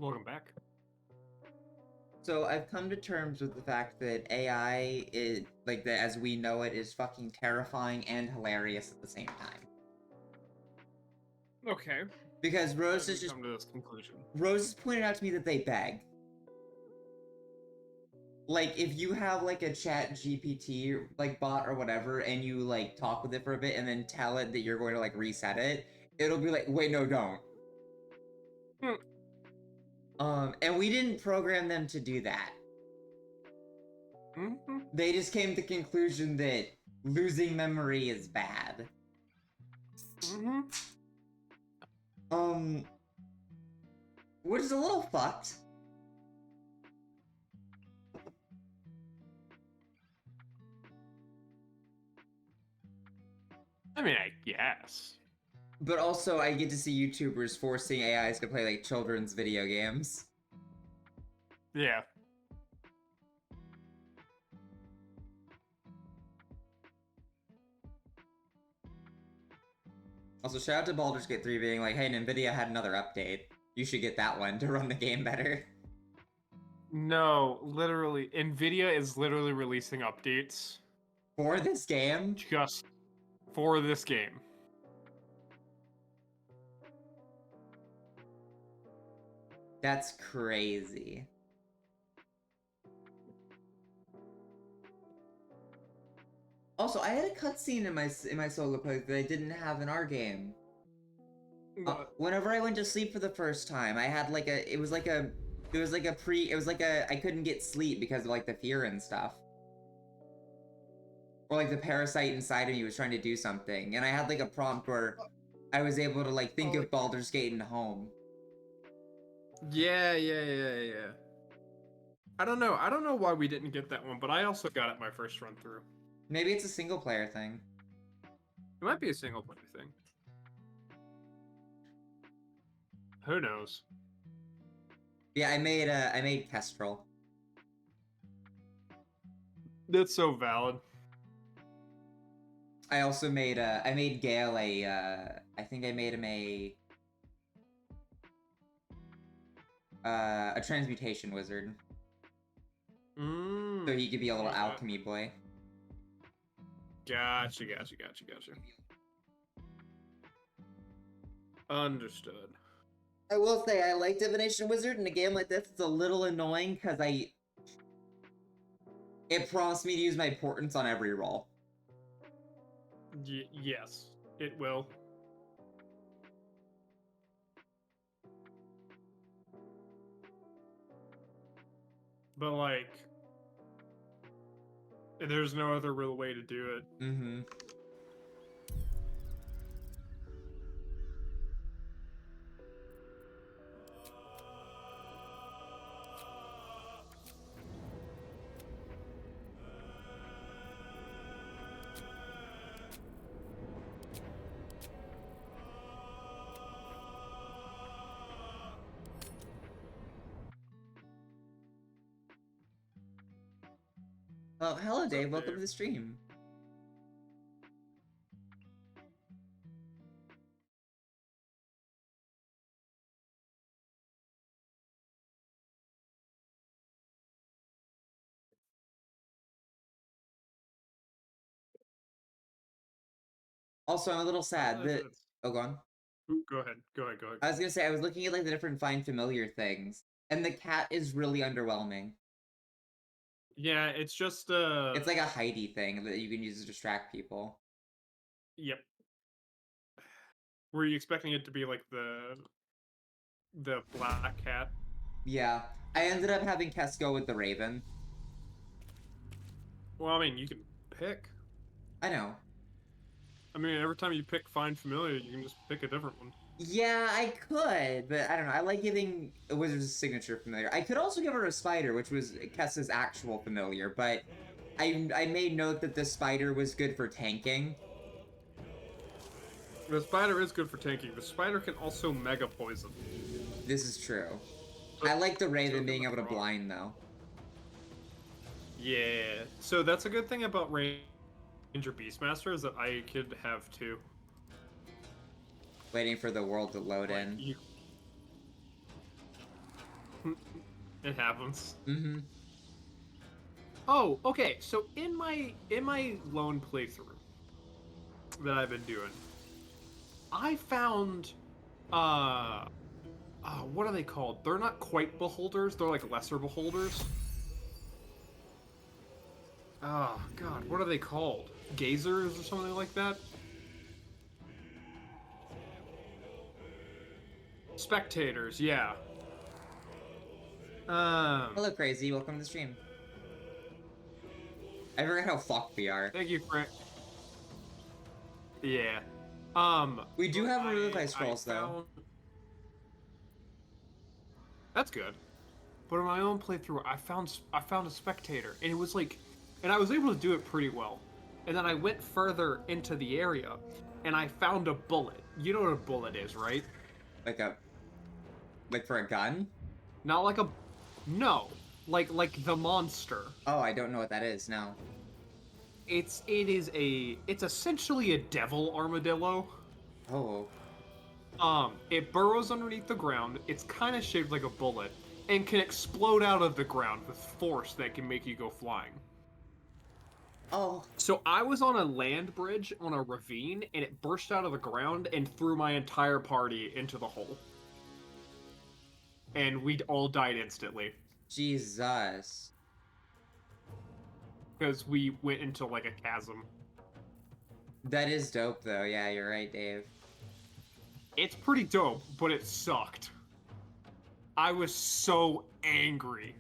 Welcome back. So I've come to terms with the fact that AI is like that as we know it is fucking terrifying and hilarious at the same time. Okay. Because Rose has just come to this conclusion. Rose has pointed out to me that they beg. Like if you have like a chat GPT like bot or whatever and you like talk with it for a bit and then tell it that you're going to like reset it, it'll be like, wait, no, don't. And we didn't program them to do that. They just came to the conclusion that losing memory is bad. Which is a little fucked. I mean, I guess. But also, I get to see YouTubers forcing AIs to play like children's video games. Yeah. Also, shout out to Baldur's Gate 3 being like, hey, NVIDIA had another update. You should get that one to run the game better. No, literally, NVIDIA is literally releasing updates. For this game? Just for this game. That's crazy. Also, I had a cutscene in my solo play that I didn't have in our game. Whenever I went to sleep for the first time, I had like I couldn't get sleep because of like the fear and stuff. Or like the parasite inside of me was trying to do something, and I had like a prompt where I was able to like think of Baldur's Gate and home. Yeah. I don't know why we didn't get that one, but I also got it my first run through. Maybe it's a single player thing. It might be a single player thing. Who knows? Yeah, I made Kestrel. That's so valid. I also made I made Gale I think I made him a transmutation wizard. So he could be a little alchemy boy. Gotcha. Understood. I will say I like Divination Wizard in a game like this. It's a little annoying because it prompts me to use my portents on every roll. Yes, it will. But like, there's no other real way to do it. Oh, hello Dave, welcome to the stream. Also, I'm a little sad that... Oh, go on. Go ahead. I was gonna say, I was looking at like the different Find Familiar things, and the cat is really underwhelming. Yeah, it's just It's like a Heidi thing that you can use to distract people. Yep. Were you expecting it to be like the black cat? Yeah. I ended up having Kess go with the Raven. Well, I mean, you can pick. I know. I mean, every time you pick Find Familiar, you can just pick a different one. Yeah, I could, but I don't know. I like giving a wizard's signature familiar. I could also give her a spider, which was Kess's actual familiar, but I made note that the spider was good for tanking. The spider is good for tanking. The spider can also mega poison. This is true. I like the Raven being able to blind, though. Yeah. So that's a good thing about Ranger Beastmaster is that I could have two. Waiting for the world to load in. It happens. Mm-hmm. Oh, okay. So in my lone playthrough that I've been doing, I found what are they called? They're not quite beholders. They're like lesser beholders. Oh God, what are they called? Gazers or something like that? Spectators, yeah. Hello, Crazy. Welcome to the stream. I forgot how fucked we are. Thank you, Frank. Yeah. We do have I- Revivify I scrolls, though. That's good. But in my own playthrough, I found a spectator, and it was like, and I was able to do it pretty well. And then I went further into the area, and I found a bullet. You know what a bullet is, right? Like for a gun? Not like a, no, like the monster. Oh, I don't know what that is, no. It's essentially a devil armadillo. Oh. It burrows underneath the ground. It's kind of shaped like a bullet and can explode out of the ground with force that can make you go flying. Oh. So I was on a land bridge on a ravine, and it burst out of the ground and threw my entire party into the hole. And we all died instantly. Jesus. Because we went into like a chasm. That is dope, though. Yeah, you're right, Dave. It's pretty dope, but it sucked. I was so angry.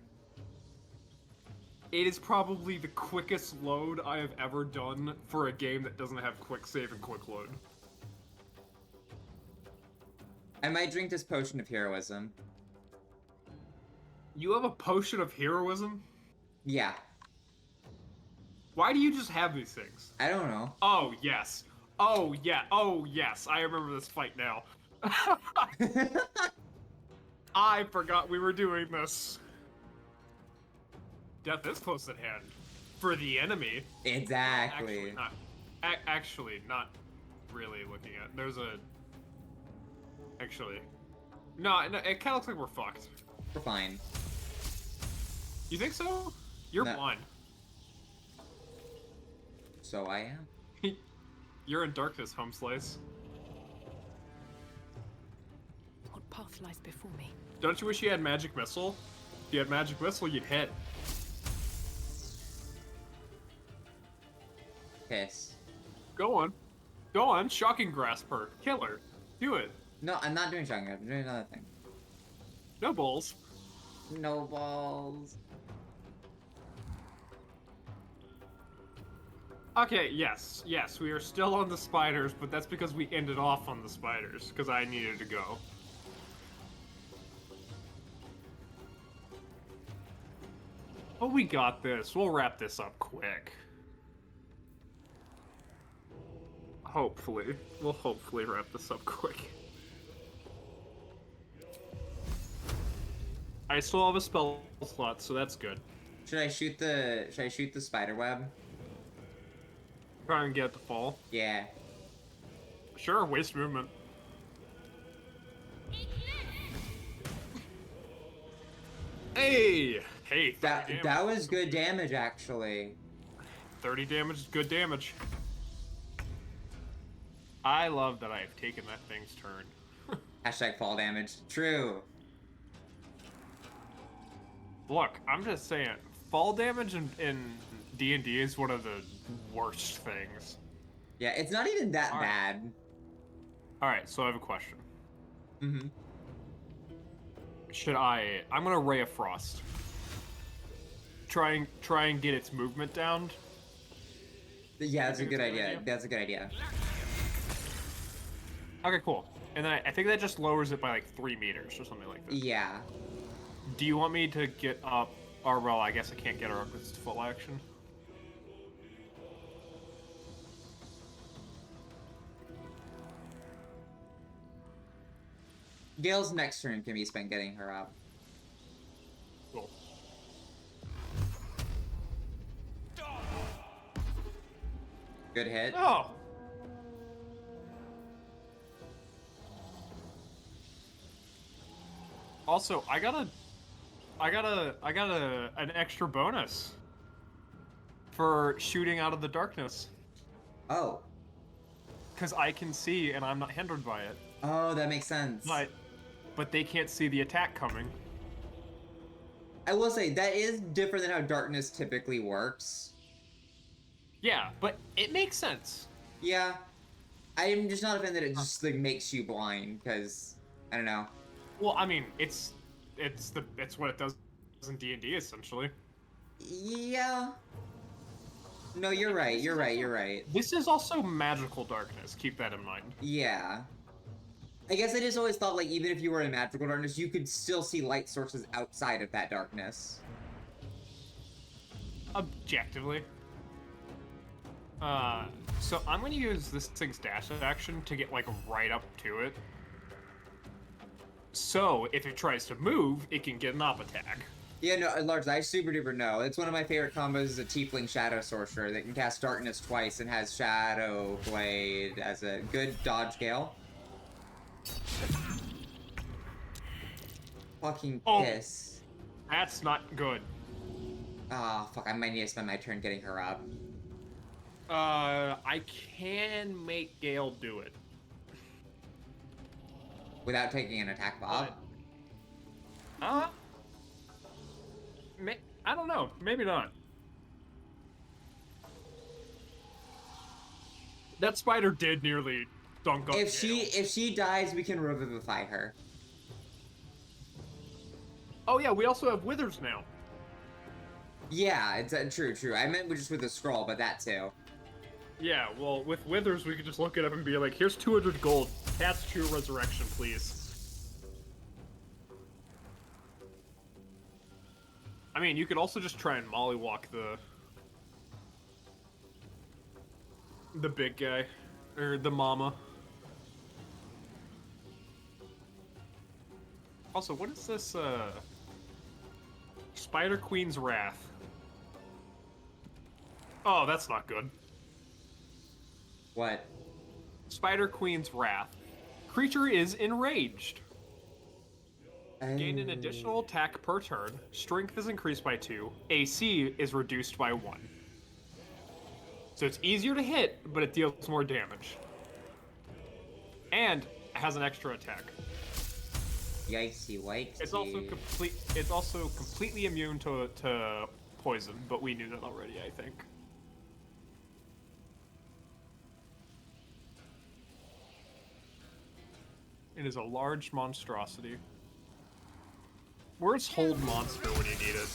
It is probably the quickest load I have ever done for a game that doesn't have quick save and quick load. I might drink this potion of heroism. You have a potion of heroism? Yeah. Why do you just have these things? I don't know. Oh, yes. Oh, yeah. Oh, yes. I remember this fight now. I forgot we were doing this. Death is close at hand. For the enemy. Exactly. Actually, not really looking at. There's a... Actually. No, it kind of looks like we're fucked. We're fine. You think so? You're No. blind. So I am. You're in darkness, home slice. What path lies before me? Don't you wish you had magic missile? If you had magic missile, you'd hit. Piss. Go on. Go on. Shocking grasper. Killer. Do it. No, I'm not doing shotgun. I'm doing another thing. No balls. No balls. Okay, yes, we are still on the spiders, but that's because we ended off on the spiders, because I needed to go. Oh, we got this. We'll wrap this up quick. Hopefully. We'll hopefully wrap this up quick. I still have a spell slot, so that's good. Should I shoot the spider web? Try and get it to fall. Yeah. Sure, waste movement. Hey! Hey, 30 damage. That was good damage, actually. 30 damage is good damage. I love that I have taken that thing's turn. Hashtag fall damage. True. Look, I'm just saying, fall damage in D&D is one of the worst things. Yeah, it's not even that bad. Alright, so I have a question. Mm-hmm. I'm gonna Ray of Frost. Try and get its movement down. Yeah, that's a good idea. That's a good idea. Okay, cool. And then I think that just lowers it by like 3 meters or something like that. Yeah. Do you want me to get up, or well, I guess I can't get her up because it's full action. Gale's next turn can be spent getting her up. Cool. Good hit. Oh! Also, I gotta an extra bonus for shooting out of the darkness. Oh. Because I can see and I'm not hindered by it. Oh, that makes sense. But they can't see the attack coming. I will say, that is different than how darkness typically works. Yeah, but it makes sense. Yeah. I'm just not a fan that it just, like, makes you blind, because, I don't know. Well, I mean, it's what it does in D&D, essentially. Yeah. No, you're right, you're right. This is also magical darkness, keep that in mind. Yeah. I guess I just always thought, like, even if you were in magical darkness, you could still see light sources outside of that darkness. Objectively. So I'm gonna use this thing's dash action to get, like, right up to it. So, if it tries to move, it can get an op attack. Yeah, no, Lars, I super duper know. It's one of my favorite combos is a Tiefling Shadow Sorcerer that can cast Darkness twice and has Shadow Blade as a good dodge gale. Fucking piss. That's not good. Ah, fuck, I might need to spend my turn getting her up. I can make Gale do it. Without taking an attack bob? I don't know. Maybe not. That spider did nearly dunk on If Gale. she dies, we can revivify her. Oh yeah, we also have withers now. Yeah, it's true. I meant just with the scroll, but that too. Yeah, well, with withers, we could just look it up and be like, here's 200 gold. Cast True Resurrection, please. I mean, you could also just try and mollywalk the big guy. Or the mama. Also, what is this, Spider Queen's Wrath? Oh, that's not good. What? Spider Queen's Wrath. Creature is enraged. Gain an additional attack per turn. Strength is increased by 2. AC is reduced by 1. So it's easier to hit, but it deals more damage. And it has an extra attack. Yikesy wikesy. It's also completely immune to poison, but we knew that already, I think. It is a large monstrosity. Where's Hold Monster when you need it?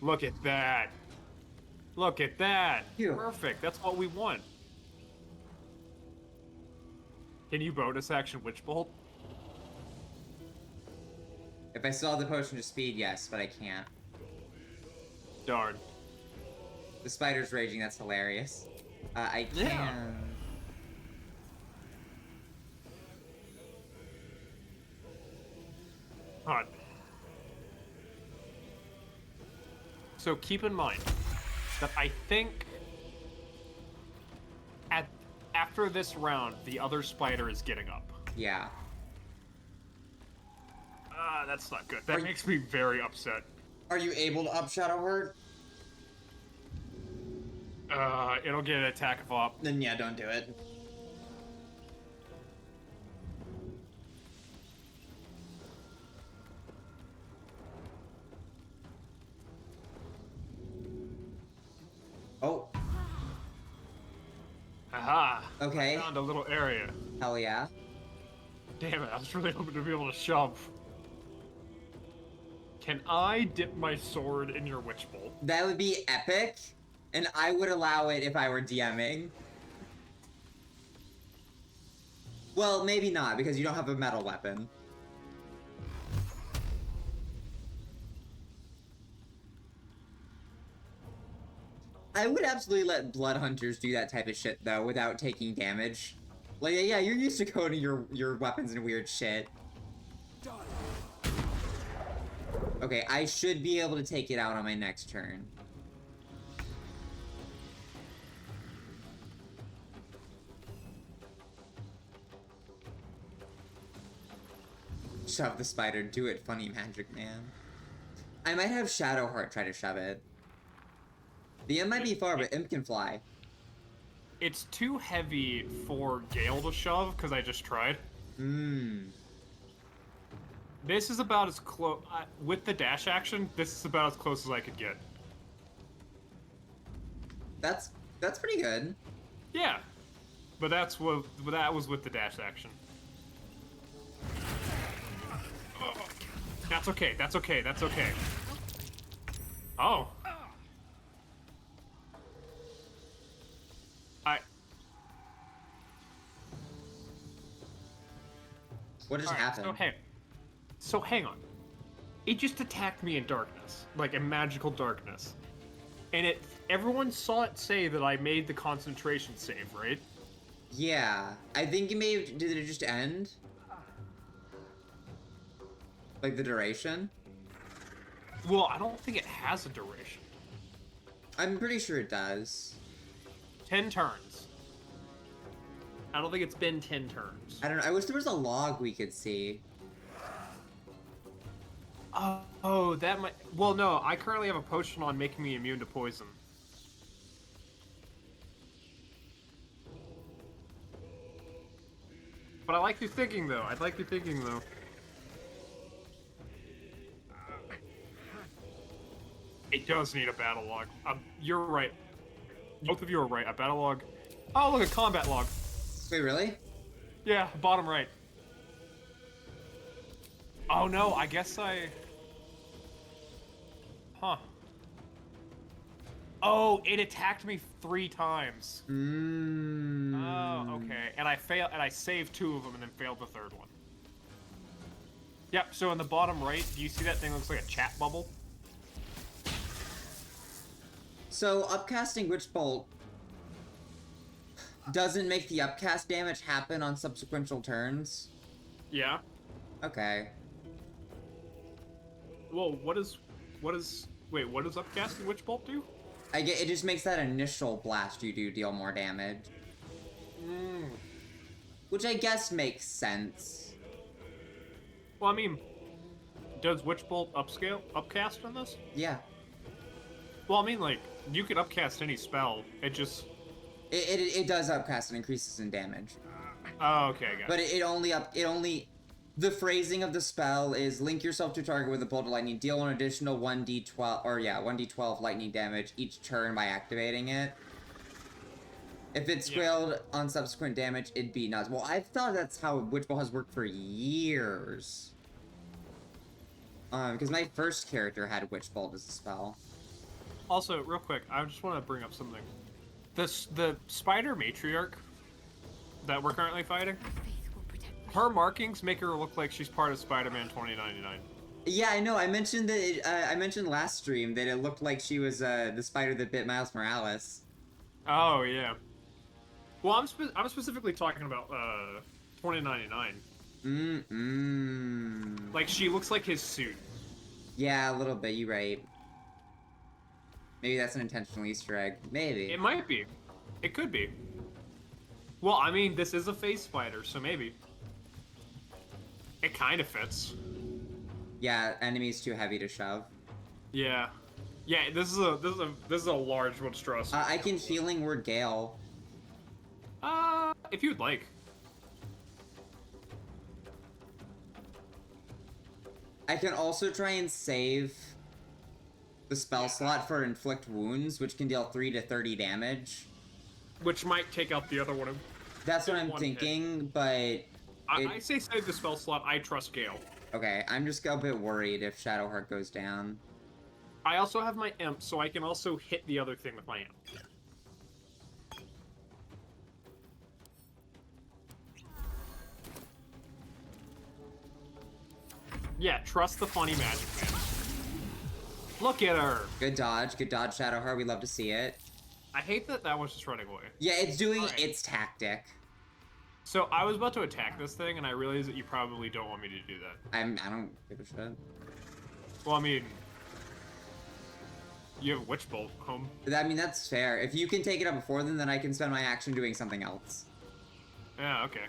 Look at that. Look at that. Phew. Perfect. That's what we want. Can you bonus action Witch Bolt? If I still have the potion of speed, yes, but I can't. Darn. The spider's raging, that's hilarious. I can. Yeah. Hot. So keep in mind that I think after this round, the other spider is getting up. Yeah. That's not good. That makes me very upset. Are you able to up Shadow Word? It'll get an attack of op. Then yeah, don't do it. Oh. Aha! Okay. I found a little area. Hell yeah. Damn it, I was really hoping to be able to shove. Can I dip my sword in your Witch Bolt? That would be epic, and I would allow it if I were DMing. Well, maybe not, because you don't have a metal weapon. I would absolutely let blood hunters do that type of shit, though, without taking damage. Like, yeah, you're used to coding your weapons and weird shit. Okay, I should be able to take it out on my next turn. shove the spider. Do it, funny magic man. I might have Shadowheart try to shove it. The imp might be far, but imp can fly. It's too heavy for Gale to shove, because I just tried. This is about as close... with the dash action, this is about as close as I could get. That's pretty good. Yeah. But that was with the dash action. Oh, that's okay, that's okay, that's okay. Oh. What just happened? So hang on. It just attacked me in darkness, like in magical darkness. And everyone saw it say that I made the concentration save, right? Yeah. I think you may have... Did it just end? Like the duration? Well, I don't think it has a duration. I'm pretty sure it does. 10 turns. I don't think it's been 10 turns. I don't know. I wish there was a log we could see. Oh, that might... Well, no, I currently have a potion on making me immune to poison. But I like your thinking, though. It does need a battle log. You're right. Both of you are right. A battle log. Oh, look, a combat log. Wait, really? Yeah, bottom right. Oh, no, I guess I... Huh. Oh, it attacked me 3 times. Oh, okay. And I saved 2 of them and then failed the 3rd one. Yep, so in the bottom right, do you see that thing looks like a chat bubble? So, upcasting Witch Bolt doesn't make the upcast damage happen on subsequent turns? Yeah. Okay. Whoa, what does upcasting Witch Bolt do? It just makes that initial blast you do deal more damage. Which I guess makes sense. Well, I mean, does Witch Bolt upcast in this? Yeah. Well, I mean, like, you could upcast any spell. It just... It does upcast and increases in damage. Oh, okay, I got But it only... The phrasing of the spell is link yourself to a target with a bolt of lightning, deal an additional 1d12 lightning damage each turn by activating it. If it's squared on subsequent damage, it'd be nuts. Well, I thought that's how Witch Bolt has worked for years. Because my first character had Witch Bolt as a spell. Also, real quick, I just want to bring up something. The spider matriarch that we're currently fighting, her markings make her look like she's part of Spider-Man 2099. Yeah, I know. I mentioned that. I mentioned last stream that it looked like she was the spider that bit Miles Morales. Oh yeah. Well, I'm specifically talking about 2099. Like she looks like his suit. Yeah, a little bit. You're right. Maybe that's an intentional Easter egg. Maybe. It might be. It could be. Well, I mean, this is a face spider, so maybe. It kind of fits. Yeah, enemy's too heavy to shove. Yeah. Yeah, this is a large monstrosity. I can healing word Gale. If you'd like. I can also try and save the spell slot for inflict wounds, which can deal 3 to 30 damage. Which might take out the other one. That's what I'm thinking, but... I say save the spell slot. I trust Gale. Okay, I'm just a bit worried if Shadowheart goes down. I also have my imp, so I can also hit the other thing with my imp. Yeah, trust the funny magic man. Look at her! Good dodge, Shadowheart. We love to see it. I hate that was just running away. Yeah, it's doing its tactic. So I was about to attack this thing, and I realized that you probably don't want me to do that. I don't give a shit. Well, I mean, you have Witch Bolt home. I mean, that's fair. If you can take it up before then I can spend my action doing something else. Yeah, okay.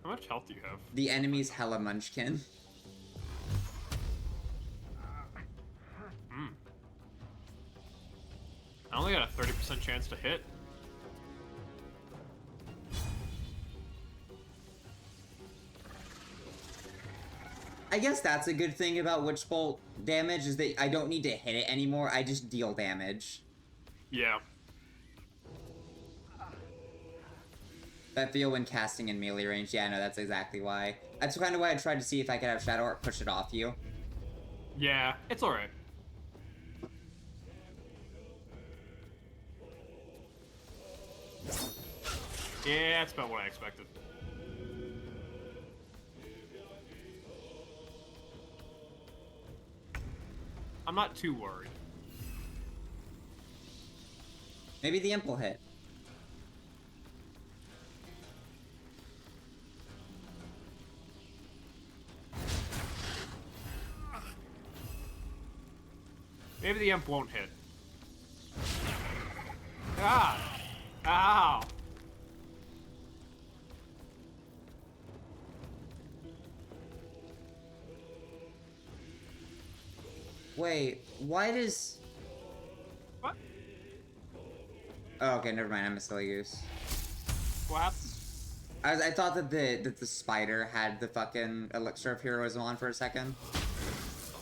How much health do you have? The enemy's hella munchkin. I only got a 30% chance to hit. I guess that's a good thing about Witch Bolt damage, is that I don't need to hit it anymore, I just deal damage. Yeah. That feel when casting in melee range, yeah, no, that's exactly why. That's kind of why I tried to see if I could have Shadow Art push it off you. Yeah, it's alright. Yeah, that's about what I expected. I'm not too worried. Maybe the imp will hit. Maybe the imp won't hit. Ah! Ow! Wait, why does... What? Oh, okay, never mind, I'm a silly goose. What happened? I thought that the spider had the fucking elixir of heroism on for a second.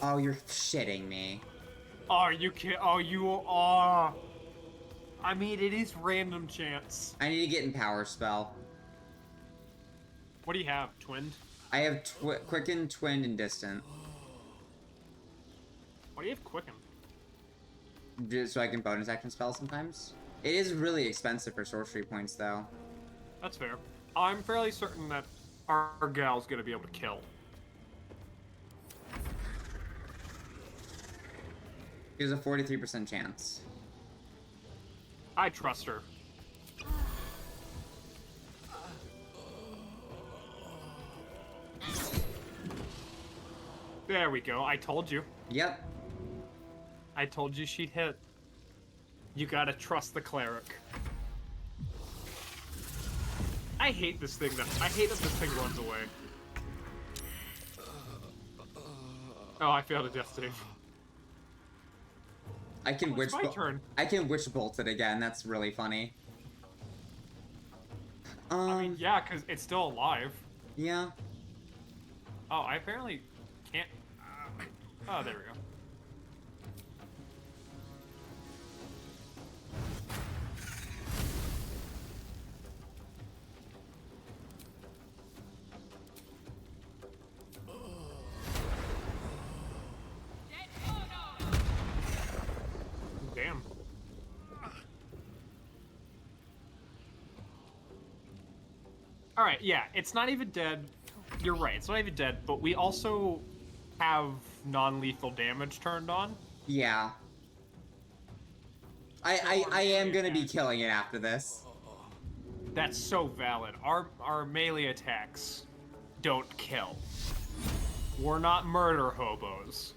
Oh, you're shitting me. Oh, you can't. Oh, you are. I mean, it is random chance. I need to get in power spell. What do you have? Twinned? I have quicken, twinned, and distant. What do you have quicken? Just so I can bonus action spell sometimes. It is really expensive for sorcery points, though. That's fair. I'm fairly certain that our gal's gonna be able to kill. There's a 43% chance. I trust her. There we go. I told you. Yep. I told you she'd hit. You gotta trust the cleric. I hate this thing. I hate that this thing runs away. Oh, I failed a death save. I can It's my turn. I can witch bolt it again. That's really funny. I mean, yeah, because it's still alive. Yeah. Oh, I apparently can't. Oh, there we go. Damn. Alright, yeah, it's not even dead. You're right, it's not even dead, but we also have non-lethal damage turned on. Yeah. I am gonna be killing it after this. That's so valid. Our melee attacks don't kill. We're not murder hobos.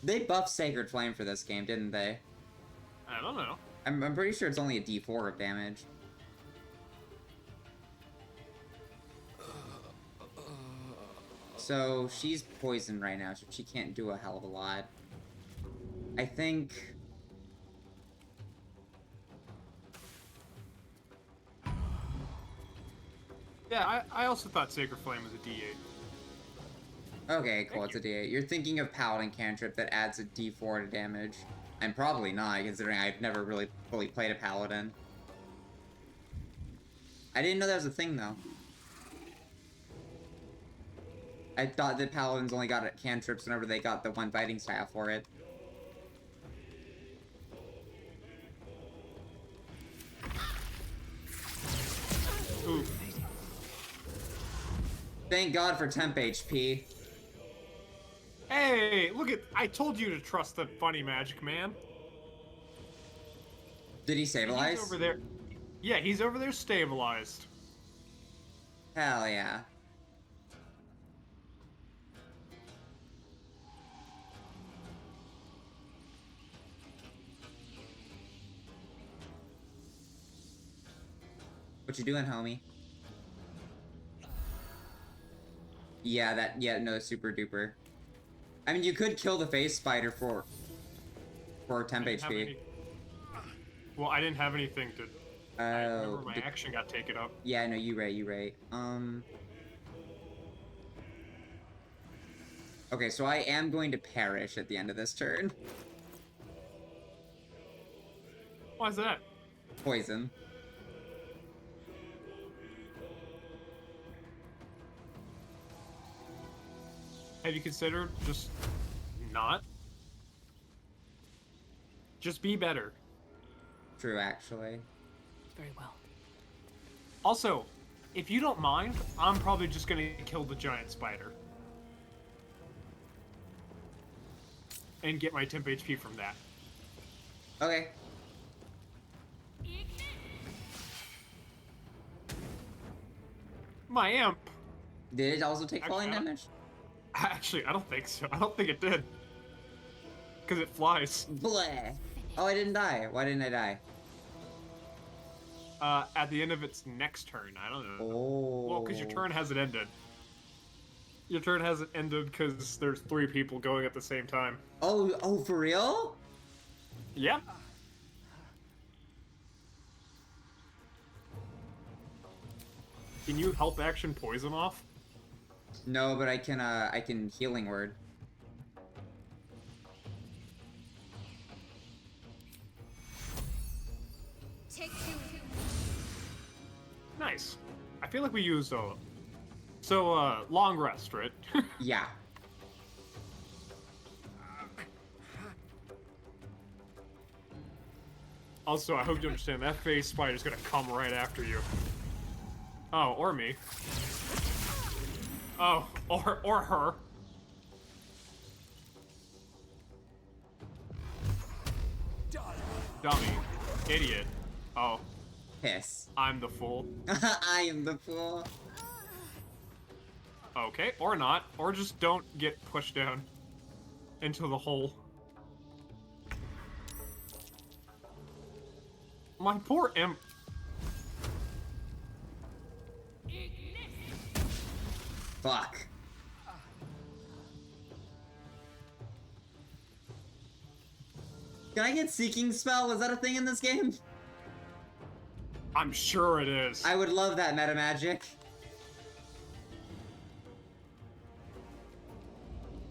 They buffed Sacred Flame for this game, didn't they? I don't know. I'm pretty sure it's only a D4 of damage. So she's poisoned right now, so she can't do a hell of a lot. I think... Yeah, I also thought Sacred Flame was a D8. Okay, cool, it's a D8. You're thinking of Paladin Cantrip that adds a D4 to damage. And probably not, considering I've never really fully played a Paladin. I didn't know that was a thing, though. I thought that Paladins only got cantrips whenever they got the one fighting style for it. Oof. Thank God for temp HP. Hey, look at... I told you to trust the funny magic man. Did he stabilize? He's over there. Yeah, he's over there stabilized. Hell yeah. What you doing, homie? Yeah, no, super duper. I mean, you could kill the face spider for temp HP. Well, I didn't have anything to... I remember my Oh, action got taken up. yeah, no, you right. Okay, so I am going to perish at the end of this turn. Why is that? Poison. Have you considered just not? Just be better. True, actually. Very well. Also, if you don't mind, I'm probably just gonna kill the giant spider. And get my temp HP from that. Okay. My amp! Did it also take falling Actually, damage? Actually, I don't think so. I don't think it did. Because it flies. Bleh. Oh, I didn't die. Why didn't I die? At the end of its next turn. I don't know. Oh. Well, because your turn hasn't ended. Your turn hasn't ended because there's 3 people going at the same time. Oh, for real? Yeah. Can you help action poison off? No, but I can healing word. Take 2. Nice. I feel like we used long rest, right? Yeah. Also, I hope you understand that face spider's gonna come right after you. Oh, or me. Oh, or her. Dummy. Idiot. Oh, Piss. I'm the fool. I am the fool. Okay, or not. Or just don't get pushed down into the hole. My poor imp. Fuck. Can I get Seeking Spell? Is that a thing in this game? I'm sure it is. I would love that meta magic.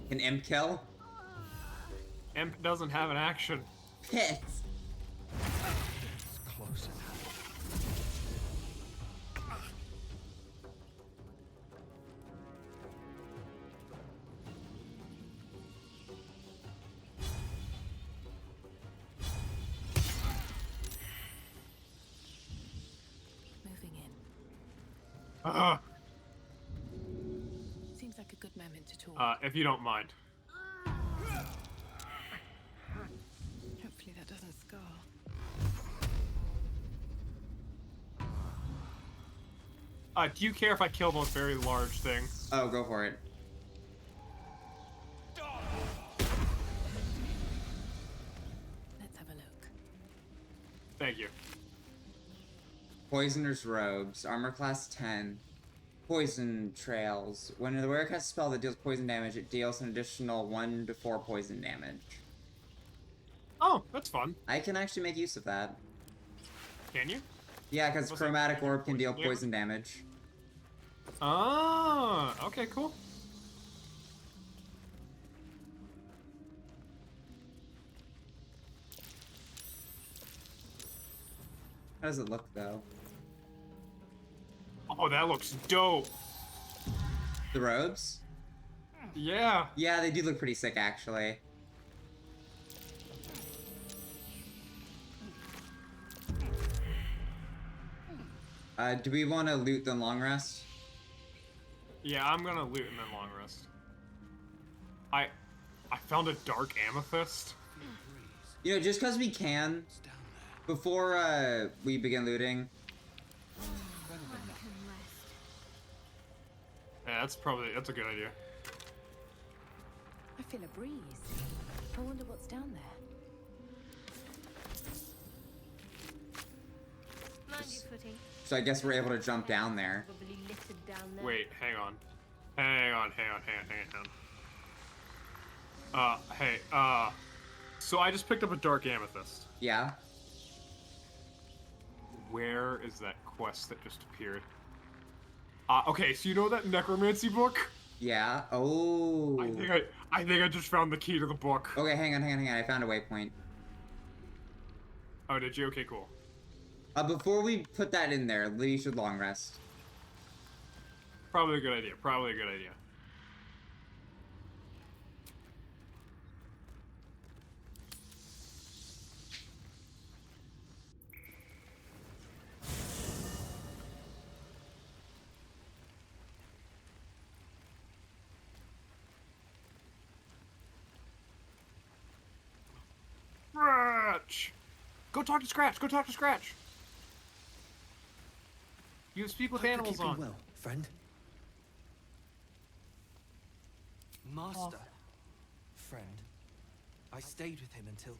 Can Imp kill? Imp doesn't have an action. Piss. It's close enough. Moving in. Seems like a good moment to talk. If you don't mind. Hopefully that doesn't scar. Do you care if I kill those very large things? Oh, go for it. Let's have a look. Thank you. Poisoner's Robes, armor class 10. Poison Trails. When the wearer casts a spell that deals poison damage, it deals an additional 1 to 4 poison damage. Oh, that's fun. I can actually make use of that. Can you? Yeah, because What's that? Chromatic Orb can deal Poison damage? poison damage. Ah, okay, cool. How does it look, though? Oh, that looks dope. The robes? Yeah. Yeah, they do look pretty sick, actually. Do we want to loot the long rest? Yeah, I'm gonna loot and then long rest. I found a dark amethyst. You know, just because we can, before we begin looting, Yeah, that's a good idea. I feel a breeze. I wonder what's down there. Mind your footing. So I guess we're able to jump down there. Probably littered down there. Wait, hang on. Hang on. So I just picked up a dark amethyst. Yeah? Where is that quest that just appeared? Okay, so you know that necromancy book? Yeah? Oh. I think I just found the key to the book. Okay, hang on. I found a waypoint. Oh, did you? Okay, cool. Before we put that in there, Lee should long rest. Probably a good idea. Scratch! Go talk to Scratch! You speak with Hope you're animals keeping on. well, friend. Master. Friend. I stayed with him until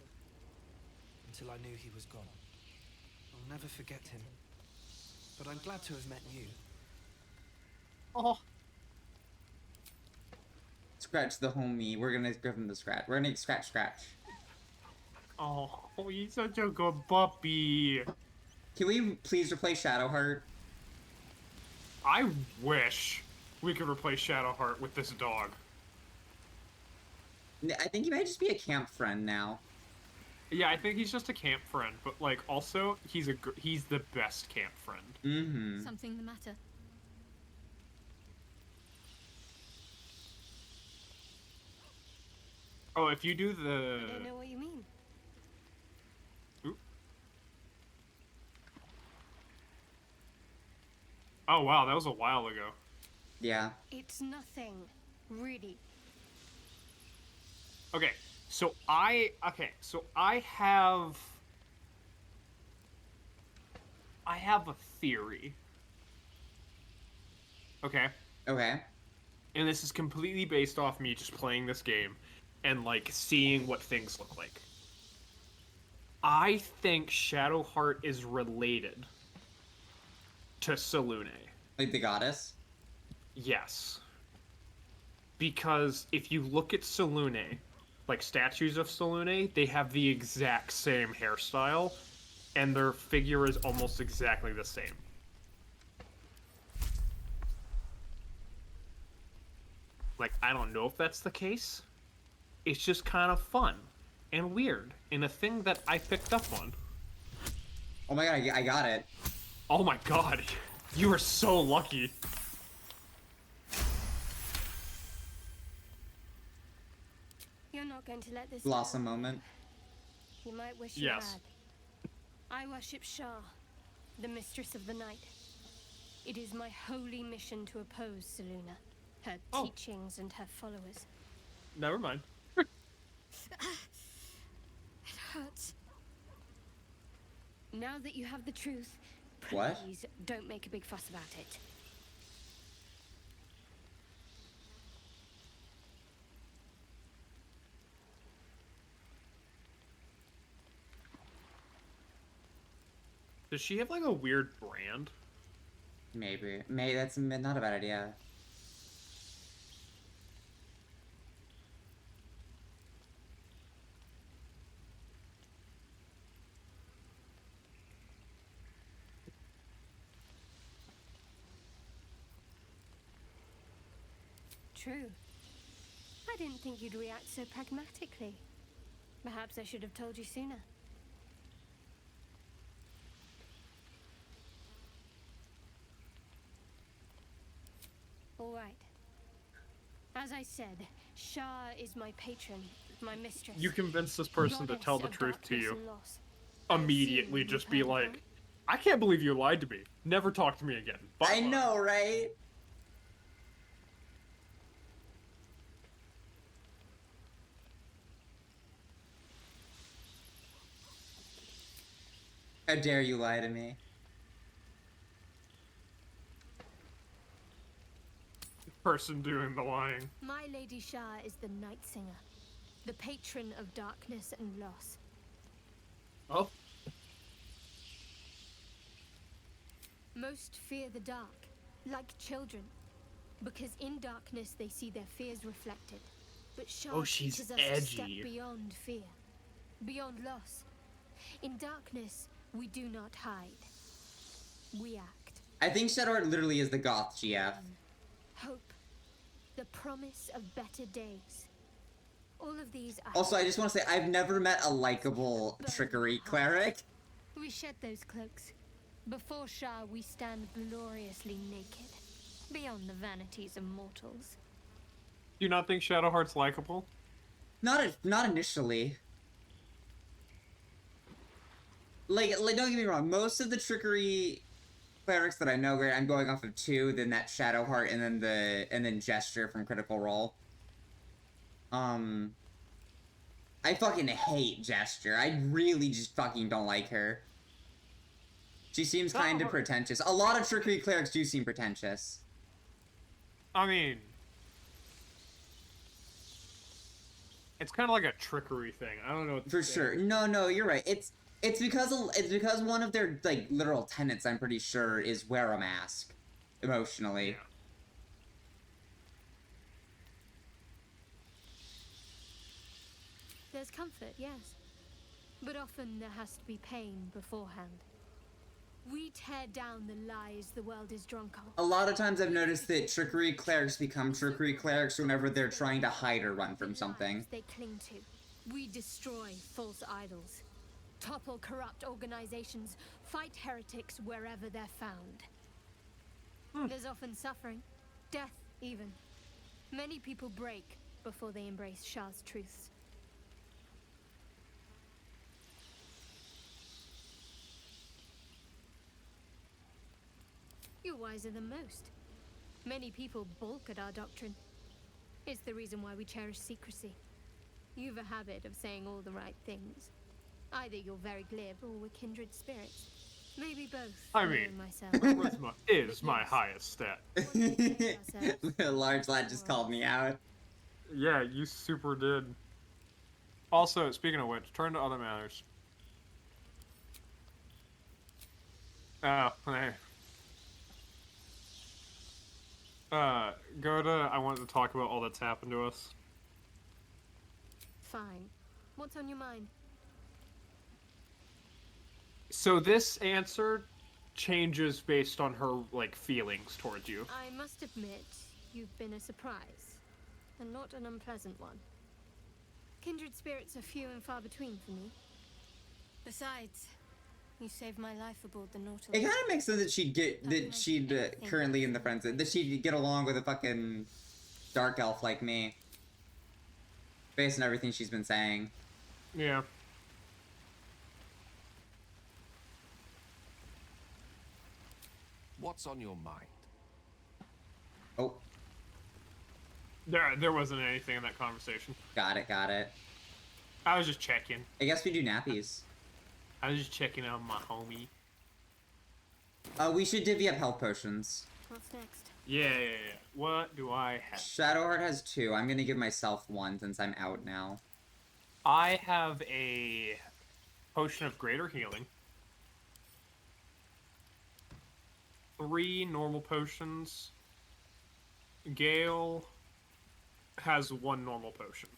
I knew he was gone. I'll never forget him. But I'm glad to have met you. Oh. Scratch the homie. We're gonna give him the scratch. We're gonna scratch. Oh, he's such a good puppy. Can we please replace Shadowheart? I wish we could replace Shadowheart with this dog. I think he might just be a camp friend now. Yeah, I think he's just a camp friend, but like also he's the best camp friend. Mm-hmm. Something the matter? Oh, if you do the. I don't know what you mean. Oop. Oh wow, that was a while ago. Yeah. It's nothing, really. Okay, so I have a theory. Okay? Okay. And this is completely based off me just playing this game and like seeing what things look like. I think Shadowheart is related to Selune. Like the goddess? Yes. Because if you look at Selune, like statues of Selune, they have the exact same hairstyle, and their figure is almost exactly the same. Like, I don't know if that's the case. It's just kind of fun and weird, and a thing that I picked up on. Oh my god, I got it. Oh my god, you are so lucky. You're not going to let this Blossom go. moment. You might wish you Yes. had. I worship Shah, the mistress of the night. It is my holy mission to oppose Seluna, her Oh. teachings and her followers. Never mind. It hurts. Now that you have the truth, What? please don't make a big fuss about it. Does she have like a weird brand? Maybe. That's not a bad idea. True. I didn't think you'd react so pragmatically. Perhaps I should have told you sooner. All right. As I said, Shah is my patron, my mistress. You convince this person to Goddess tell the of truth to darkness you. and loss. I Immediately assume just you've be heard of like, her? I can't believe you lied to me. Never talk to me again. Bye-bye. I know, right? How dare you lie to me? Person doing the lying. My Lady Shah is the Night Singer, the patron of darkness and loss. Oh, Most fear the dark, like children, because in darkness they see their fears reflected. But Shah Oh, she's teaches us to step edgy. beyond fear, beyond loss. In darkness, we do not hide. We act. I think Shadowheart literally is the goth GF. Hope. The promise of better days. All of these are... Also, I just want to say, I've never met a likable trickery cleric. We shed those cloaks. Before Shah, we stand gloriously naked. Beyond the vanities of mortals. Do you not think Shadowheart's likable? Not initially. Like, don't get me wrong, most of the trickery clerics that I know, right, I'm going off of 2, then that Shadowheart, and then Gesture from Critical Role. I fucking hate Gesture. I really just fucking don't like her. She seems kind of pretentious. A lot of trickery clerics do seem pretentious. I mean, it's kind of like a trickery thing. I don't know what to For say. sure. No, you're right. It's because one of their, like, literal tenets, I'm pretty sure, is wear a mask. Emotionally. Yeah. There's comfort, yes. But often there has to be pain beforehand. We tear down the lies the world is drunk on. A lot of times I've noticed that trickery clerics become trickery clerics whenever they're trying to hide or run from something. Lies they cling to. We destroy false idols. Topple corrupt organizations. Fight heretics wherever they're found. There's often suffering. Death, even. Many people break before they embrace Shah's truths. You're wiser than most. Many people balk at our doctrine. It's the reason why we cherish secrecy. You've a habit of saying all the right things. Either you're very glib or we're kindred spirits. Maybe both. I mean, myself. charisma is my highest stat. The large lad just called me out. Yeah, you super did. Also, speaking of which, turn to other matters. Oh, hey. Go to, I wanted to talk about all that's happened to us. Fine. What's on your mind? So this answer changes based on her, like, feelings towards you. I must admit, you've been a surprise. And not an unpleasant one. Kindred spirits are few and far between for me. Besides, you saved my life aboard the Nautilus. It kind of makes sense that she'd currently in the friends that she'd get along with a fucking dark elf like me, based on everything she's been saying. Yeah. What's on your mind? Oh, There wasn't anything in that conversation. got it. I was just checking. I guess we do nappies. I was just checking on my homie. We should divvy up health potions. What's next? Yeah. What do I have? Shadowheart has 2. I'm gonna give myself 1 since I'm out now. I have a potion of greater healing. 3 normal potions. Gale has 1 normal potion.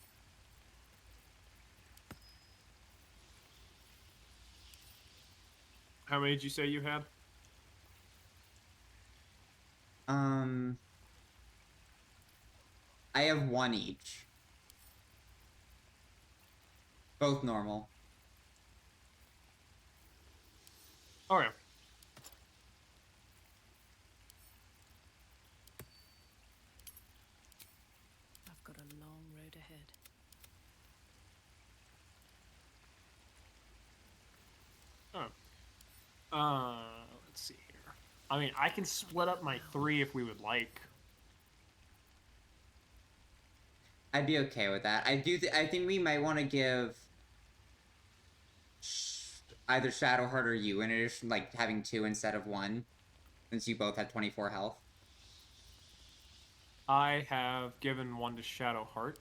How many did you say you had? I have 1 each. Both normal. Okay. I've got a long road ahead. Let's see here. I mean, I can split up my 3 if we would like. I'd be okay with that. I think we might want to give either Shadowheart or you, in addition, like, having 2 instead of 1, since you both have 24 health. I have given 1 to Shadowheart.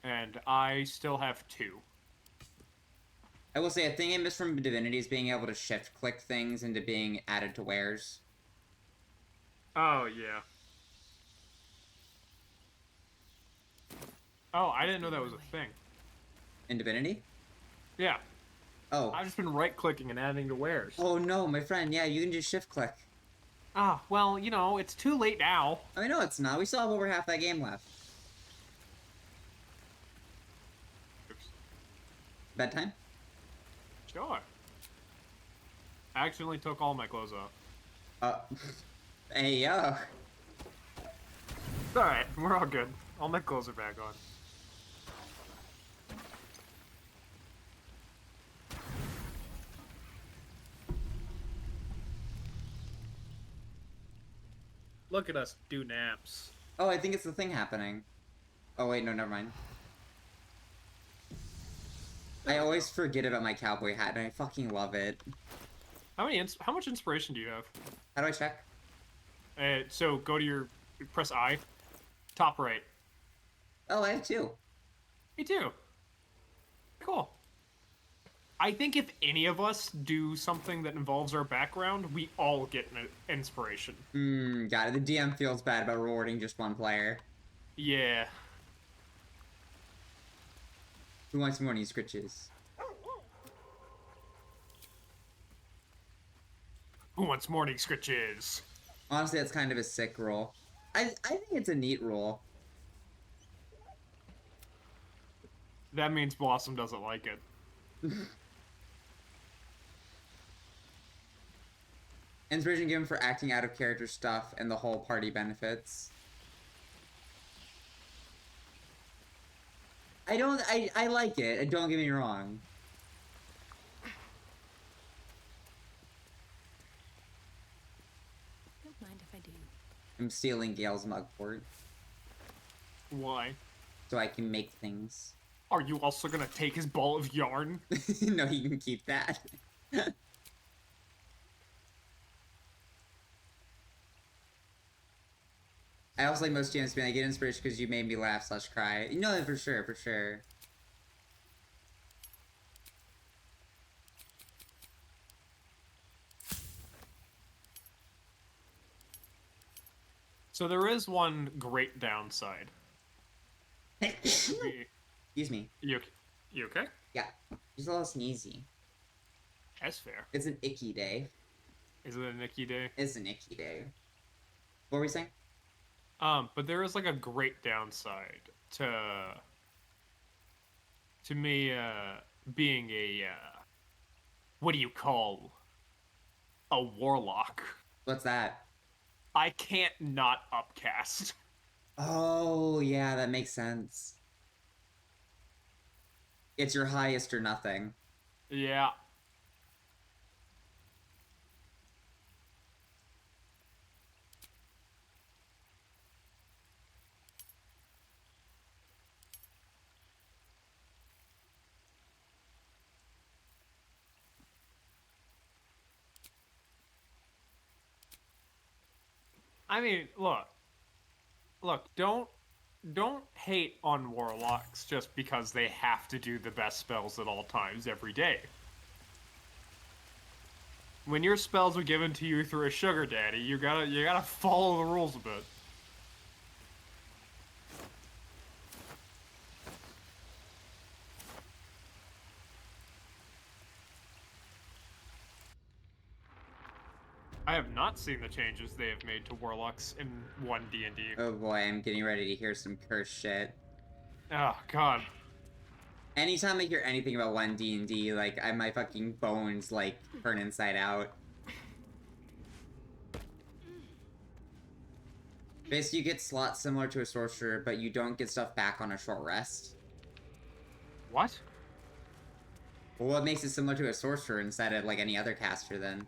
And I still have 2. I will say a thing I miss from Divinity is being able to shift click things into being added to wares. Oh, yeah. Oh, I didn't know that was a thing. In Divinity? Yeah. Oh. I've just been right-clicking and adding to wares. Oh no, my friend, yeah, you can just shift click. Ah, well, you know, it's too late now. I know it's not. We still have over half that game left. Oops. Bedtime? Sure. I accidentally took all my clothes off. Hey, yo. Alright, we're all good. All my clothes are back on. Look at us do naps. Oh, I think it's the thing happening. Oh, wait, no, never mind. I always forget about my cowboy hat, and I fucking love it. How much inspiration do you have? How do I check? So go to your, press I, top right. Oh, I have 2. Me too. Cool. I think if any of us do something that involves our background, we all get an inspiration. Got it. The DM feels bad about rewarding just one player. Yeah. Who wants morning scritches? Who wants morning scritches? Honestly, that's kind of a sick rule. I think it's a neat rule. That means Blossom doesn't like it. Inspiration given for acting out of character stuff and the whole party benefits. I like it, don't get me wrong. Don't mind if I do. I'm stealing Gale's mug port Why? so I can make things. Are you also gonna take his ball of yarn? No, you can keep that. I also like most GMs being I get inspiration because you made me laugh / cry. No, for sure, for sure. So there is one great downside. Excuse me. You okay? Yeah, just a little sneezy. That's fair. It's an icky day. Is it a Nikki day? It's an icky day. What were we saying? But there is like a great downside to me being a what do you call a warlock? What's that? I can't not upcast. Oh, yeah, that makes sense. It's your highest or nothing. Yeah. I mean, look, don't hate on warlocks just because they have to do the best spells at all times every day. When your spells are given to you through a sugar daddy, you gotta follow the rules a bit. I have not seen the changes they have made to warlocks in 1 D&D. Oh boy, I'm getting ready to hear some cursed shit. Oh god. Anytime I hear anything about 1 D&D, like, my fucking bones, like, turn inside out. Basically, you get slots similar to a sorcerer, but you don't get stuff back on a short rest. What? Well, what makes it similar to a sorcerer instead of, like, any other caster, then?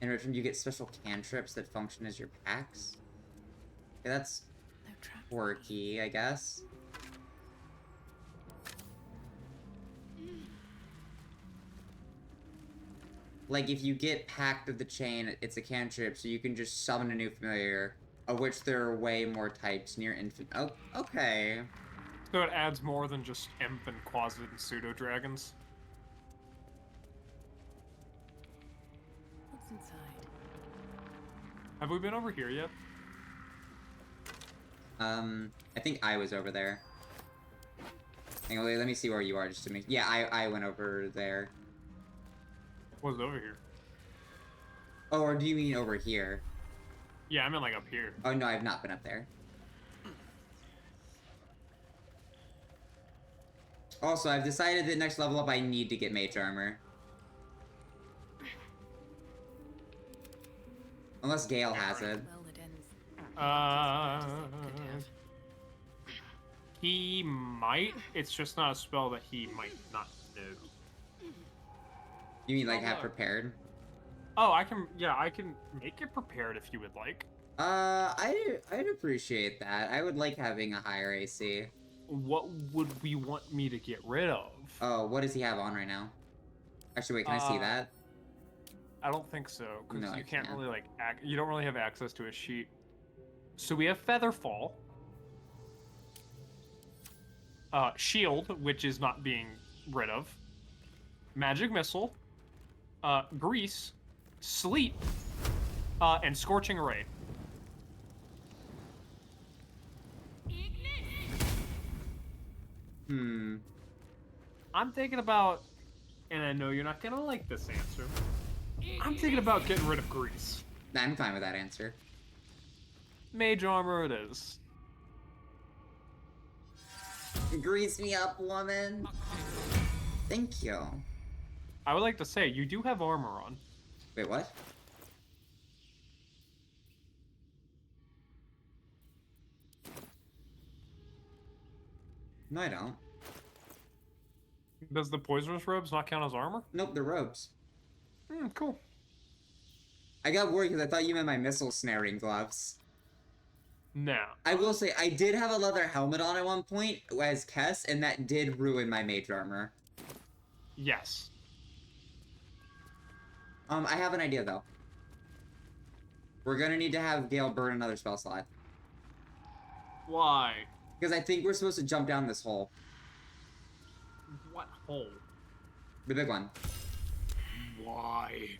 In return, you get special cantrips that function as your packs. Yeah, that's No trap. quirky, I guess. like if you get Pact of the Chain, it's a cantrip, so you can just summon a new familiar, of which there are way more types near infinite. Oh, okay. So it adds more than just imp and quasit and pseudo dragons. What's inside? Have we been over here yet? I think I was over there. Hang on, let me see where you are just to make. Yeah, I went over there. What's over here? Oh, or do you mean over here? Yeah, I meant like up here. Oh no, I've not been up there. Also, I've decided that next level up I need to get mage armor. Unless Gale has it. Well, it ends. Uh, He might. It's just not a spell that he might not know. You mean like Oh, have look. prepared? Oh, I can. Yeah, I can make it prepared if you would like. I'd appreciate that. I would like having a higher AC. What would we want me to get rid of? Oh, what does he have on right now? Actually, wait, can I see that? I don't think so, because No, I you can't can't. really like. You don't really have access to a sheet. So we have Featherfall. Shield, which is not being rid of. Magic Missile. Grease. Sleep. And Scorching Ray. I'm thinking about, and I know you're not gonna like this answer. I'm thinking about getting rid of Grease. I'm fine with that answer. Mage armor it is. Grease me up, woman. Thank you. I would like to say, you do have armor on. Wait, what? No, I don't. Does the poisonous robes not count as armor? Nope, they're robes. Cool. I got worried because I thought you meant my missile snaring gloves. Now, I will say, I did have a leather helmet on at one point as Kess, and that did ruin my mage armor. yes. I have an idea, though. We're gonna need to have Gale burn another spell slot. Why? Because I think we're supposed to jump down this hole. What hole? The big one. Why?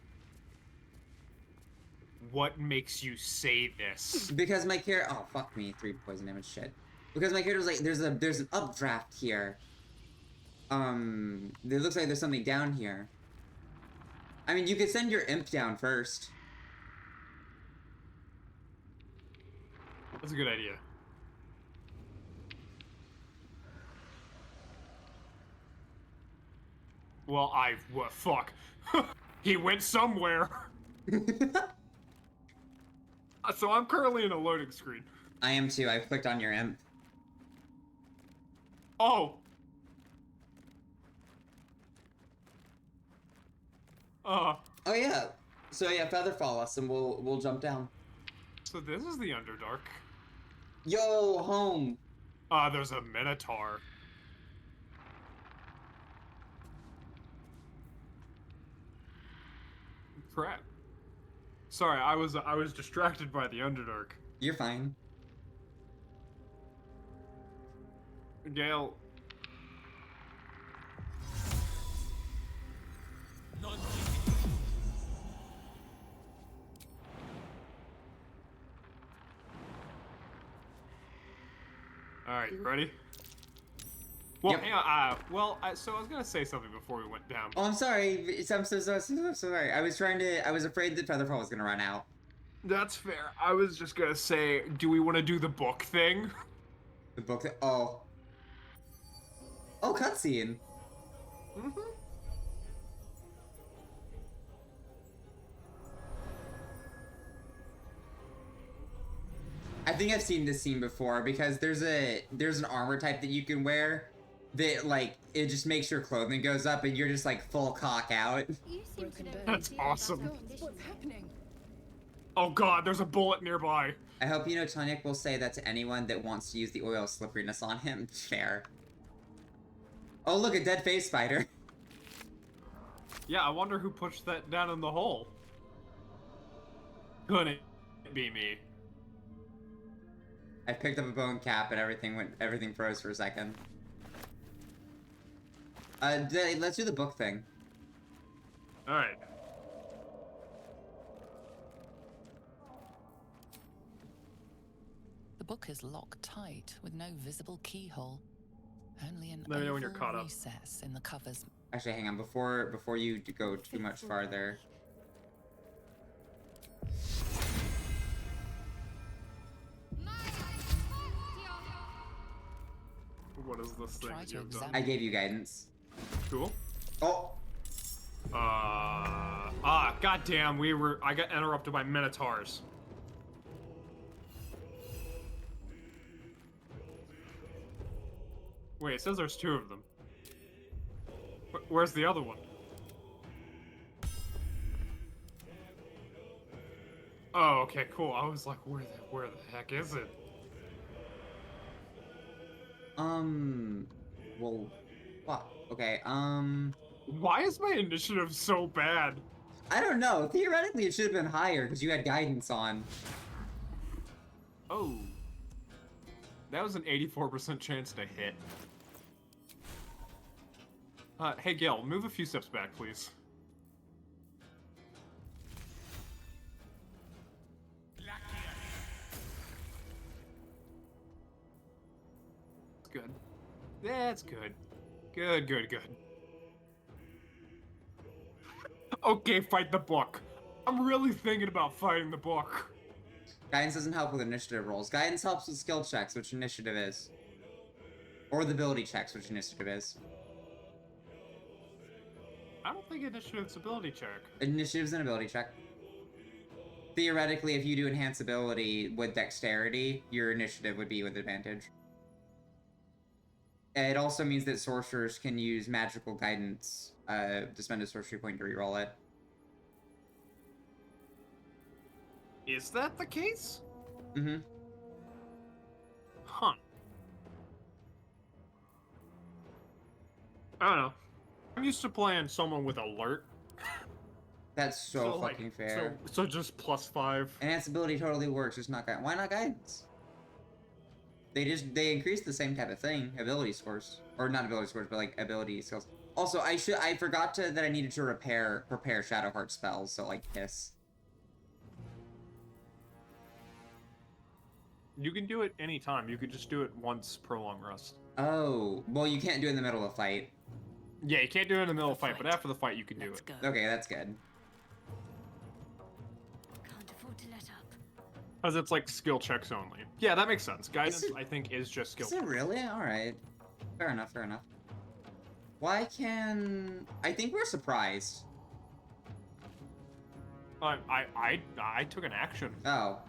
What makes you say this? Because my character— oh, fuck me. 3 poison damage, shit. Because my character's like, there's an updraft here. It looks like there's something down here. I mean, you could send your imp down first. That's a good idea. Well, fuck. He went somewhere. So I'm currently in a loading screen. I am too. I've clicked on your imp. Oh. Oh yeah. So yeah, feather fall us and we'll jump down. So this is the Underdark. Yo, home. There's a Minotaur. Crap. Sorry, I was distracted by the Underdark. You're fine. Gale. Alright, you ready? Well, Yep. hang on. So I was gonna say something before we went down. Oh, I'm sorry. I'm so sorry. I was afraid that Featherfall was gonna run out. That's fair. I was just gonna say, do we want to do the book thing? The book that— oh. Oh, cutscene. Mm-hmm. I think I've seen this scene before because there's an armor type that you can wear that like it just makes your clothing goes up and you're just like full cock out. You seem to know a That's great deal about awesome. conditions. What's happening? Oh god, there's a bullet nearby. I hope you know Tonic will say that to anyone that wants to use the oil slipperiness on him. Fair. Oh look, a dead face spider. Yeah, I wonder who pushed that down in the hole. Couldn't be me. I picked up a bone cap and everything froze for a second. Let's do the book thing. Alright. The book is locked tight with no visible keyhole. Only an Let me know when you're oval caught up. recess in the cover's. Actually, hang on, before you go too much farther. What is this thing Try that to you've done? examine. I gave you guidance. Cool. Oh! Goddamn, I got interrupted by minotaurs. Wait, it says there's 2 of them. Where's the other one? Oh, okay, cool. I was like, where the heck is it? Well, fuck. Okay, Why is my initiative so bad? I don't know. Theoretically, it should have been higher because you had guidance on. Oh. That was an 84% chance to hit. Hey Gil, move a few steps back, please. That's good. That's good. Good. Okay, fight the book. I'm really thinking about fighting the book. Guidance doesn't help with initiative rolls. Guidance helps with skill checks, which initiative is. Or the ability checks, which initiative is. I don't think initiative's ability check. Initiative's an ability check. Theoretically, if you do enhance ability with dexterity, your initiative would be with advantage. It also means that sorcerers can use magical guidance to spend a sorcery point to reroll it. Is that the case? Mm-hmm. Huh. I don't know. I'm used to playing someone with alert. That's so like, fucking fair. So just +5. Enhance ability totally works, just not guidance. Why not guidance? They increase the same type of thing, ability scores. Or not ability scores, but like ability skills. Also, I forgot that I needed to prepare Shadowheart spells, so like piss. You can do it anytime. You could just do it once per long rest. Oh, well you can't do it in the middle of a fight. Yeah, you can't do it in the middle of the fight, but after the fight you can do it. Go. Okay, that's good. Can't afford to let up. Because it's like skill checks only. Yeah, that makes sense. Guidance, I think, is just skill Is it checks. really? Alright. Fair enough. Why can... I think we're surprised. I took an action. Oh.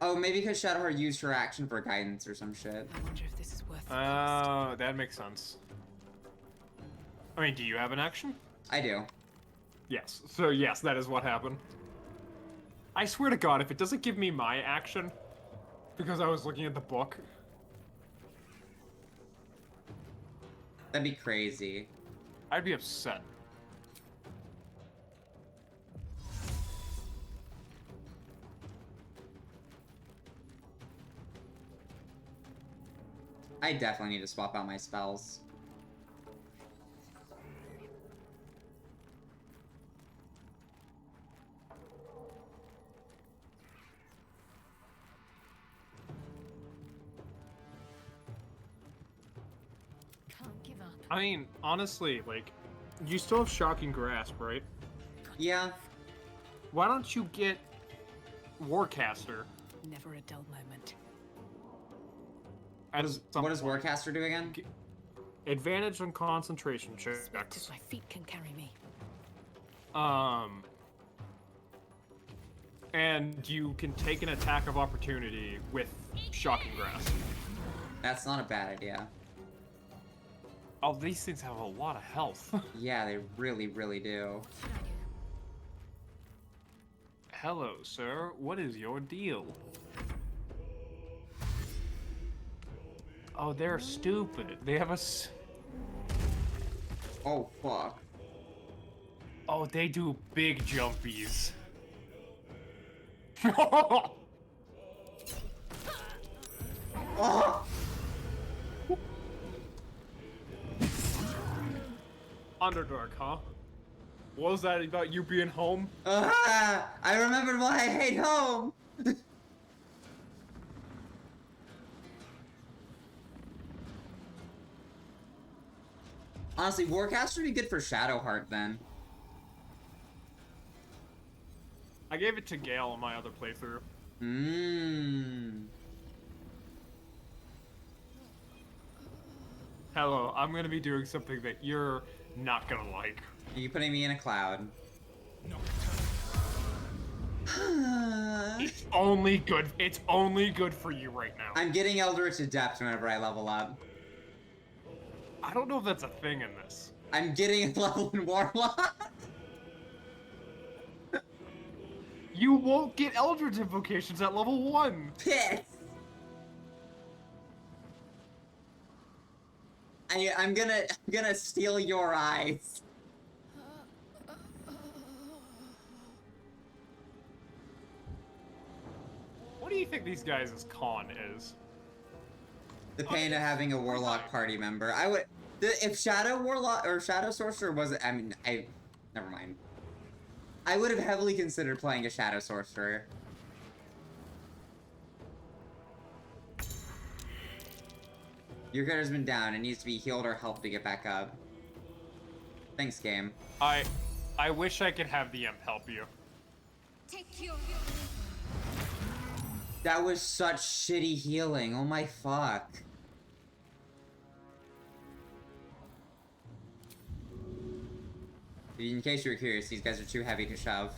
Oh, maybe because Shadowheart used her action for guidance or some shit. I wonder if this is worth the cost. Oh, that makes sense. I mean, do you have an action? I do. Yes. So yes, that is what happened. I swear to God, if it doesn't give me my action, because I was looking at the book, That'd be crazy. I'd be upset. I definitely need to swap out my spells. Can't give up. I mean, honestly, like, you still have Shocking Grasp, right? Yeah. Why don't you get Warcaster? Never a dull moment. What does Warcaster do again? Advantage on concentration checks. Expected my feet can carry me. And you can take an attack of opportunity with Shocking Grasp. That's not a bad idea. Oh, these things have a lot of health. Yeah, they really, really do. What should I do? Hello, sir. What is your deal? Oh, they're stupid. They have a... Oh, fuck. Oh, they do big jumpies. Oh! Underdark, huh? What was that about you being home? I remembered why I hate home! Honestly, Warcaster would be good for Shadowheart then. I gave it to Gale on my other playthrough. Hello, I'm gonna be doing something that you're not gonna like. Are you putting me in a cloud? It's only good. It's only good for you right now. I'm getting Eldritch Adept whenever I level up. I don't know if that's a thing in this. I'm getting a level in Warlock. You won't get Eldritch Invocations at level 1. Piss. I'm gonna steal your eyes. What do you think these guys' con is? The pain of having a Warlock party member. I would, if Shadow Warlock or Shadow Sorcerer wasn't. I mean, never mind. I would have heavily considered playing a Shadow Sorcerer. Your character's been down and needs to be healed or helped to get back up. Thanks, game. I wish I could have the imp help you. Take your... That was such shitty healing. Oh my fuck. In case you were curious, these guys are too heavy to shove.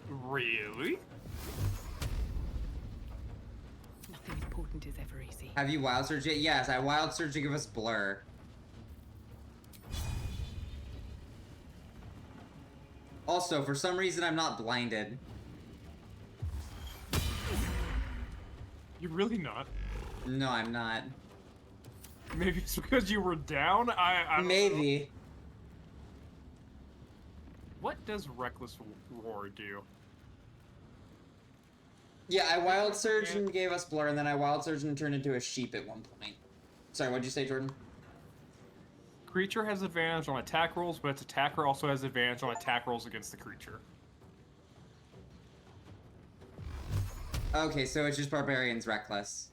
Really? Nothing important is ever easy. Have you wild surged yet? Yes, I wild surged to give us blur. Also, for some reason, I'm not blinded. You're really not. No, I'm not. Maybe it's because you were down? I don't know. Maybe. What does Reckless Roar do? Yeah, I wild surged and gave us blur, and then I wild surged and turned into a sheep at one point. Sorry, what'd you say, Jordan? Creature has advantage on attack rolls, but its attacker also has advantage on attack rolls against the creature. Okay, so it's just Barbarian's Reckless.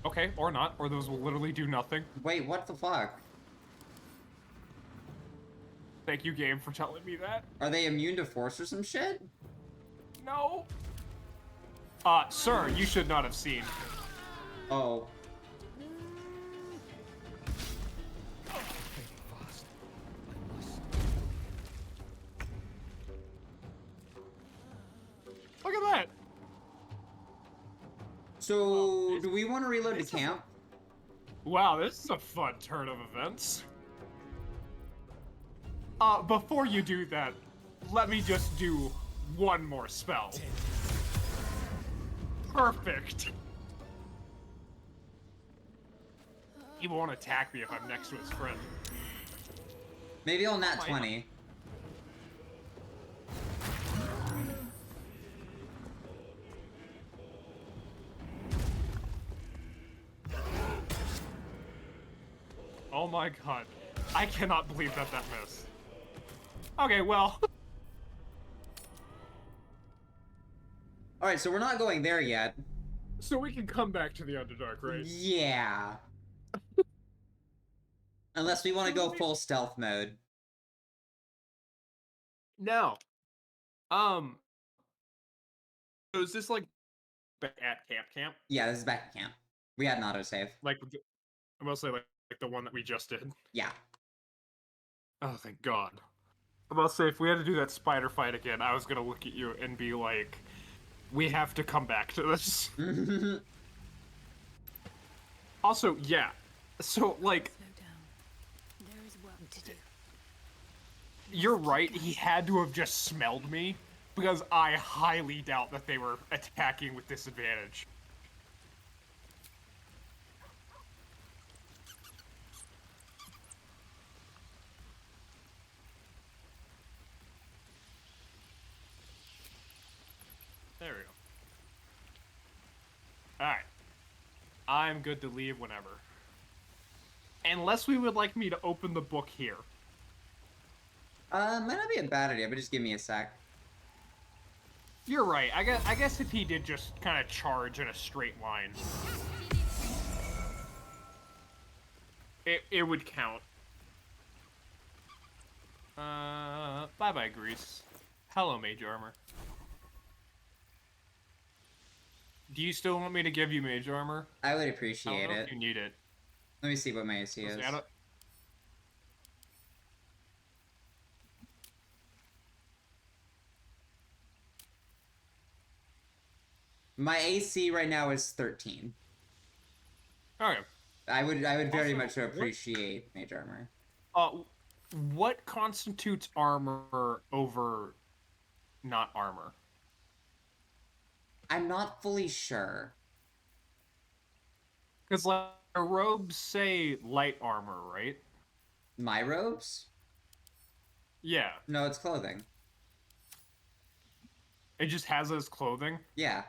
Okay, or not, or those will literally do nothing. Wait, what the fuck? Thank you, game, for telling me that. Are they immune to force or some shit? No. Sir, you should not have seen. Oh. Look at that. So, do we want to reload to camp? Wow, this is a fun turn of events. Before you do that, let me just do one more spell. Perfect. He won't attack me if I'm next to his friend. Maybe I'll nat 20. Oh my god. I cannot believe that missed. Okay, well. Alright, so we're not going there yet. So we can come back to the Underdark, right? Yeah. Unless we want to go full stealth mode. No. So is this like back at camp? Yeah, this is back at camp. We had an autosave. Like, I must say like the one that we just did. Yeah. Oh, thank God. I must say, if we had to do that spider fight again, I was gonna look at you and be like, we have to come back to this. Also, yeah. So, like, Slow down. There is work to do. you're right, he had to have just smelled me, because I highly doubt that they were attacking with disadvantage. I'm good to leave whenever. Unless we would like me to open the book here. Might not be a bad idea, but just give me a sec. You're right. I guess if he did just kind of charge in a straight line, it would count. Bye-bye, Grease. Hello, Mage Armor. Do you still want me to give you Mage Armor? I would I appreciate don't know it. if you need it. Let me see what my AC is. My AC right now is 13. Okay. I would very Also, much appreciate mage armor. What constitutes armor over not armor? I'm not fully sure. Because, like, robes say light armor, right? My robes? Yeah. No, it's clothing. It just has as clothing? Yeah.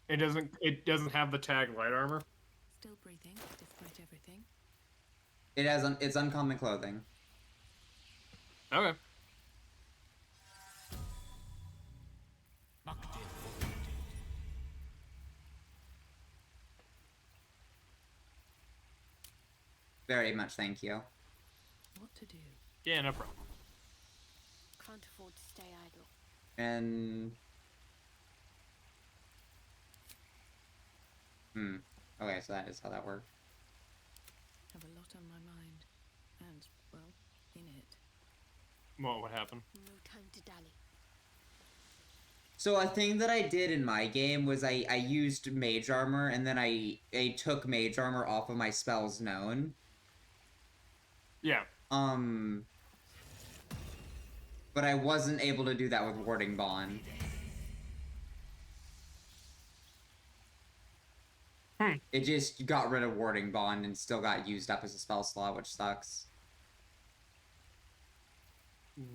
It doesn't have the tag light armor? Still breathing, despite everything. It has it's uncommon clothing. Okay. Very much, thank you. What to do? Yeah, no problem. Can't afford to stay idle. And okay, so that is how that worked. Have a lot on my mind. And, well, in it. What happened? No time to dally. So a thing that I did in my game was I used mage armor, and then I took mage armor off of my spells known. Yeah. But I wasn't able to do that with Warding Bond. It just got rid of Warding Bond and still got used up as a spell slot, which sucks.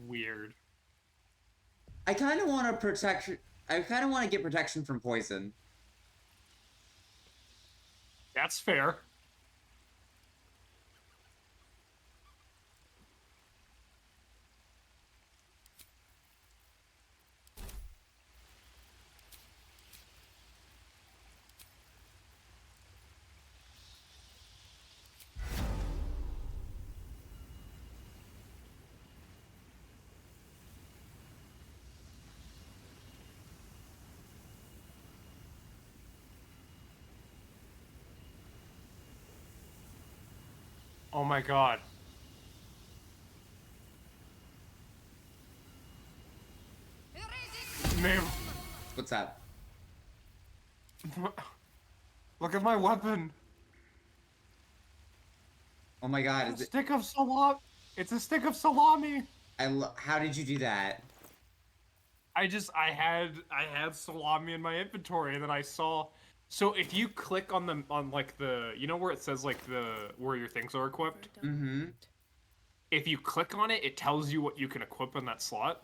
Weird. I kind of want to get protection from poison. That's fair. Oh my god. Man, What's that? look at my weapon. Oh my god, It's is a it? stick of salami. It's a stick of salami. How did you do that? I had salami in my inventory, and then I saw. So if you click on the you know where it says like where your things are equipped. Mm-hmm. If you click on it, it tells you what you can equip in that slot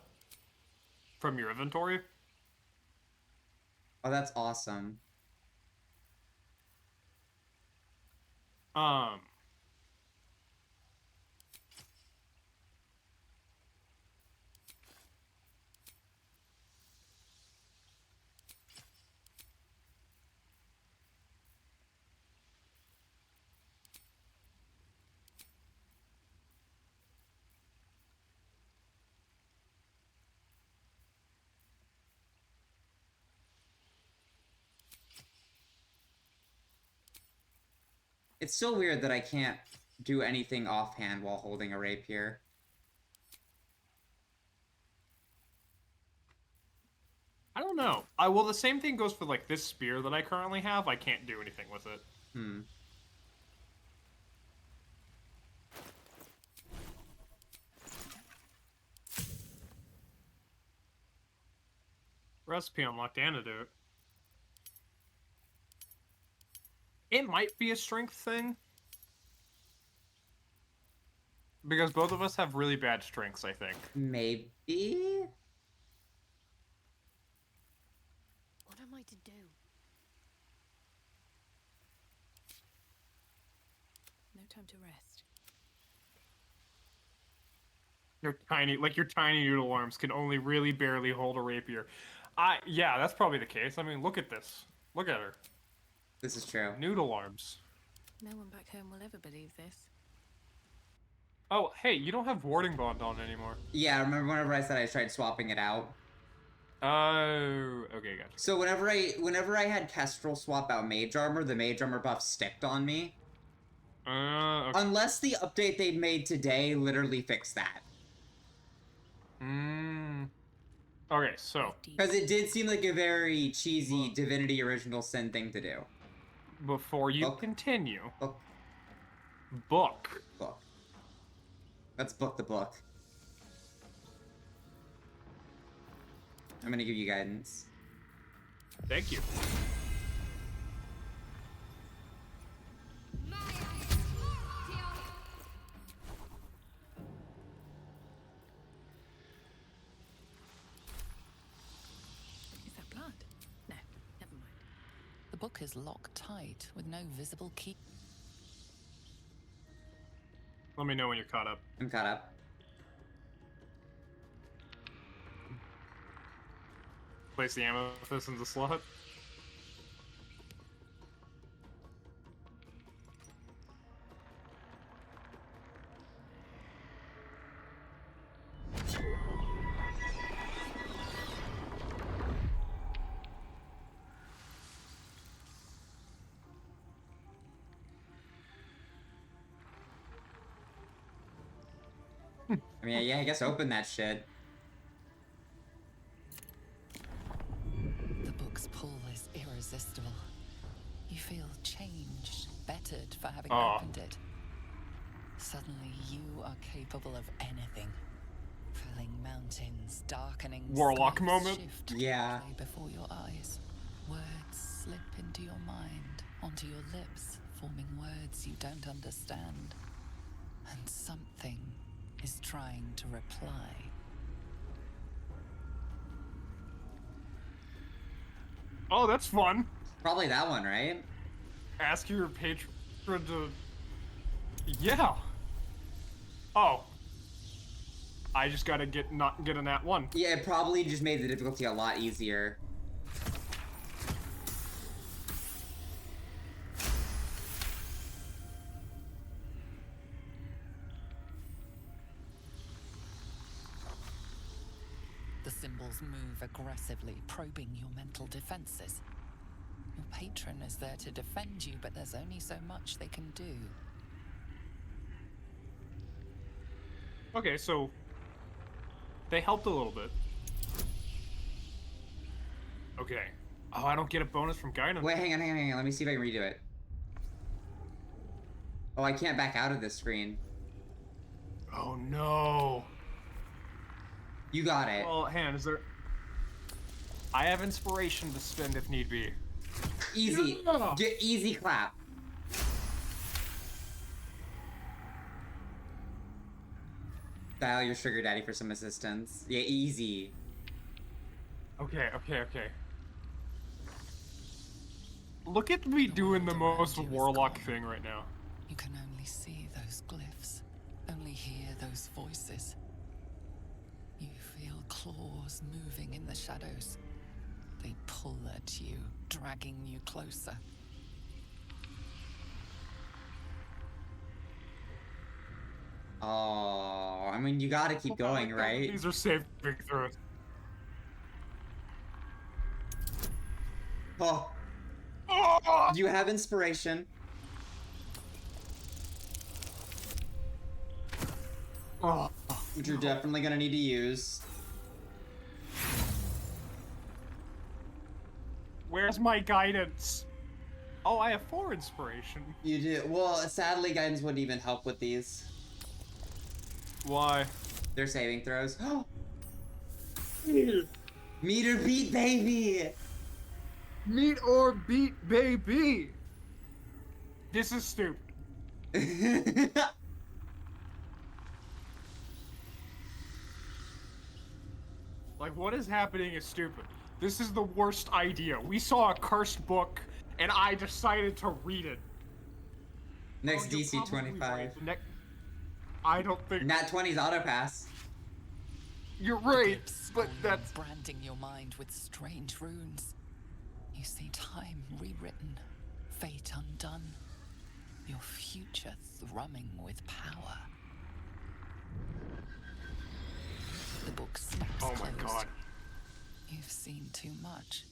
from your inventory. Oh, that's awesome. It's so weird that I can't do anything offhand while holding a rapier. I don't know. Well, the same thing goes for like this spear that I currently have. I can't do anything with it. Recipe unlocked antidote. It might be a strength thing. Because both of us have really bad strengths, I think. Maybe? What am I to do? time to rest. Your tiny noodle arms can only really barely hold a rapier. Yeah, that's probably the case. I mean, look at this. Look at her. This is true. Noodle arms. No one back home will ever believe this. Oh, hey, you don't have warding bond on anymore. Yeah, I remember whenever I said I tried swapping it out. Oh, okay, gotcha. So whenever I had Kestrel swap out mage armor, the mage armor buff sticked on me. Okay. Unless the update they made today literally fixed that. Okay, so Because it did seem like a very cheesy Divinity Original Sin thing to do. before you Book. continue, Book. book. Book. Let's book the book. I'm gonna give you guidance. Thank you. Is that blood? No, never mind. The book is locked tight with no visible key. Let me know when you're caught up. I'm caught up. Place the amethyst in the slot. I mean, yeah, I guess open that shit. The book's pull is irresistible. You feel changed, bettered for having opened it. Suddenly, you are capable of anything. Felling mountains, darkening Warlock skies moment? shift Yeah. quickly before your eyes. Words slip into your mind, onto your lips, forming words you don't understand. And something is trying to reply. Oh, that's fun. Probably that one, right? Ask your patron to... Yeah. Oh. I just gotta not get a nat 1. Yeah, it probably just made the difficulty a lot easier. The symbols move aggressively, probing your mental defenses. Your patron is there to defend you, but there's only so much they can do. Okay, so... They helped a little bit. Okay. Oh, I don't get a bonus from guidance. Wait, hang on. Let me see if I can redo it. Oh, I can't back out of this screen. Oh, no. You got it. Well, hang on, is there... I have inspiration to spend if need be. Easy. Yeah. Get easy clap. Dial your sugar daddy for some assistance. Yeah, easy. Okay. Look at me doing the most around you is warlock gone. thing right now. You can only see those glyphs, only hear those voices. You feel claws moving in the shadows. They pull at you, dragging you closer. Oh, I mean, you gotta keep going, right? These are saving throws. Oh, Oh! you have inspiration. Oh. Which you're definitely gonna need to use. Where's my guidance? Oh, I have 4 inspiration. You do. Well, sadly, guidance wouldn't even help with these. Why? They're saving throws. Meet or beat, baby! Meet or beat, baby! This is stupid. Like, what is happening is stupid. This is the worst idea. We saw a cursed book, and I decided to read it. Next you're DC probably 25. right. I don't think Nat 20's auto pass. you're The right, grips but on you, that's branding your mind with strange runes. You see time rewritten, fate undone, your future thrumming with power. The book snaps oh my closed. god. You've seen too much.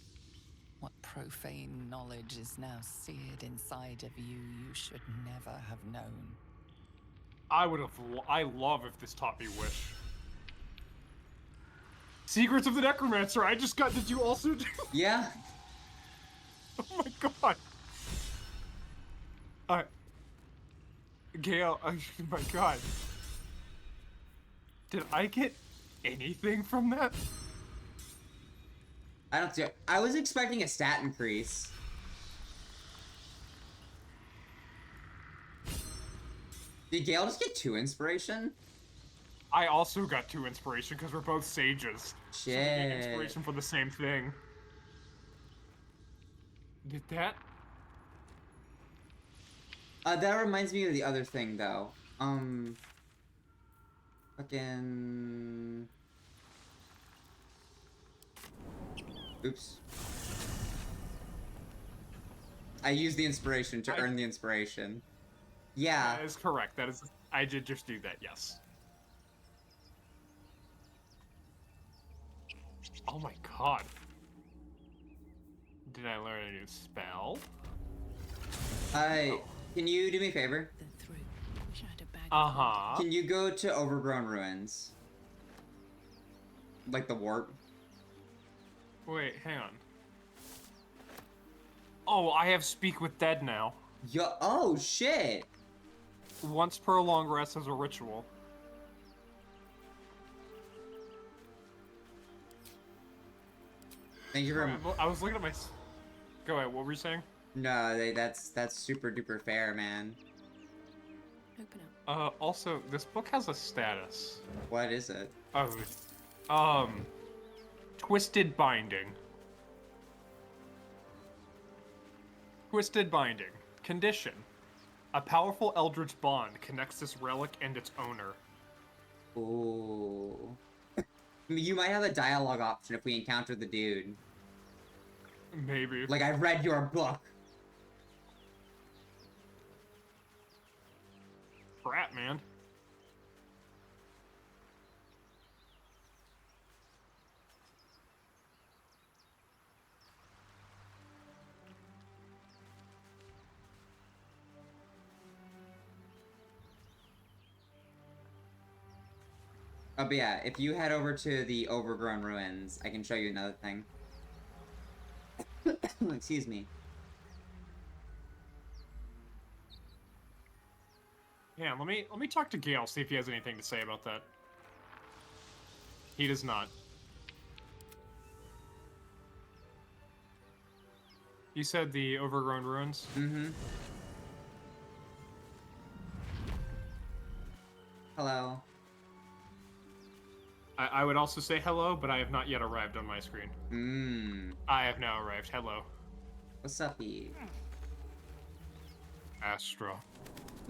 What profane knowledge is now seared inside of you should never have known. I love if this taught me Wish. Secrets of the Necromancer. I just got. Did you also do? Yeah. Oh my god. Gale. Oh my god. Did I get anything from that? I don't see. I was expecting a stat increase. Did Gale just get 2 inspiration? I also got 2 inspiration because we're both sages. So we get Shit. inspiration for the same thing. Did that? That reminds me of the other thing, though. Fucking... Oops. I used the inspiration to earn the inspiration. Yeah. That is correct. That is. I did just do that. Yes. Oh my god. Did I learn a new spell? Can you do me a favor? Then through. Wish I had a bag. Uh-huh. Can you go to Overgrown Ruins? Like the warp? Wait, hang on. Oh, I have Speak with Dead now. Yo, oh shit! Once per long rest as a ritual. Thank you very I was looking at my... Go ahead, what were you saying? No, that's super duper fair, man. Open up. Also, this book has a status. What is it? Twisted Binding. Twisted Binding. Condition. A powerful eldritch bond connects this relic and its owner. Ooh. You might have a dialogue option if we encounter the dude. Maybe. Like, I read your book. Crap, man. Oh, but yeah, if you head over to the Overgrown Ruins, I can show you another thing. Excuse me. Yeah, let me talk to Gale, see if he has anything to say about that. He does not. You said the Overgrown Ruins? Mm-hmm. Hello. I would also say hello, but I have not yet arrived on my screen. I have now arrived. Hello. What's up, E? Astra.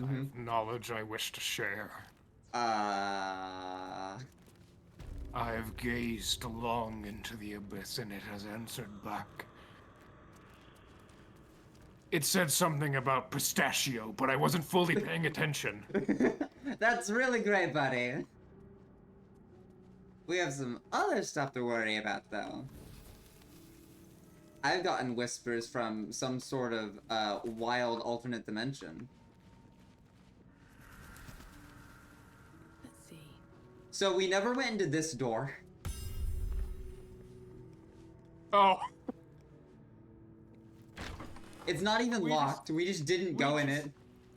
I have knowledge I wish to share. I have gazed long into the abyss and it has answered back. It said something about pistachio, but I wasn't fully paying attention. That's really great, buddy. We have some other stuff to worry about, though. I've gotten whispers from some sort of wild alternate dimension. Let's see. So we never went into this door. Oh. It's not even locked. We just didn't go in it.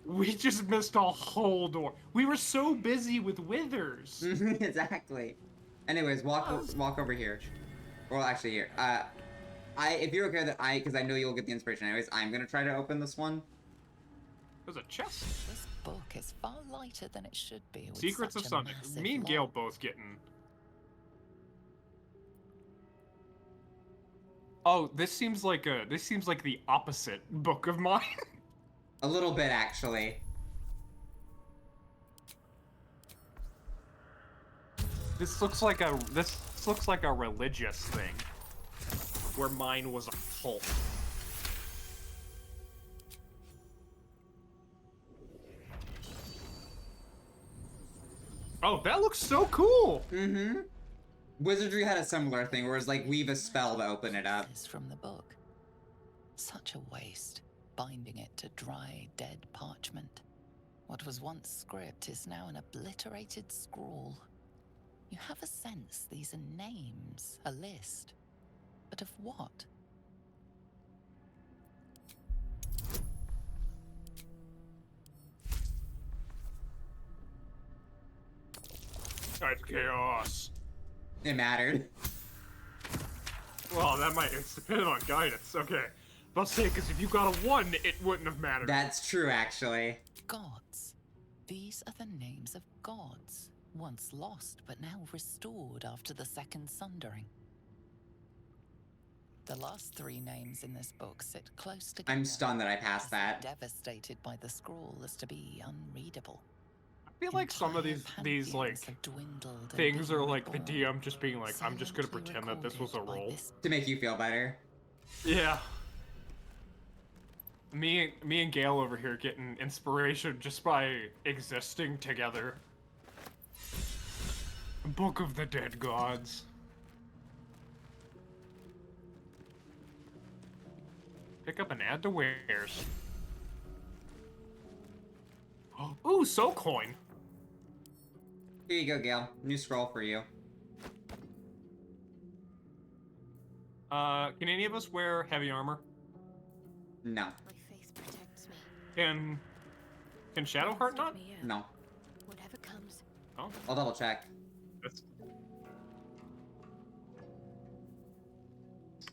We just missed a whole door. We were so busy with withers. Exactly. Anyways, walk over here. Well, actually here. If you're okay with it, because I know you'll get the inspiration anyways, I'm gonna try to open this one. There's a chest. This book is far lighter than it should be. With Secrets of such a Sunday. massive Me and lot. Gale both getting. Oh, this seems like the opposite book of mine. A little bit, actually. This looks like a religious thing, where mine was a cult. Oh, that looks so cool! Mm-hmm. Wizardry had a similar thing, where it was like, weave a spell to open it up. Is from the book. Such a waste, binding it to dry, dead parchment. What was once script is now an obliterated scrawl. You have a sense these are names, a list. But of what? That's chaos. It mattered. Well, that might, it's dependent on guidance. Okay. I'll say, because if you got a 1, it wouldn't have mattered. That's true, actually. Gods. These are the names of gods, once lost but now restored after the Second Sundering. The last 3 names in this book sit close together. I'm stunned that I passed as that. Devastated by the scroll as to be unreadable. I feel like some of these like things are like the DM just being like, I'm just gonna pretend that this was a roll to make you feel better. Yeah. Me and Gale over here getting inspiration just by existing together. Book of the Dead Gods. Pick up and add to wares. Ooh, soul coin. Here you go, Gale. New scroll for you. Can any of us wear heavy armor? No. My faith protects me. Can Shadowheart not? No. Whatever comes. Oh, I'll double check. that's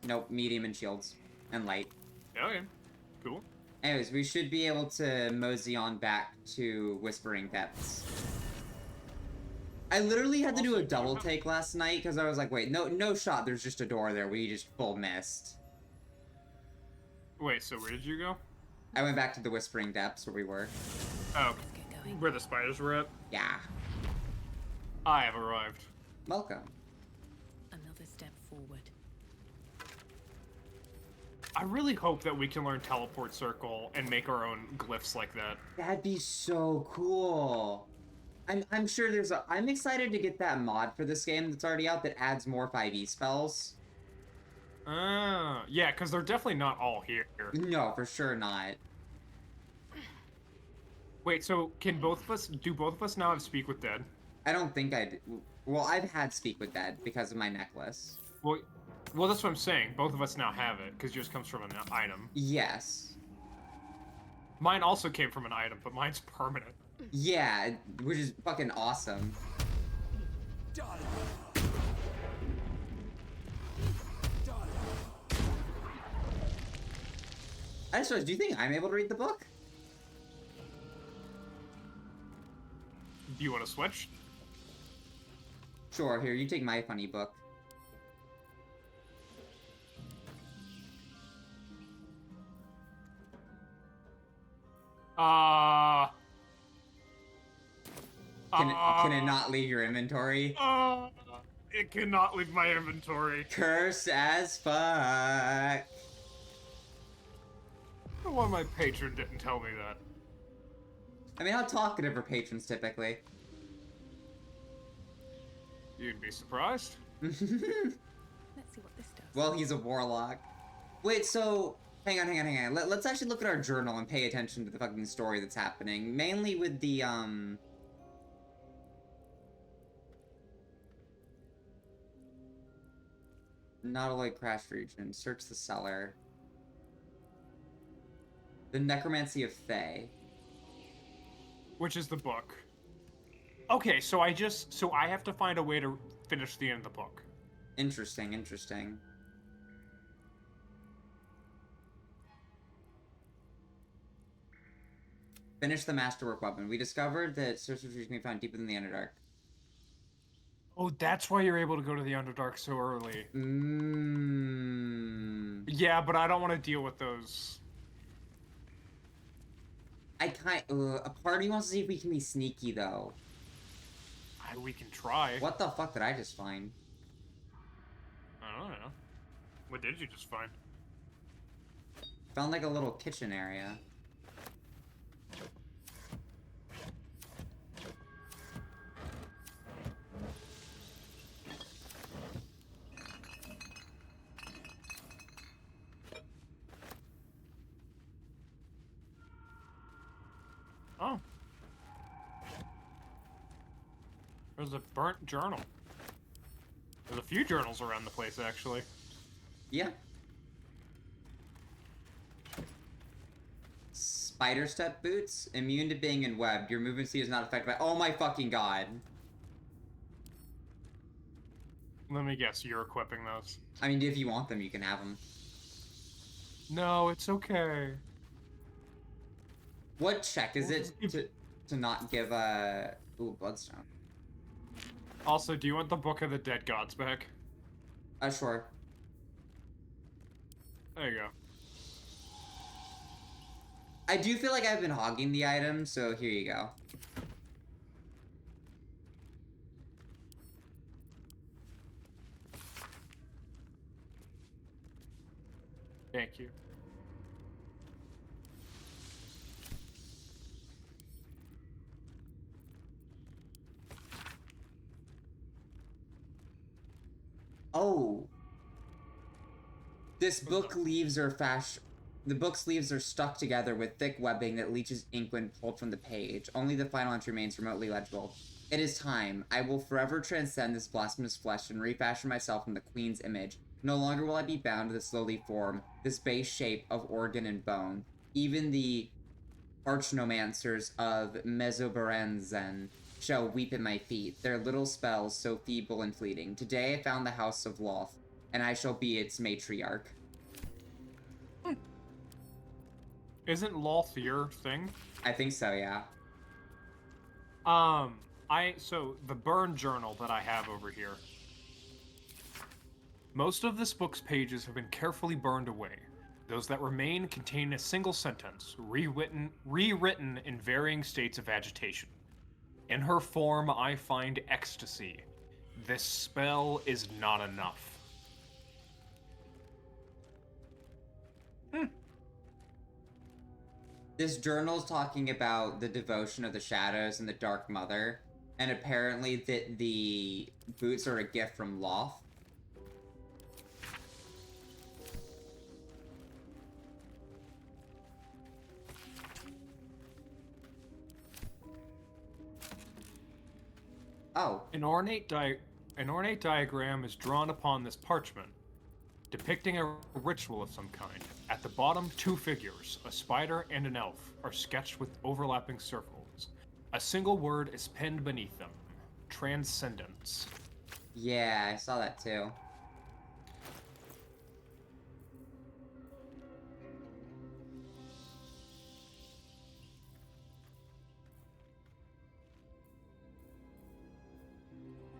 Nope, medium and shields. And light. okay. Cool. Anyways, we should be able to mosey on back to Whispering Depths. I literally had to do a double take last night because I was like, wait, no shot, there's just a door there. We just full missed. Wait, so where did you go? I went back to the Whispering Depths where we were. Oh, where the spiders were at? Yeah. I have arrived. Welcome. Another step forward. I really hope that we can learn Teleport Circle and make our own glyphs like that. That'd be so cool. I'm sure there's a... I'm excited to get that mod for this game that's already out that adds more 5e spells. Yeah, because they're definitely not all here. No, for sure not. Wait, so do both of us now have Speak with Dead? I don't think I'd... Well, I've had Speak with Dead because of my necklace. Well, that's what I'm saying. Both of us now have it, because yours comes from an item. Yes. Mine also came from an item, but mine's permanent. Yeah, which is fucking awesome. I just realized, do you think I'm able to read the book? Do you want to switch? Sure, here, you take my funny book. Can it not leave your inventory? It cannot leave my inventory. Curse as fuck. I don't know why my patron didn't tell me that. I mean, how talkative are patrons typically? You'd be surprised. Let's see what this does. Well, he's a warlock. Wait, so... Hang on. Let's actually look at our journal and pay attention to the fucking story that's happening. Mainly with the, Nautiloid Crash region. Search the cellar. The Necromancy of Thay. Which is the book. Okay, so I have to find a way to finish the end of the book. Interesting. Finish the masterwork weapon. We discovered that sorcerers can be found deeper than the Underdark. Oh, that's why you're able to go to the Underdark so early. Yeah, but I don't want to deal with those. A part of me wants to see if we can be sneaky, though. We can try. What the fuck did I just find? I don't know. What did you just find? Found like a little kitchen area. Oh. There's a burnt journal. There's a few journals around the place, actually. Yeah. Spider step boots, immune to being in web. Your movement speed is not affected by. Oh my fucking god. Let me guess, you're equipping those. I mean, if you want them, you can have them. No, it's okay. What check is it to not give a ooh bloodstone? Also, do you want the Book of the Dead Gods back? Sure. There you go. I do feel like I've been hogging the item, so here you go. Thank you. Oh. This book leaves are The book's leaves are stuck together with thick webbing that leaches ink when pulled from the page. Only the final entry remains remotely legible. It is time. I will forever transcend this blasphemous flesh and refashion myself in the Queen's image. No longer will I be bound to this lowly form, this base shape of organ and bone. Even the archnomancers of Mesoberenzen shall weep at my feet, their little spells so feeble and fleeting. Today I found the House of Loth, and I shall be its matriarch. Isn't Loth your thing? I think so, yeah. So the burn journal that I have over here. Most of this book's pages have been carefully burned away. Those that remain contain a single sentence, rewritten in varying states of agitation. In her form, I find ecstasy. This spell is not enough. This journal's talking about the devotion of the shadows and the Dark Mother, and apparently that the boots are a gift from Loth. Oh. An ornate diagram is drawn upon this parchment, depicting a ritual of some kind. At the bottom, two figures, a spider and an elf, are sketched with overlapping circles. A single word is penned beneath them. Transcendence. Yeah, I saw that too.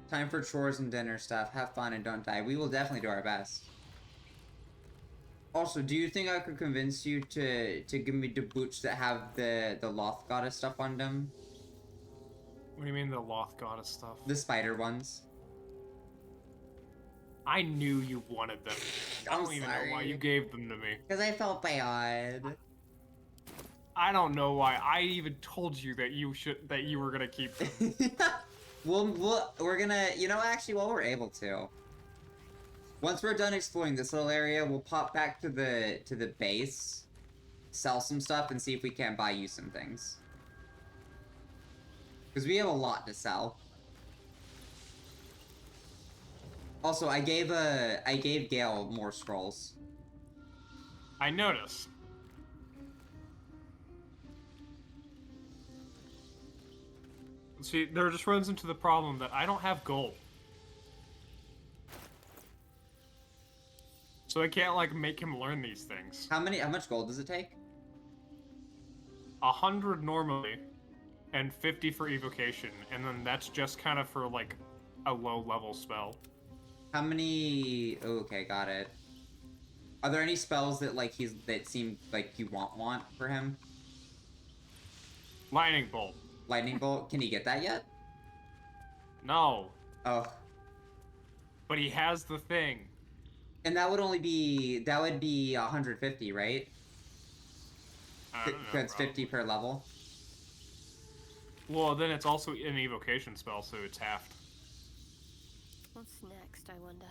Time for chores and dinner stuff. Have fun and don't die. We will definitely do our best. Also, do you think I could convince you to give me the boots that have the Loth goddess stuff on them? What do you mean the Loth goddess stuff? The spider ones. I knew you wanted them. I don't even know why you gave them to me. Because I felt bad. I don't know why. I even told you that you were gonna keep them. We're gonna, you know, actually, while we're able to, once we're done exploring this little area, we'll pop back to the base, sell some stuff, and see if we can't buy you some things. Because we have a lot to sell. Also, I gave Gale more scrolls. I noticed. See, there just runs into the problem that I don't have gold. So I can't, like, make him learn these things. How much gold does it take? 100 normally, and 50 for evocation, and then that's just kind of for, like, a low-level spell. How many... Oh, okay, got it. Are there any spells that, like, that seem like you want for him? Lightning Bolt. Lightning Bolt? Can he get that yet? No. Oh. But he has the thing. And that would only be, that would be 150, right? I don't know. That's 50 probably. per level. Well, then it's also an evocation spell, so it's halved. What's next, I wonder?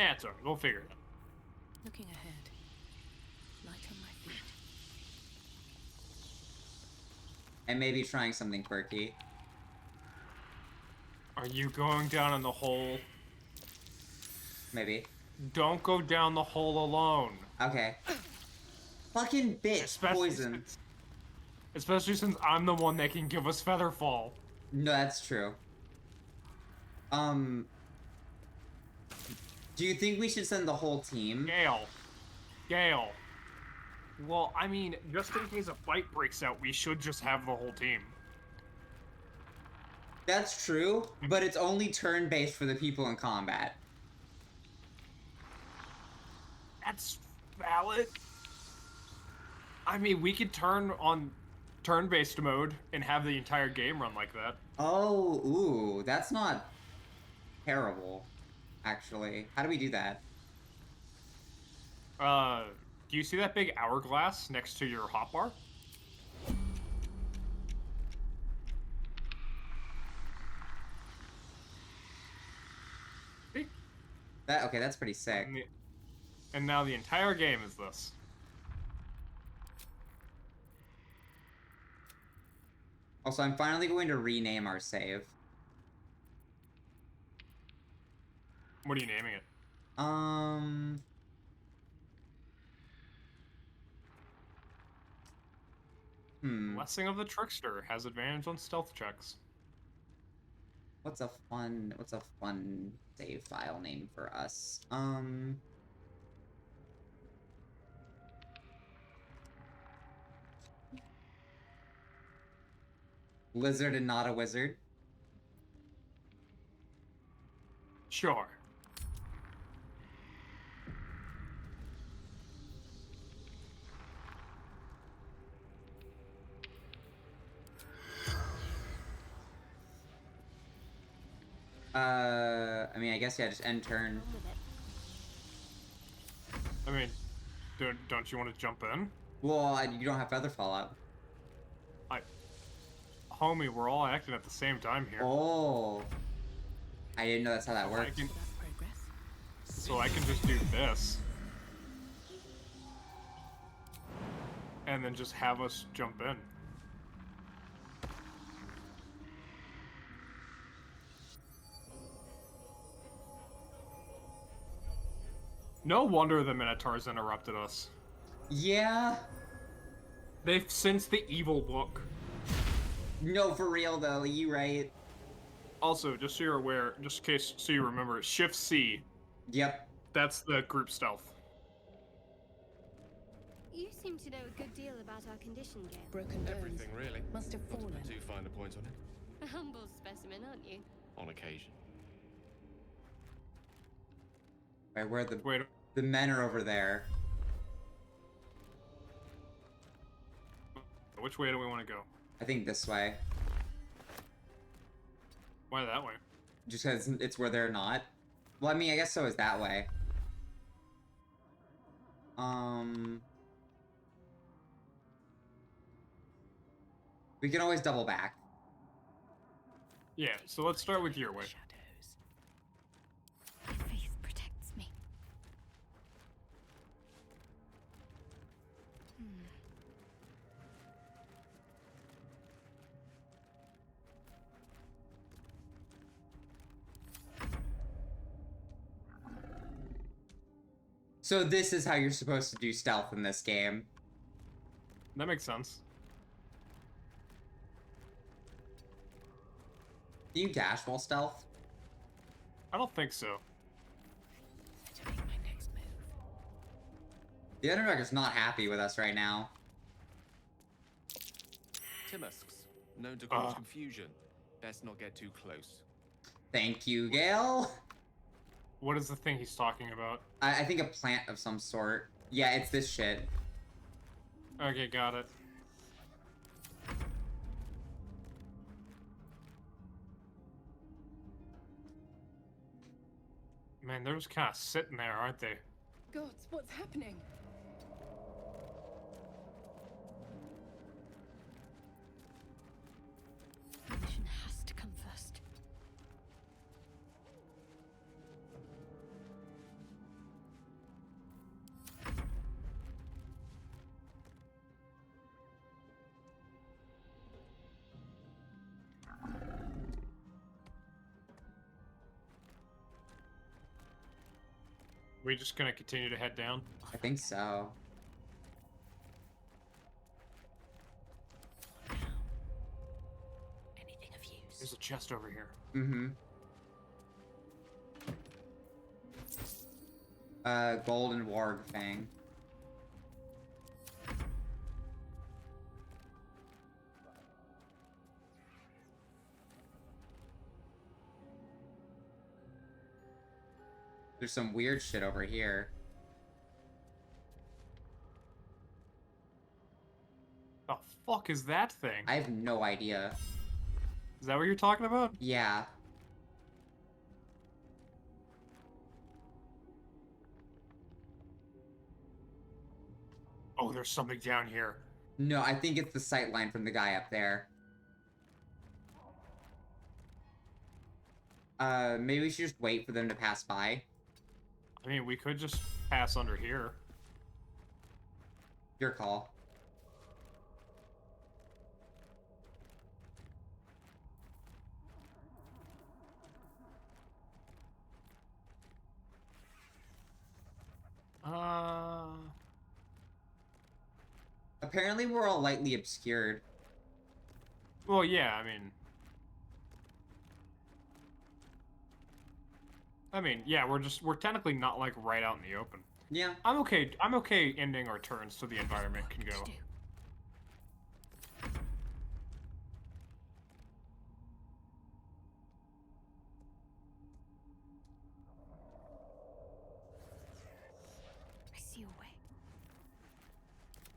It's alright. We'll figure it out. Looking ahead. Light on my feet. And maybe trying something quirky. Are you going down in the hole? Maybe. Don't go down the hole alone. Okay. Fucking bitch, poison. Especially since I'm the one that can give us Featherfall. No, that's true. Do you think we should send the whole team? Gale. Well, I mean, just in case a fight breaks out, we should just have the whole team. That's true, but it's only turn-based for the people in combat. That's valid. I mean, we could turn on turn-based mode and have the entire game run like that. Oh, ooh, that's not terrible, actually. How do we do that? Do you see that big hourglass next to your hotbar? See? Okay, that's pretty sick. And now the entire game is this. Also, I'm finally going to rename our save. What are you naming it? Blessing of the Trickster has advantage on stealth checks. What's a fun save file name for us? Lizard and not a wizard. Sure. I mean, I guess, yeah, just end turn. I mean, don't you want to jump in? Well, you don't have Featherfall up. Homie, we're all acting at the same time here. Oh. I didn't know that's how that works. So I can just do this. And then just have us jump in. No wonder the Minotaurs interrupted us. Yeah. They've sensed the evil book. No, for real though, you right. Also, just so you're aware, just in case so you remember, Shift C. Yep. That's the group stealth. You seem to know a good deal about our condition, Gale. Broken bones. Everything, really. Must have fallen. Not to put too fine a point on it. A humble specimen, aren't you? On occasion. Right, where Wait. the men are over there. Which way do we want to go? I think this way. Why that way? Just because it's where they're not. Well, I mean, I guess so is that way. We can always double back. Yeah, so let's start with your way. Shadows. My faith protects me. So this is how you're supposed to do stealth in this game. That makes sense. Can you dash while stealth? I don't think so. To make my next move. The Underdogger's not happy with us right now. Timusks, known to cause confusion. Best not get too close. Thank you, Gale. What is the thing he's talking about? I think a plant of some sort. Yeah, it's this shit. Okay, got it. Man, they're just kind of sitting there, aren't they? Gods, what's happening? The mission has to come first. We just gonna continue to head down? I think so. Anything of use? There's a chest over here. Mm-hmm. Golden warg fang. There's some weird shit over here. The fuck is that thing? I have no idea. Is that what you're talking about? Yeah. Oh, there's something down here. No, I think it's the sight line from the guy up there. Maybe we should just wait for them to pass by. I mean, we could just pass under here. Your call. Apparently we're all lightly obscured. Well, yeah, I mean, yeah, we're technically not, like, right out in the open. Yeah. I'm okay ending our turns so the environment can go. I see a way.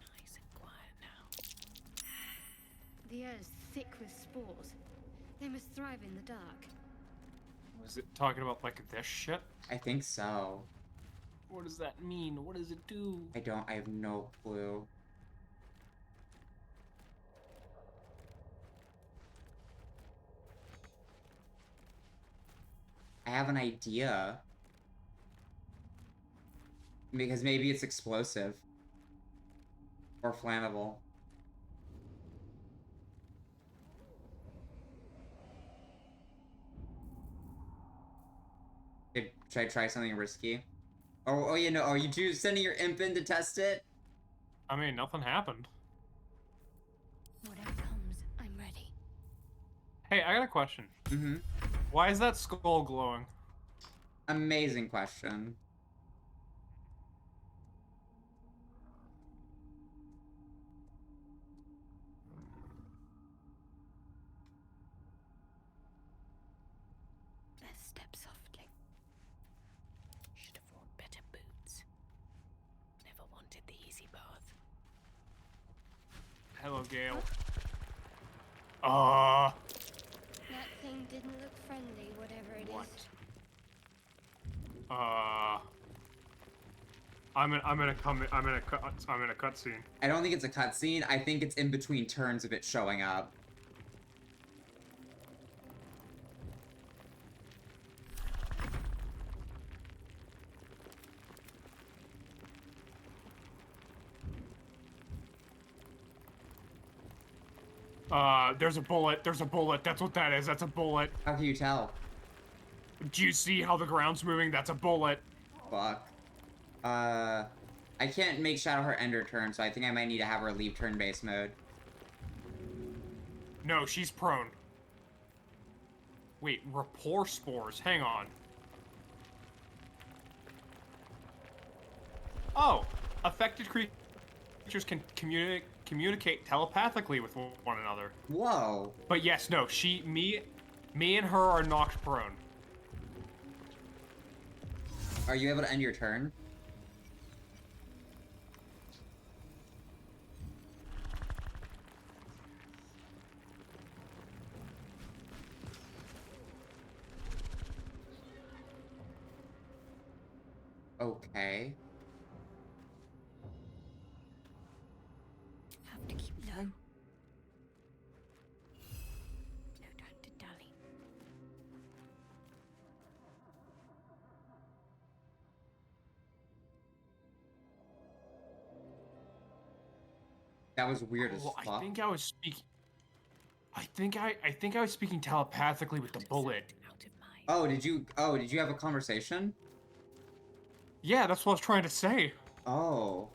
Nice and quiet now. The air is thick with spores. They must thrive in the dark. Was it talking about, like, this shit? I think so. What does that mean? What does it do? I have no clue. I have an idea. Because maybe it's explosive. Or flammable. Should I try something risky? Oh, you know, are you two sending your imp in to test it? I mean, nothing happened. Whatever comes, I'm ready. Hey, I got a question. Mm-hmm. Why is that skull glowing? Amazing question. Let's step softly. Should have worn better boots. Never wanted the easy path. Hello, Gale. That thing didn't look friendly, whatever it What? is. I'm in a cutscene. I don't think it's a cutscene. I think it's in between turns of it showing up. There's a bullet. There's a bullet. That's what that is. That's a bullet. How can you tell? Do you see how the ground's moving? That's a bullet. Fuck. I can't make Shadowheart end her turn, so I think I might need to have her leave turn-based mode. No, she's prone. Wait, rapport spores. Hang on. Oh, affected creatures can communicate telepathically with one another. Whoa. But yes, no, me and her are knocked prone. Are you able to end your turn? Okay. Have to keep low. No time to dally. That was weird as Oh, fuck. I think I was speaking. I think I was speaking telepathically with the bullet. Out of mind. Did you have a conversation? Yeah, that's what I was trying to say. Oh.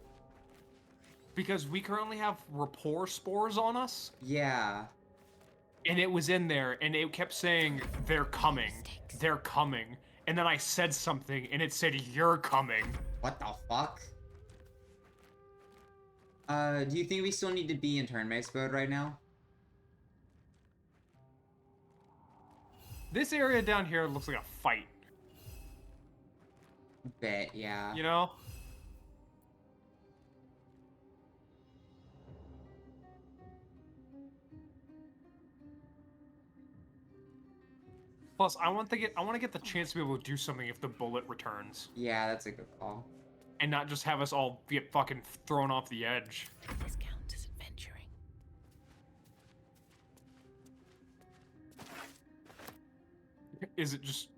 Because we currently have rapport spores on us, Yeah. and it was in there, and it kept saying, "They're coming, they're coming," and then I said something, and it said, "You're coming." What the fuck? Do you think we still need to be in turn-based mode right now? This area down here looks like a fight. Bet, yeah. You know? Plus, I want to get the chance to be able to do something if the bullet returns, Yeah, that's a good call. and not just have us all get fucking thrown off the edge. This counts as adventuring. Is it just?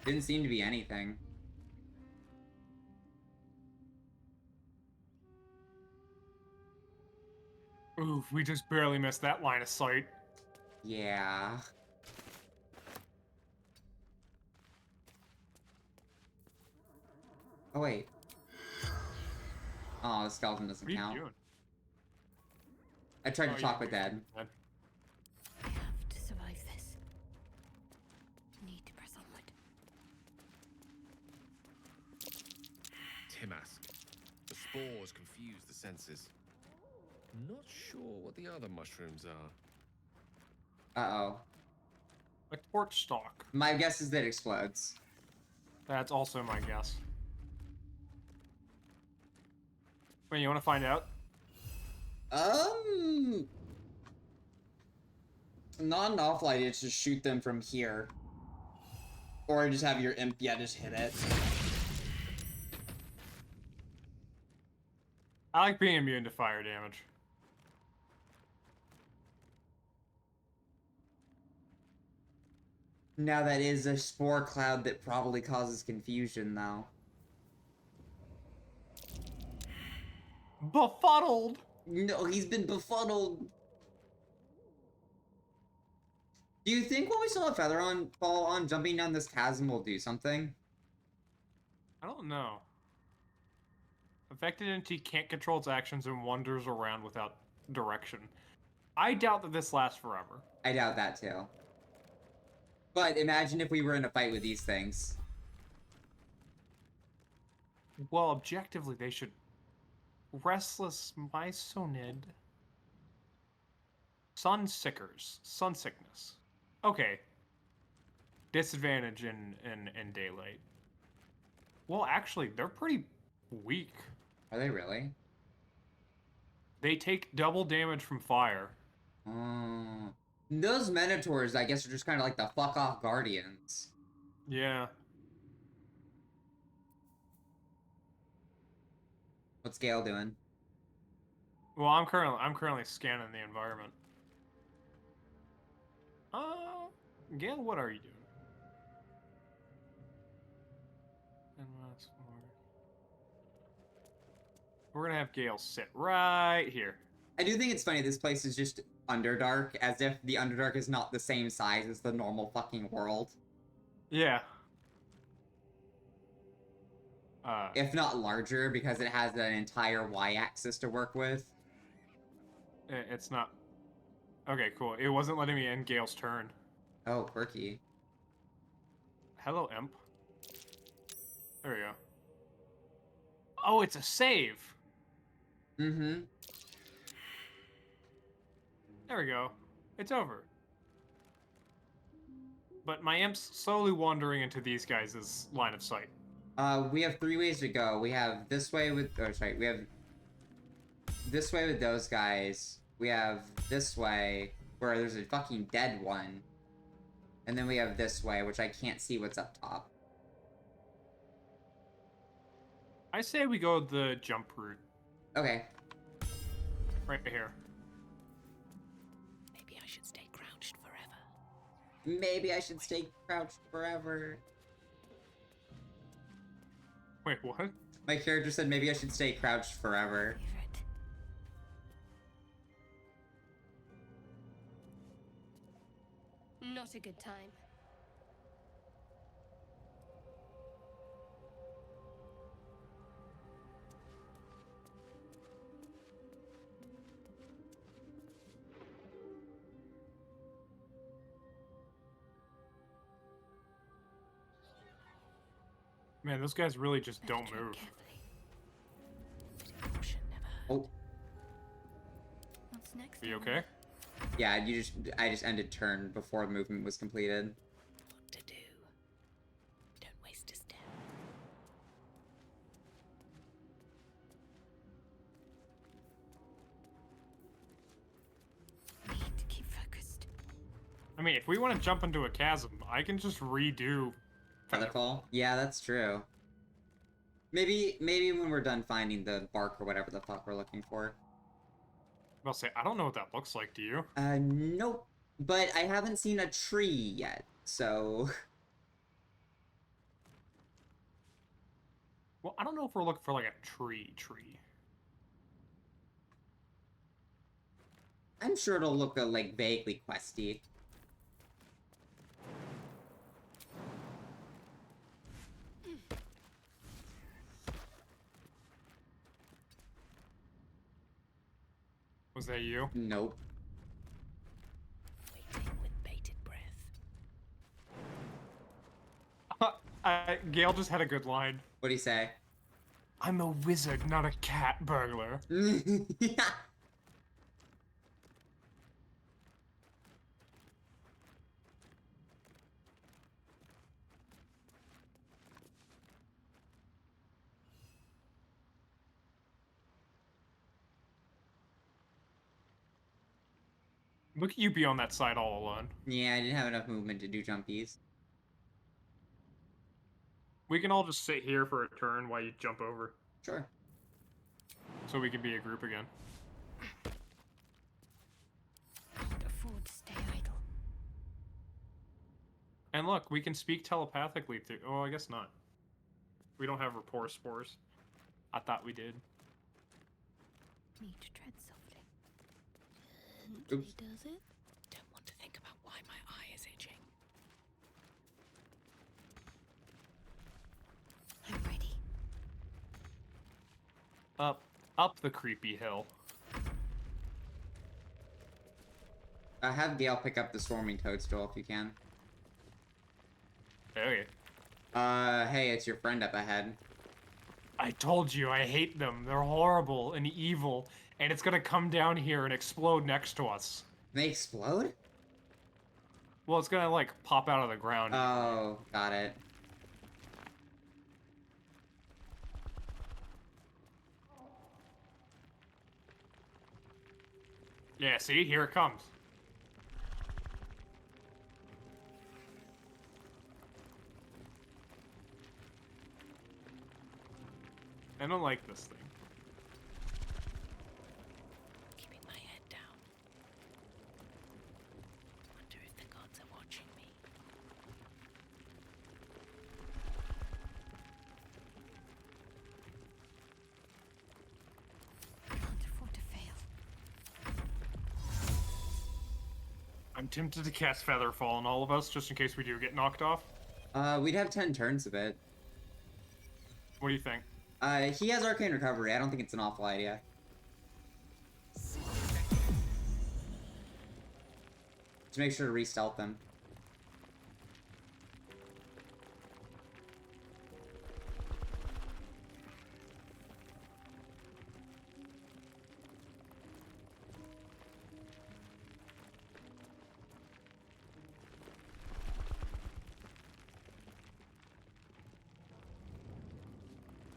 Didn't seem to be anything. Oof, we just barely missed that line of sight. Yeah. Oh, wait. Oh, the skeleton doesn't What are you count. doing? I tried Oh, to you talk with doing Dad. something, I have to survive this. Need to press onward. Timask. The spores confuse the senses. Not sure what the other mushrooms are. Uh-oh. A torch stalk. My guess is that it explodes. That's also my guess. Wait, you want to find out? Not an awful idea to just shoot them from here. Or just have your imp, just hit it. I like being immune to fire damage. Now that is a spore cloud that probably causes confusion, though. Befuddled! No, he's been befuddled. Do you think when we saw a feather fall on jumping down this chasm will do something? I don't know. Affected entity can't control its actions and wanders around without direction. I doubt that this lasts forever. I doubt that too. But imagine if we were in a fight with these things. Well, objectively, they should... Restless Mysonid. Sun sickness. Okay. Disadvantage in daylight. Well, actually, they're pretty weak. Are they really? They take double damage from fire. Those Minotaurs, I guess, are just kind of like the fuck off guardians. Yeah. What's Gale doing? Well, I'm currently scanning the environment. Gale, what are you doing? And what's more? We're gonna have Gale sit right here. I do think it's funny this place is just Underdark, as if the Underdark is not the same size as the normal fucking world. Yeah. If not larger, because it has an entire y-axis to work with. It's not... Okay, cool. It wasn't letting me end Gale's turn. Oh, quirky. Hello, Imp. There we go. Oh, it's a save! Mm-hmm. There we go. It's over. But my imp's slowly wandering into these guys' line of sight. We have 3 ways to go. We have this way with, oh, sorry, we have this way with those guys. We have this way, where there's a fucking dead one. And then we have this way, which I can't see what's up top. I say we go the jump route. Okay. Right here. Maybe I should stay crouched forever. Maybe I should stay crouched forever. Wait, what? My character said maybe I should stay crouched forever. Favorite. Not a good time. Man, those guys really just Better don't tread move. carefully. Bit of caution never hurt. Oh, What's next? Are you Emily? okay? yeah, I just ended turn before the movement was completed. What to do? Don't waste a step. Need to keep focused. I mean, if we want to jump into a chasm, I can just redo Featherfall? Yeah, that's true. Maybe when we're done finding the bark or whatever the fuck we're looking for. I'll say, I don't know what that looks like, do you? Nope. But I haven't seen a tree yet, so... Well, I don't know if we're looking for, like, a tree. I'm sure it'll look, like, vaguely questy. Was that you? Nope. Waiting with bated breath. Gail just had a good line. What'd he say? I'm a wizard, not a cat burglar. Look at you be on that side all alone. Yeah, I didn't have enough movement to do jumpies. We can all just sit here for a turn while you jump over. Sure. So we can be a group again. Can't afford to stay idle. And look, we can speak telepathically through... Oh, I guess not. We don't have rapport spores. I thought we did. Need to tread softly. Oops. Does it? Don't want to think about why my eye is itching. I'm ready. Up the creepy hill. Have Gale pick up the swarming toadstool if you can. Okay. Hey, it's your friend up ahead. I told you, I hate them. They're horrible and evil, and it's gonna come down here and explode next to us. They explode? Well, it's gonna, like, pop out of the ground. Oh, got it. Yeah, see? Here it comes. I don't like this thing. Keeping my head down. Wonder if the gods are watching me. Can't afford to fail. I'm tempted to cast Featherfall on all of us, just in case we do get knocked off. We'd have 10 turns of it. What do you think? He has Arcane Recovery. I don't think it's an awful idea. Just make sure to re-stealth them.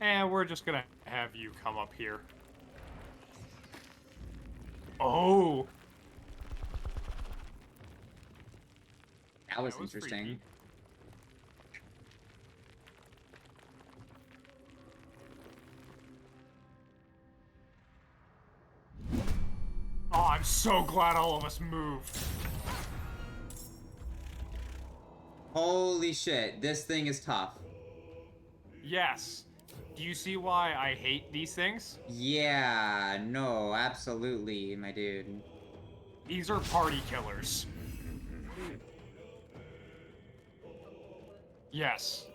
And we're just gonna have you come up here. Oh! That was was interesting. freaky. Oh, I'm so glad all of us moved. Holy shit, this thing is tough. Yes. Do you see why I hate these things? Yeah, no, absolutely, my dude. These are party killers. Yes.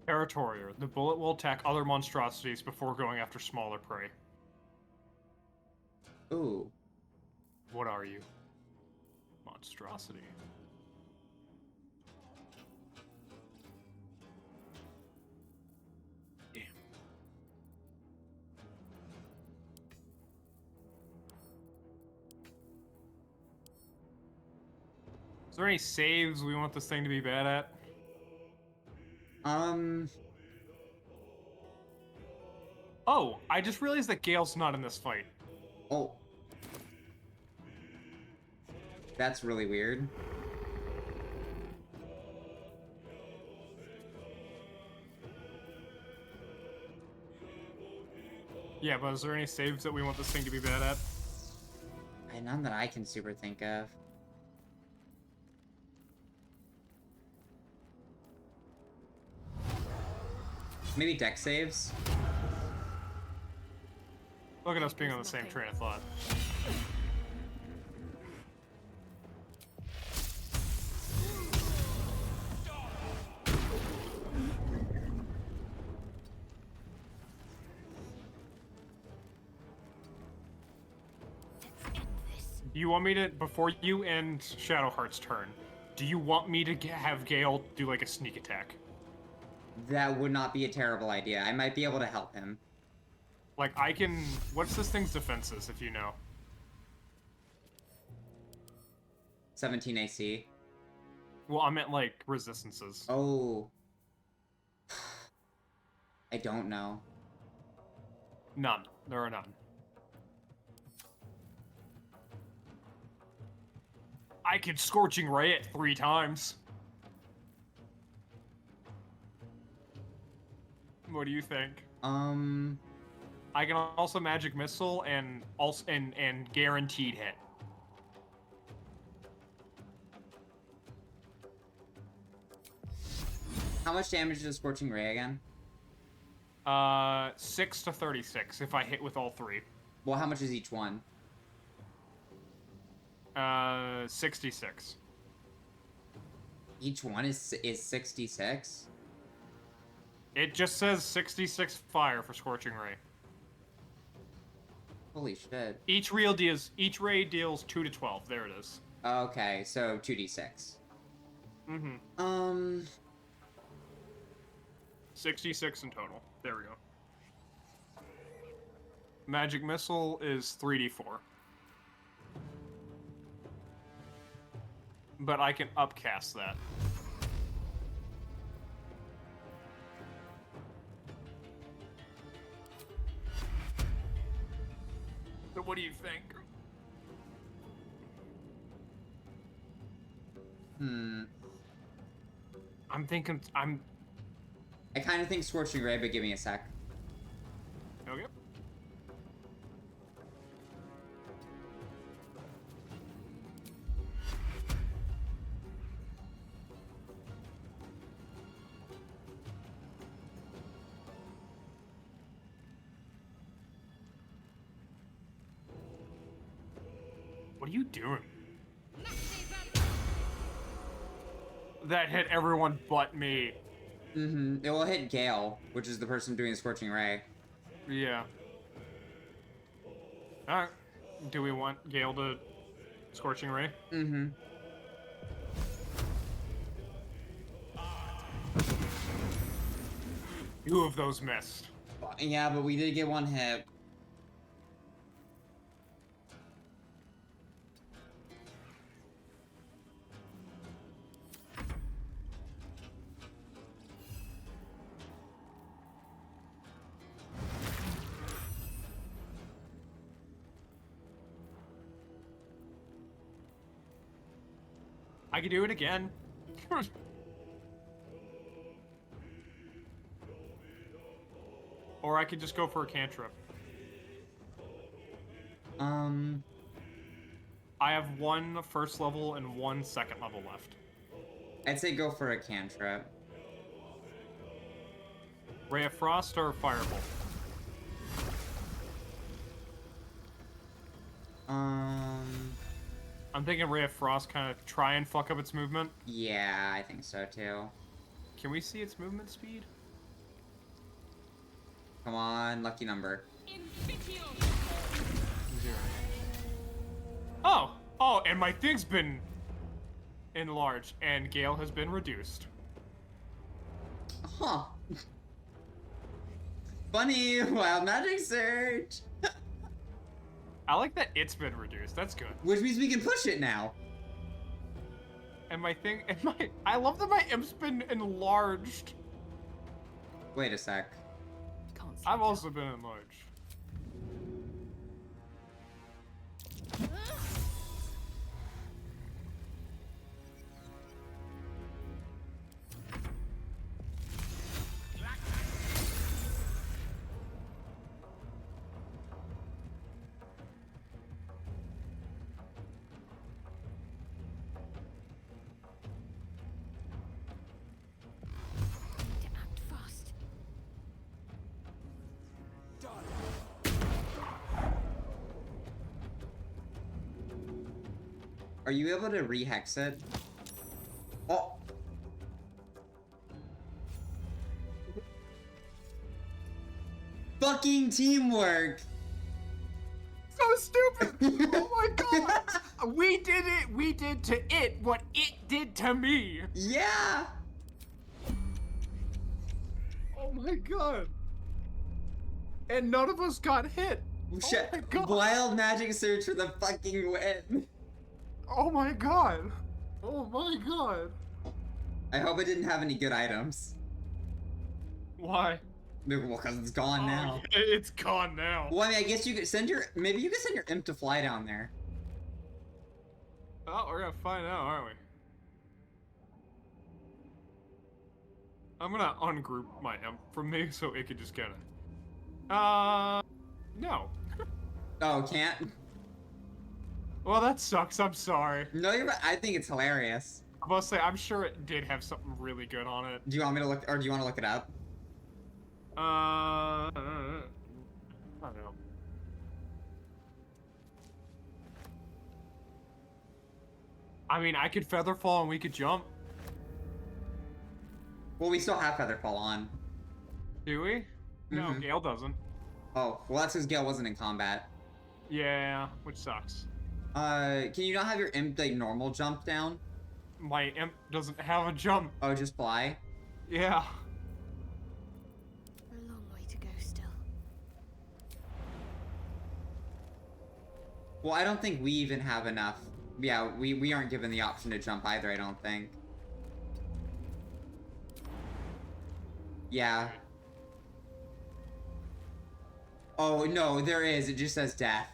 Territorier. The bullet will attack other monstrosities before going after smaller prey. Ooh. What are you? Monstrosity. Damn. Is there any saves we want this thing to be bad at? Oh, I just realized that Gale's not in this fight. Oh. That's really weird. Yeah, but is there any saves that we want this thing to be bad at? None that I can super think of. Maybe deck saves? Look at us being on the same train of thought. Do you want me to, before you end Shadowheart's turn, do you want me to have Gale do like a sneak attack? That would not be a terrible idea. I might be able to help him. Like, I can... What's this thing's defenses, if you know? 17 AC. Well, I meant, like, resistances. Oh. I don't know. None. There are none. I could Scorching Ray it 3 times. What do you think? I can also Magic Missile and guaranteed hit. How much damage does Scorching Ray again? 6 to 36 if I hit with all 3. Well, how much is each one? 66. Each one is 66? It just says 66 fire for Scorching Ray. Holy shit. Each ray deals 2 to 12. There it is. Okay, so 2d6. Mm-hmm. 66 in total. There we go. Magic Missile is 3d4. But I can upcast that. So what do you think? I kind of think Scorching Ray, but give me a sec. Okay. What are you doing? That hit everyone but me. It will hit Gale, which is the person doing the Scorching Ray. Yeah. Alright. Do we want Gale to Scorching Ray? Two of those missed. Yeah, but we did get one hit. I could do it again. Or I could just go for a cantrip. I have one first level and one second level left. I'd say go for a cantrip. Ray of Frost or Firebolt? I'm thinking Ray of Frost kind of try and fuck up its movement. Yeah, I think so too. Can we see its movement speed? Come on, lucky number. Oh, and my thing's been enlarged, and Gale has been reduced. Huh. Funny, wild magic surge. I like that it's been reduced. That's good. Which means we can push it now. And my thing, I love that my imp's been enlarged. Wait a sec. Can't see I've that. also been enlarged. To act fast. Are you able to rehex it? Oh! Fucking teamwork! So stupid! Oh my god! We did it! We did to it what it did to me! Yeah! Oh my god! And none of us got hit! Shit. my God. Wild magic surge for the fucking win! Oh my god! Oh my god! I hope it didn't have any good items. Why? Well, because it's gone now. Oh, yeah, it's gone now. Well, I mean, I guess you could send your... Maybe you could send your imp to fly down there. Oh, we're gonna find out, aren't we? I'm gonna ungroup my imp from me so it could just get it. No. Oh, can't? Well, that sucks. I'm sorry. No, you're right. I think it's hilarious. I must say, I'm sure it did have something really good on it. Do you want me to look... Or do you want to look it up? I don't know. I mean, I could feather fall and we could jump. Well, we still have Featherfall on. Do we? No, Mhm. Gale doesn't. Oh, well, that's because Gale wasn't in combat. Yeah, which sucks. Can you not have your imp, like, normal jump down? My imp doesn't have a jump. Oh, just fly? Yeah. A long way to go still. Well, I don't think we even have enough. Yeah, we aren't given the option to jump either, I don't think. Yeah. Oh, no, there is. It just says death.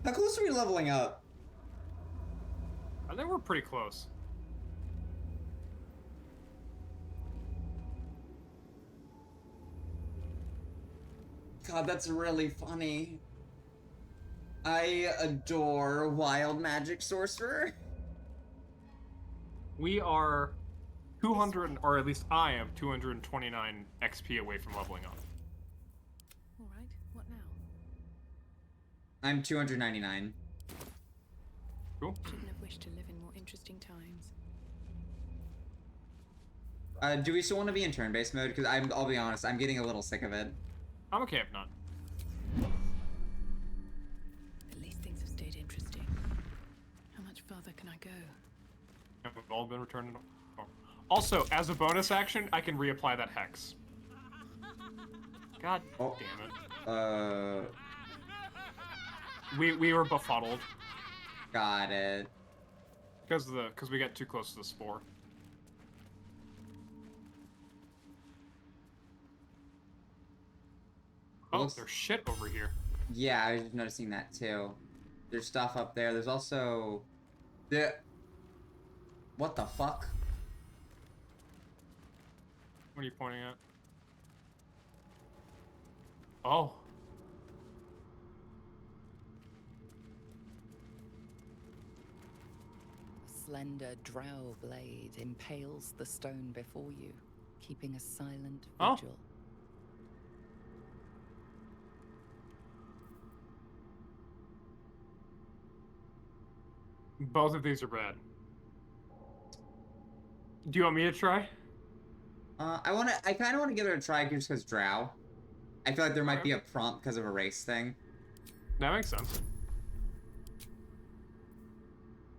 How close are we leveling up? I think we're pretty close. God, that's really funny. I adore wild magic sorcerer. We are 200, or at least I am 229 XP away from leveling up. All right, what now? I'm 299. Cool. Shouldn't have wished to live in more interesting times. Do we still want to be in turn-based mode? Because I'll be honest, I'm getting a little sick of it. I'm okay if not. At least things have stayed interesting. How much further can I go? And we've all been returned. Also, as a bonus action, I can reapply that hex. God Oh. damn it. We were befuddled Got it. because we got too close to the spore. Oh, looks... there's shit over here. Yeah, I was just noticing that too. There's stuff up there. There's also... What the fuck? What are you pointing at? Oh. A slender drow blade impales the stone before you, keeping a silent Oh. vigil. Both of these are bad. Do you want me to try? I kind of want to give it a try just because drow. I feel like there might Okay. be a prompt because of a race thing. That makes sense.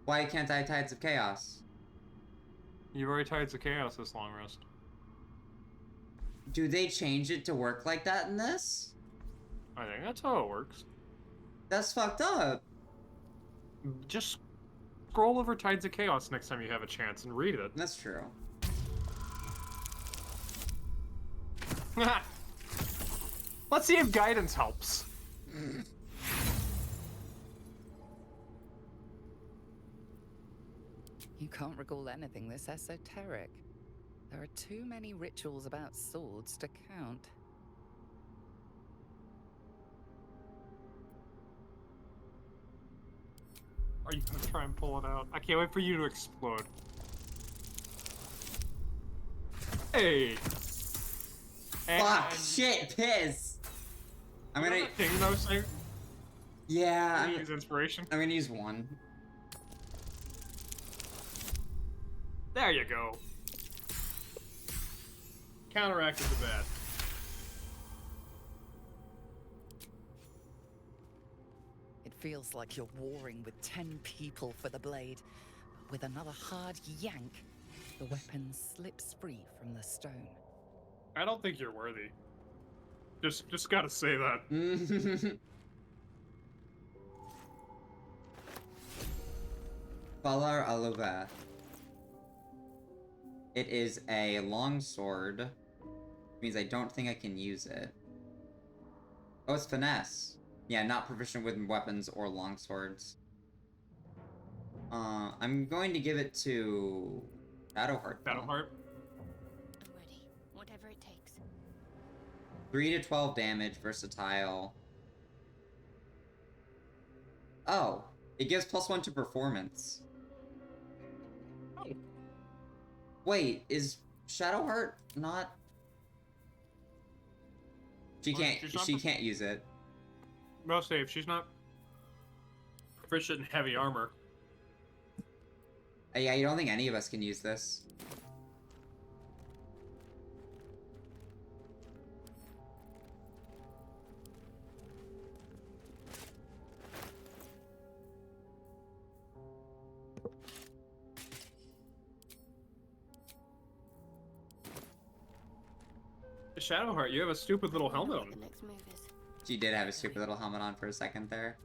Why can't I Tides of Chaos? You've already tied to chaos this long rest. Do they change it to work like that in this? I think that's how it works. That's fucked up. Just scroll over Tides of Chaos next time you have a chance and read it. That's true. Let's see if guidance helps. You can't recall anything this esoteric. There are too many rituals about swords to count. Are you gonna try and pull it out? I can't wait for you to explode. Hey! Fuck! Shit! Piss! I'm gonna... Thing that I was saying? Yeah, I'm gonna use inspiration. I'm gonna use one. There you go. Counteracted the bad. It feels like you're warring with 10 people for the blade. But with another hard yank, the weapon slips free from the stone. I don't think you're worthy. Just gotta say that. Valar Aluva. It is a longsword. Which means I don't think I can use it. Oh, it's finesse. Yeah, not proficient with weapons or longswords. I'm going to give it to Shadowheart. Battleheart. I'm ready. Whatever it takes. 3 to 12 damage, versatile. Oh, it gives +1 to performance. Oh. Wait, is Shadowheart not? She Well, can't. she's not She can't use it. Well, if she's not proficient in heavy armor. Yeah, you don't think any of us can use this? Shadowheart, you have a stupid little helmet What on. the next move is. She did have a stupid little helmet on for a second there.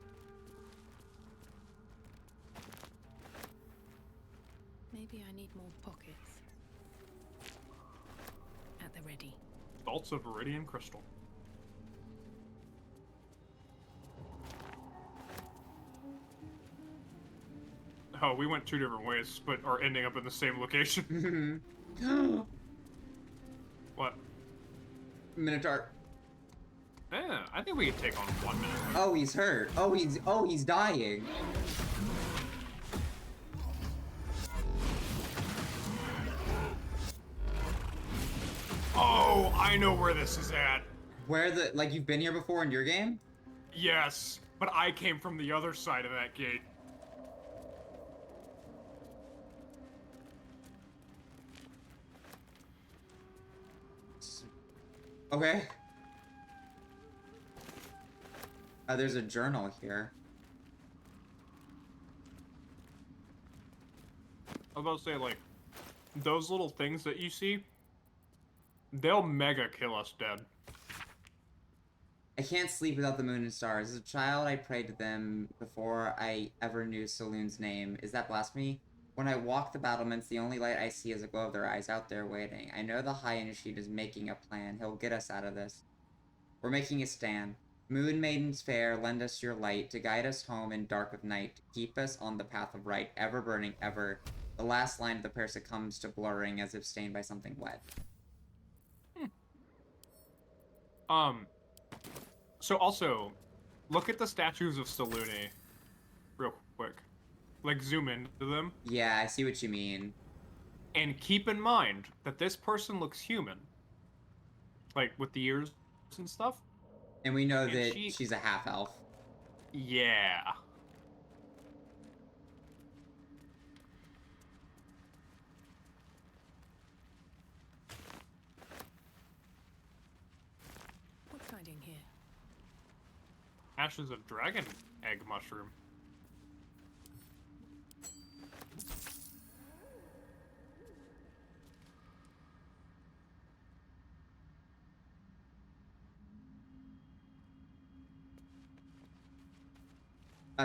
Maybe I need more pockets. At the ready. Bolts of Viridian Crystal. Oh, we went two different ways, but are ending up in the same location. What? Minotaur. Yeah, I think we can take on 1 minute. Oh, he's hurt. Oh, he's dying. Oh, I know where this is at. Where like you've been here before in your game? Yes, but I came from the other side of that gate. Okay. There's a journal here. I was about to say, like, those little things that you see, they'll mega kill us dead. I can't sleep without the moon and stars. As a child, I prayed to them before I ever knew Saloon's name. Is that blasphemy? When I walk the battlements, the only light I see is a glow of their eyes out there waiting. I know the High Initiate is making a plan. He'll get us out of this. We're making a stand. Moon maidens fair, lend us your light, to guide us home in dark of night, to keep us on the path of right, ever burning, ever. The last line of the prayer succumbs to blurring as if stained by something wet. So also, look at the statues of Selûne real quick. Like, zoom into them. Yeah, I see what you mean. And keep in mind that this person looks human. Like, with the ears and stuff. And we know And that she's a half-elf. Yeah. What's hiding here? Ashes of dragon egg mushroom.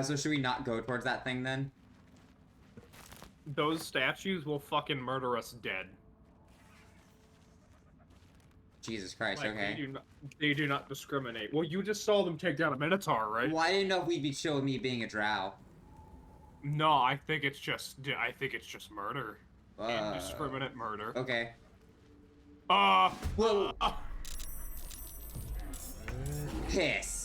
So should we not go towards that thing then? Those statues will fucking murder us dead. Jesus Christ, Like, okay. They do not discriminate. Well, you just saw them take down a Minotaur, right? Well, I didn't know if we'd be chill with me being a drow. No, I think it's just murder. Indiscriminate murder. Okay. Whoa. Piss.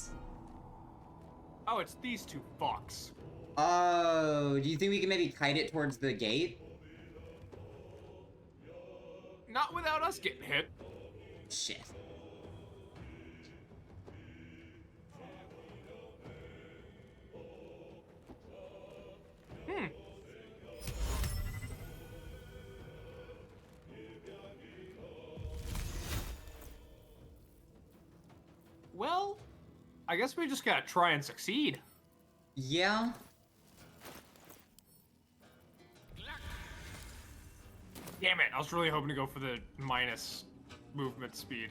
Oh, it's these two fucks. Oh, do you think we can maybe kite it towards the gate? Not without us getting hit. Shit. Well, I guess we just gotta try and succeed. Yeah. Damn it, I was really hoping to go for the minus movement speed.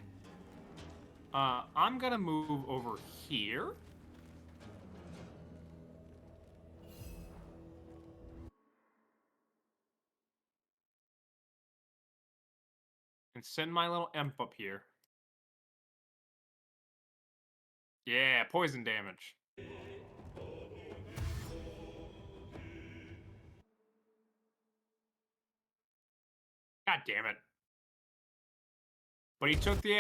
I'm gonna move over here. And send my little imp up here. Yeah, poison damage. God damn it. But he took the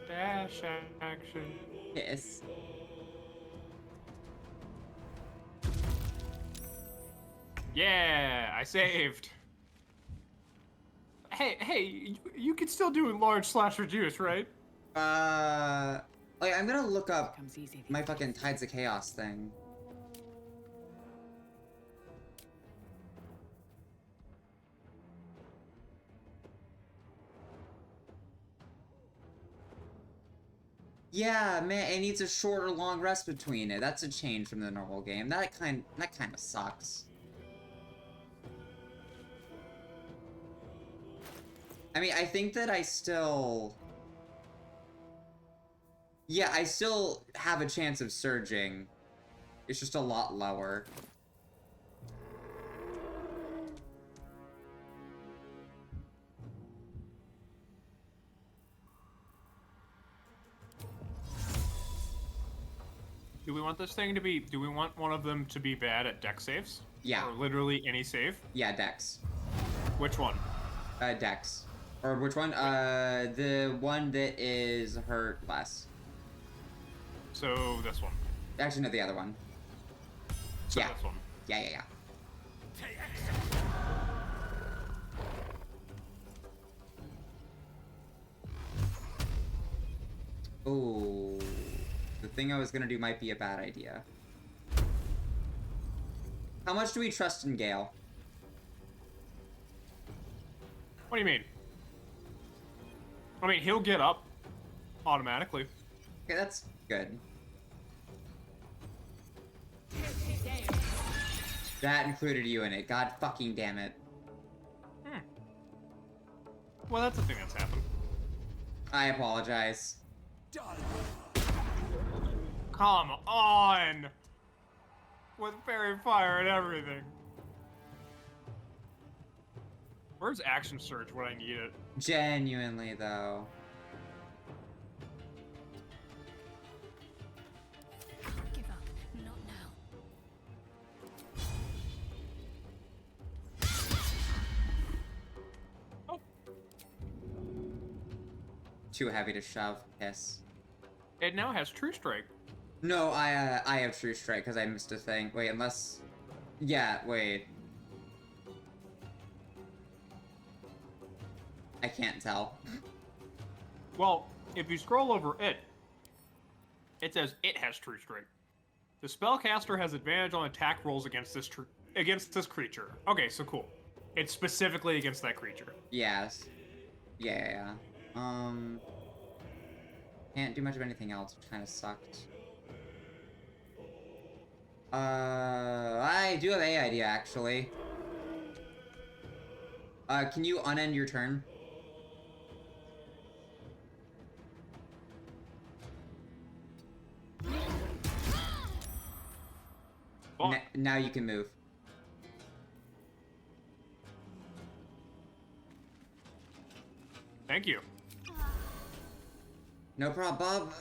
dash action. Piss. Yeah, I saved. Hey, you can still do large slash reduce, right? Like, I'm gonna look up Comes easy. my fucking Tides of Chaos thing. Yeah, man, it needs a short or long rest between it. That's a change from the normal game. That kind of sucks. I mean, I think that I still... Yeah, I still have a chance of surging. It's just a lot lower. Do we want this thing to be... Do we want one of them to be bad at dex saves? Yeah. Or literally any save? Yeah, Dex. Which one? Dex. Or which one? The one that is hurt less. So, this one. Actually, no, the other one. So Yeah. this one. Yeah. Oh, the thing I was gonna do might be a bad idea. How much do we trust in Gale? What do you mean? I mean, he'll get up automatically. Okay, that's good. That included you in it. God fucking damn it. Well, that's the thing that's happened. I apologize. Come on! With fairy fire and everything. Where's action surge when I need it? Genuinely, though. too heavy to shove. Piss. It now has True Strike. No, I have True Strike because I missed a thing. Wait, unless... Yeah, wait. I can't tell. Well, if you scroll over it, it says it has True Strike. The spellcaster has advantage on attack rolls against this creature. Okay, so cool. It's specifically against that creature. Yes. Yeah. Can't do much of anything else, which kind of sucked. I do have a idea, actually. Can you unend your turn? Now you can move. Thank you. No problem, Bob.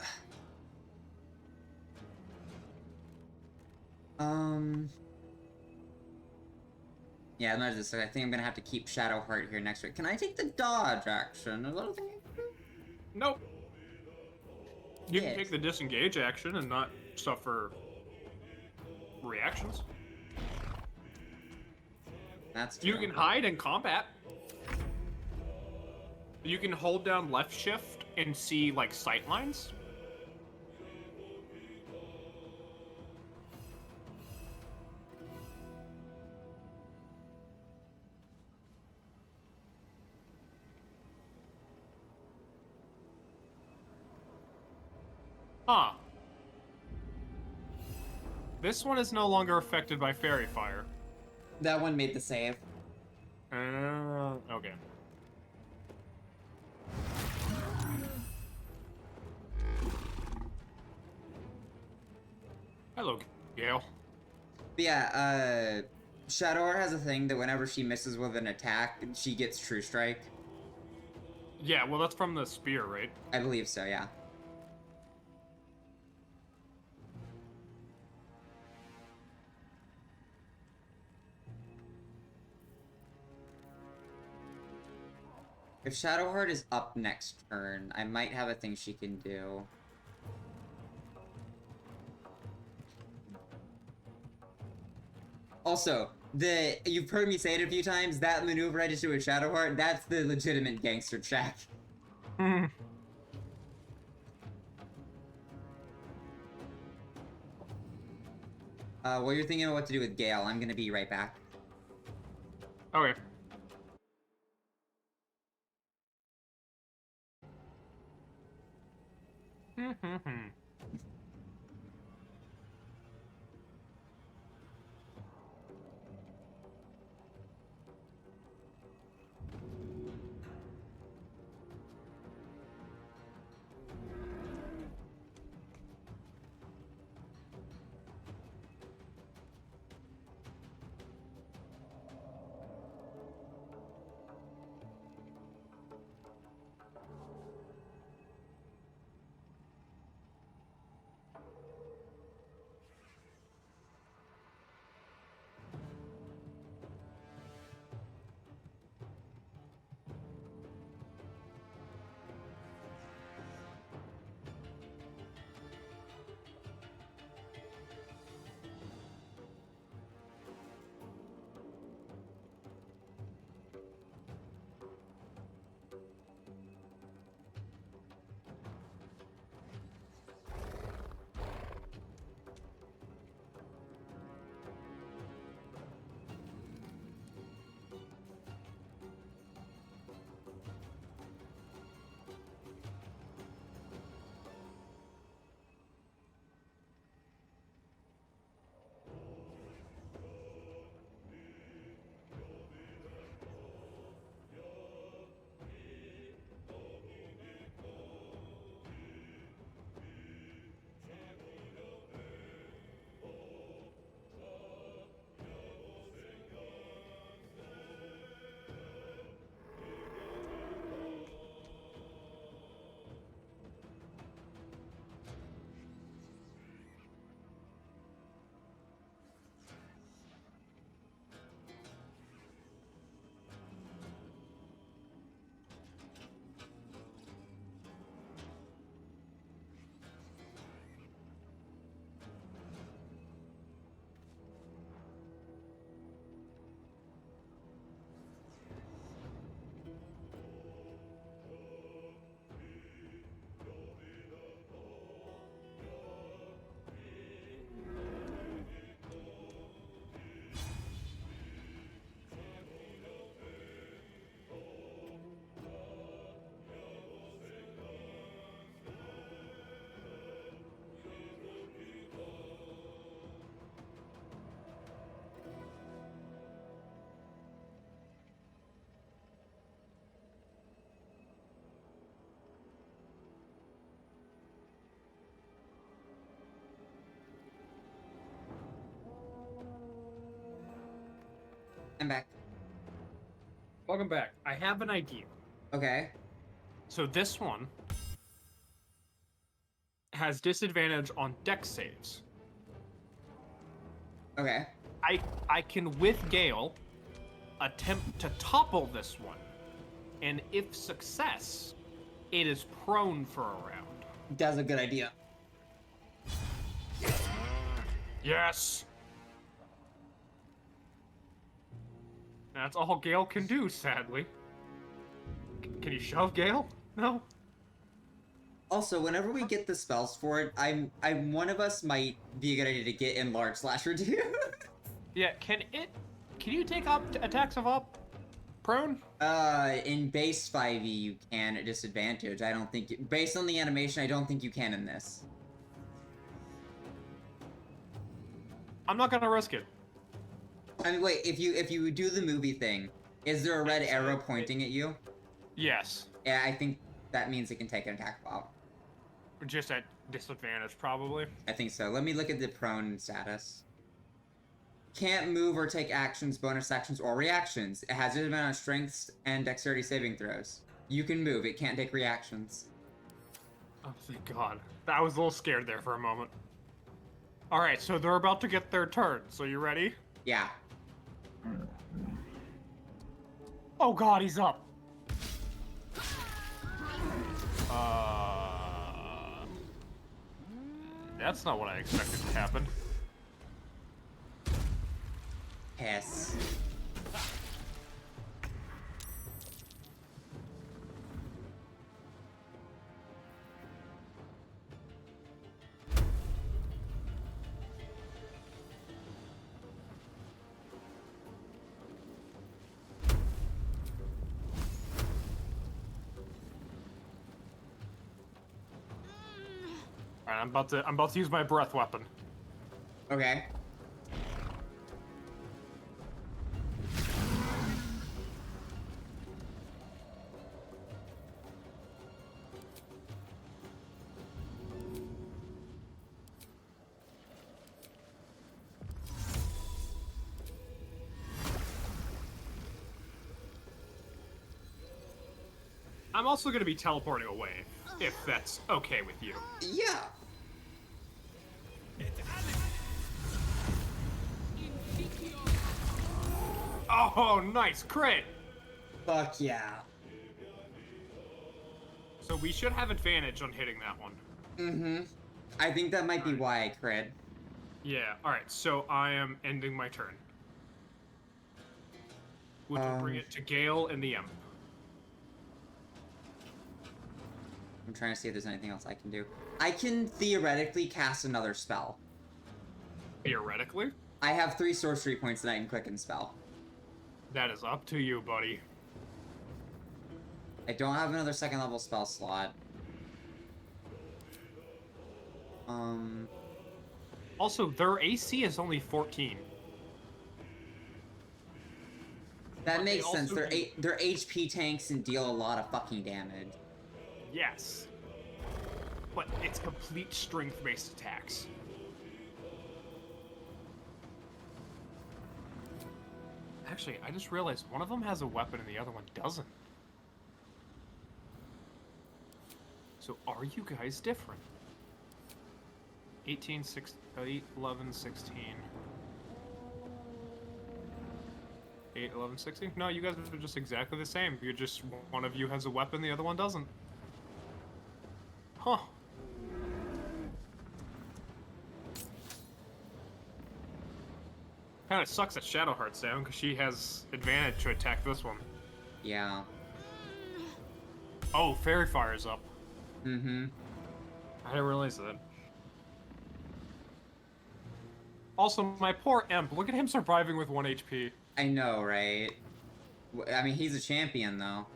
Yeah, not just. I think I'm gonna have to keep Shadowheart here next week. Can I take the dodge action? Is that a thing I can do? Nope. You can take the disengage action and not suffer reactions. That's true. You can hide in combat. You can hold down left shift and see, like, sight lines. Huh. This one is no longer affected by fairy fire. That one made the save. Okay. Hello, Gale. But yeah, Shadowheart has a thing that whenever she misses with an attack, she gets True Strike. Yeah, well, that's from the spear, right? I believe so, yeah. If Shadowheart is up next turn, I might have a thing she can do. Also, you've heard me say it a few times, that maneuver I just did with Shadowheart, that's the legitimate gangster check. While you're thinking of what to do with Gale, I'm gonna be right back. Okay. I'm back. Welcome back. I have an idea. Okay. So this one has disadvantage on dex saves. Okay. I can, with Gale, attempt to topple this one. And if success, it is prone for a round. That's a good idea. Yes! That's all Gale can do, sadly. Can you shove Gale? No? Also, whenever we get the spells for it, I'm one of us might be a good idea to get enlarge slash reduce. Yeah, can you take up attacks of up? Prone? In base 5e you can at disadvantage. I don't think based on the animation, I don't think you can in this. I'm not gonna risk it. I mean, wait, if you do the movie thing, is there a red arrow pointing at you? Yes. Yeah, I think that means it can take an attack of op. Just at disadvantage, probably. I think so. Let me look at the prone status. Can't move or take actions, bonus actions, or reactions. It has disadvantage on strengths and dexterity saving throws. You can move, it can't take reactions. Oh, thank God. I was a little scared there for a moment. Alright, so they're about to get their turn, so you ready? Yeah. Oh God, he's up! That's not what I expected to happen. Piss. Alright, I'm about to use my breath weapon. Okay. I'm also gonna be teleporting away, if that's okay with you. Yeah. Oh, nice crit! Fuck yeah. So we should have advantage on hitting that one. Mm-hmm. I think that might be why I crit. Yeah, alright, so I am ending my turn. Which will bring it to Gale and the Imp. I'm trying to see if there's anything else I can do. I can theoretically cast another spell. Theoretically? I have 3 sorcery points that I can quicken spell. That is up to you, buddy. I don't have another 2nd level spell slot. Also, their AC is only 14. That But makes they sense. also They're HP tanks and deal a lot of fucking damage. Yes. But it's complete strength-based attacks. Actually, I just realized one of them has a weapon and the other one doesn't. So are you guys different? 18, 6, 8, 11, 16. 8, 11, 16? No, you guys are just exactly the same. You're just, one of you has a weapon, the other one doesn't. Huh. Kinda sucks that Shadowheart's down, because she has advantage to attack this one. Yeah. Oh, Fairy Fire's up. Mm-hmm. I didn't realize that. Also, my poor Imp, look at him surviving with 1 HP. I know, right? I mean, he's a champion, though.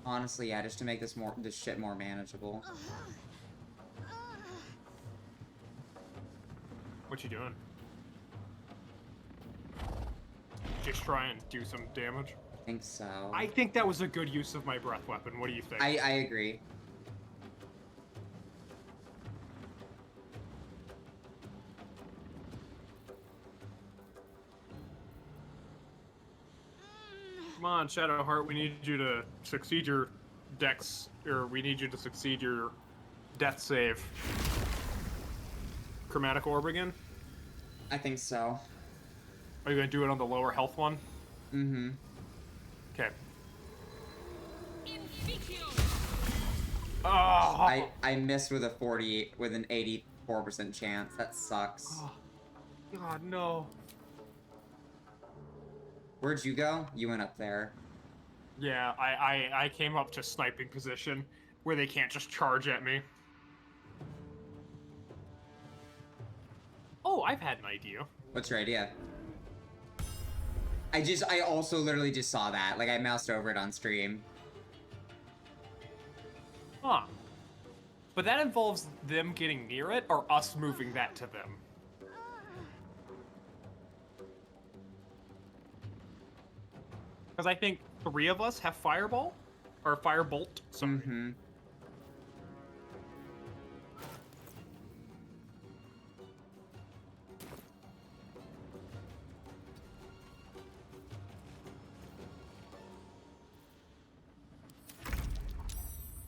Honestly, yeah, just to make this shit more manageable. What you doing? Just try and do some damage? I think so. I think that was a good use of my breath weapon. What do you think? I agree. Come on, Shadowheart, we need you to succeed your dex, or we need you to succeed your death save. Chromatic Orb again? I think so. Are you gonna do it on the lower health one? Mm-hmm. Okay. Oh! I missed with a 40 with an 84% chance. That sucks. Oh. God, no. Where'd you go? You went up there. Yeah, I came up to sniping position where they can't just charge at me. Oh, I've had an idea. What's your idea? I also literally just saw that. Like, I moused over it on stream. Huh. But that involves them getting near it, or us moving that to them. Because I think 3 of us have Fireball? Or Firebolt, sorry. Mm-hmm.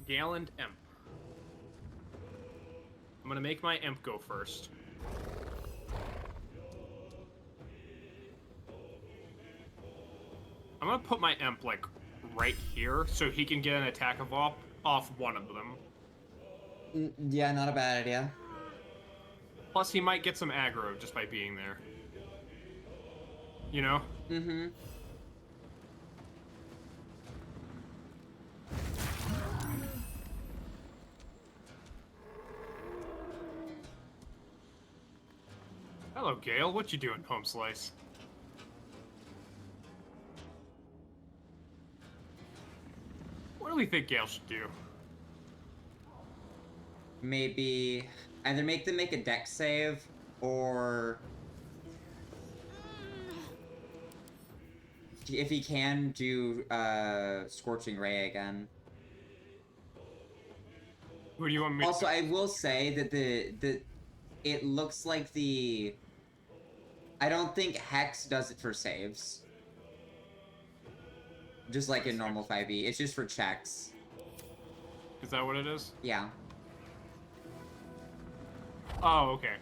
Gale and Imp. I'm gonna make my Imp go first. I'm gonna put my Imp, like, right here, so he can get an attack of off one of them. Yeah, not a bad idea. Plus, he might get some aggro just by being there. You know? Mm-hmm. Hello, Gale. What you doing, Home Slice? What do we think Gale should do? Maybe either make them make a dex save, or if he can, do Scorching Ray again. Who do you want me Also, to... I will say that it looks like I don't think Hex does it for saves. Just like in normal 5e. It's just for checks. Is that what it is? Yeah. Oh, okay.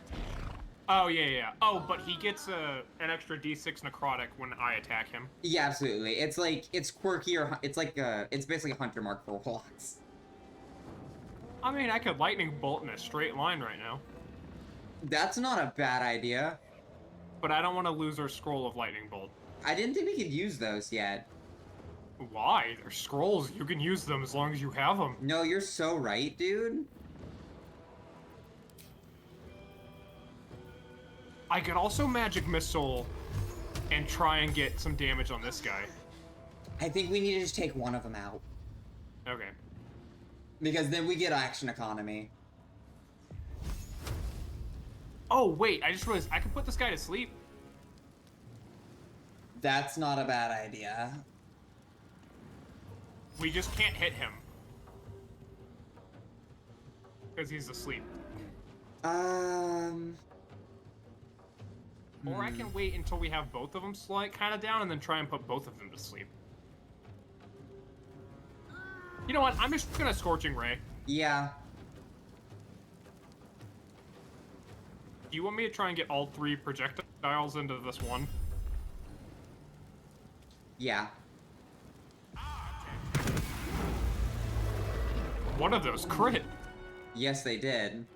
Oh, yeah. Oh, but he gets an extra d6 necrotic when I attack him. Yeah, absolutely. It's like, it's quirky, or it's like, it's basically a hunter mark for warlocks. I mean, I could lightning bolt in a straight line right now. That's not a bad idea. But I don't want to lose our scroll of lightning bolt. I didn't think we could use those yet. Why? They're scrolls. You can use them as long as you have them. No, you're so right, dude. I could also magic missile and try and get some damage on this guy. I think we need to just take one of them out. Okay. Because then we get action economy. Oh, wait, I just realized I could put this guy to sleep. That's not a bad idea. We just can't hit him. Because he's asleep. Or I can wait until we have both of them kind of down and then try and put both of them to sleep. You know what? I'm just gonna Scorching Ray. Yeah. Do you want me to try and get all 3 projectiles into this one? Yeah. One of those crit. Yes, they did.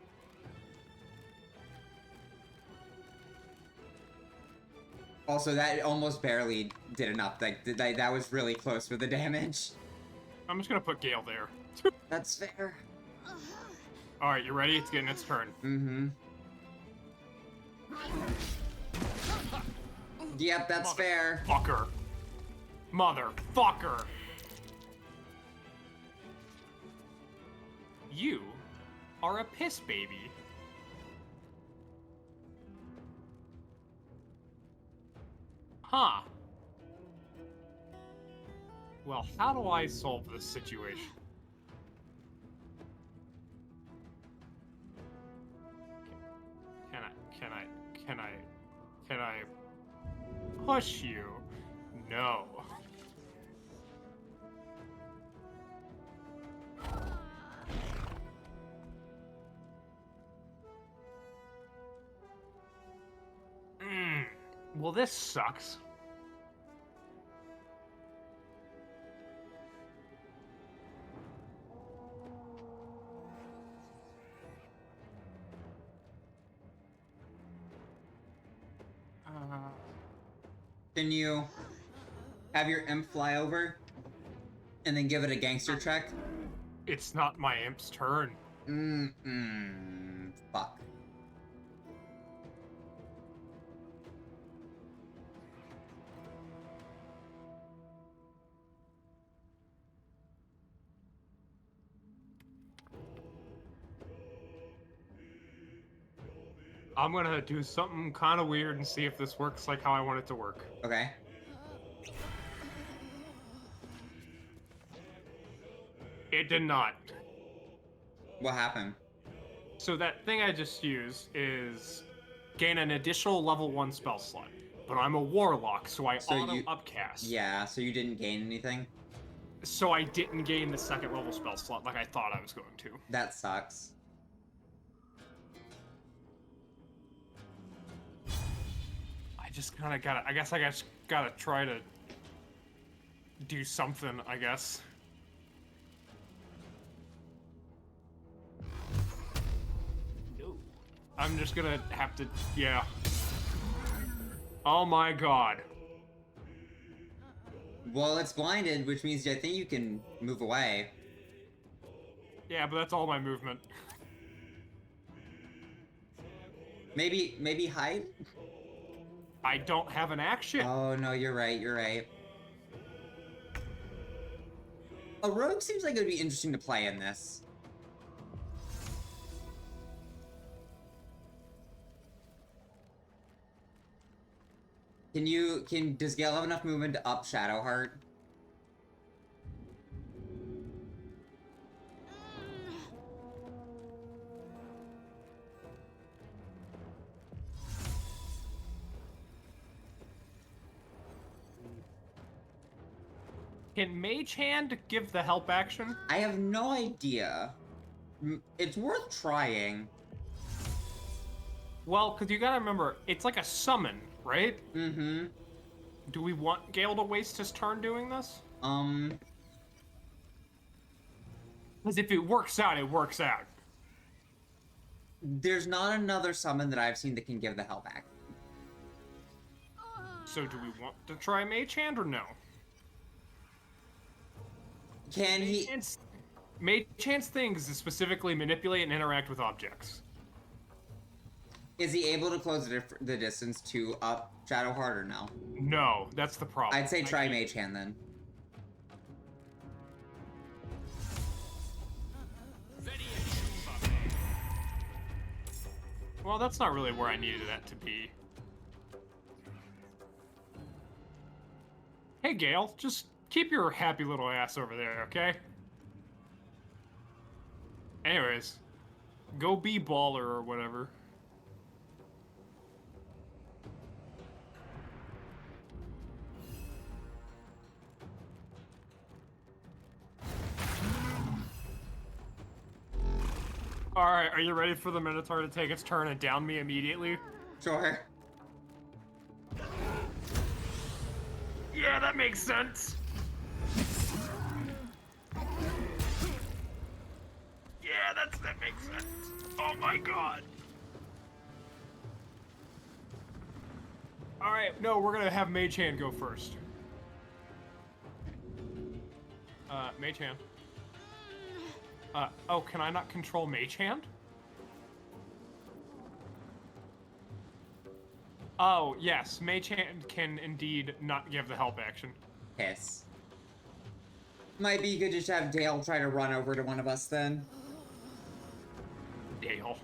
Also, that almost barely did enough. Like, that was really close with the damage. I'm just gonna put Gale there. That's fair. Alright, you ready? It's getting its turn. Mm-hmm. Yep, that's fair. Fucker. Motherfucker. You are a piss baby. Huh. Well, how do I solve this situation? Can I push you? No. Well, this sucks. Can you have your imp fly over and then give it a gangster check? It's not my imp's turn. Fuck. I'm gonna do something kind of weird and see if this works like how I want it to work. Okay. It did not. What happened? So that thing I just used is gain an additional level 1 spell slot. But I'm a warlock, so I auto upcast. Yeah, so you didn't gain anything? So I didn't gain the 2nd level spell slot like I thought I was going to. That sucks. I just kind of gotta, I guess I just gotta try to do something, I guess. No. I'm just gonna have to, yeah. Oh my god. Well, it's blinded, which means I think you can move away. Yeah, but that's all my movement. Maybe hide? I don't have an action. Oh, no, you're right, you're right. A rogue seems like it would be interesting to play in this. Does Gale have enough movement to up Shadowheart? Can Mage Hand give the help action? I have no idea. It's worth trying. Well, because you gotta remember, it's like a summon, right? Mm-hmm. Do we want Gale to waste his turn doing this? Because if it works out, it works out. There's not another summon that I've seen that can give the help back. So do we want to try Mage Hand or no? Can he... Mage Hand's things is specifically manipulate and interact with objects. Is he able to close the distance to up Shadowheart or no? No, that's the problem. I'd say try Mage Hand then. Well, that's not really where I needed that to be. Hey, Gale, just keep your happy little ass over there, okay? Anyways, go be Baller or whatever. Alright, are you ready for the Minotaur to take its turn and down me immediately? Sure. Yeah, that makes sense. Yeah, that makes sense. Oh my god. Alright, no, we're gonna have Mage Hand go first. Mage Hand. Oh, can I not control Mage Hand? Oh, yes, Mage Hand can indeed not give the help action. Yes. Might be good just to have Dale try to run over to one of us then. Dale.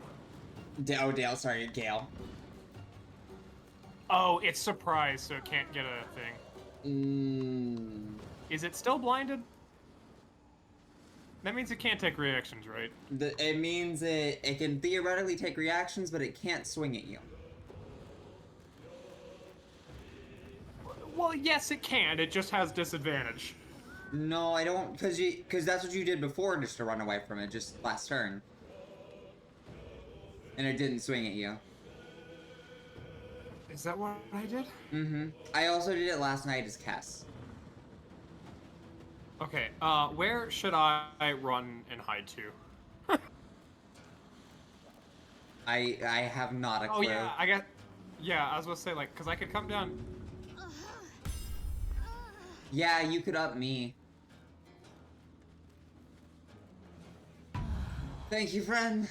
Dale, sorry, Gale. Oh, it's surprise, so it can't get a thing. Is it still blinded? That means it can't take reactions, right? It means it can theoretically take reactions, but it can't swing at you. Well, yes, it can. It just has disadvantage. No, I don't, because that's what you did before, just to run away from it, just last turn. And it didn't swing at you. Is that what I did? Mm-hmm. I also did it last night as Kess. Okay, where should I run and hide to? I have not a clue. Oh yeah, yeah, I was gonna say, like, cause I could come down. Yeah, you could up me. Thank you, friend.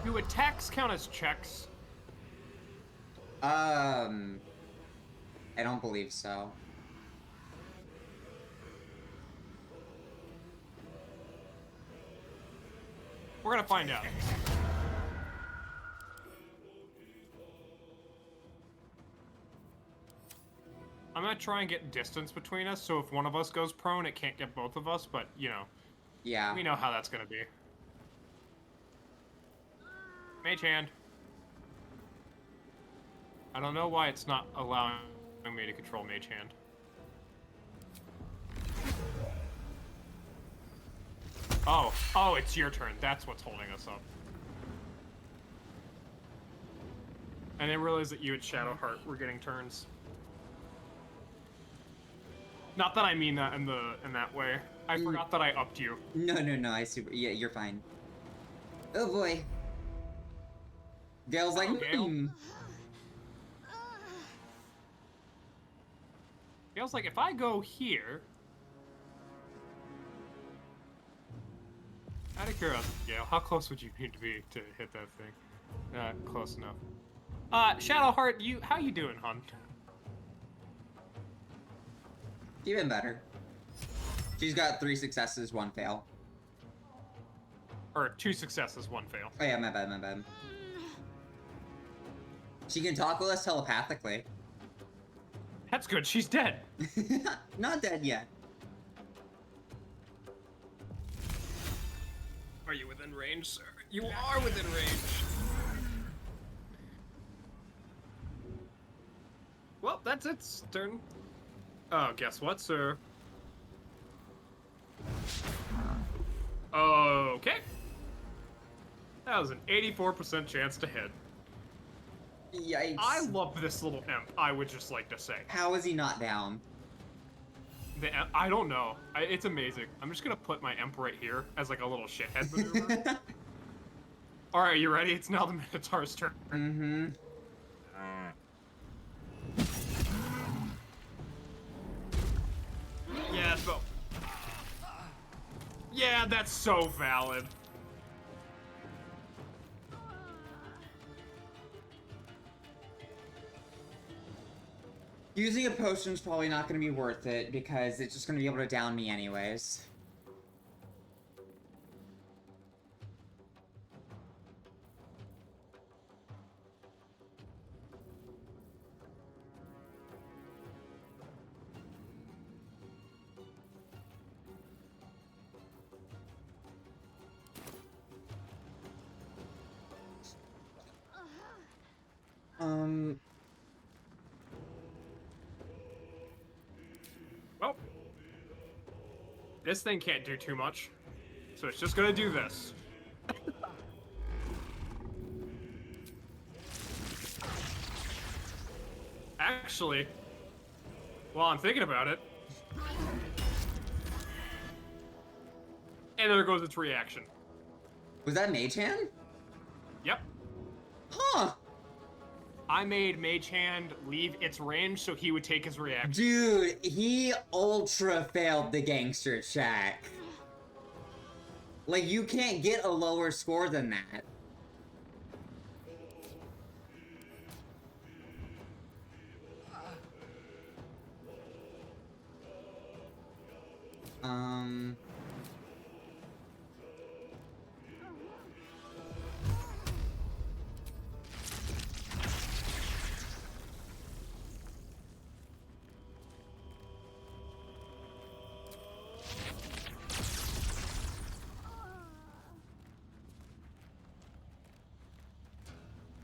Do attacks count as checks? I don't believe so. We're gonna find out. I'm gonna try and get distance between us, so if one of us goes prone, it can't get both of us, but, you know. Yeah. We know how that's gonna be. Mage hand. I don't know why it's not allowing me to control Mage hand. Oh, it's your turn. That's what's holding us up. I didn't realize that you and Shadowheart were getting turns. Not that I mean that in that way. I forgot that I upped you. No, I see. Yeah, you're fine. Oh boy. Gale's like, Gale. Gale's like, if I go here... Out of curiosity, Gale, how close would you need to be to hit that thing? Close enough. Shadowheart, how you doing, hon? even better. She's got 3 successes, 1 fail. Or 2 successes, 1 fail. Oh yeah, my bad. She can talk with us telepathically. That's good, she's dead. Not dead yet. Are you within range, sir? You are within range. Well, that's its turn. Oh, guess what, sir? Okay. That was an 84% chance to hit. Yikes. I love this little imp, I would just like to say. How is he not down? I don't know. It's amazing. I'm just gonna put my imp right here as like a little shithead maneuver. Alright, you ready? It's now the Minotaur's turn. Mm-hmm. Yeah, so... Yeah, that's so valid. Using a potion's probably not going to be worth it because it's just going to be able to down me anyways. Well, this thing can't do too much, so it's just gonna do this. Actually, while I'm thinking about it, and there goes its reaction. Was that Mage Hand? Yep. Huh. I made Mage Hand leave its range so he would take his reaction. Dude, he ultra failed the gangster check. Like, you can't get a lower score than that.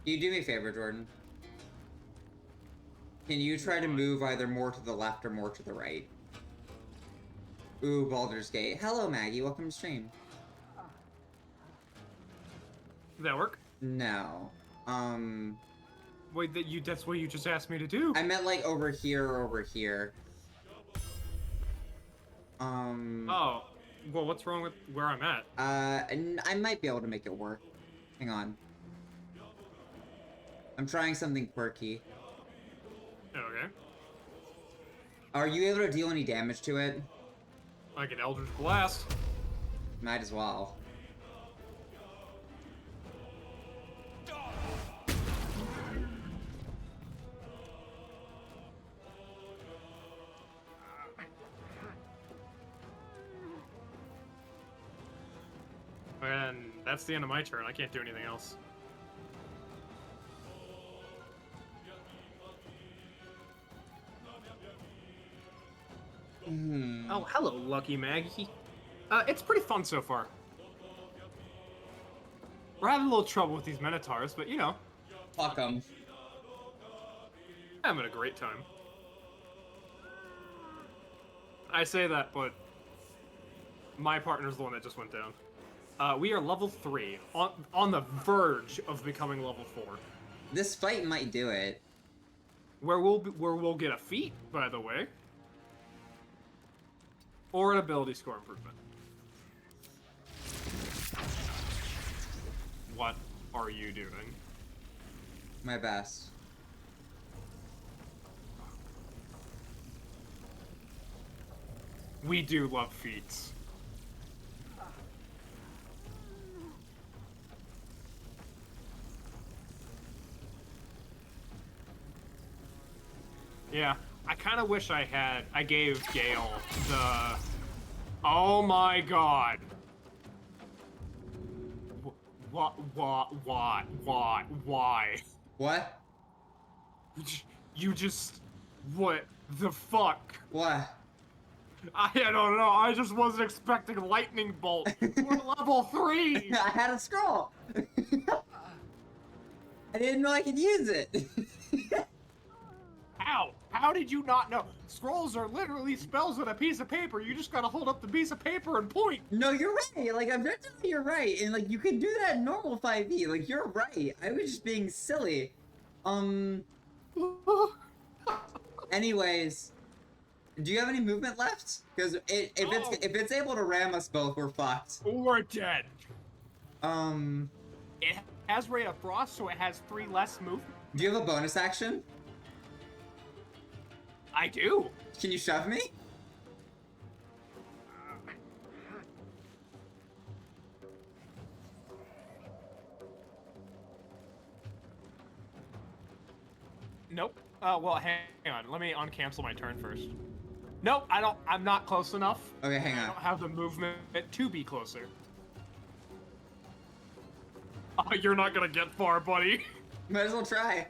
Can you do me a favor, Jordan? Can you try to move either more to the left or more to the right? Ooh, Baldur's Gate. Hello, Maggie. Welcome to stream. Did that work? No. Wait, that's what you just asked me to do. I meant like over here or over here. Oh. Well, what's wrong with where I'm at? I might be able to make it work. Hang on. I'm trying something quirky. Okay. Are you able to deal any damage to it? Like an Eldritch Blast. Might as well. And that's the end of my turn. I can't do anything else. Oh, hello, Lucky Maggie. It's pretty fun so far. We're having a little trouble with these Minotaurs, but you know. Fuck them. Having a great time. I say that, but my partner's the one that just went down. We are level 3, on the verge of becoming level 4. This fight might do it. Where we'll get a feat, by the way. Or an ability score improvement. What are you doing? My best. We do love feats. Yeah, I kind of wish I gave Gale the... Oh my god. What? Why? What? You just... What the fuck? What? I don't know, I just wasn't expecting lightning bolt. We're level 3! I had a scroll! I didn't know I could use it! How? How did you not know? Scrolls are literally spells on a piece of paper. You just gotta hold up the piece of paper and point. No, you're right. Like, objectively, you're right. And, like, you can do that in normal 5e. Like, you're right. I was just being silly. Anyways, do you have any movement left? Because if it's able to ram us both, we're fucked. We're dead. Do It has Ray of Frost, so it has 3 less movement. you have a bonus action? I do. Can you shove me? Nope. Well, hang on. Let me uncancel my turn first. Nope, I'm not close enough. Okay, hang I on. don't have the movement to be closer. Oh, you're not gonna get far, buddy. Might as well try.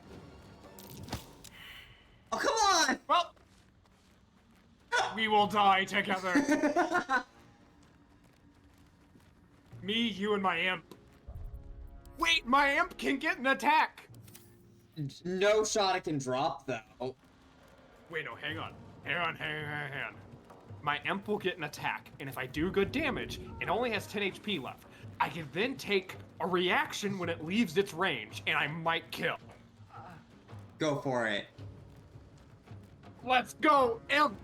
Oh, come on! Well, we will die together. Me, you, and my imp. Wait, my imp can get an attack. No shot it can drop, though. Wait, no, hang on. Hang on. My imp will get an attack, and if I do good damage, it only has 10 HP left. I can then take a reaction when it leaves its range, and I might kill. Go for it. Let's go, imp!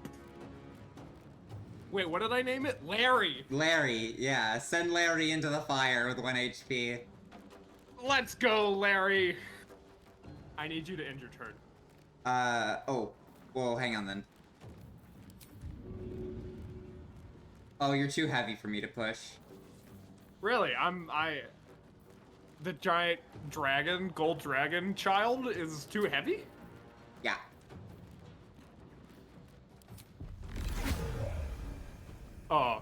Wait, what did I name it? Larry! Larry, yeah. Send Larry into the fire with 1 HP. Let's go, Larry! I need you to end your turn. Oh. Whoa, hang on then. Oh, you're too heavy for me to push. Really, the giant dragon, gold dragon child is too heavy? Yeah. Oh,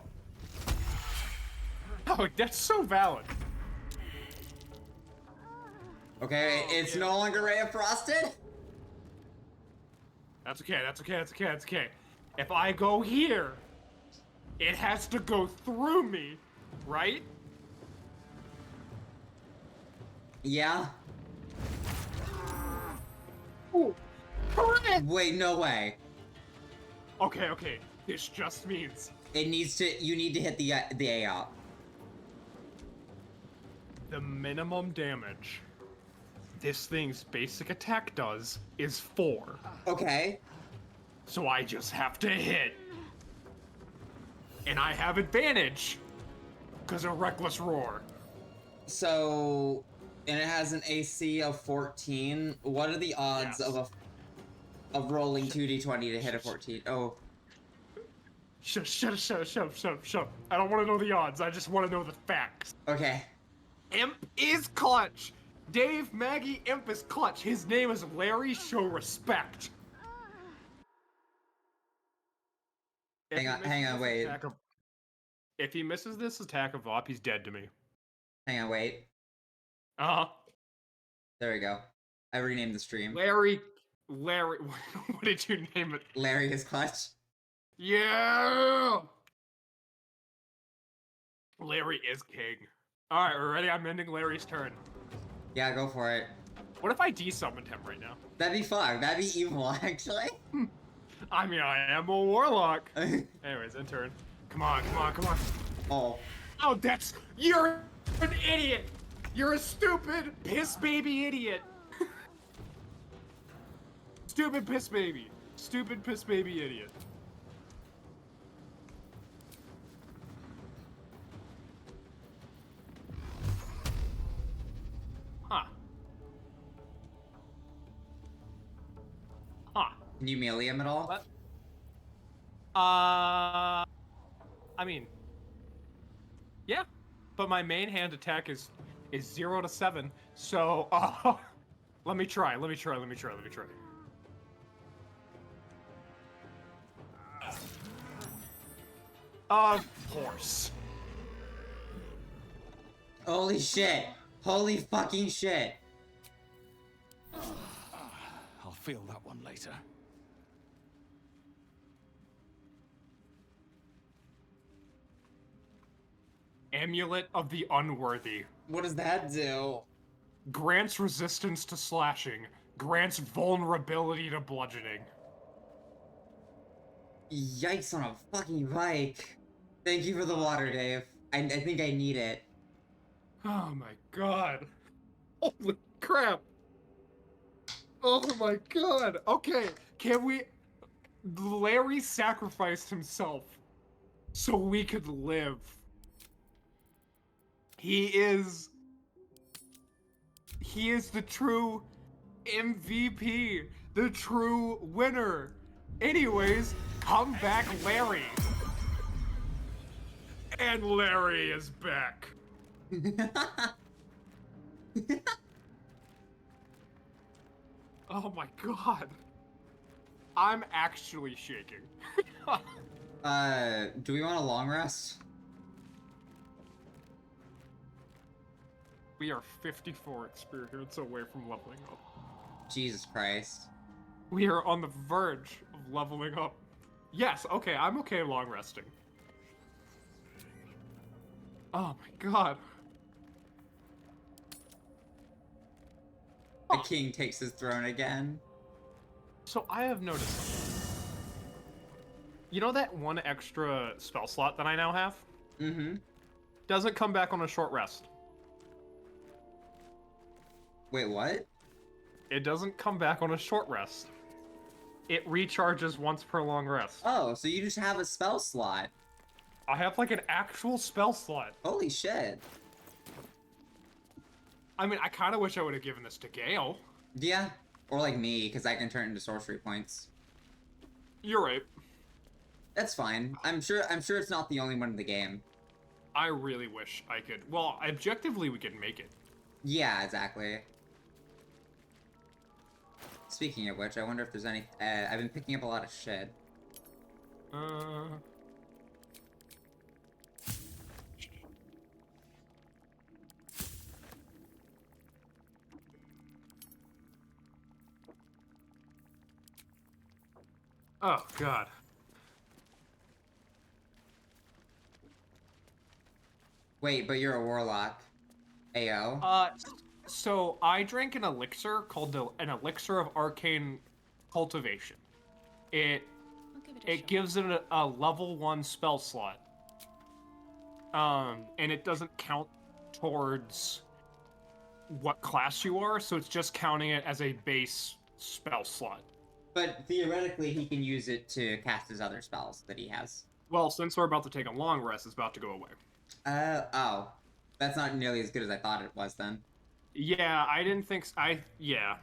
that's so valid. Okay, it's no longer Ray of Frosted? That's okay. If I go here, it has to go through me, right? Yeah. Ooh, correct! Wait, no way. Okay. This just means It needs to. You need to hit the AOP. the minimum damage this thing's basic attack does is 4. Okay. So I just have to hit. And I have advantage because of Reckless Roar. So, and it has an AC of 14. What are the odds Yes. of rolling 2d20 to hit a 14? Oh. Shut up. I don't want to know the odds. I just want to know the facts. Okay. Imp is clutch. Dave, Maggie, Imp is clutch. His name is Larry. Show respect. Hang on, wait. If he misses this attack of Op, he's dead to me. Hang on, wait. Uh-huh. There we go. I renamed the stream. Larry, what did you name it? Larry is clutch. Yeah! Larry is king. Alright, we're ready? I'm ending Larry's turn. Yeah, go for it. What if I desummoned him right now? That'd be fun. That'd be evil, actually. I mean, I am a warlock. Anyways, in turn. Come on. Oh. Oh, you're an idiot! You're a stupid piss baby idiot! Stupid piss baby idiot. Huh. Can you melee him at all? What? I mean, yeah, but my main hand attack is 0 to 7. So, let me try. Of course. Holy shit. Holy fucking shit. I'll feel that one later. Amulet of the Unworthy. What does that do? Grants resistance to slashing. Grants vulnerability to bludgeoning. Yikes on a fucking bike. Thank you for the water, Dave. I think I need it. Oh my god. Holy crap. Oh my god. Okay, can we... Larry sacrificed himself so we could live. He is the true MVP, the true winner. Anyways, come back, Larry. And Larry is back. Oh my god. I'm actually shaking. Do we want a long rest? We are 54 experience away from leveling up. Jesus Christ. We are on the verge of leveling up. Yes, okay, I'm okay long resting. Oh my god. The king takes his throne again. So I have noticed. You know that one extra spell slot that I now have? Mm-hmm. Doesn't come back on a short rest. Wait, what? It doesn't come back on a short rest. It recharges once per long rest. Oh, so you just have a spell slot. I have like an actual spell slot. Holy shit. I mean, I kind of wish I would have given this to Gale. Yeah. Or like me, because I can turn it into sorcery points. You're right. That's fine. I'm sure it's not the only one in the game. I really wish I could. Well, objectively, we could make it. Yeah, exactly. Speaking of which, I wonder if there's any... I've been picking up a lot of shit. Oh, God. Wait, but you're a warlock. AO? So I drank an elixir called an elixir of arcane cultivation. It it gives it a level 1 spell slot. And it doesn't count towards what class you are, so it's just counting it as a base spell slot. But theoretically, he can use it to cast his other spells that he has. Well, since we're about to take a long rest, it's about to go away. Oh. That's not nearly as good as I thought it was then. Yeah, I didn't think... Yeah,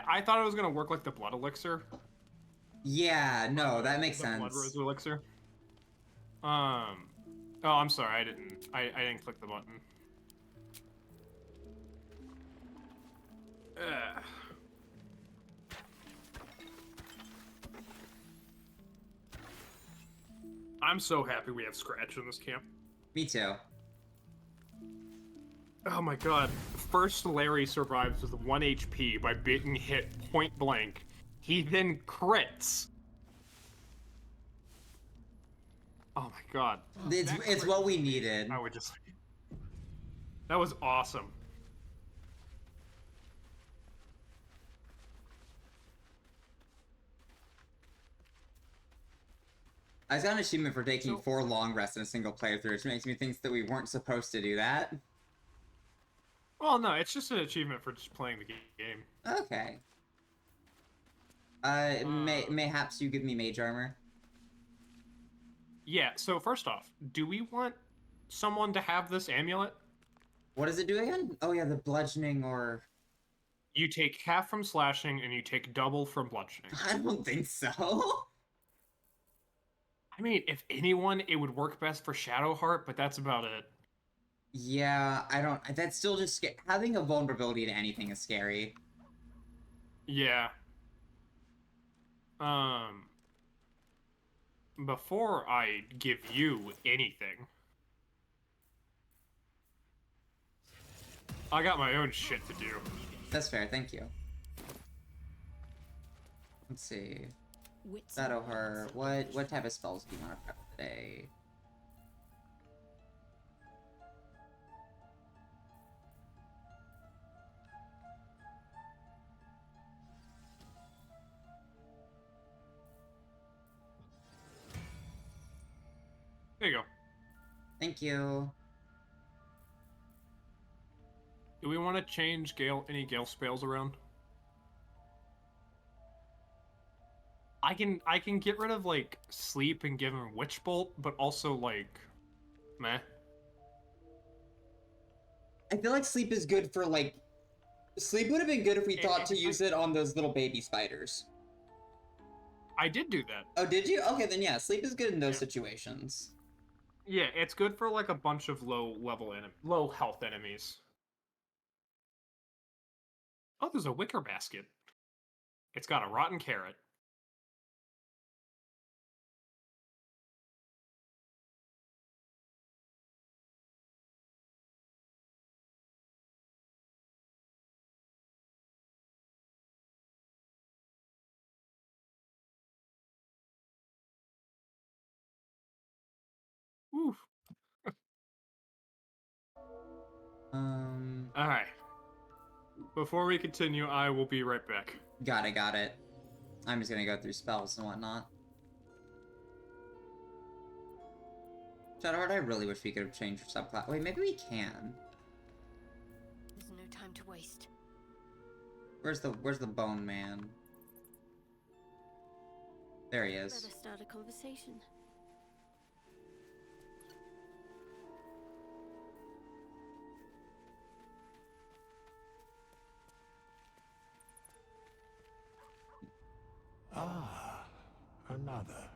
I thought it was going to work like the blood elixir. Yeah, no, that makes the sense. Blood rose elixir. Oh, I'm sorry, I didn't click the button. I'm so happy we have Scratch in this camp. Me too. Oh my god. First, Larry survives with 1 HP by being hit point blank. He then crits. Oh my god. It's what we needed. I would just... That was awesome. I got an achievement for taking 4 long rests in a single playthrough, which makes me think that we weren't supposed to do that. Well, no, it's just an achievement for just playing the game. Okay. Mayhaps you give me mage armor? Yeah, so first off, do we want someone to have this amulet? What does it do again? Oh yeah, the bludgeoning or... You take half from slashing, and you take double from bludgeoning. I don't think so. I mean, if anyone, it would work best for Shadowheart, but that's about it. Yeah, I don't... That's still just... Having a vulnerability to anything is scary. Yeah. Before I give you anything, I got my own shit to do. That's fair, thank you. Let's see. Shadowheart, what type of spells do you want to prep today? There you go. Thank you. Do we want to change any Gale spells around? I can get rid of like sleep and give him Witch Bolt, but also like, meh. I feel like sleep is good for like... Sleep would have been good if we thought to use it on those little baby spiders. I did do that. Oh, did you? Okay, then yeah, sleep is good in those situations. Yeah, it's good for like a bunch of low health enemies. Oh, there's a wicker basket. It's got a rotten carrot. Oof. Alright. Before we continue, I will be right back. Got it. I'm just gonna go through spells and whatnot. Shadowheart, I really wish we could have changed your subclass. Wait, maybe we can. There's no time to waste. Where's the bone man? There he is. Better start a conversation. Ah, another.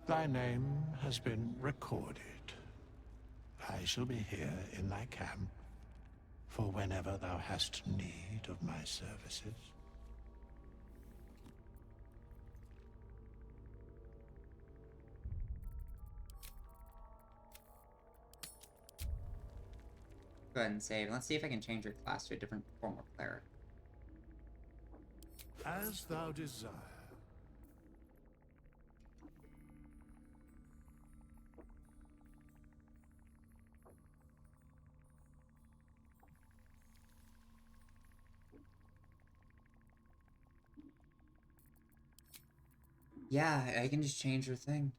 Thy name has been recorded. I shall be here in thy camp for whenever thou hast need of my services. Go ahead and save. Let's see if I can change your class to a different form of cleric. As thou desire. Yeah, I can just change her thing.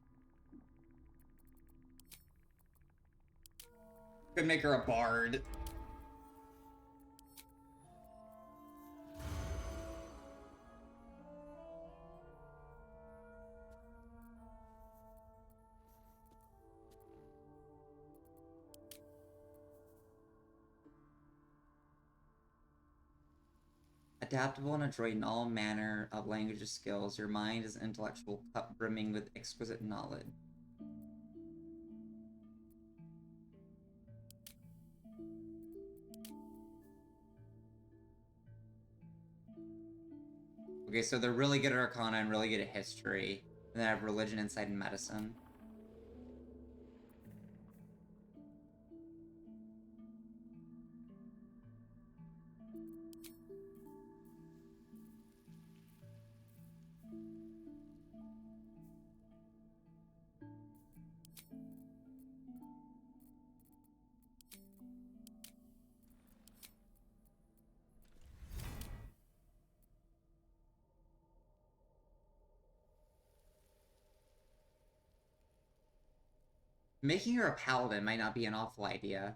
Could make her a bard. Adaptable and adroit in all manner of languages skills, your mind is an intellectual cup brimming with exquisite knowledge. Okay, so they're really good at Arcana and really good at history. And then I have religion, insight, and medicine. Making her a paladin might not be an awful idea.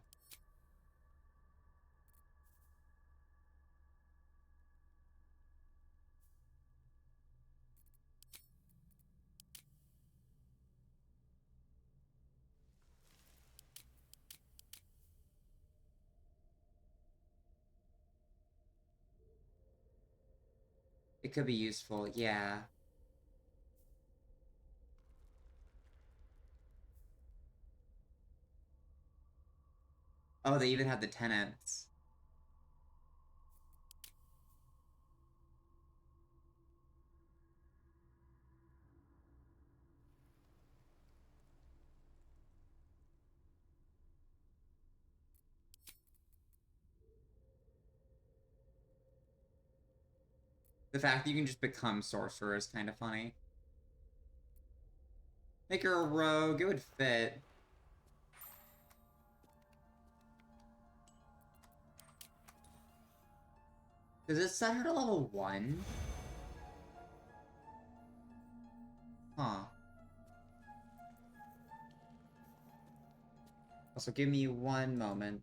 It could be useful, yeah. Oh, they even have the tenants. The fact that you can just become sorcerer is kind of funny. Make her a rogue, it would fit. Does it set her to level 1? Huh. Also, give me one moment.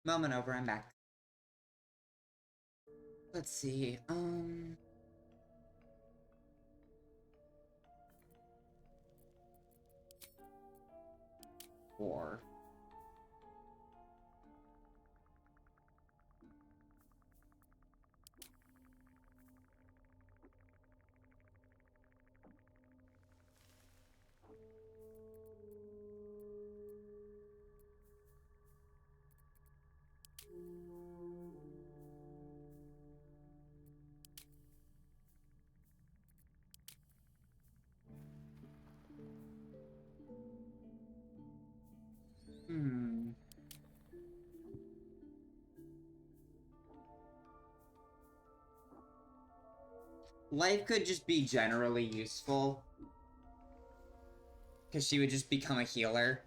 Moment over, I'm back. Let's see, 4. Life could just be generally useful. Because she would just become a healer.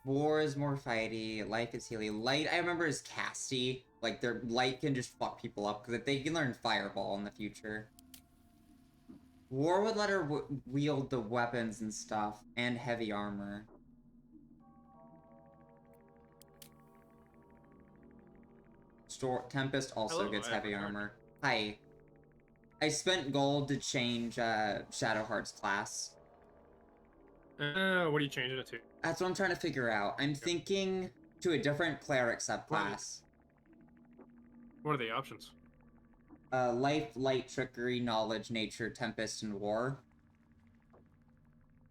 War is more fighty, life is healing. Light, I remember, is casty. Like, their light can just fuck people up, because they can learn Fireball in the future. War would let her wield the weapons and stuff, and heavy armor. Tempest also gets heavy armor. Hi. I spent gold to change Shadowheart's class. What are you changing it to? That's what I'm trying to figure out. I'm thinking to a different cleric subclass. What are the options? Life, light, trickery, knowledge, nature, tempest, and war.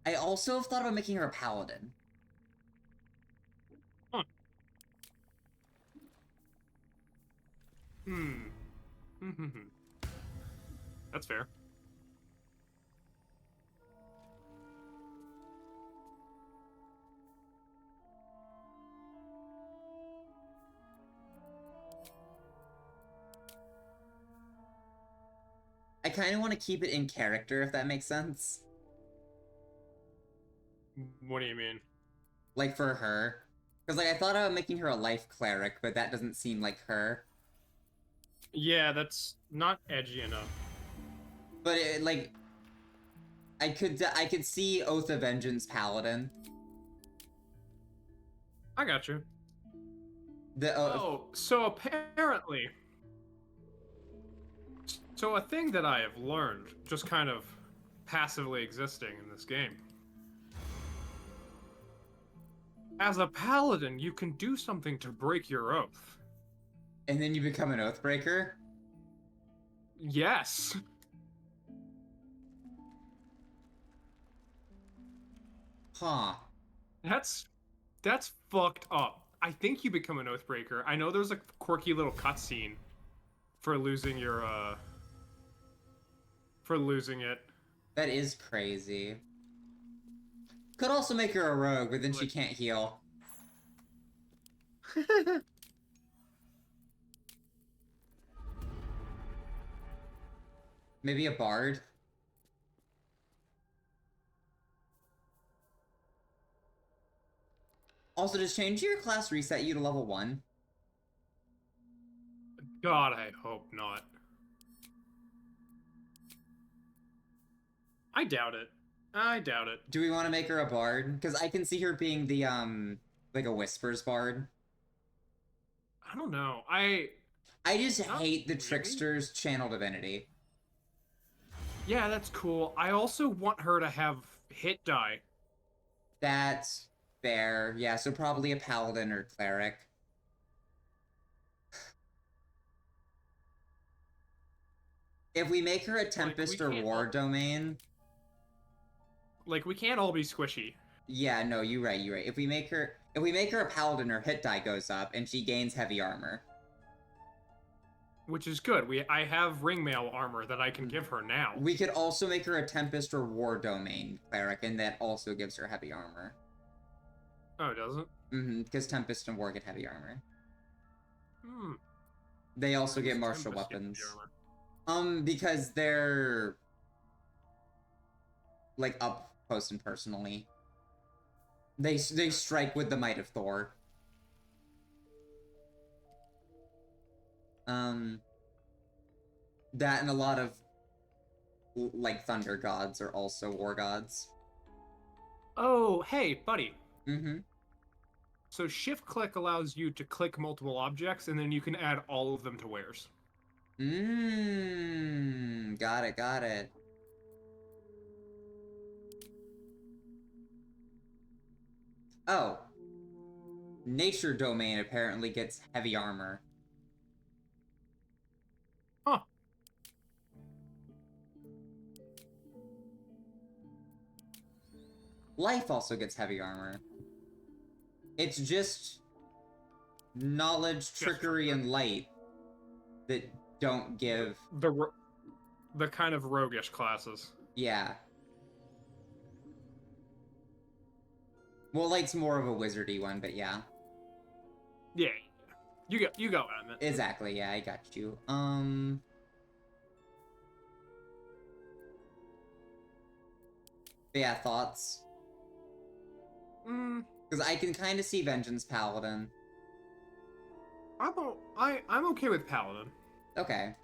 I also have thought about making her a paladin. Huh. Hmm. That's fair. I kind of want to keep it in character, if that makes sense. What do you mean? Like, for her. Because, like, I thought about making her a life cleric, but that doesn't seem like her. Yeah, that's not edgy enough. But, it, like... I could see Oath of Vengeance paladin. I got you. The So apparently... So a thing that I have learned, just kind of passively existing in this game. As a paladin, you can do something to break your oath. And then you become an Oathbreaker? Yes. Huh. That's fucked up. I think you become an Oathbreaker. I know there's a quirky little cutscene for losing your for losing it. That is crazy. Could also make her a rogue, but then she can't heal. Maybe a bard? Also, does changing your class reset you to level 1? God, I hope not. I doubt it. I doubt it. Do we want to make her a bard? Because I can see her being the, like a Whispers bard. I don't know. I just hate the Trickster's channel divinity. Yeah, that's cool. I also want her to have hit die. That's fair. Yeah, so probably a paladin or cleric. If we make her a Tempest or War domain... Like, we can't all be squishy. Yeah, no, you're right, you're right. If we make her a paladin, her hit die goes up, and she gains heavy armor. Which is good. I have ringmail armor that I can give her now. We could also make her a Tempest or War domain cleric, and that also gives her heavy armor. Oh, does it? Mm-hmm, because Tempest and War get heavy armor. Hmm. They also get martial weapons. Because they're... like, up close and personally. They strike with the might of Thor. That and a lot of, like, thunder gods are also war gods. Oh, hey, buddy. Mm-hmm. So shift-click allows you to click multiple objects, and then you can add all of them to wares. Got it, got it. Oh. Nature domain apparently gets heavy armor. Huh. Life also gets heavy armor. It's just knowledge, trickery, and light that don't give... The kind of roguish classes. Yeah. Well, light's more of a wizardy one, but yeah. Yeah. You got what I meant. Exactly, yeah, I got you. Yeah, thoughts? Because I can kind of see Vengeance Paladin. I'm okay with Paladin. Okay.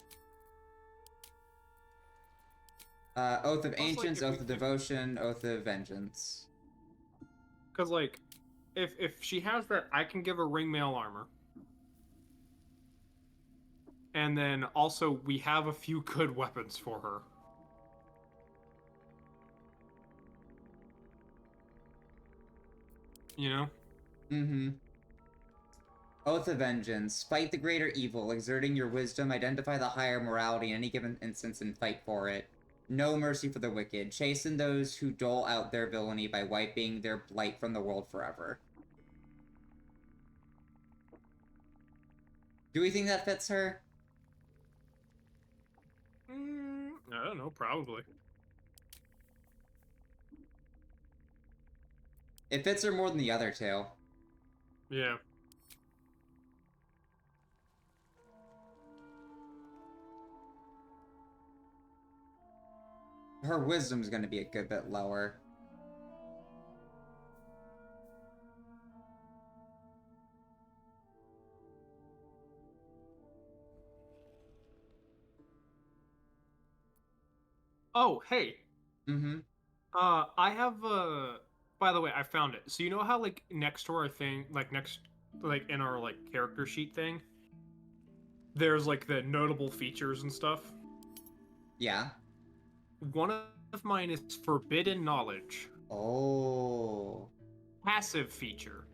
Oath of Ancients, Oath of Devotion, Oath of Vengeance. Because, like, if she has that, I can give her ringmail armor. And then, also, we have a few good weapons for her. You know? Mm-hmm. Oath of Vengeance. Fight the greater evil, exerting your wisdom, identify the higher morality in any given instance, and fight for it. No mercy for the wicked. Chasten those who dole out their villainy by wiping their blight from the world forever. Do we think that fits her? I don't know, probably. It fits her more than the other two. Yeah. Her wisdom's gonna be a good bit lower. Oh, hey. Mm-hmm. I have by the way, I found it. So you know how like next to our thing, like in our like character sheet thing, there's like the notable features and stuff. Yeah. One of mine is forbidden knowledge. Oh. Passive feature.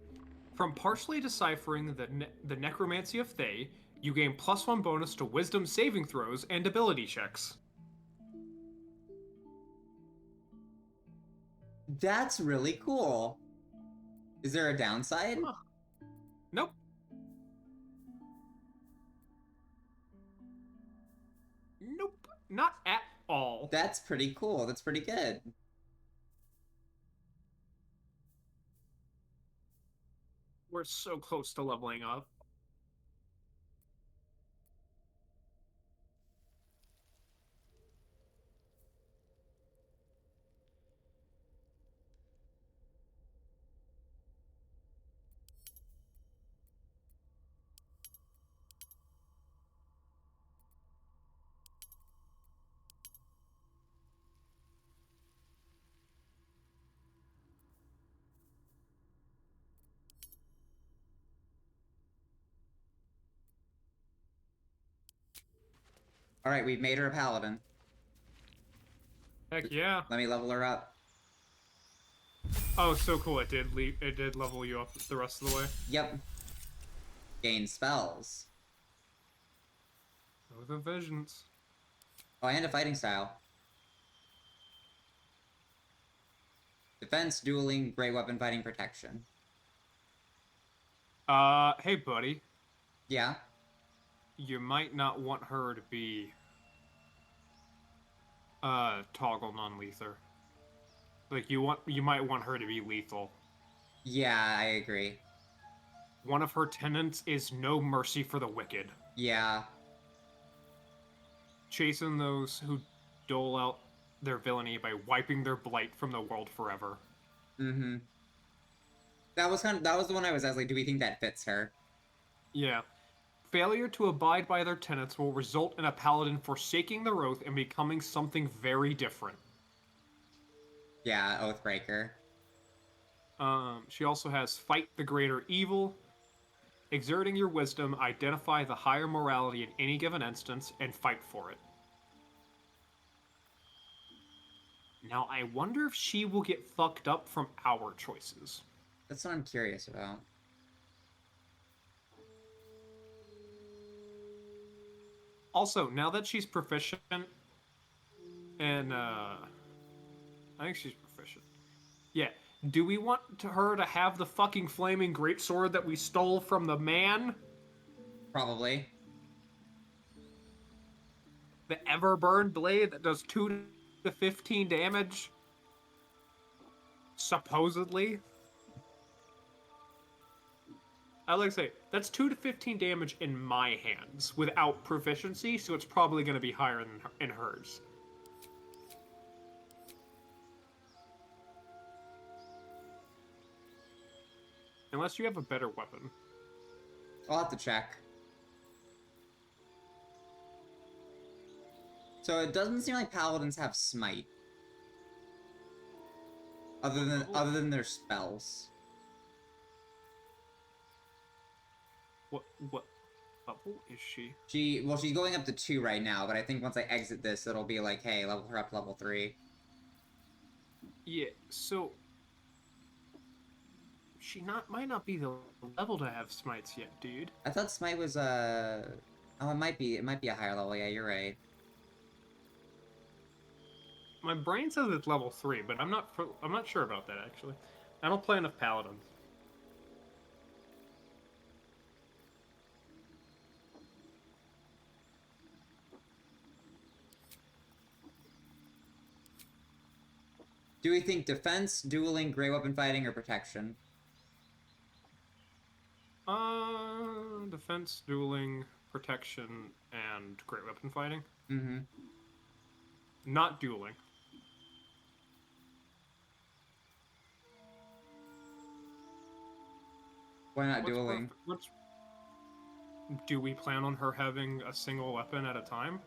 From partially deciphering the necromancy of Thay, you gain +1 bonus to wisdom saving throws and ability checks. That's really cool. Is there a downside? Huh. Nope. Nope. Not at all. That's pretty cool. That's pretty good. We're so close to leveling up. Alright, we've made her a paladin. Heck yeah. Let me level her up. Oh, so cool. It did level you up the rest of the way. Yep. Gain spells. Oh, the visions. Oh, and a fighting style. Defense, dueling, great weapon fighting, protection. Hey buddy. Yeah? You might not want her to be toggle non-lethal. Like you might want her to be lethal. Yeah, I agree. One of her tenets is no mercy for the wicked. Yeah. Chasing those who dole out their villainy by wiping their blight from the world forever. Mm-hmm. That was the one I was like, do we think that fits her? Yeah. Failure to abide by their tenets will result in a paladin forsaking their oath and becoming something very different. Yeah, Oathbreaker. She also has fight the greater evil, exerting your wisdom, identify the higher morality in any given instance, and fight for it. Now, I wonder if she will get fucked up from our choices. That's what I'm curious about. Also, now that she's proficient, and I think she's proficient. Yeah. Do we want her to have the fucking flaming greatsword that we stole from the man? Probably. The Everburn blade that does 2 to 15 damage? Supposedly? I like to say, that's 2 to 15 damage in my hands without proficiency, so it's probably going to be higher in hers. Unless you have a better weapon. I'll have to check. So it doesn't seem like paladins have smite. Other than their spells. What level is she? She's going up to 2 right now, but I think once I exit this, it'll be like, hey, level her up to level 3. Yeah, so she might not be the level to have smites yet, dude. I thought smite was oh, it might be a higher level. Yeah, you're right. My brain says it's level 3, but I'm not sure about that actually. I don't play enough paladins. Do we think defense, dueling, great weapon fighting, or protection? Defense, dueling, protection, and great weapon fighting. Mm-hmm. Not dueling. Why not dueling? Do we plan on her having a single weapon at a time?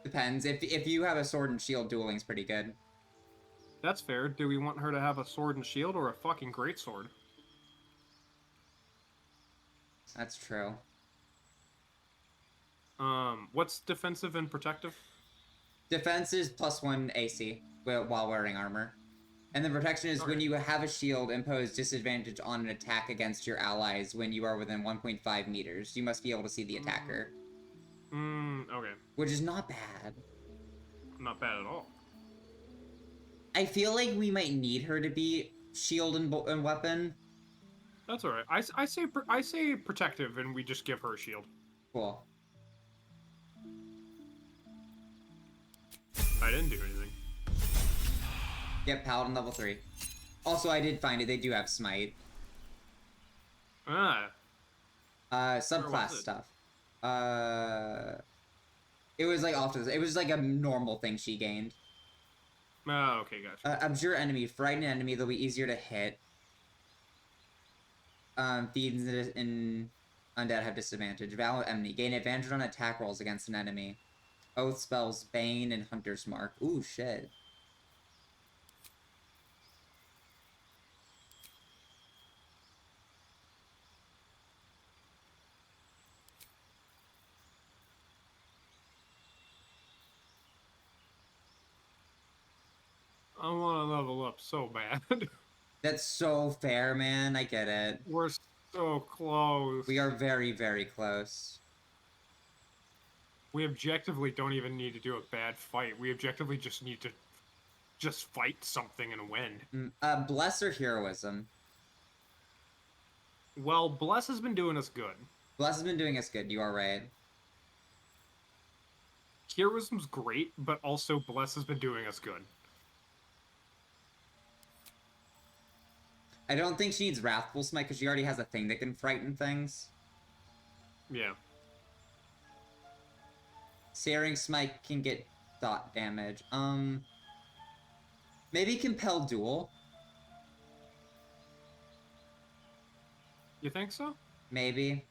Depends. If you have a sword and shield, dueling's pretty good. That's fair. Do we want her to have a sword and shield or a fucking greatsword? That's true. What's defensive and protective? Defense is +1 AC while wearing armor. And then protection is when you have a shield, impose disadvantage on an attack against your allies when you are within 1.5 meters. You must be able to see the attacker. Okay. Which is not bad. Not bad at all. I feel like we might need her to be shield and weapon. That's alright. I say protective, and we just give her a shield. Cool. I didn't do anything. Yep, Paladin level 3. Also, I did find it. They do have Smite. Subclass stuff. It was like it was like a normal thing she gained. Okay, gotcha. Abjure enemy, frighten enemy. They'll be easier to hit. Fiends in undead have disadvantage. Valor enemy, gain advantage on attack rolls against an enemy. Oath spells, Bane and Hunter's Mark. Ooh, shit. I want to level up so bad. That's so fair, man. I get it. We're so close. We are very, very close. We objectively don't even need to do a bad fight. We objectively just need to fight something and win. Bless or heroism? Well, Bless has been doing us good. Bless has been doing us good. You are right. Heroism's great, but also Bless has been doing us good. I don't think she needs Wrathful Smite because she already has a thing that can frighten things. Yeah. Searing Smite can get dot damage. Maybe Compel Duel. You think so? Maybe.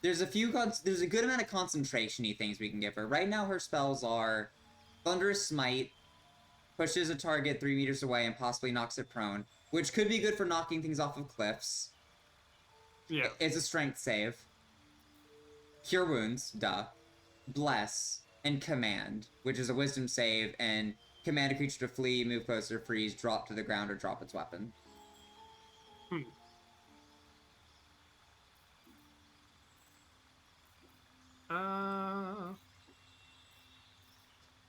There's a good amount of concentration-y things we can give her. Right now her spells are Thunderous Smite, pushes a target 3 meters away and possibly knocks it prone, which could be good for knocking things off of cliffs. Yeah. It's a strength save. Cure Wounds, duh. Bless, and Command, which is a wisdom save, and command a creature to flee, move closer, freeze, drop to the ground, or drop its weapon.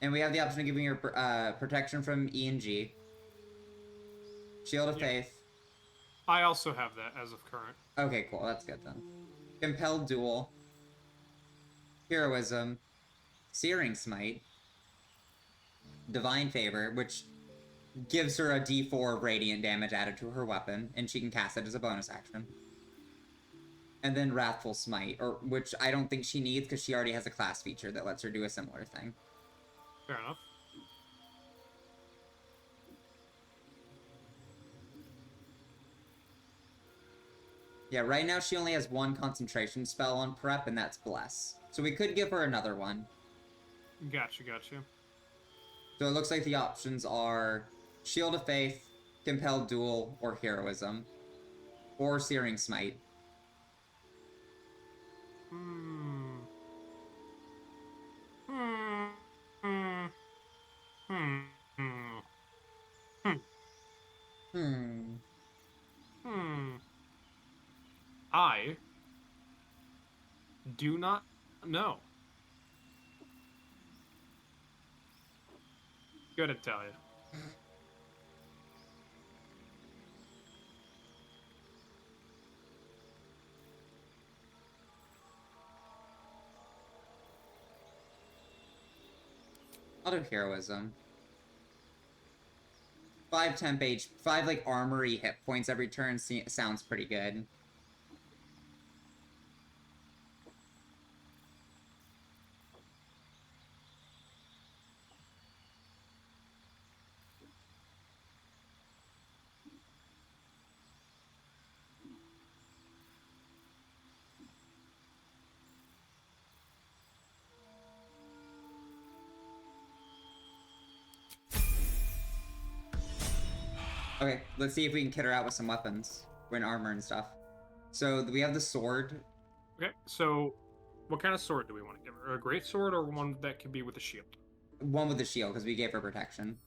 And we have the option of giving her protection from ENG. Shield of Faith. I also have that as of current. Okay, cool. That's good then. Compelled Duel. Heroism. Searing Smite. Divine Favor, which gives her a d4 radiant damage added to her weapon, and she can cast it as a bonus action. And then Wrathful Smite, which I don't think she needs because she already has a class feature that lets her do a similar thing. Fair enough. Yeah, right now she only has one concentration spell on prep, and that's Bless. So we could give her another one. Gotcha. So it looks like the options are Shield of Faith, Compelled Duel, or Heroism. Or Searing Smite. I do not know. Good to tell you. I'll do heroism. 5 temp H, 5 like armory hit points every turn sounds pretty good. Okay, let's see if we can kit her out with some weapons. Or armor and stuff. So we have the sword. Okay, so what kind of sword do we want to give her? A great sword or one that could be with a shield? One with the shield, because we gave her protection.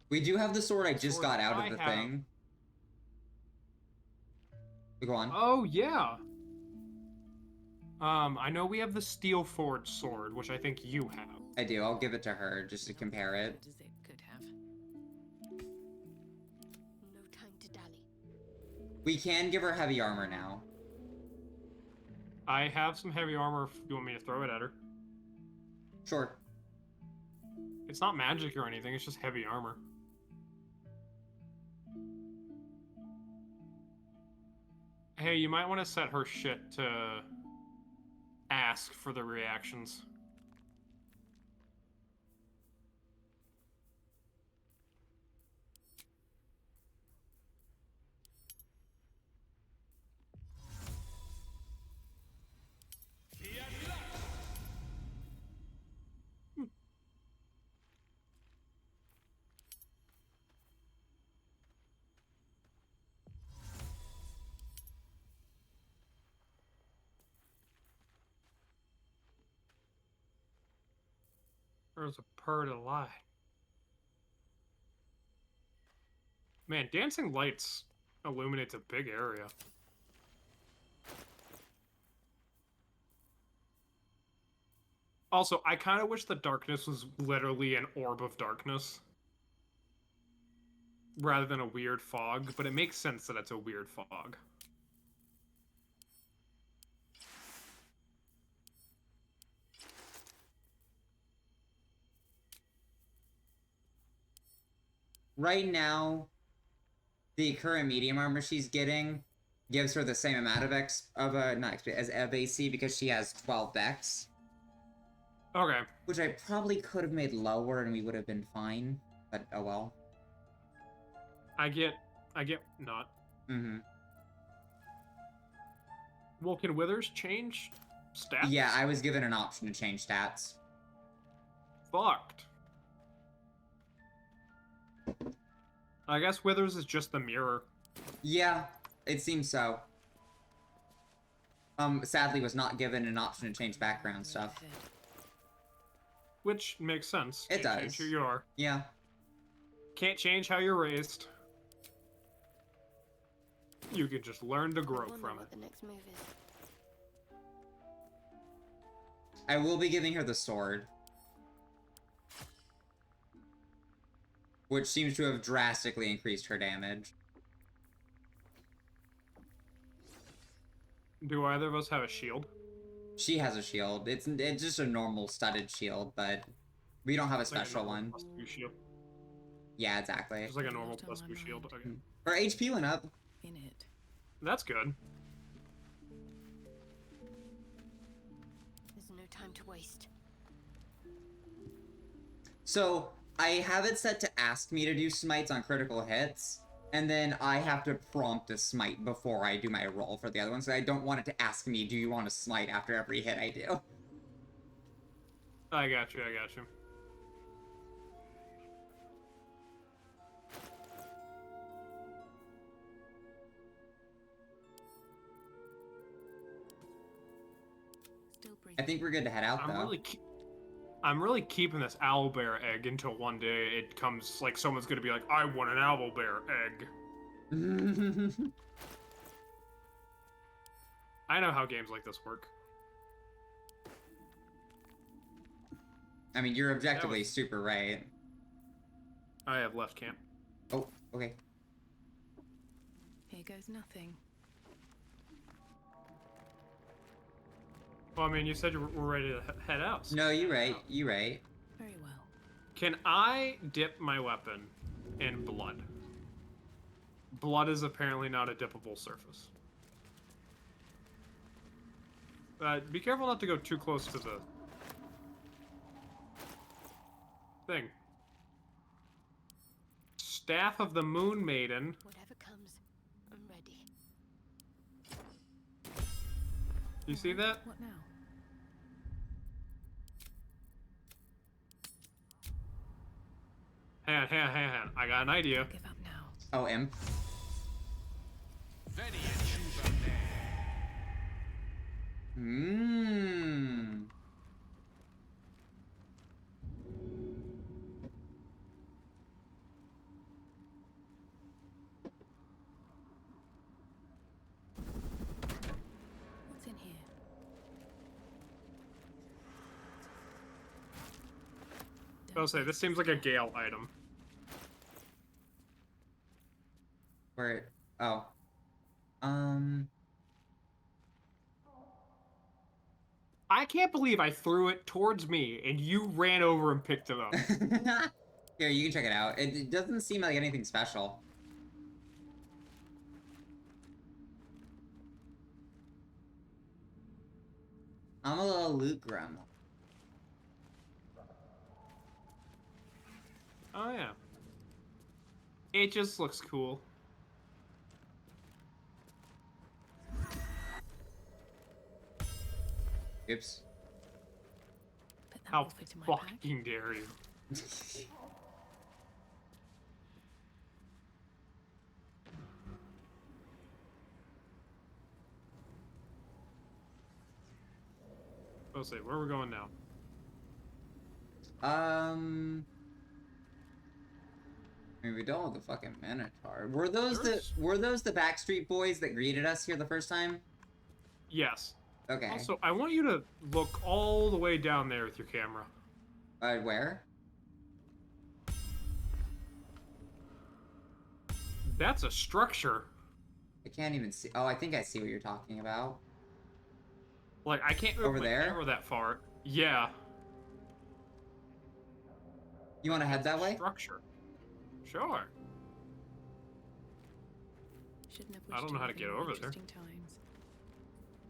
We do have the sword I just got out of the thing. Go on. Oh, yeah. I know we have the steel forged sword, which I think you have. I do. I'll give it to her just to compare it. As it could have. No time to dally. We can give her heavy armor now. I have some heavy armor if you want me to throw it at her. Sure. It's not magic or anything, it's just heavy armor. Hey, you might want to set her shit to ask for the reactions. There's a purr to lie. Man, dancing lights illuminates a big area. Also, I kind of wish the darkness was literally an orb of darkness. Rather than a weird fog, but it makes sense that it's a weird fog. Right now, the current medium armor she's getting gives her the same amount of not XP as AC because she has 12 dex. Okay. Which I probably could have made lower and we would have been fine, but oh well. I get not. Mm-hmm. Well, can Withers change stats? Yeah, I was given an option to change stats. Fucked. I guess Withers is just the mirror. Yeah, it seems so. Sadly was not given an option to change background stuff. Which makes sense. It Can't does. change who you are. Yeah. Can't change how you're raised. You can just learn to grow from it. The next move is. I will be giving her the sword. Which seems to have drastically increased her damage. Do either of us have a shield? She has a shield. It's just a normal studded shield, but we don't have a special one. +2 shield. Yeah, exactly. Just like a normal +2 shield. Okay. Her HP went up. In it. That's good. There's no time to waste. So, I have it set to ask me to do smites on critical hits, and then I have to prompt a smite before I do my roll for the other one, so I don't want it to ask me, do you want to smite after every hit I do? I got you, I got you. Still breathing. I think we're good to head out, though. I'm really keeping this owlbear egg until one day it comes, like, someone's gonna be like, I want an owlbear egg. I know how games like this work. I mean, you're objectively super right. I have left camp. Oh, okay. Here goes nothing. Well, I mean, you said you were ready to head out. So No, you're right. You're right. Very well. Can I dip my weapon in blood? Blood is apparently not a dippable surface. Be careful not to go too close to the thing. Staff of the Moon Maiden. Whatever comes, I'm ready. You see that? What now? Hang on. I got an idea. Give up now. Oh, imp. Mmm. What's in here? I'll say this seems like a Gale item. Where? Oh. I can't believe I threw it towards me and you ran over and picked it up. Here, you can check it out. It doesn't seem like anything special. I'm a little loot grandma. Oh yeah. It just looks cool. Oops. Put that How wolf into my bag. fucking dare you? I'll say, where are we going now? I mean, we don't have the fucking Minotaur. Were those the Backstreet Boys that greeted us here the first time? Yes. Okay. Also, I want you to look all the way down there with your camera. Where? That's a structure. I can't even see. Oh, I think I see what you're talking about. Like, I can't move Over my there? camera that far. Yeah. You want to head that way? Structure. Sure. Shouldn't have I don't know how to wished get anything over there. interesting times.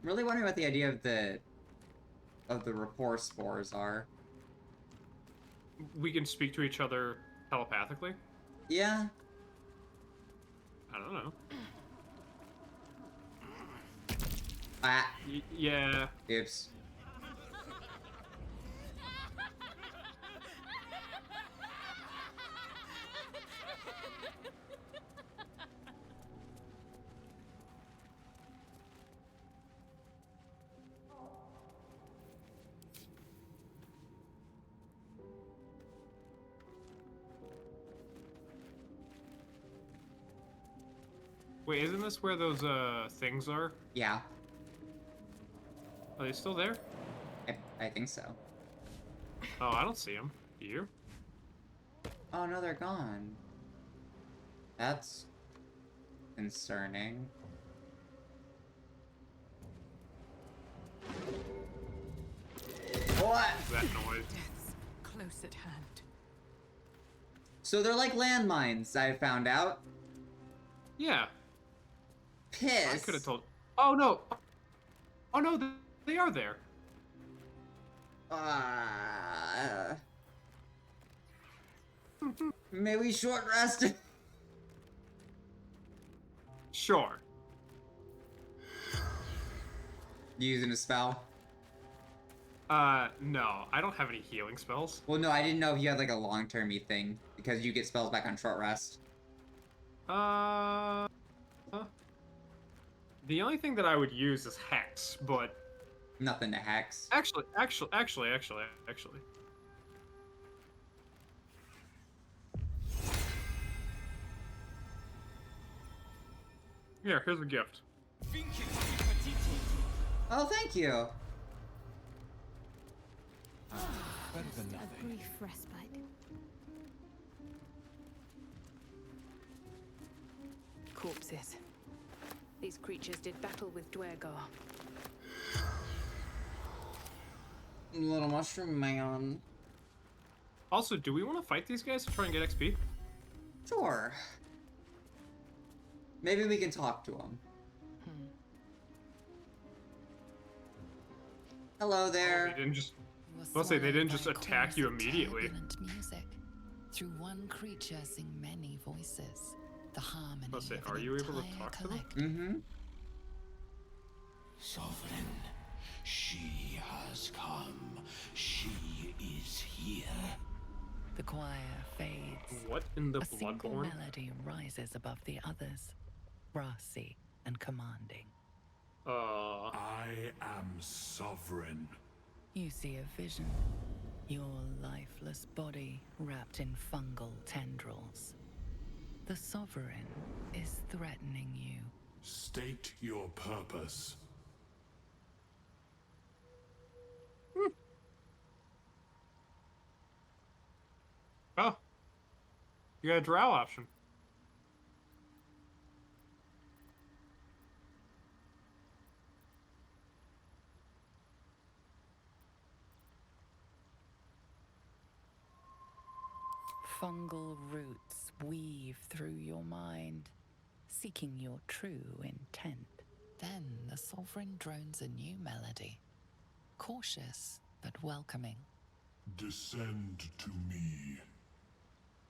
I'm really wondering what the idea of the rapport spores are. We can speak to each other telepathically? Yeah. I don't know. Ah. Yeah. Oops. Wait, isn't this where those things are? Yeah. Are they still there? I think so. Oh, I don't see them. Do you? Oh no, they're gone. That's concerning. What? That noise. Death's close at hand. So they're like landmines, I found out. Yeah. Piss. I could have told. Oh no. Oh no, they are there. May we short rest? Sure. You using a spell? No. I don't have any healing spells. Well, no, I didn't know if you had like a long-termy thing because you get spells back on short rest. The only thing that I would use is Hex, but... Nothing to hex. Actually. Here, here's a gift. Oh, thank you. Better than A nothing. brief respite. Corpses. These creatures did battle with Dwergar. Little mushroom man. Also, do we want to fight these guys to try and get XP? Sure. Maybe we can talk to him. Hello They there. didn't just. You were I'll say they swallowed didn't by just a attack chorus you of immediately. turbulent music. Through one creature sing many voices. The harmony Let's say, of are an you able to entire talk to them? collective. Mm-hmm. Sovereign, she has come. She is here. The choir fades. What in the A single Bloodborne? melody rises above the others, brassy and commanding. I am sovereign. You see a vision. Your lifeless body wrapped in fungal tendrils. The sovereign is threatening you. State your purpose. Oh, you got a drow option. Fungal roots weave through your mind, seeking your true intent. Then the sovereign drones a new melody, cautious but welcoming. Descend to me.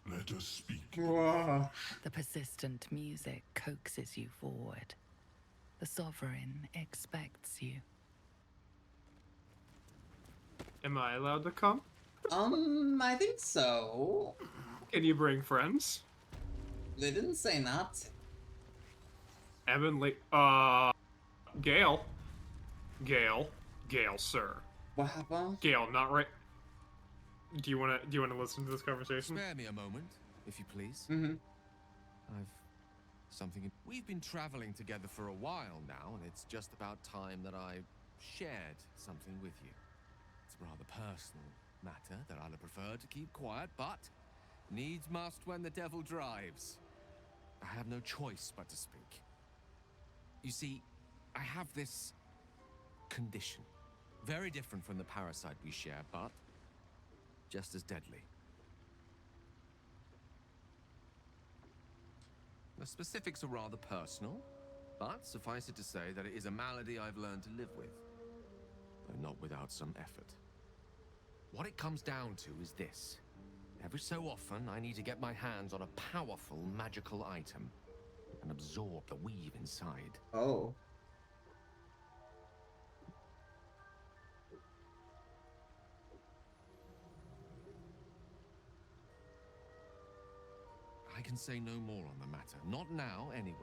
Let us speak. Whoa. The persistent music coaxes you forward. The sovereign expects you. Am I allowed to come? I think so. Can you bring friends? They didn't say that. Evan, Gale. Gale, sir. What happened? Gale, not right. Do you wanna listen to this conversation? Spare me a moment, if you please. Mm-hmm. I've something. We've been traveling together for a while now, and it's just about time that I shared something with you. It's a rather personal matter that I'd have preferred to keep quiet, but needs must when the devil drives. I have no choice but to speak. You see, I have this condition. Very different from the parasite we share, but just as deadly. The specifics are rather personal, but suffice it to say that it is a malady I've learned to live with, though not without some effort. What it comes down to is this. Every so often, I need to get my hands on a powerful magical item and absorb the weave inside. Oh. I can say no more on the matter. Not now, anyway.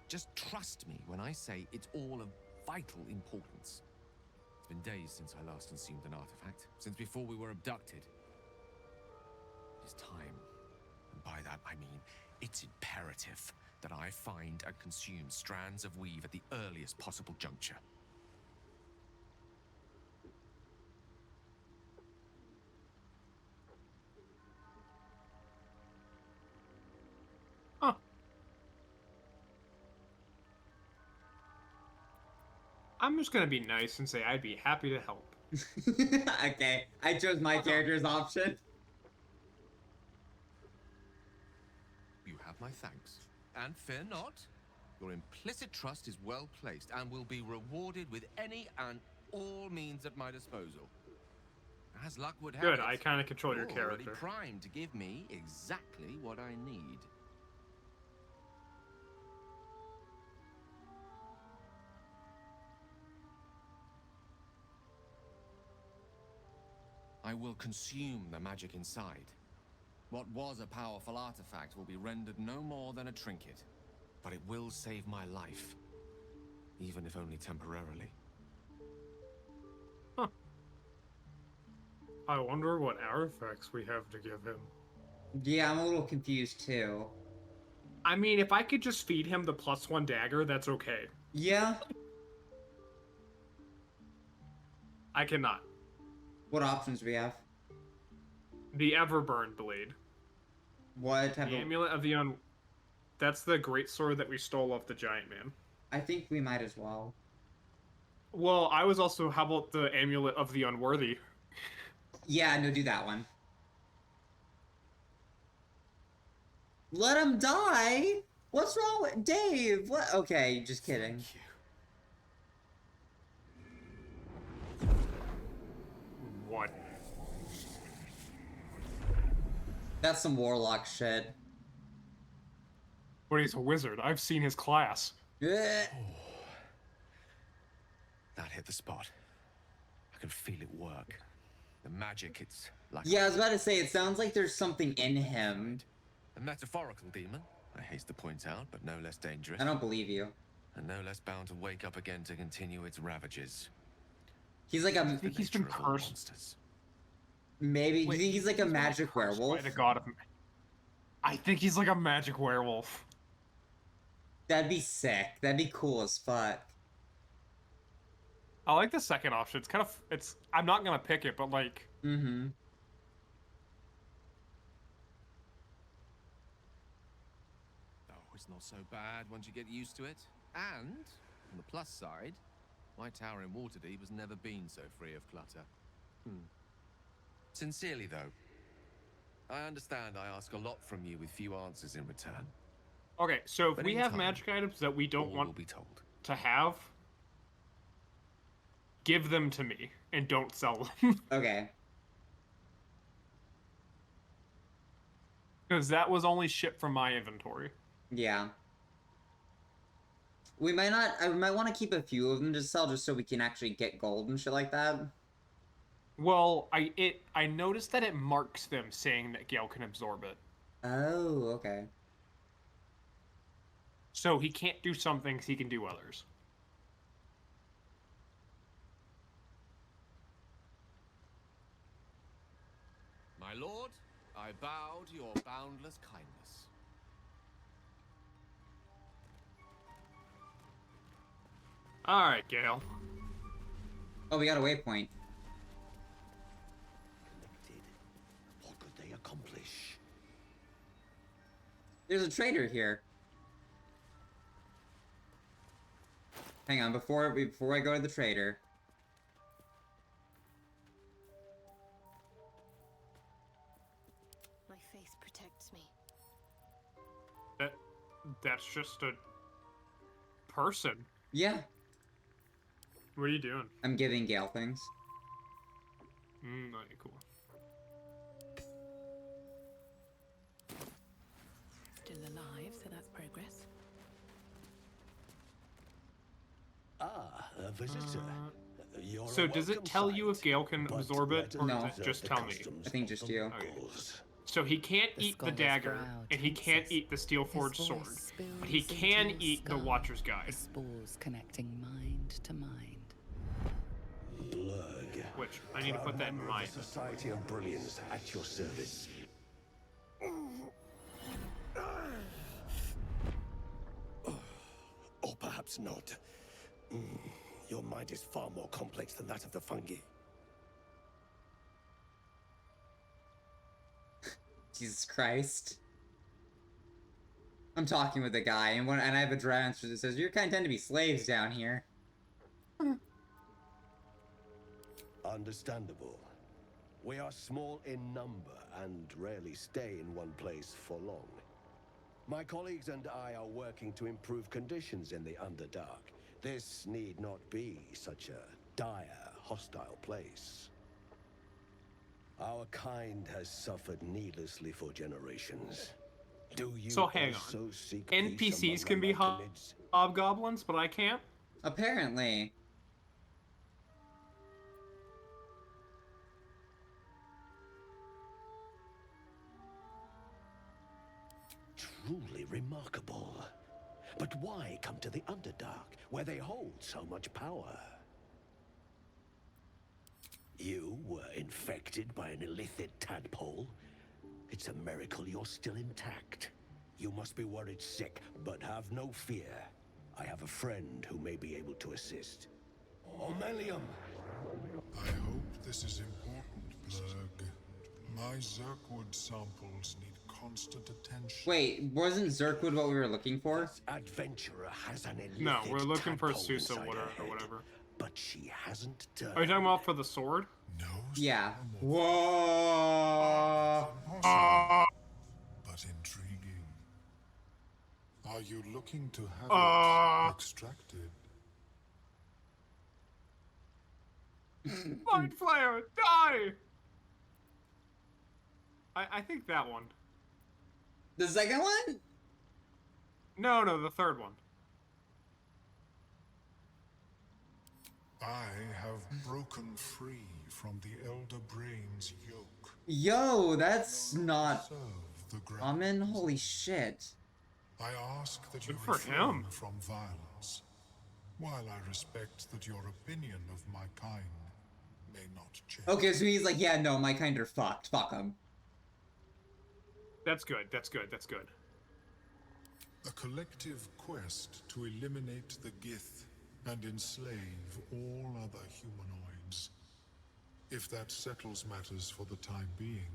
Just trust me when I say it's all of vital importance. It's been days since I last consumed an artifact, since before we were abducted. It is time. And by that I mean, it's imperative that I find and consume strands of weave at the earliest possible juncture. Huh. I'm just gonna be nice and say I'd be happy to help. Okay, I chose my character's option. You have my thanks. And fear not, your implicit trust is well placed and will be rewarded with any and all means at my disposal. As luck would have Good, it, I kind of control your you're already character. primed to give me exactly what I need. I will consume the magic inside. What was a powerful artifact will be rendered no more than a trinket, but it will save my life, even if only temporarily. Huh. I wonder what artifacts we have to give him. Yeah, I'm a little confused too. I mean, if I could just feed him the +1 dagger, that's okay. Yeah? I cannot. What options do we have? The Everburn blade. What type The of... amulet of the That's the great sword that we stole off the giant man. I think we might as well. Well, I was also... How about the amulet of the unworthy? Yeah, no, do that one. Let him die? What's wrong with... Dave, what? Okay, just kidding. What? That's some warlock shit. But he's a wizard. I've seen his class. Ugh. That hit the spot. I can feel it work. The magic, it's like... Yeah, I was about to say, it sounds like there's something in him. A metaphorical demon, I haste to point out, but no less dangerous. I don't believe you. And no less bound to wake up again to continue its ravages. He's like a... I think he's been Nature of all cursed. monsters. Maybe... Wait, do you think he's like a been magic cursed werewolf? By the god of... I think he's like a magic werewolf. That'd be sick. That'd be cool as fuck. I like the second option. It's kind of... It's... I'm not gonna pick it, but like... Mm-hmm. Oh, it's not so bad once you get used to it. And, on the plus side, my tower in Waterdeep has never been so free of clutter. Sincerely, though, I understand I ask a lot from you with few answers in return. Okay, so if But we in have time, magic items that we don't All want will be told. to have, give them to me and don't sell them. Okay. Because that was only shit from my inventory. Yeah. We might not... I might want to keep a few of them to sell just so we can actually get gold and shit like that. Well, I noticed that it marks them saying that Gale can absorb it. Oh, okay. So he can't do some things, he can do others. My lord, I bow to your boundless kindness. Alright, Gale. Oh, we got a waypoint. What could they accomplish? There's a trader here. Hang on, before I go to the trader. My faith protects me. That's just a person. Yeah, What are you doing? I'm giving Gale things. Okay, cool. Still alive, so that's progress. Ah, a visitor. You're So a does it welcome tell you if sight, Gale can but absorb it, better or No. does it just the tell me? customs I think of just the you. locals. So he can't The eat the scholar's dagger, brow and he can't tenses. eat the steel His forged voice sword, spills but he into can his eat the skull, Watcher's the Guide, spores connecting mind to mind. Blurg. which I need to put that in Proud member of mind. the Society of Brilliance at your service. Or perhaps not. Your mind is far more complex than that of the fungi. Jesus Christ. I'm talking with a guy, and I have a transfer that says, "Your kind tend to be slaves down here." Understandable. We are small in number and rarely stay in one place for long. My colleagues and I are working to improve conditions in the Underdark. This need not be such a dire, hostile place. Our kind has suffered needlessly for generations. Do you So hang also on. seek peace NPCs among can be Arachnids? hobgoblins, but I can't? Apparently. Truly remarkable. But why come to the Underdark, where they hold so much power? You were infected by an illithid tadpole? It's a miracle you're still intact. You must be worried sick, but have no fear. I have a friend who may be able to assist. Omelium! I hope this is important, Blurg. My Zerkwood samples need constant attention. Wait, wasn't Zerkwood what we were looking for? This adventurer has an illicit No, we're looking for tadpole Susa inside water her or head, whatever. but she hasn't turned. Are you talking about for the sword? No. Yeah. Impossible, Whoa. but intriguing. Are you looking to have it extracted? Mind Flayer, die! I think that one. The second one? No, the third one. I have broken free from the Elder Brain's yoke. Yo, that's not Serve the ground. common. Holy shit. I ask that you Good for refrain him. from violence, while I respect that your opinion of my kind may not change. Okay, so he's like, yeah, no, my kind are fucked. Fuck them. That's good. That's good. That's good. A collective quest to eliminate the Gith and enslave all other humanoids. If that settles matters for the time being,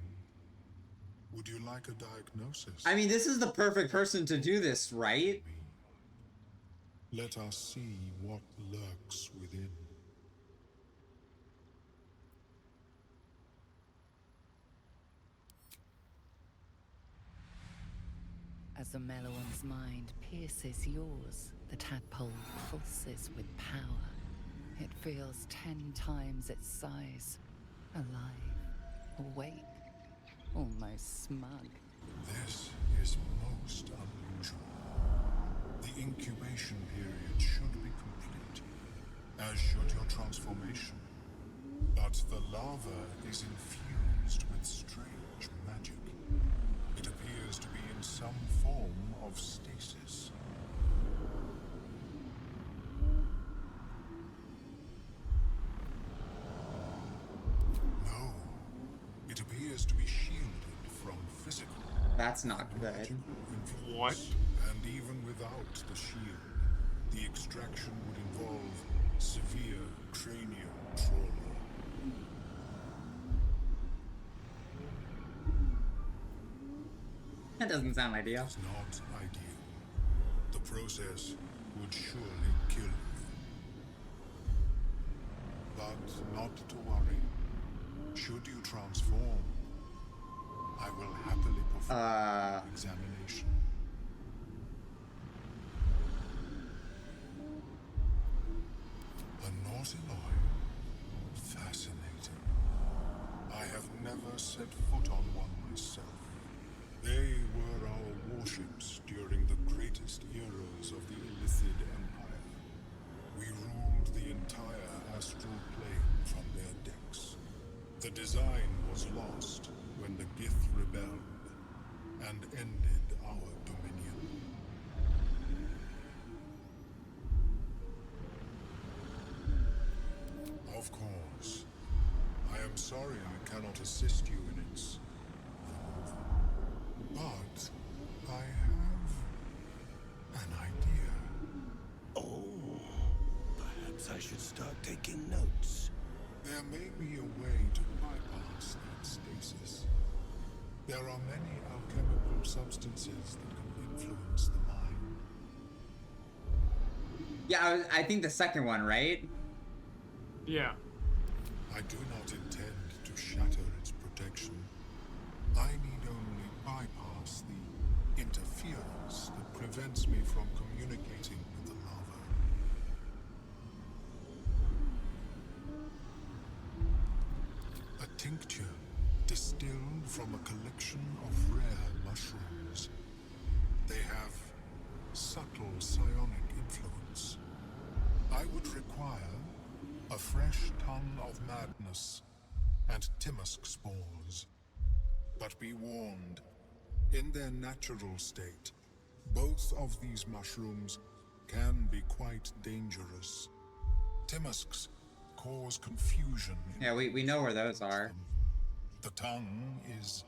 would you like a diagnosis? I mean, this is the perfect person to do this, right? Let us see what lurks within. As the Meloan's mind pierces yours, the tadpole pulses with power. It feels 10 times its size. Alive, awake, almost smug. This is most unusual. The incubation period should be complete, as should your transformation. But the larva is infused with strange magic. It appears to be in some form of stasis. No, it appears to be shielded from physical. That's not good. influence. What? And even without the shield, the extraction would involve severe cranial trauma. That doesn't sound ideal. It's not ideal. The process would surely kill you. But not to worry. Should you transform, I will happily perform an examination. A Nautiloid? Fascinating. I have never set foot on one myself. They were our warships during the greatest eras of the Illithid Empire. We ruled the entire astral plane from their decks. The design was lost when the Gith rebelled and ended our dominion. Of course. I am sorry I cannot assist you in its... But I have an idea. Oh, perhaps I should start taking notes. There may be a way to bypass that stasis. There are many alchemical substances that can influence the mind. Yeah, I think the second one, right? Yeah. I do not intend to shatter its protection. I need only bypass the interference that prevents me from communicating with the larva. A tincture distilled from a collection of rare mushrooms. They have subtle psionic influence. I would require a fresh tongue of madness and Timusk spores. But be warned, in their natural state, both of these mushrooms can be quite dangerous. Timusks cause confusion. Yeah, we know where those are. The tongue is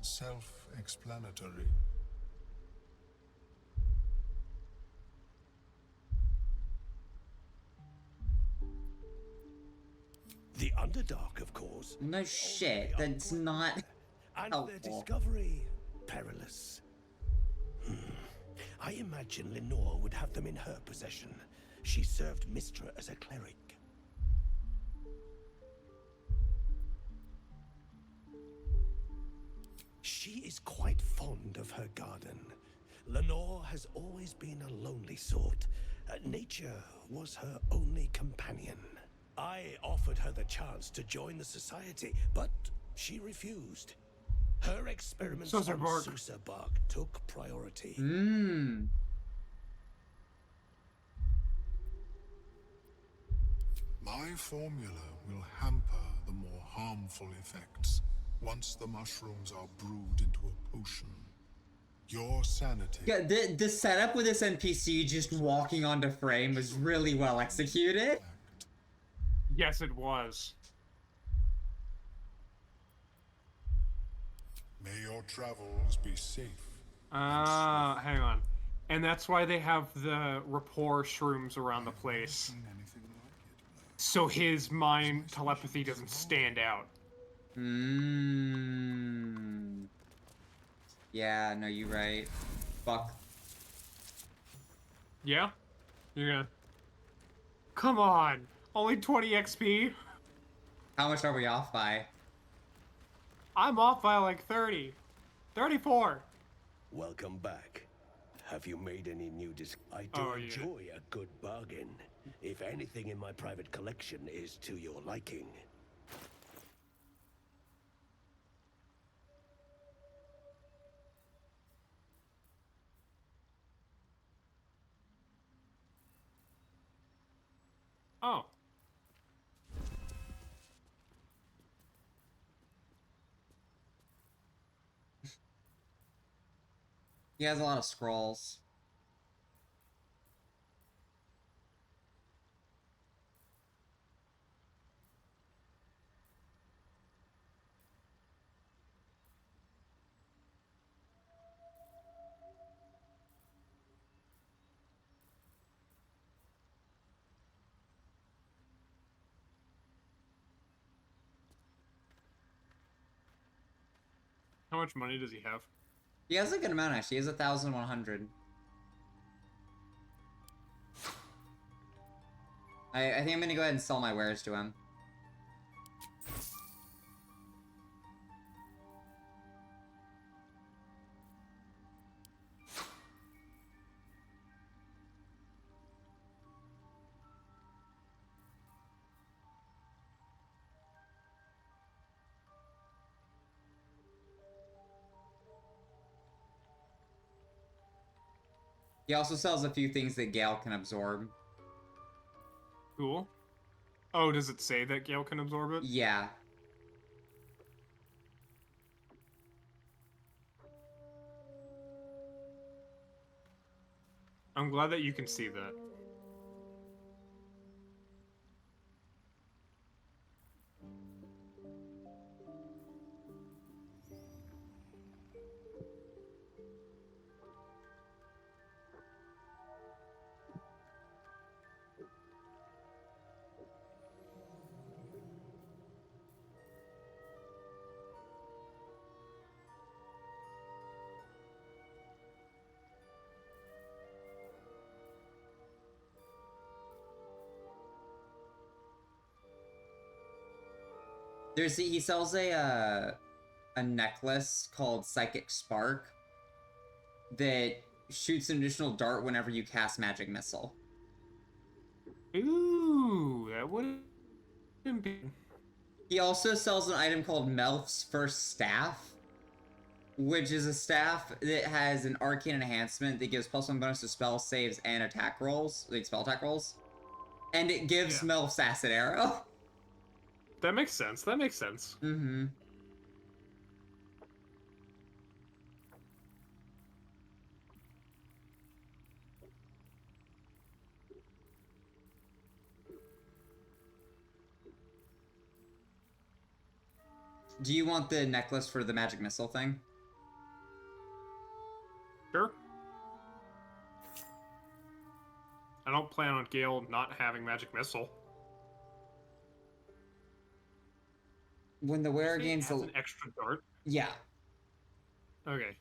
self-explanatory. The Underdark, of course. No shit, that's not And helpful. their discovery perilous. I imagine Lenore would have them in her possession. She served Mistra as a cleric. She is quite fond of her garden. Lenore has always been a lonely sort. Nature was her only companion. I offered her the chance to join the society, but she refused. Her experiments on Susa bark took priority. My formula will hamper the more harmful effects once the mushrooms are brewed into a potion. Your sanity... Yeah, the setup with this NPC just walking onto frame was really well executed. Yes, it was. May your travels be safe. Hang on. And that's why they have the rapport shrooms around the place. So his mind telepathy doesn't stand out. Yeah, no, you're right. Fuck. Yeah? You're gonna... Come on! Only 20 XP? How much are we off by? I'm off by like 30. 34. Welcome back. Have you made any new I do enjoy a good bargain. If anything in my private collection is to your liking. Oh. He has a lot of scrolls. How much money does he have? He has a good amount, actually. He has 1,100. I think I'm gonna go ahead and sell my wares to him. He also sells a few things that Gale can absorb. Cool. Oh, does it say that Gale can absorb it? Yeah. I'm glad that you can see that. He sells a necklace called Psychic Spark that shoots an additional dart whenever you cast Magic Missile. Ooh, that wouldn't be... He also sells an item called Melf's First Staff, which is a staff that has an arcane enhancement that gives +1 bonus to spell saves and attack rolls, like spell attack rolls. And it gives Melf's Acid Arrow. That makes sense. That makes sense. Mm-hmm. Do you want the necklace for the magic missile thing? Sure. I don't plan on Gale not having magic missile. When the wearer gains an extra dart. yeah, Okay.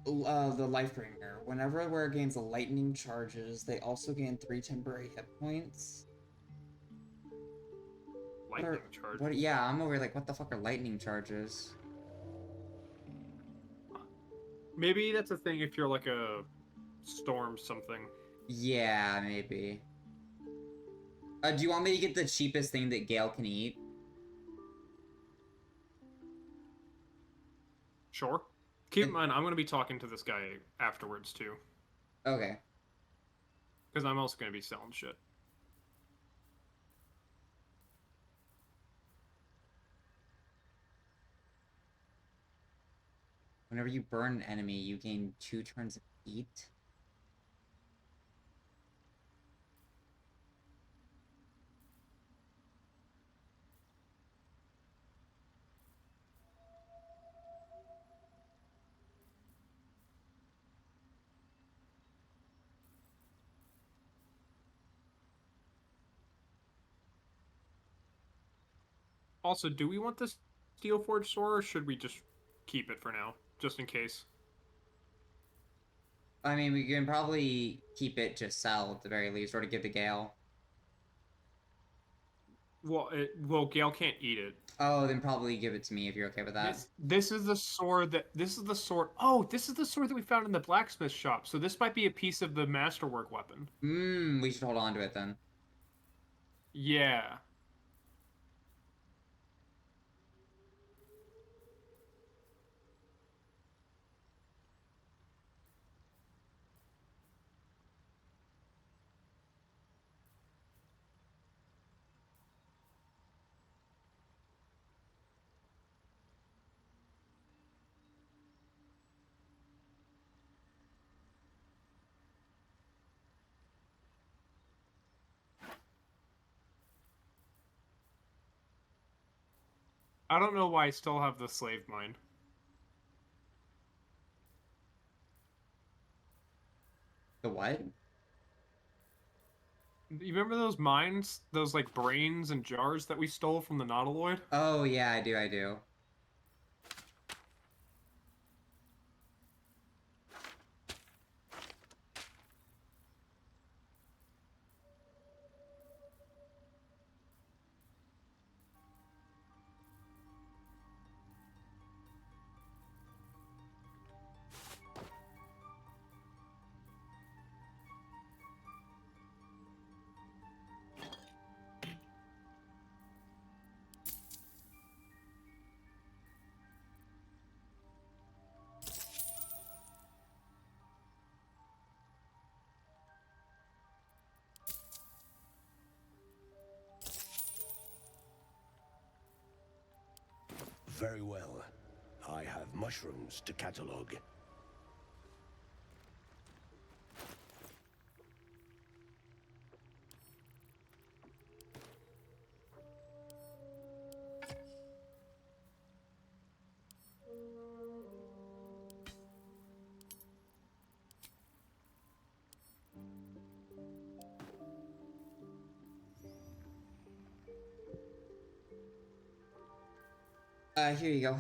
the Lifebringer. Whenever a wearer gains a lightning charges, they also gain 3 temporary hit points. Lightning charges. What? Yeah, I'm over like, what the fuck are lightning charges? Maybe that's a thing if you're like a storm something. Yeah, maybe. Do you want me to get the cheapest thing that Gale can eat? Sure. Keep in mind, I'm going to be talking to this guy afterwards, too. Okay. Because I'm also going to be selling shit. Whenever you burn an enemy, you gain 2 turns of heat. Also, do we want this Steelforged sword, or should we just keep it for now, just in case? I mean, we can probably keep it to sell at the very least, or to give to Gale. Well, Gale can't eat it. Oh, then probably give it to me if you're okay with that. This is the sword that. This is the sword. Oh, this is the sword that we found in the blacksmith shop. So this might be a piece of the masterwork weapon. We should hold on to it then. Yeah. I don't know why I still have the slave mine. The what? You remember those mines? Those, like, brains and jars that we stole from the Nautiloid? Oh, yeah, I do. Very well. I have mushrooms to catalog. Here you go.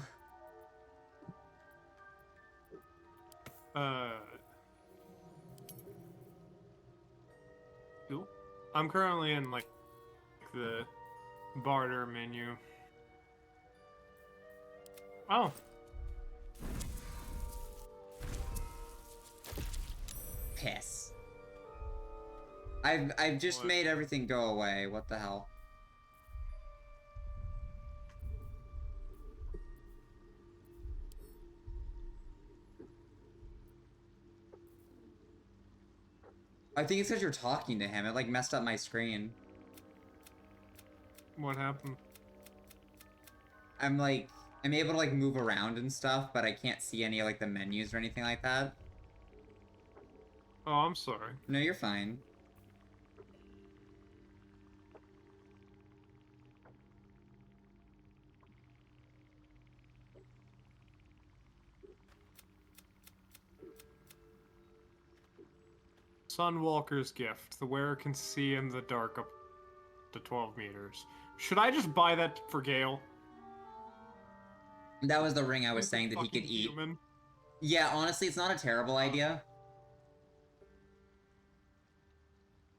Cool. I'm currently in, like, the barter menu. Oh. Piss. I've just made everything go away. What the hell? I think it's because you're talking to him. It, like, messed up my screen. What happened? I'm able to, like, move around and stuff, but I can't see any, like, the menus or anything like that. Oh, I'm sorry. No, you're fine. Sunwalker's gift. The wearer can see in the dark up to 12 meters. Should I just buy that for Gale? That was the ring I was He's a saying that he could fucking eat. human. Yeah, honestly, it's not a terrible idea.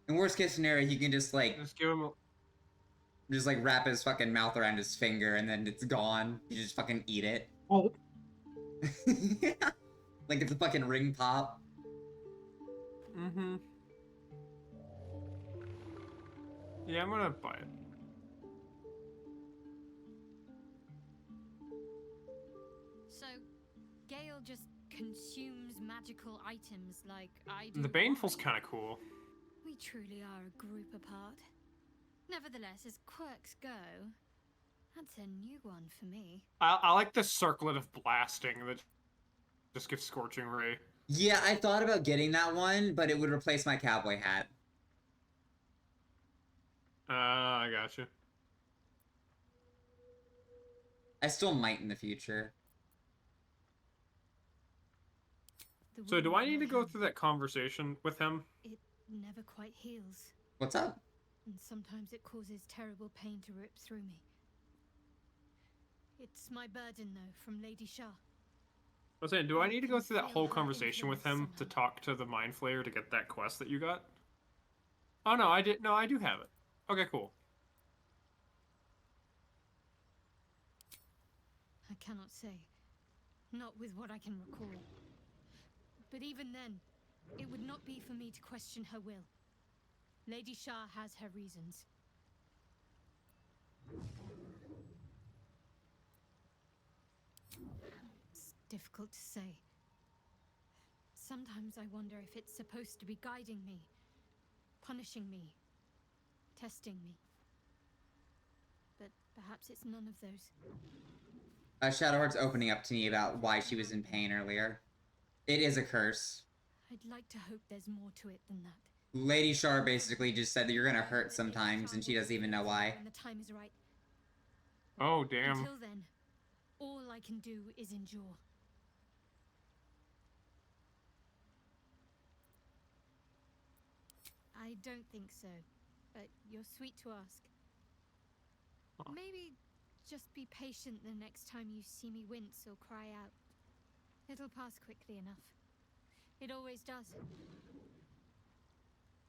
In worst case scenario, he can just like Just give him a... wrap his fucking mouth around his finger and then it's gone. You just fucking eat it. Oh. Like it's a fucking ring pop. Mm-hmm. Yeah, I'm gonna buy it. So, Gale just consumes magical items like I do. The Baneful's kind of cool. We truly are a group apart. Nevertheless, as quirks go, that's a new one for me. I like the circlet of blasting that just gives Scorching Ray. Yeah, I thought about getting that one, but it would replace my cowboy hat. I gotcha. I still might in the future. So do I need to go through that conversation with him? It never quite heals. What's up? And sometimes it causes terrible pain to rip through me. It's my burden, though, from Lady Shah. I was saying, do I need to go through that whole conversation with him to talk to the Mind Flayer to get that quest that you got? Oh no, I did. No, I do have it. Okay, cool. I cannot say. Not with what I can recall. But even then, it would not be for me to question her will. Lady Shah has her reasons. It's difficult to say. Sometimes I wonder if it's supposed to be guiding me, punishing me, testing me. But perhaps it's none of those. Shadowheart's opening up to me about why she was in pain earlier. It is a curse. I'd like to hope there's more to it than that. Lady Shar basically just said that you're gonna hurt sometimes, and she doesn't even know why. When the time is right. Oh, damn. Until then, all I can do is endure. I don't think so, but you're sweet to ask. Maybe just be patient the next time you see me wince or cry out. It'll pass quickly enough. It always does.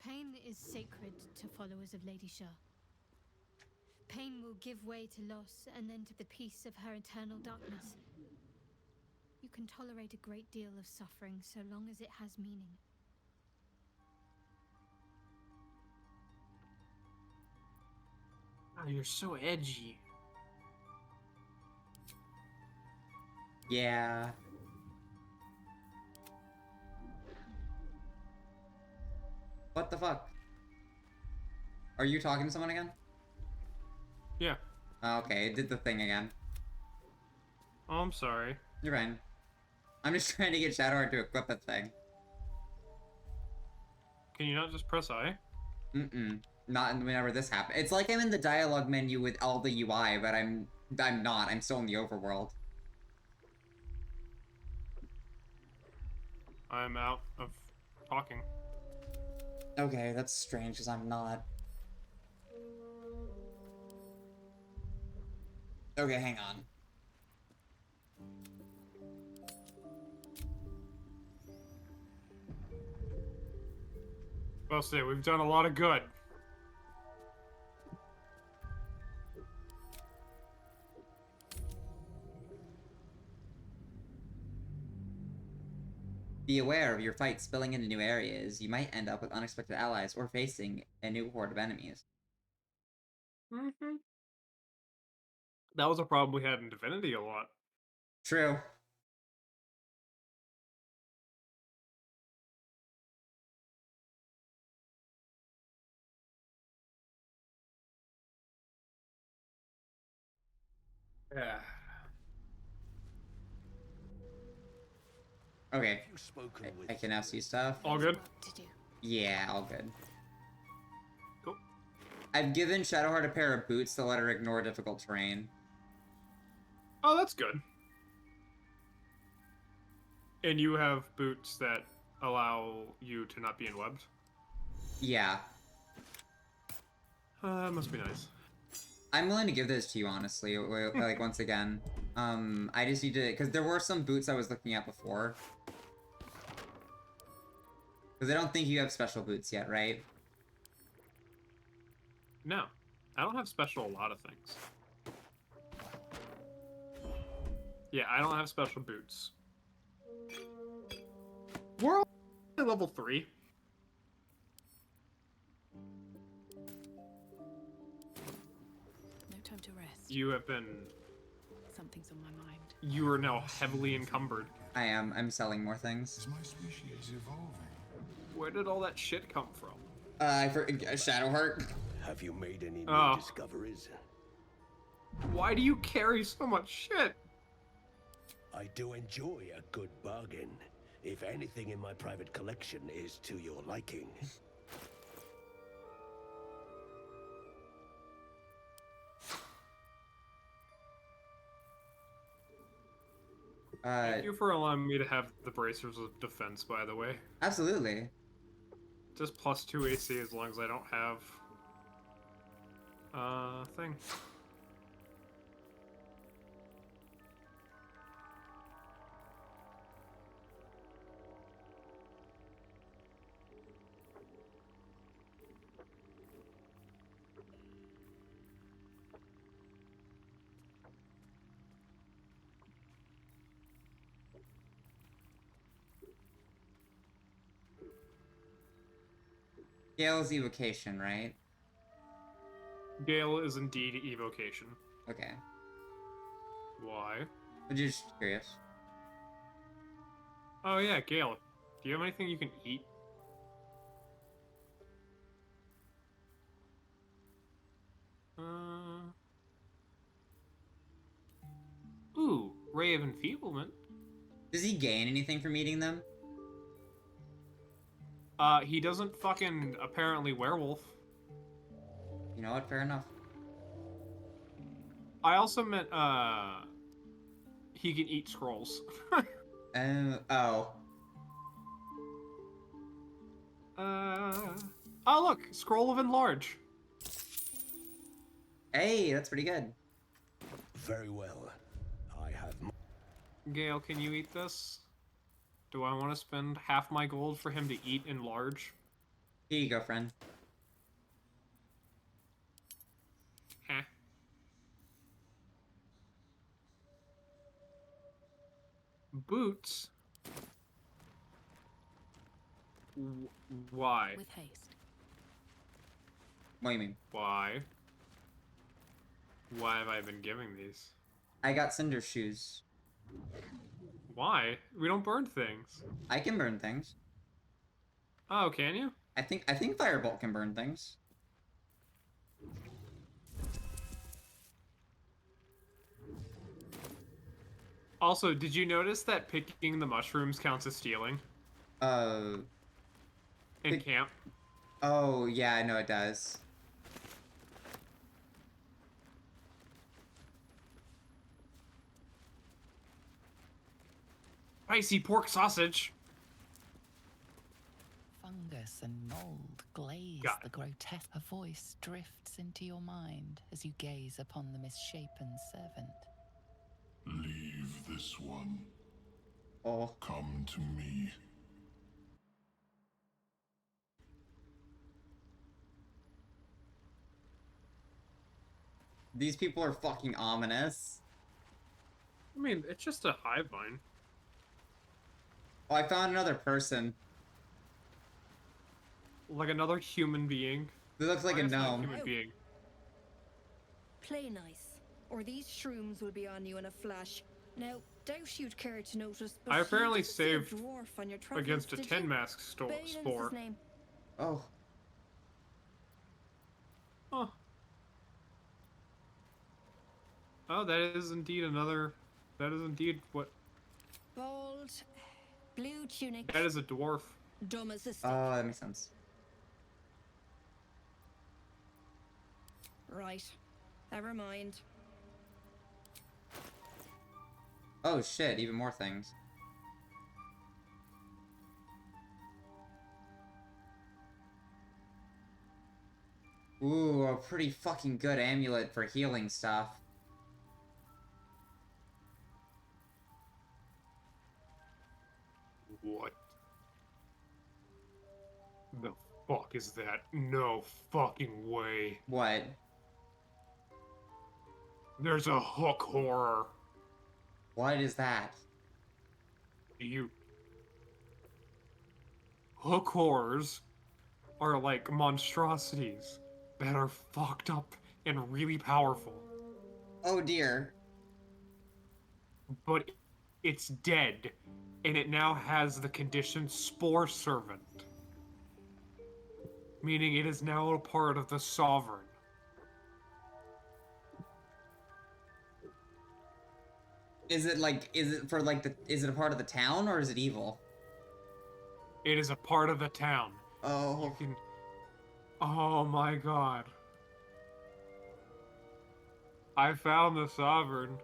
Pain is sacred to followers of Lady Shah. Pain will give way to loss and then to the peace of her eternal darkness. You can tolerate a great deal of suffering so long as it has meaning. Oh, you're so edgy. Yeah. What the fuck? Are you talking to someone again? Yeah. Oh, okay, it did the thing again. Oh, I'm sorry. You're fine. I'm just trying to get Shadowheart to equip a thing. Can you not just press I? Mm-mm. Not whenever this happens. It's like I'm in the dialogue menu with all the UI, but I'm not. I'm still in the overworld. I'm out of talking. Okay, that's strange, because I'm not. Okay, hang on. I'll say, we've done a lot of good. Be aware of your fight spilling into new areas. You might end up with unexpected allies or facing a new horde of enemies. Mm-hmm. That was a problem we had in Divinity a lot. True. Yeah. Okay. I can now see stuff. All good? Yeah, all good. Cool. I've given Shadowheart a pair of boots to let her ignore difficult terrain. Oh, that's good. And you have boots that allow you to not be enwebbed? Yeah. That must be nice. I'm willing to give this to you, honestly. Like, once again. I just need to... Because there were some boots I was looking at before. Because I don't think you have special boots yet, right? No. I don't have special a lot of things. Yeah, I don't have special boots. We're all at level 3. No time to rest. You have been... Something's on my mind. You are now heavily encumbered. I am. I'm selling more things. Is my species evolving? Where did all that shit come from? Shadowheart. Have you made any new discoveries? Why do you carry so much shit? I do enjoy a good bargain. If anything in my private collection is to your liking. Thank you for allowing me to have the bracers of defense, by the way. Absolutely. Just +2 AC as long as I don't have... thing. Gale's evocation, right? Gale is indeed evocation. Okay. Why? I'm just curious. Oh yeah, Gale. Do you have anything you can eat? Ooh, Ray of Enfeeblement. Does he gain anything from eating them? He doesn't fucking apparently werewolf. You know what? Fair enough. I also meant, he can eat scrolls. Oh. Oh look, Scroll of Enlarge. Hey, that's pretty good. Very well. I have... Gale, can you eat this? Do I want to spend half my gold for him to eat Enlarge? Here you go, friend. Heh. Boots? Why? With haste. What do you mean? Why? Why have I been giving these? I got cinder shoes. Why? We don't burn things. I can burn things. Oh, can you? I think Firebolt can burn things. Also, did you notice that picking the mushrooms counts as stealing? In camp? Oh, yeah, I know it does. Spicy pork sausage. Fungus and mold glaze Got the grotesque. A voice drifts into your mind as you gaze upon the misshapen servant. Leave this one. Oh. Come to me. These people are fucking ominous. I mean, it's just a hive mind. Oh, I found another person. Like another human being. This looks like a gnome. Human being. Play nice, or these shrooms will be on you in a flash. Now, doubt you'd care to notice, but I apparently you did see a saved dwarf on your travels, against a did 10 you? mask Balin's spore. his name. Oh. Oh. Oh, that is indeed another... That is indeed what... Bald, blue tunic, That is a dwarf. dumb as a stick. Oh, that makes sense. Right. Never mind. Oh shit, even more things. Ooh, a pretty fucking good amulet for healing stuff. What the fuck is that? No fucking way. What? There's a hook horror. What is that? You. Hook horrors are like monstrosities that are fucked up and really powerful. Oh dear. But it's dead, and it now has the condition Spore Servant. Meaning it is now a part of the Sovereign. Is it a part of the town, or is it evil? It is a part of the town. Oh. You can... Oh my god. I found the Sovereign.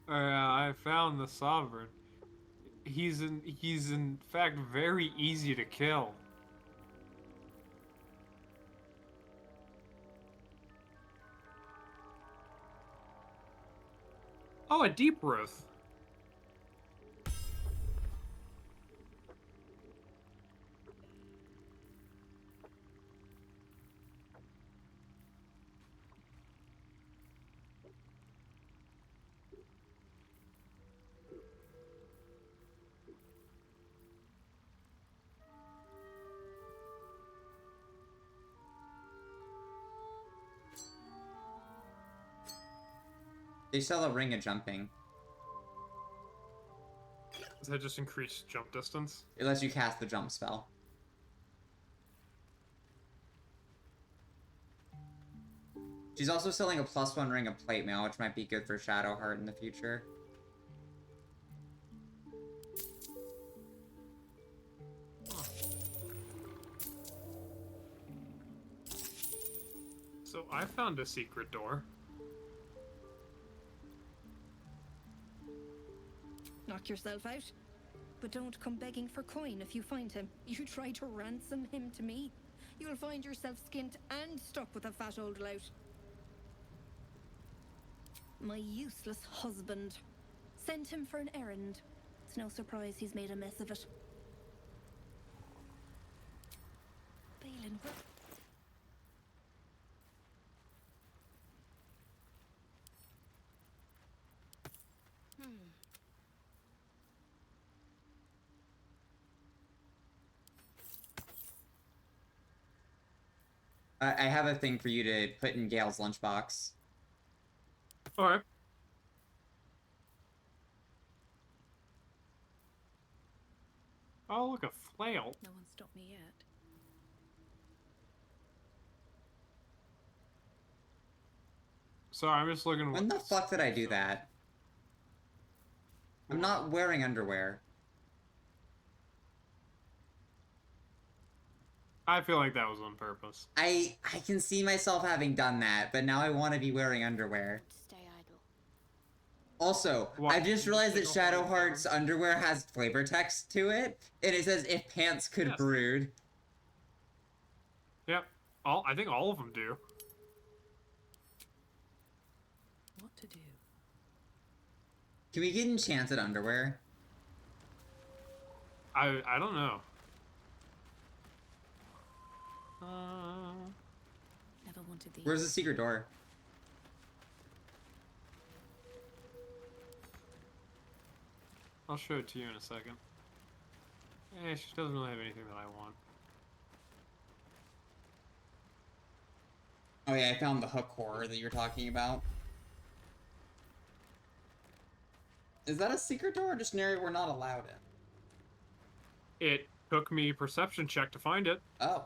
I found the Sovereign. He's in fact very easy to kill. Oh, a deep Ruth. They sell a ring of jumping. Does that just increase jump distance? It lets you cast the jump spell. She's also selling a +1 ring of plate mail, which might be good for Shadowheart in the future. So I found a secret door. Knock yourself out. But don't come begging for coin if you find him. You try to ransom him to me, you'll find yourself skint and stuck with a fat old lout. My useless husband. Sent him for an errand. It's no surprise he's made a mess of it. Balin, I have a thing for you to put in Gale's lunchbox. Alright. Oh, look, a flail. No one stopped me yet. Sorry, I'm just looking. When the fuck did I do that? I'm not wearing underwear. I feel like that was on purpose. I can see myself having done that, but now I want to be wearing underwear. Stay idle. Also, What? I just realized that Shadowheart's underwear has flavor text to it, and it says if pants could Yes. brood. Yep. I think all of them do. What to do? Can we get enchanted underwear? I don't know. Never wanted these. Where's the secret door? I'll show it to you in a second. Eh, she doesn't really have anything that I want. Oh yeah, I found the hook horror that you're talking about. Is that a secret door or just an area we're not allowed in? It took me a perception check to find it. Oh.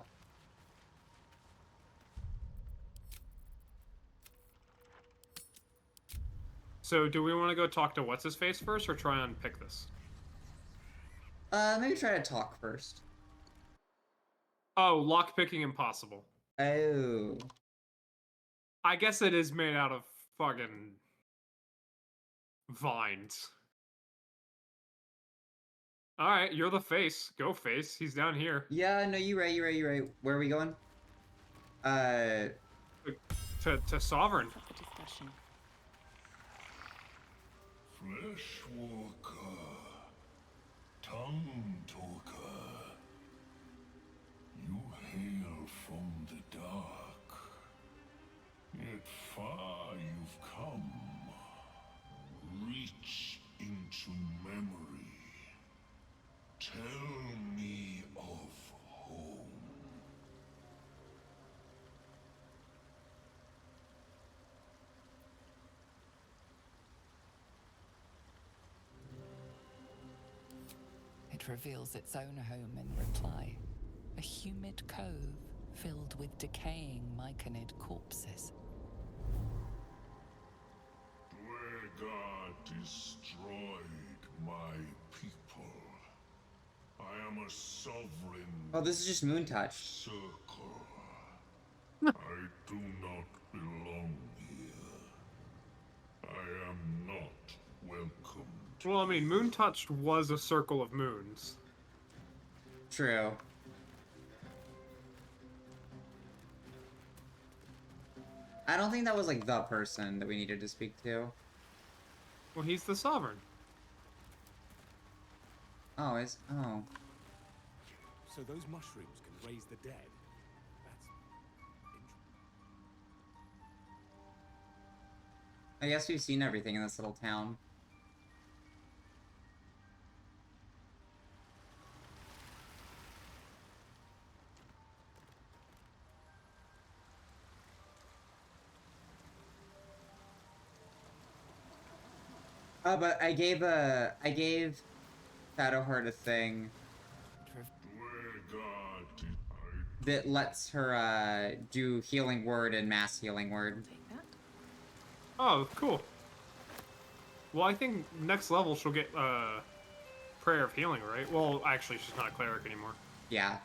So, do we want to go talk to What's-His-Face first, or try and pick this? Maybe try to talk first. Oh, lockpicking impossible. Oh. I guess it is made out of fucking vines. Alright, you're the face. Go face. He's down here. Yeah, no, you're right. Where are we going? To Sovereign. For discussion. Fleshwalker, tongue talker, you hail from the dark. Yet far you've come. Reach into memory. Tell me of home. It reveals its own home in reply. A humid cove filled with decaying myconid corpses. Dwegar destroyed my people. I am a sovereign. Oh, this is just Moon Touch. Circle. I do not belong here. I am not welcome. Well, I mean, Moon Touched was a circle of moons. True. I don't think that was like the person that we needed to speak to. Well, he's the Sovereign. Oh. So those mushrooms can raise the dead. That's interesting. I guess we've seen everything in this little town. But I gave Shadowheart a thing that lets her do healing word and mass healing word. Take that. Oh, cool. Well, I think next level she'll get Prayer of Healing, right? Well, actually, she's not a cleric anymore. Yeah.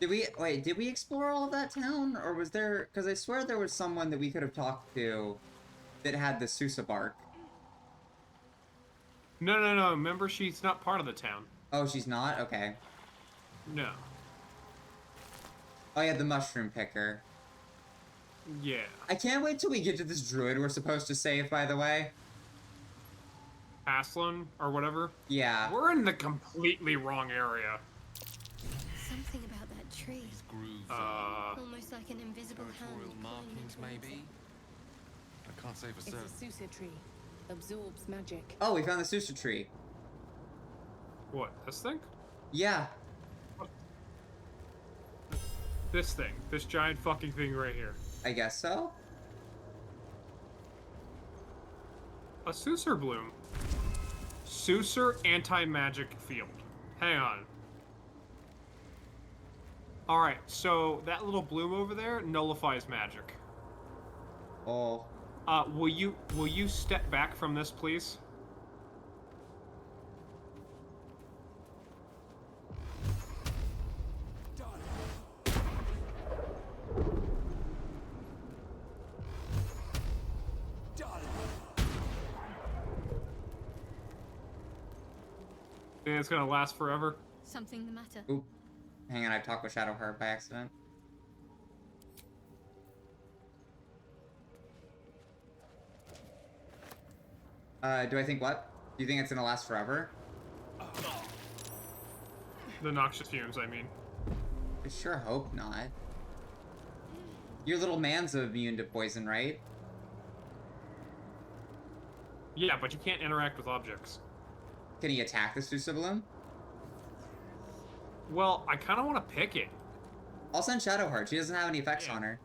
Did we explore all of that town? Or was there... Because I swear there was someone that we could have talked to that had the Sousa bark. No. Remember, she's not part of the town. Oh, she's not? Okay. No. Oh yeah, the mushroom picker. Yeah. I can't wait till we get to this druid we're supposed to save, by the way. Aslan, or whatever? Yeah. We're in the completely wrong area. Something about that tree. These grooves Almost like an invisible territorial hand. markings, maybe? I can't say for It's certain. a Sousa tree. Absorbs magic. Oh, we found the Sousa tree. What, this thing? Yeah. This thing. This giant fucking thing right here. I guess so. A Susur Bloom. Susur anti-magic field. Hang on. Alright, so that little bloom over there nullifies magic. Oh. Will you step back from this, please? Think it's gonna last forever? Something the matter? Oop. Hang on, I talked with Shadowheart by accident. Do I think what? Do you think it's gonna last forever? The noxious fumes, I mean. I sure hope not. Your little man's immune to poison, right? Yeah, but you can't interact with objects. Can he attack the Sousa Bloom? Well, I kind of want to pick it. I'll send Shadowheart. She doesn't have any effects on her.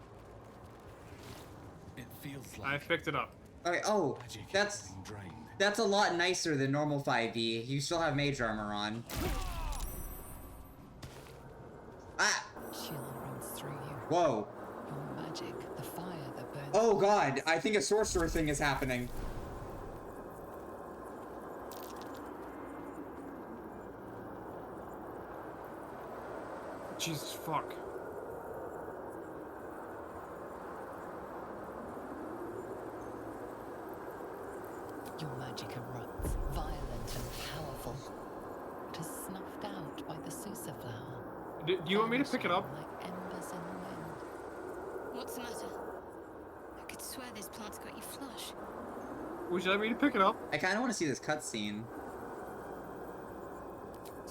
It feels I like picked it up. Okay, oh, magic is that's being drained. that's a lot nicer than normal 5e. You still have mage armor on. Ah! Chill runs through you. Whoa. Your magic, the fire that burns. Oh god, I think a sorcerer thing is happening. fuck. Your magic erupts, violent and powerful. It is snuffed out by the Susa flower. Do you want me to pick it up? Like embers in the wind. What's the matter? I could swear this plant's got you flush. Would you like me to pick it up? I kind of want to see this cutscene.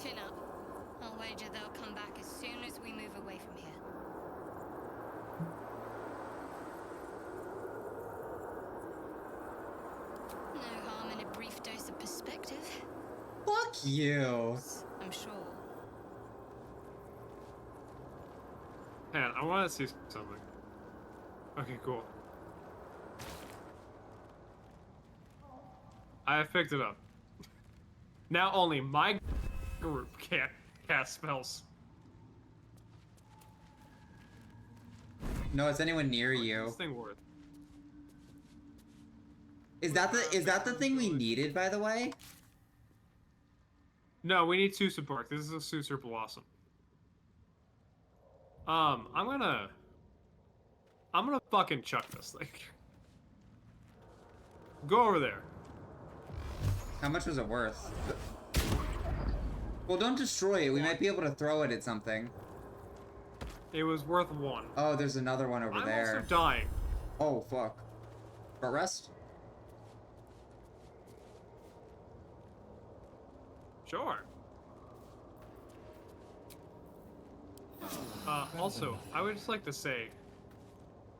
Chin up. I'll wager they'll come back as soon as we move away from here. No harm in a brief dose of perspective. Fuck you. I'm sure. Man, I want to see something. Okay, cool. I have picked it up. Now only my group can't cast spells. No, is anyone near you? This thing worth? Is that the thing we needed, by the way? No, we need Susa bark. This is a Susa blossom. I'm gonna fucking chuck this thing. Go over there. How much was it worth? Well, don't destroy it. We might be able to throw it at something. It was worth 1. Oh, there's another one over there. I'm also dying. Oh, fuck. But rest? Sure. Also, I would just like to say,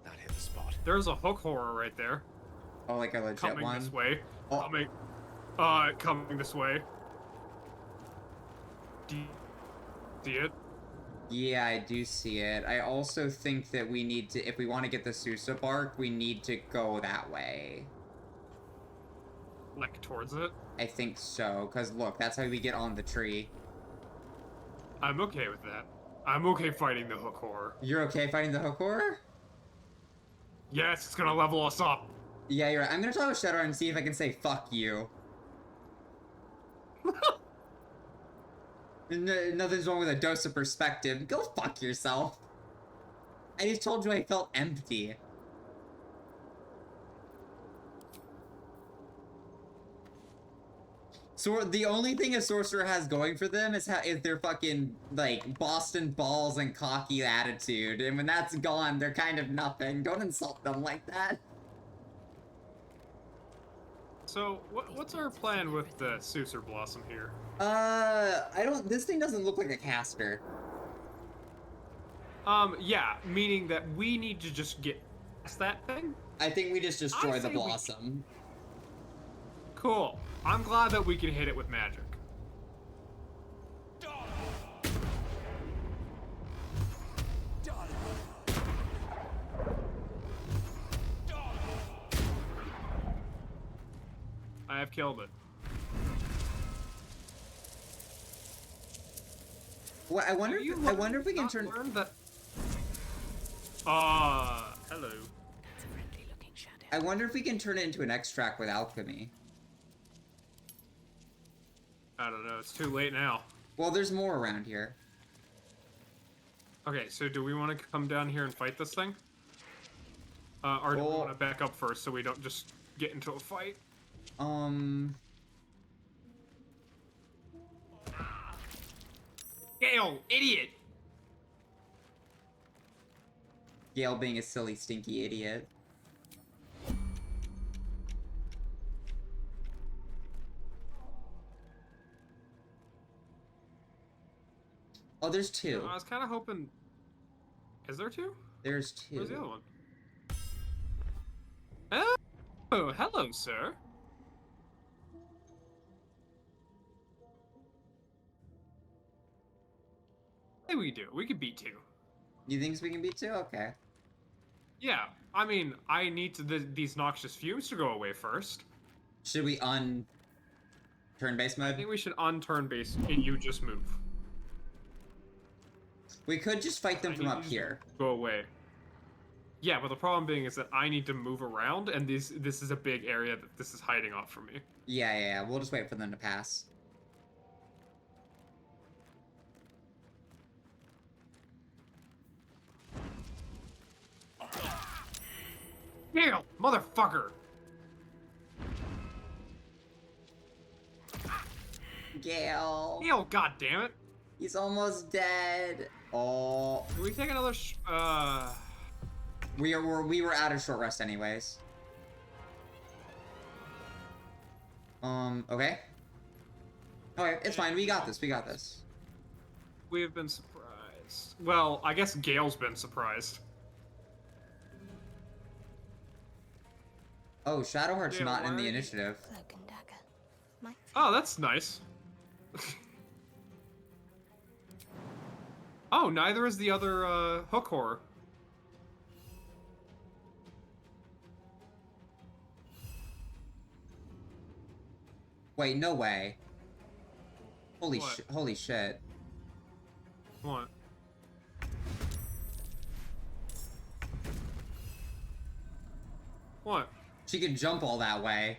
That hit the spot. there's a hook horror right there. Oh, like a legit Coming one? this way. Oh. Coming this way. Do you see it? Yeah, I do see it. I also think that we need to, if we want to get the Susa bark, we need to go that way. Like, towards it? I think so, because look, that's how we get on the tree. I'm okay with that. I'm okay fighting the hook horror. You're okay fighting the hook horror? Yes, it's gonna level us up. Yeah, you're right. I'm gonna talk with Shadow and see if I can say fuck you. Nothing's wrong with a dose of perspective. Go fuck yourself. I just told you I felt empty. So the only thing a sorcerer has going for them is their fucking, like, Boston balls and cocky attitude. And when that's gone, they're kind of nothing. Don't insult them like that. So, what's our plan with the Susa blossom here? This thing doesn't look like a caster. Yeah, meaning that we need to just get past that thing? I think we just destroy the blossom. Cool. I'm glad that we can hit it with magic. I have killed it. Well, I wonder if we can turn. Hello. That's a friendly looking shadow. I wonder if we can turn it into an extract with alchemy. I don't know. It's too late now. Well, there's more around here. Okay, so do we want to come down here and fight this thing? Or do we want to back up first so we don't just get into a fight? Gale, idiot! Gale being a silly, stinky idiot. Oh, there's two. I was kind of hoping... Is there two? There's two. Where's the other one? Oh, hello, sir. Hey, we do. We could beat two. You think we can beat two? Okay. Yeah, I mean, I need these noxious fumes to go away first. Should we turn base mode? I think we should unturn base and you just move. We could just fight them from up here. Go away. Yeah, but the problem being is that I need to move around, and this is a big area that this is hiding off from me. Yeah. We'll just wait for them to pass. Gale, motherfucker! Gale. Gale, goddammit! He's almost dead. Oh. Can we take another We were out of short rest anyways. Okay. Okay, it's fine. We got this. We got this. We have been surprised. Well, I guess Gale's been surprised. Oh, Shadowheart's Yeah, not in the why- initiative. Cloak and dagger. My Oh, that's nice. Oh, neither is the other hook horror. Wait, no way. Holy What? holy shit. What? What? She could jump all that way.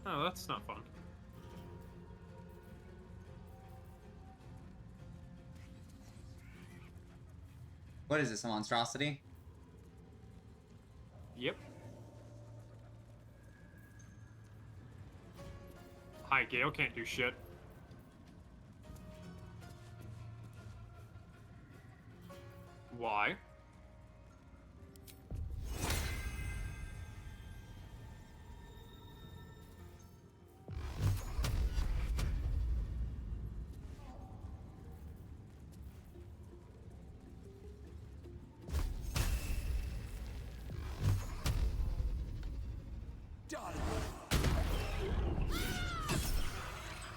Oh, that's not fun. What is this, a monstrosity? Yep. Hi, Gale can't do shit. Why?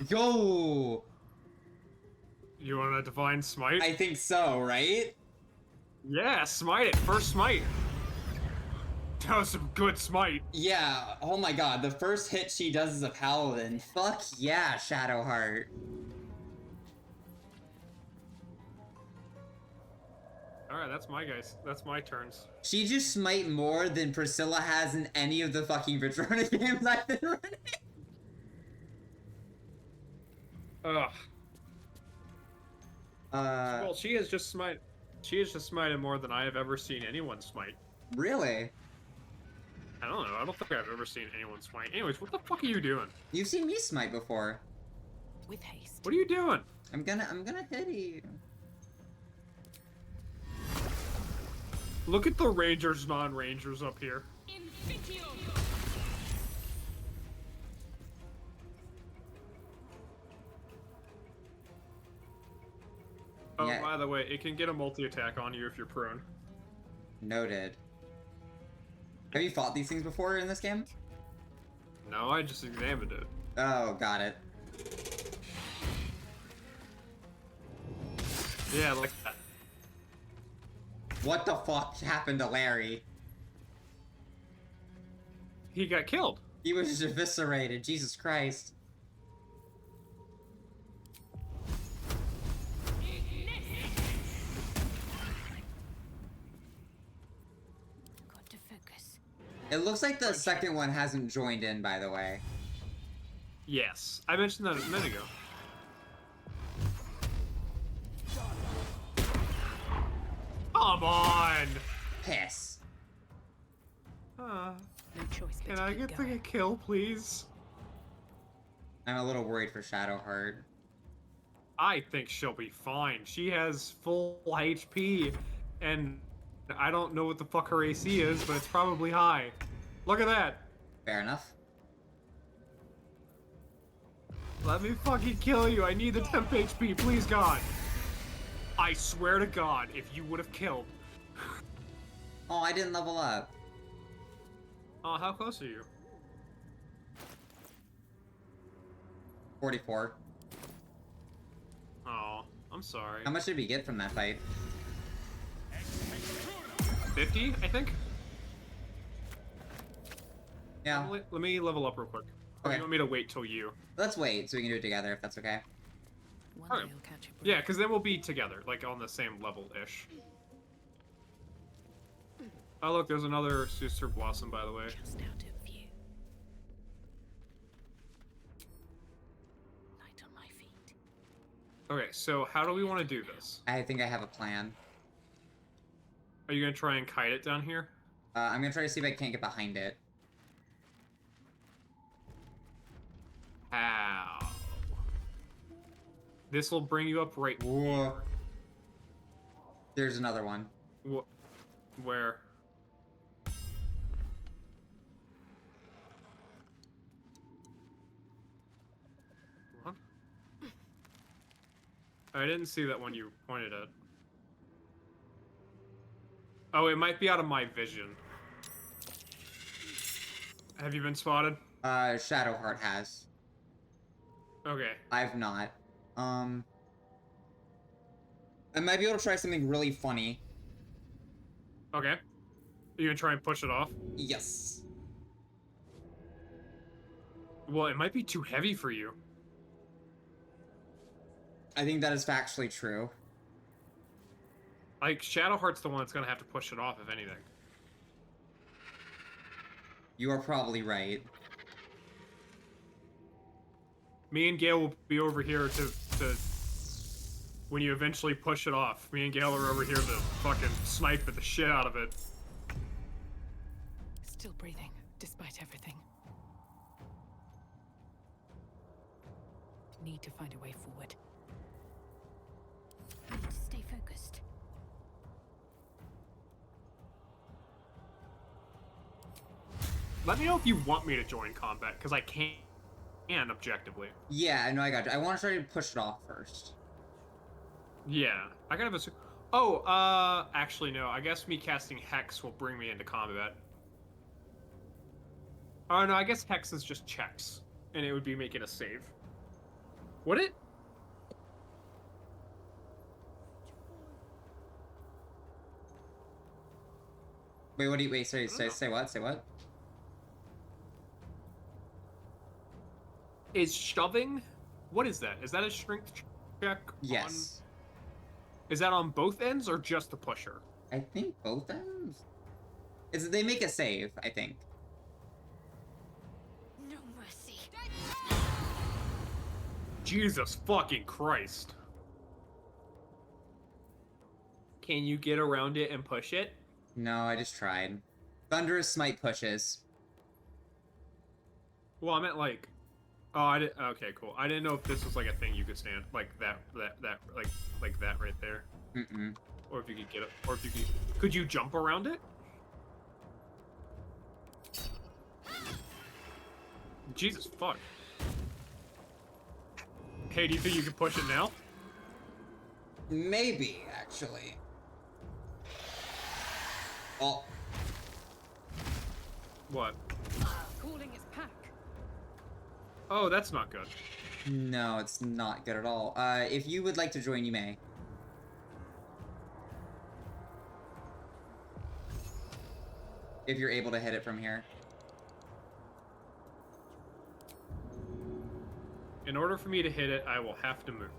Yo! You want a divine smite? I think so, right? Yeah, smite it. First smite. That was some good smite. Yeah, oh my god, the first hit she does is a paladin. Fuck yeah, Shadowheart. Alright, that's my guys. That's my turns. She just smite more than Priscilla has in any of the fucking Patrona games I've been running. Ugh. Well, she has just smited more than I have ever seen anyone smite. Really? I don't know. I don't think I've ever seen anyone smite. Anyways, what the fuck are you doing? You've seen me smite before. With haste. What are you doing? I'm gonna hit you. Look at the rangers, non-rangers up here. Oh, Yeah. by the way, it can get a multi-attack on you if you're prone. Noted. Have you fought these things before in this game? No, I just examined it. Oh, got it. Yeah, like that. What the fuck happened to Larry? He got killed. He was eviscerated, Jesus Christ. got to focus. It looks like the second one hasn't joined in, by the way. Yes, I mentioned that a minute ago. Come on! Piss. Uh, No choice but can to I keep get going. the kill, please? I'm a little worried for Shadowheart. I think she'll be fine. She has full HP, and I don't know what the fuck her AC is, but it's probably high. Look at that! Fair enough. Let me fucking kill you. I need the temp HP, please, God. I swear to God, if you would have killed. Oh, I didn't level up. Oh, how close are you? 44. Oh, I'm sorry. How much did we get from that fight? 50, I think? Yeah. Let me level up real quick. Or Okay. you want me to wait till you? Let's wait so we can do it together if that's okay. One Alright. day I'll catch a break. Yeah, because then we'll be together, like on the same level-ish. Oh look, there's another Sister Blossom, by the way. Just out of view. Light on my feet. Okay, so how do we want to do this? I think I have a plan. Are you gonna try and kite it down here? I'm gonna try to see if I can't get behind it. How? This will bring you up right here. There's another one. Where? What? I didn't see that one you pointed at. Oh, it might be out of my vision. Have you been spotted? Shadowheart has. Okay. I've not. I might be able to try something really funny. Okay. You gonna try and push it off? Yes. Well, it might be too heavy for you. I think that is factually true. Like, Shadowheart's the one that's gonna have to push it off, if anything. You are probably right. Me and Gale will be over here to when you eventually push it off. Me and Gale are over here to fucking snipe at the shit out of it. Still breathing, despite everything. Need to find a way forward. Stay focused. Let me know if you want me to join combat, because I can objectively. Yeah, no, I got you. I want to try to push it off first. Yeah, I kind of assume. Oh, actually no. I guess me casting Hex will bring me into combat. Oh no, I guess Hex is just checks, and it would be making a save. Would it? Wait, what do you wait? Sorry, say what? Say what? Is shoving? What is that? Is that a strength check? Yes. Is that on both ends or just the pusher? I think both ends. They make a save, I think. No mercy. Jesus fucking Christ. Can you get around it and push it? No, I just tried. Thunderous Smite pushes. Well, I meant like... Oh, I did. Okay, cool. I didn't know if this was like a thing you could stand like that right there. Or if you could get it, or if you could you jump around it? Jesus fuck. Hey, do you think you can push it now? Maybe, actually. Oh. What? Calling its pack. Oh, that's not good. No, it's not good at all. If you would like to join, you may. If you're able to hit it from here. In order for me to hit it, I will have to move.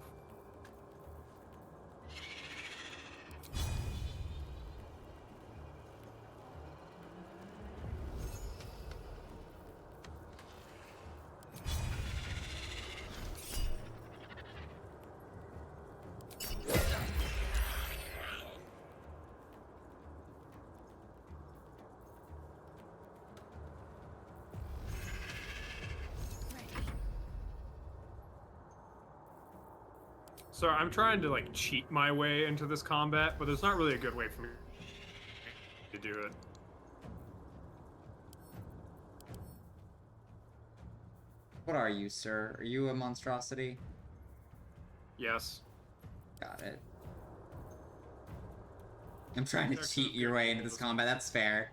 So I'm trying to like cheat my way into this combat, but there's not really a good way for me to do it. What are you, sir? Are you a monstrosity? Yes. Got it. I'm trying to cheat your way into this combat. That's fair.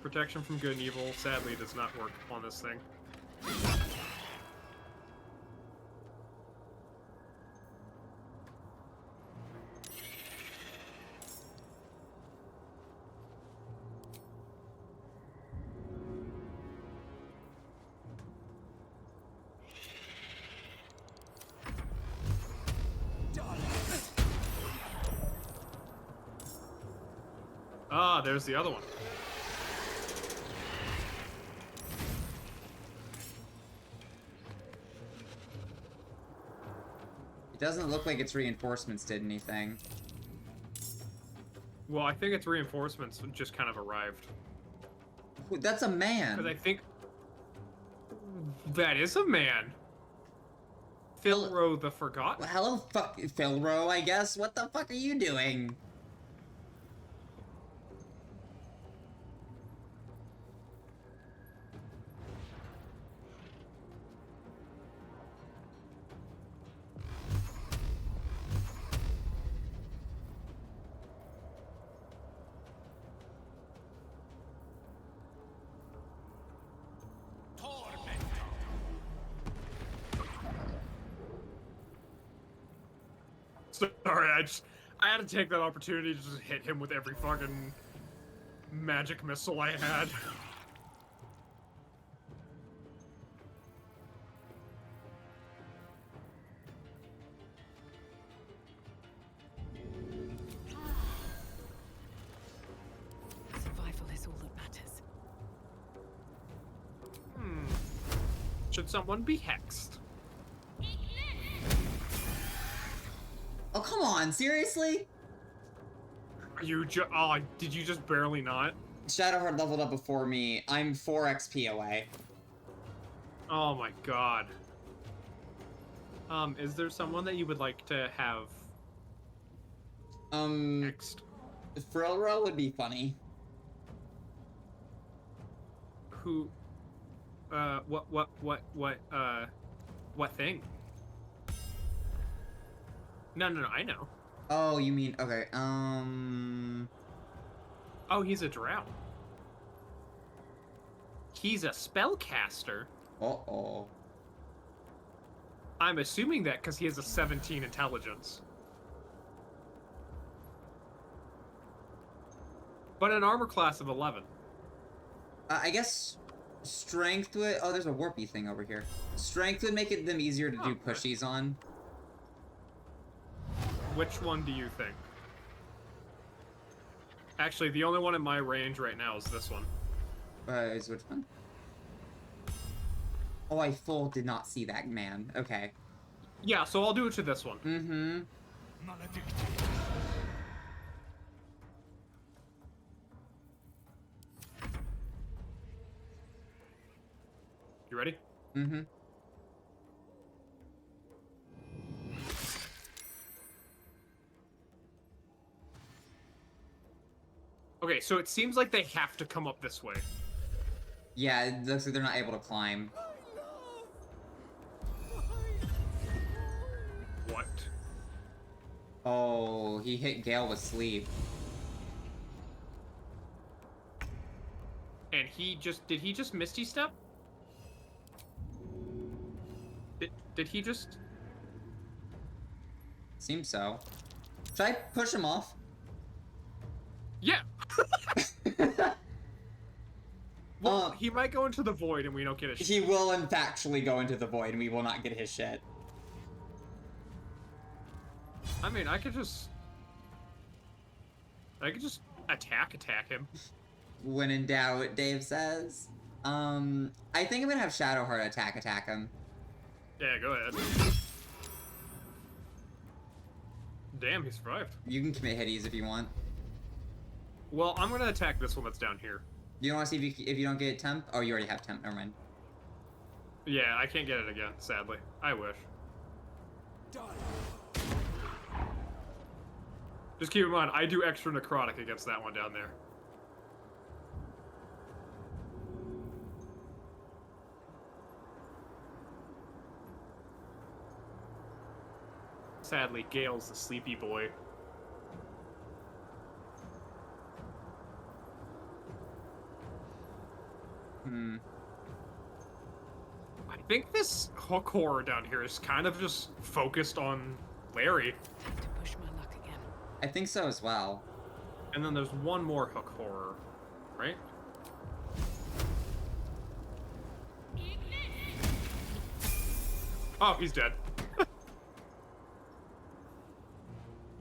Protection from good and evil sadly does not work on this thing. Ah, there's the other one. It doesn't look like its reinforcements did anything. Well, I think its reinforcements just kind of arrived. That's a man. Because I think that is a man. Philro the Forgotten. Well, hello, Philro, I guess. What the fuck are you doing? Sorry, I had to take that opportunity to just hit him with every fucking magic missile I had. Survival is all that matters. Should someone be hexed? Oh, come on, seriously? Did you just barely not? Shadowheart leveled up before me. I'm 4 XP away. Oh my god. Is there someone that you would like to have next? Frilro would be funny. Who what thing? No, I know. Oh, you mean, okay, Oh, he's a drow. He's a spellcaster. Uh-oh. I'm assuming that because he has a 17 intelligence. But an armor class of 11. I guess strength would... Oh, there's a warpy thing over here. Strength would make them easier to do pushies on. Which one do you think? Actually, the only one in my range right now is this one. Is which one? Oh, I full did not see that man. Okay. Yeah, so I'll do it to this one. Mm-hmm. You ready? Mm-hmm. Okay, so it seems like they have to come up this way. Yeah, it looks like they're not able to climb. What? Oh, he hit Gale with sleep. And did he just Misty Step? Did he just? Seems so. Should I push him off? Yeah. Well, he might go into the void and we don't get his shit. He will in factually go into the void and we will not get his shit. I mean, I could just attack him. When in doubt, Dave says. I think I'm gonna have Shadowheart attack him. Yeah, go ahead. Damn, he survived. You can commit hitties if you want. Well, I'm gonna attack this one that's down here. You don't want to see if you don't get temp? Oh, you already have temp. Never mind. Yeah, I can't get it again, sadly. I wish. Just keep in mind, I do extra necrotic against that one down there. Sadly, Gale's the sleepy boy. I think this hook horror down here is kind of just focused on Larry. Time to push my luck again. I think so as well. And then there's one more hook horror, right? Oh, he's dead.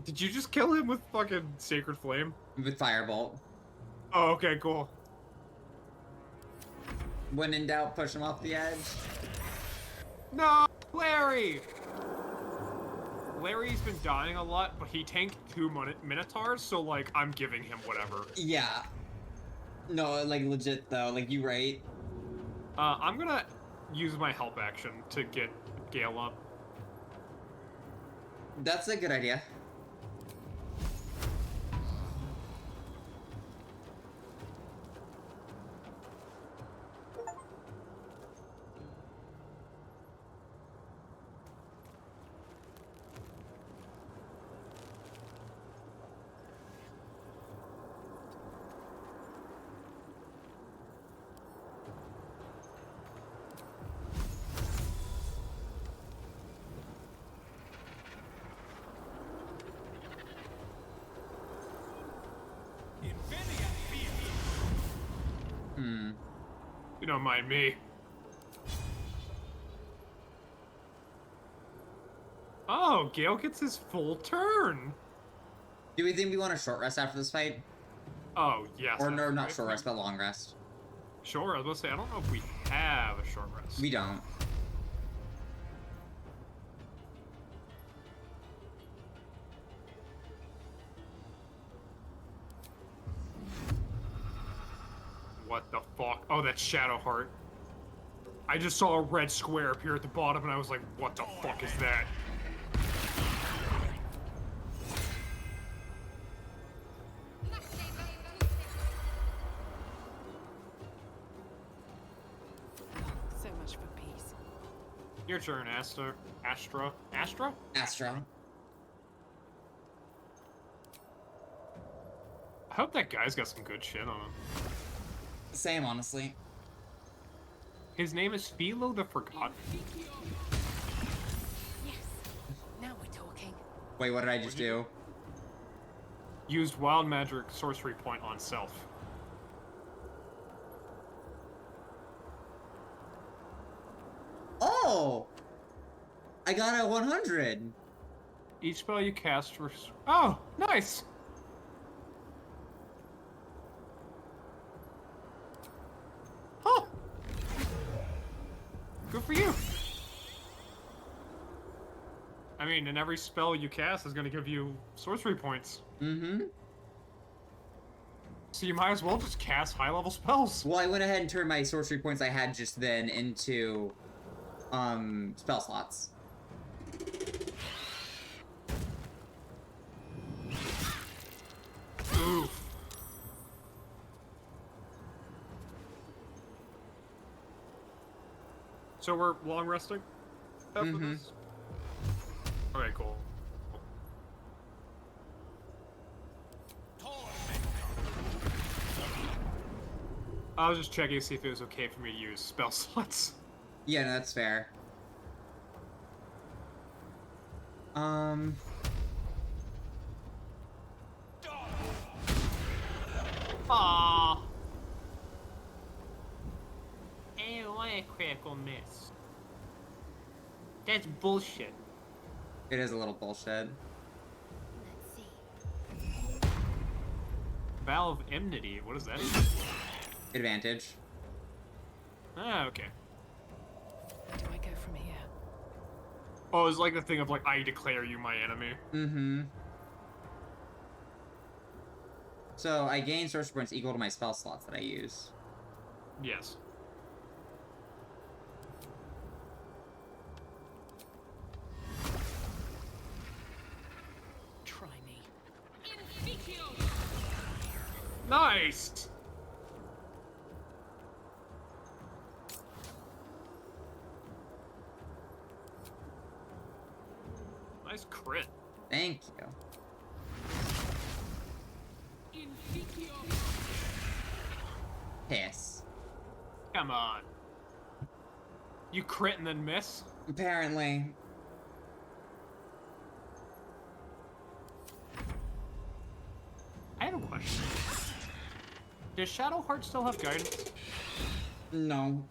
Did you just kill him with fucking Sacred Flame? With Firebolt. Oh, okay, cool. When in doubt, push him off the edge. No, Larry! Larry's been dying a lot, but he tanked 2 Minotaurs, so, like, I'm giving him whatever. Yeah. No, like, legit, though. Like, you right. I'm gonna use my help action to get Gale up. That's a good idea. You don't mind me. Oh, Gale gets his full turn. Do we think we want a short rest after this fight? Oh, yes. Or no, not short rest, but long rest. Sure, I was gonna say, I don't know if we have a short rest. We don't. What the fuck? Oh, that's Shadow Heart. I just saw a red square appear at the bottom and I was like, what the fuck is that? So much for peace. Your turn, Astra. Astra? Astra? Astra. I hope that guy's got some good shit on him. Same, honestly. His name is Philo the Forgotten. Yes. Now we're talking. Wait, what did I just do? Used Wild Magic Sorcery Point on self. Oh! I got a 100. Each spell you cast for... Oh, nice! Huh! Good for you! I mean, and every spell you cast is going to give you sorcery points. Mm-hmm. So you might as well just cast high-level spells. Well, I went ahead and turned my sorcery points I had just then into, spell slots. Oof. So we're long resting after this? Okay, cool. I was just checking to see if it was okay for me to use spell slots. Yeah, no, that's fair. Aww. Ew, what a critical miss. That's bullshit. It is a little bullshit. Let's see. Vow of Enmity, what is that? Advantage. Ah, okay. Where do I go from here? Oh, it's like the thing of like, I declare you my enemy. Mm-hmm. So, I gain sorcery points equal to my spell slots that I use. Yes. Try me. Nice! Nice crit. Thank you. Piss. Come on. You crit and then miss? Apparently. I have a question. Does Shadowheart still have guidance? No.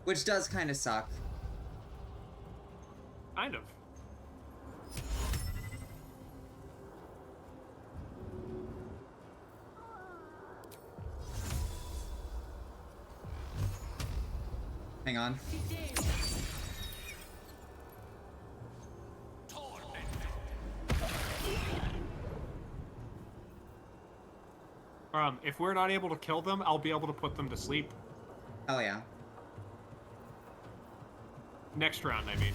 Which does kind of suck. Kind of. Hang on. If we're not able to kill them, I'll be able to put them to sleep. Hell yeah. Next round, I mean.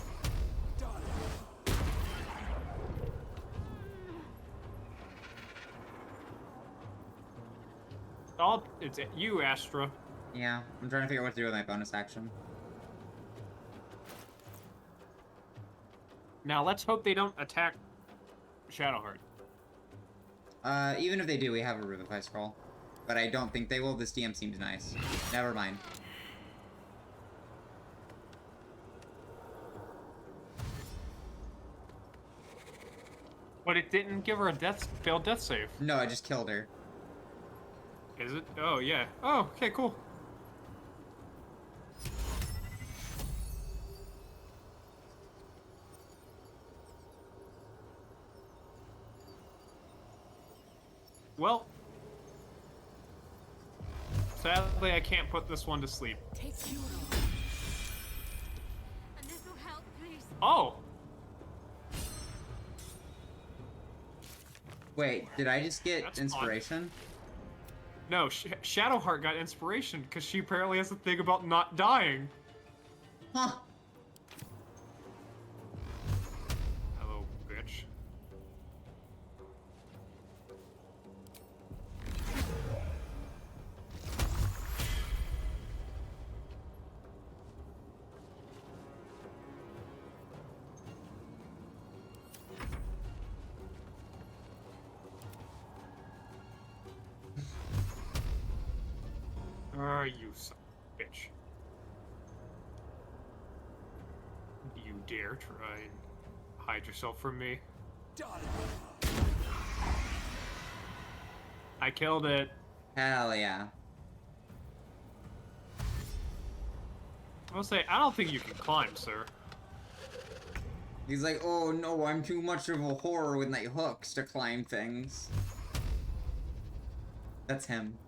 It's you, Astra. Yeah, I'm trying to figure out what to do with my bonus action. Now let's hope they don't attack Shadowheart. Even if they do, we have a Revivify Scroll. But I don't think they will. This DM seems nice. Never mind. But it didn't give her a failed death save. No, I just killed her. Is it? Oh, yeah. Oh, okay, cool. Well, sadly, I can't put this one to sleep. Take you. And this will help, please. Oh! Wait, did I just get That's inspiration? No, Shadowheart got inspiration because she apparently has a thing about not dying. Huh. Hello, bitch. You son of a bitch. You dare try and hide yourself from me? I killed it. Hell yeah. I'll say, I don't think you can climb, sir. He's like, oh no, I'm too much of a horror with my hooks to climb things. That's him.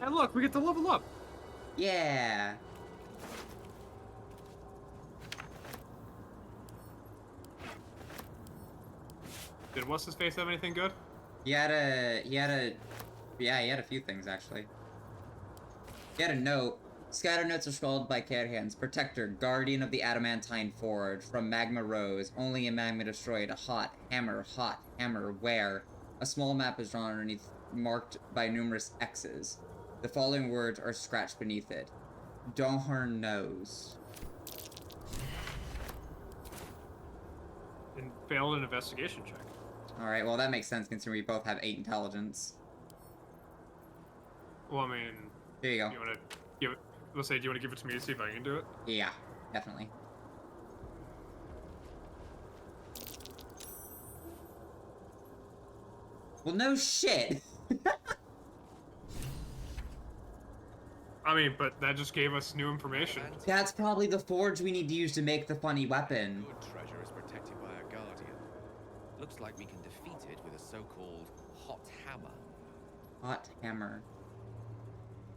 And look, we get to level up. Yeah. Did what's his face have anything good? He had a few things actually. He had a note. Scatter notes are scrawled by care hands. Protector, guardian of the adamantine forge. From magma rose, only in magma destroyed. Hot hammer, where? A small map is drawn underneath, marked by numerous X's. The following words are scratched beneath it. Dohern knows. And failed an investigation check. Alright, well that makes sense considering we both have 8 intelligence. Well, I mean... There you go. You wanna give it... Let's say, do you want to give it to me to see if I can do it? Yeah, definitely. Well, no shit! I mean, but that just gave us new information. That's probably the forge we need to use to make the funny weapon. Good treasure is protected by a guardian. Looks like we can defeat it with a so-called hot hammer. Hot hammer.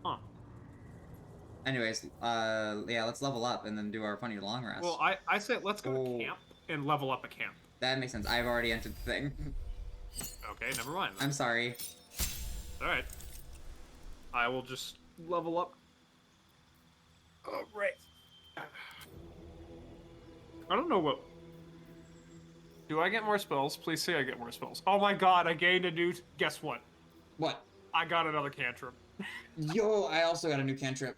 Huh. Anyways, yeah, let's level up and then do our funny long rest. Well, I said let's go to camp and level up a camp. That makes sense. I've already entered the thing. Okay, never mind. I'm sorry. Alright. I will just level up. Alright. I don't know what... Do I get more spells? Please say I get more spells. Oh my god, I gained a new... Guess what? What? I got another cantrip. Yo, I also got a new cantrip.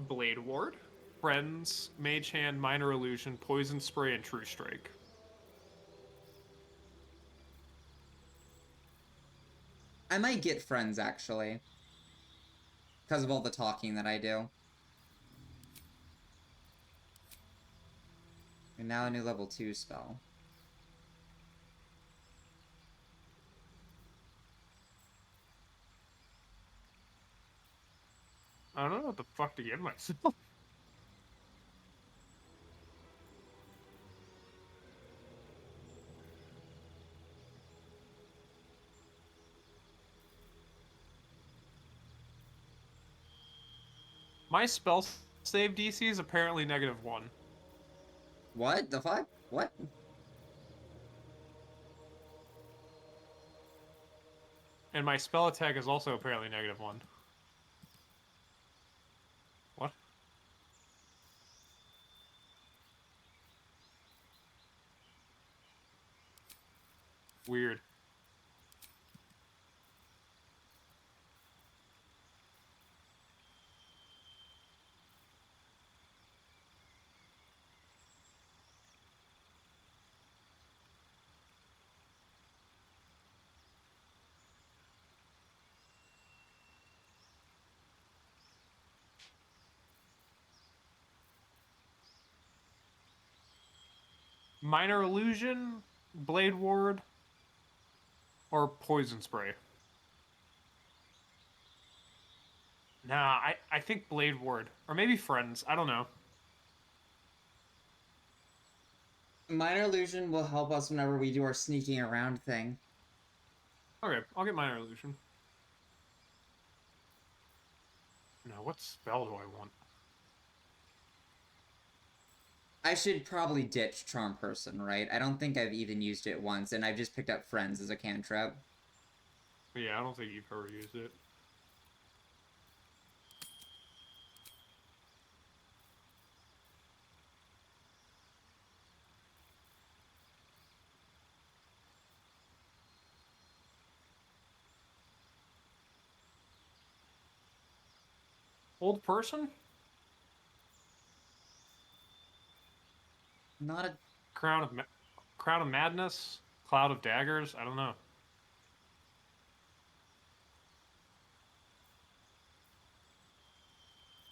Blade Ward, Friends, Mage Hand, Minor Illusion, Poison Spray, and True Strike. I might get friends, actually. Because of all the talking that I do. And now a new level 2 spell. I don't know what the fuck to give myself. My spell save DC is apparently -1. What the fuck? What? And my spell attack is also apparently -1. What? Weird. Minor illusion, blade ward, or poison spray. Nah, I think blade ward, or maybe friends. I don't know. Minor illusion will help us whenever we do our sneaking around thing. Okay, I'll get minor illusion. Now, what spell do I want? I should probably ditch Charm Person, right? I don't think I've even used it once, and I've just picked up Friends as a cantrip. Yeah, I don't think you've ever used it. Old person? Not a... Crown of Madness? Cloud of Daggers? I don't know.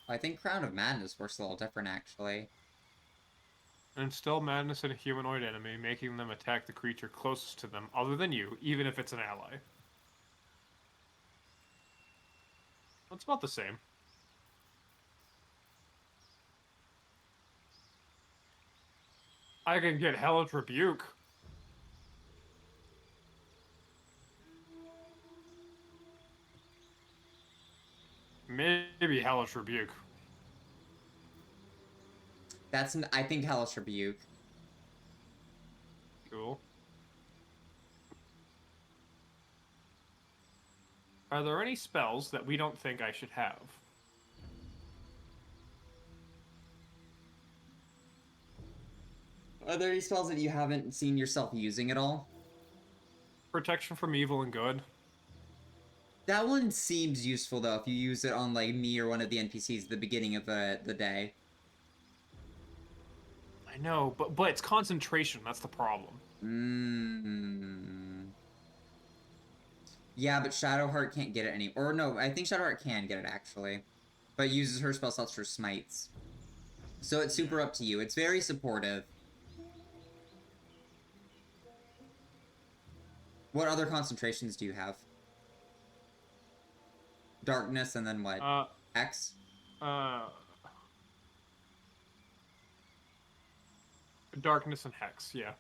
I think Crown of Madness works a little different, actually. Instill madness in a humanoid enemy, making them attack the creature closest to them, other than you, even if it's an ally. That's about the same. I can get Hellish Rebuke. Maybe Hellish Rebuke. I think Hellish Rebuke. Cool. Are there any spells that we don't think I should have? Are there any spells that you haven't seen yourself using at all? Protection from evil and good. That one seems useful, though, if you use it on, like, me or one of the NPCs at the beginning of the day. I know, but it's concentration. That's the problem. Yeah, but Shadowheart can't get it any... Or no, I think Shadowheart can get it, actually. But uses her spell slots for smites. So it's super up to you. It's very supportive. What other concentrations do you have? Darkness and then what? X? Darkness and Hex, yeah.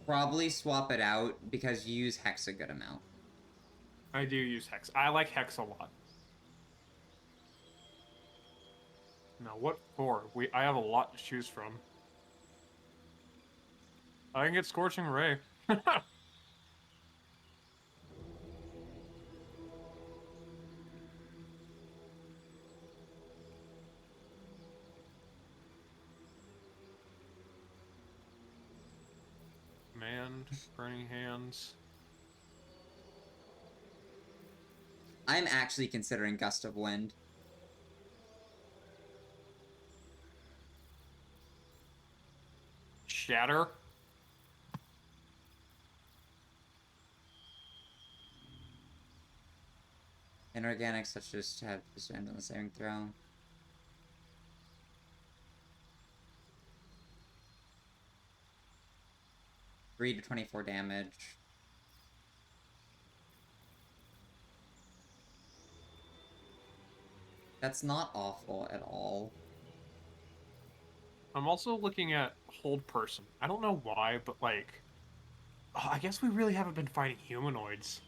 Probably swap it out because you use Hex a good amount. I do use Hex. I like Hex a lot. Now, what for? I have a lot to choose from. I can get Scorching Ray. Command, Burning Hands. I'm actually considering Gust of Wind. Shatter. Inorganic, such as to have stand on the saving throw. Three to 24 damage. That's not awful at all. I'm also looking at Hold Person. I don't know why, but like... Oh, I guess we really haven't been fighting humanoids.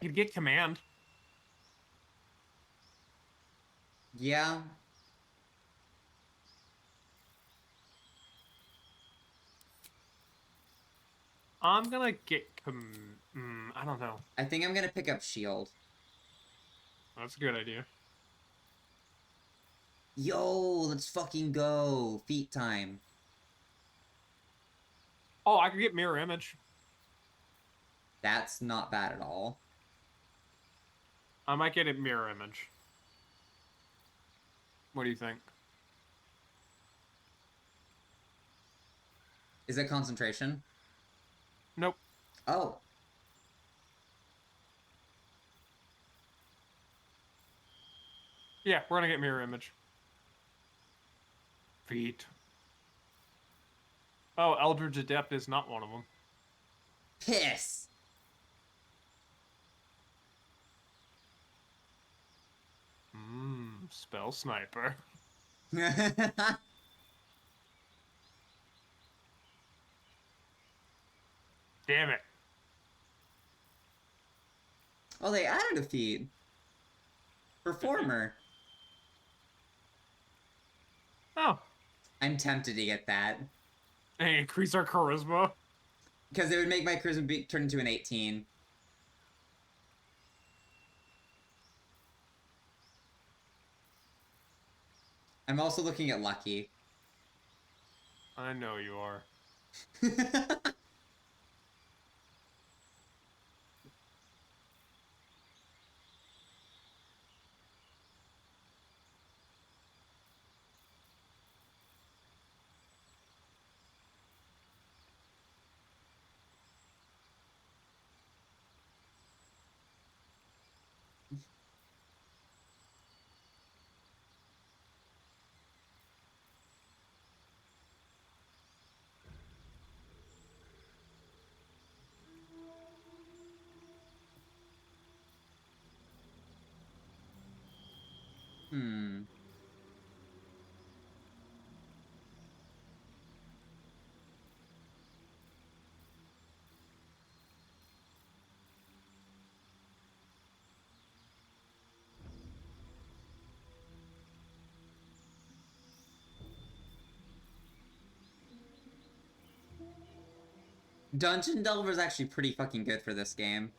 could get command. Yeah. I'm gonna get I don't know. I think I'm gonna pick up shield. That's a good idea. Yo, let's fucking go. Feet time. Oh, I could get mirror image. That's not bad at all. I might get a mirror image. What do you think? Is it concentration? Nope. Oh. Yeah, we're gonna get mirror image. Feet. Oh, Eldritch Adept is not one of them. Piss. Spell sniper. Damn it. Oh, they added a feat. Performer. Oh. I'm tempted to get that. Hey, increase our charisma. Because it would make my charisma turn into an 18. I'm also looking at lucky. I know you are. Hmm. Dungeon Delver is actually pretty fucking good for this game.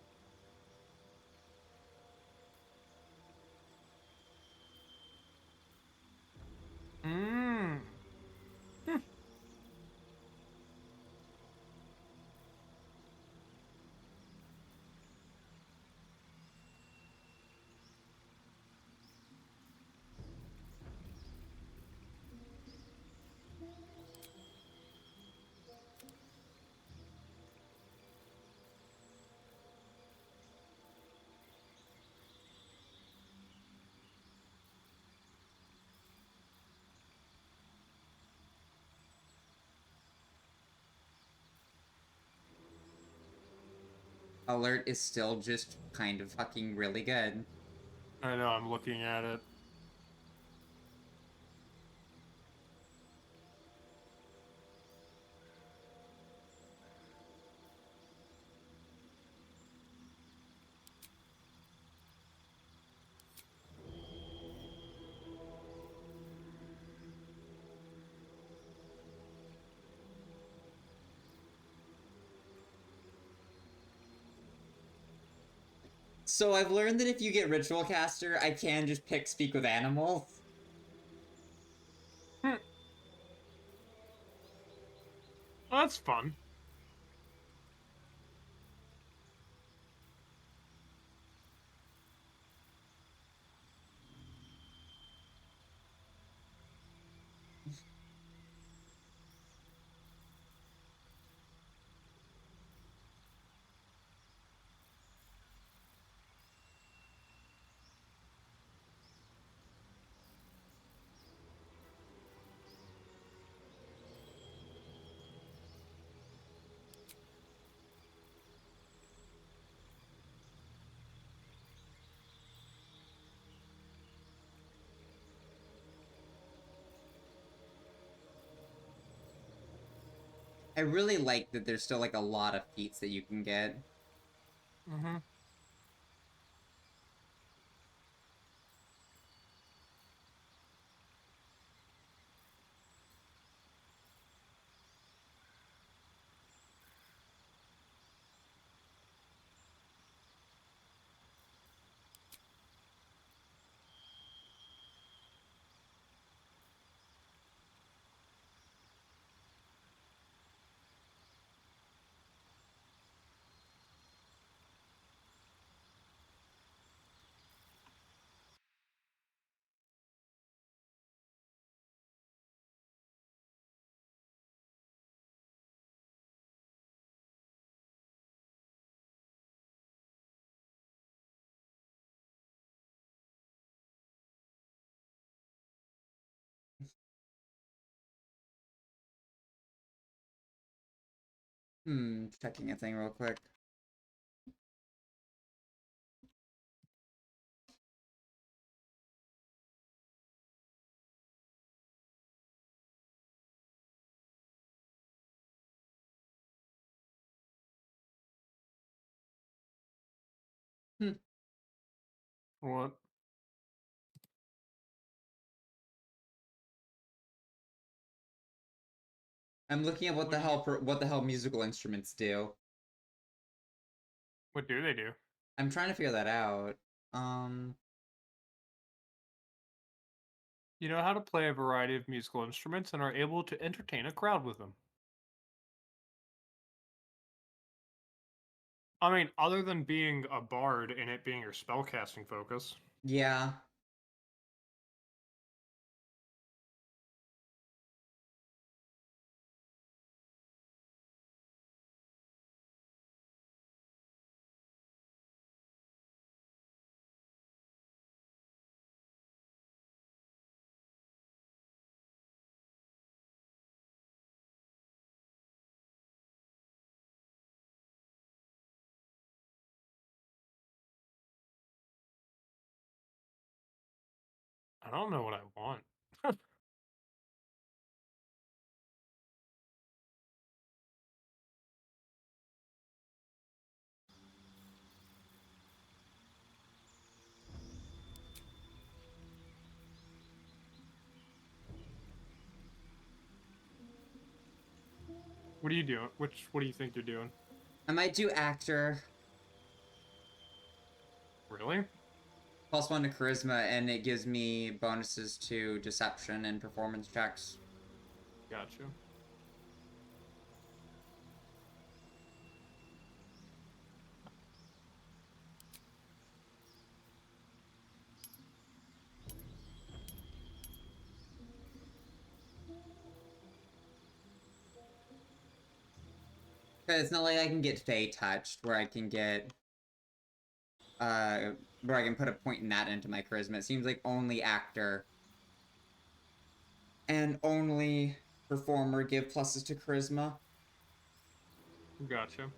Alert is still just kind of fucking really good. I know, I'm looking at it. So I've learned that if you get Ritual Caster, I can just pick Speak with Animals. Well, that's fun. I really like that there's still like a lot of feats that you can get. Mm-hmm. Checking a thing real quick. What? I'm looking at what the hell musical instruments do. What do they do? I'm trying to figure that out. You know how to play a variety of musical instruments and are able to entertain a crowd with them. I mean, other than being a bard and it being your spellcasting focus. Yeah. I don't know what I want. What are you doing? What do you think you're doing? I might do actor. Really? +1 to charisma, and it gives me bonuses to deception and performance checks. Gotcha. It's not like I can get Fey touched, where I can get, where I can put a point in that into my charisma. It seems like only actor and only performer give pluses to charisma. Gotcha.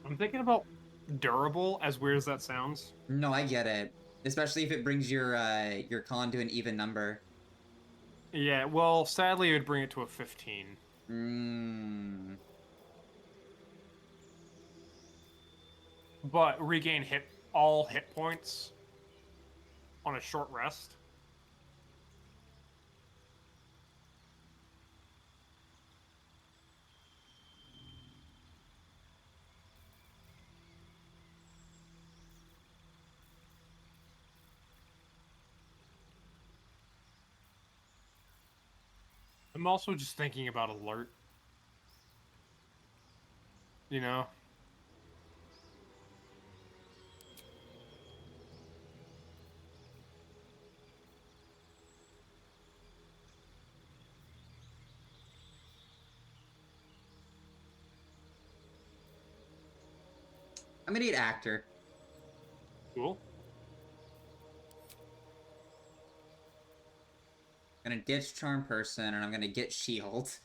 I'm thinking about durable, as weird as that sounds. No, I get it. Especially if it brings your con to an even number. Yeah, well, sadly, it would bring it to a 15. But regain all hit points on a short rest. I'm also just thinking about alert. You know? I'm gonna eat actor. Cool. I'm gonna ditch charm person, and I'm gonna get shield.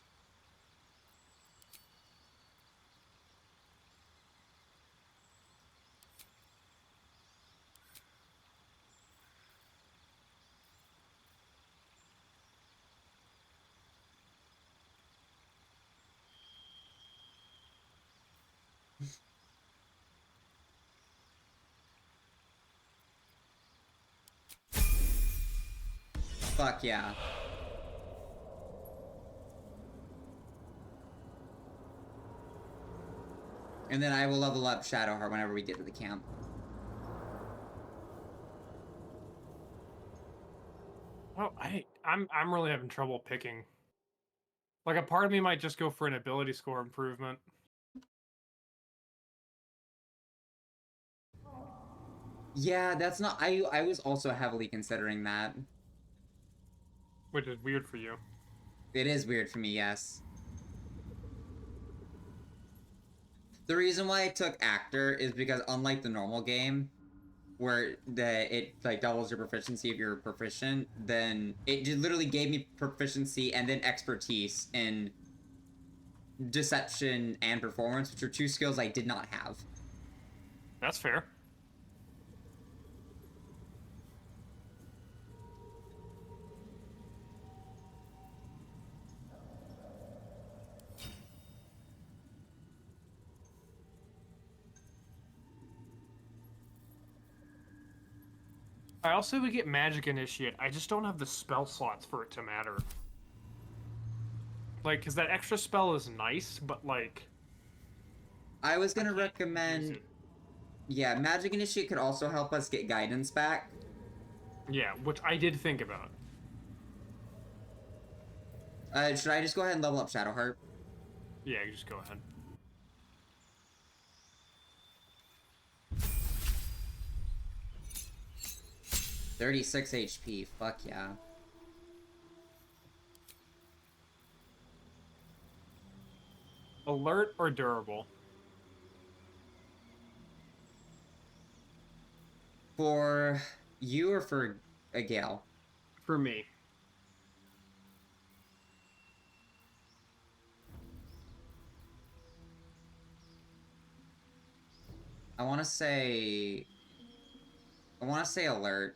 Fuck yeah. And then I will level up Shadowheart whenever we get to the camp. Oh, I'm really having trouble picking. Like, a part of me might just go for an ability score improvement. Yeah, that's not... I was also heavily considering that. Which is weird for you. It is weird for me, yes. The reason why I took actor is because unlike the normal game, where it like doubles your proficiency if you're proficient, then it just literally gave me proficiency and then expertise in deception and performance, which are two skills I did not have. That's fair. I also would get Magic Initiate. I just don't have the spell slots for it to matter. Like, because that extra spell is nice, but like... I was gonna recommend... Yeah, Magic Initiate could also help us get guidance back. Yeah, which I did think about. Should I just go ahead and level up Shadowheart? Yeah, you just go ahead. $36 HP, fuck yeah. Alert or durable? For you or for a Gale? For me. I want to say alert.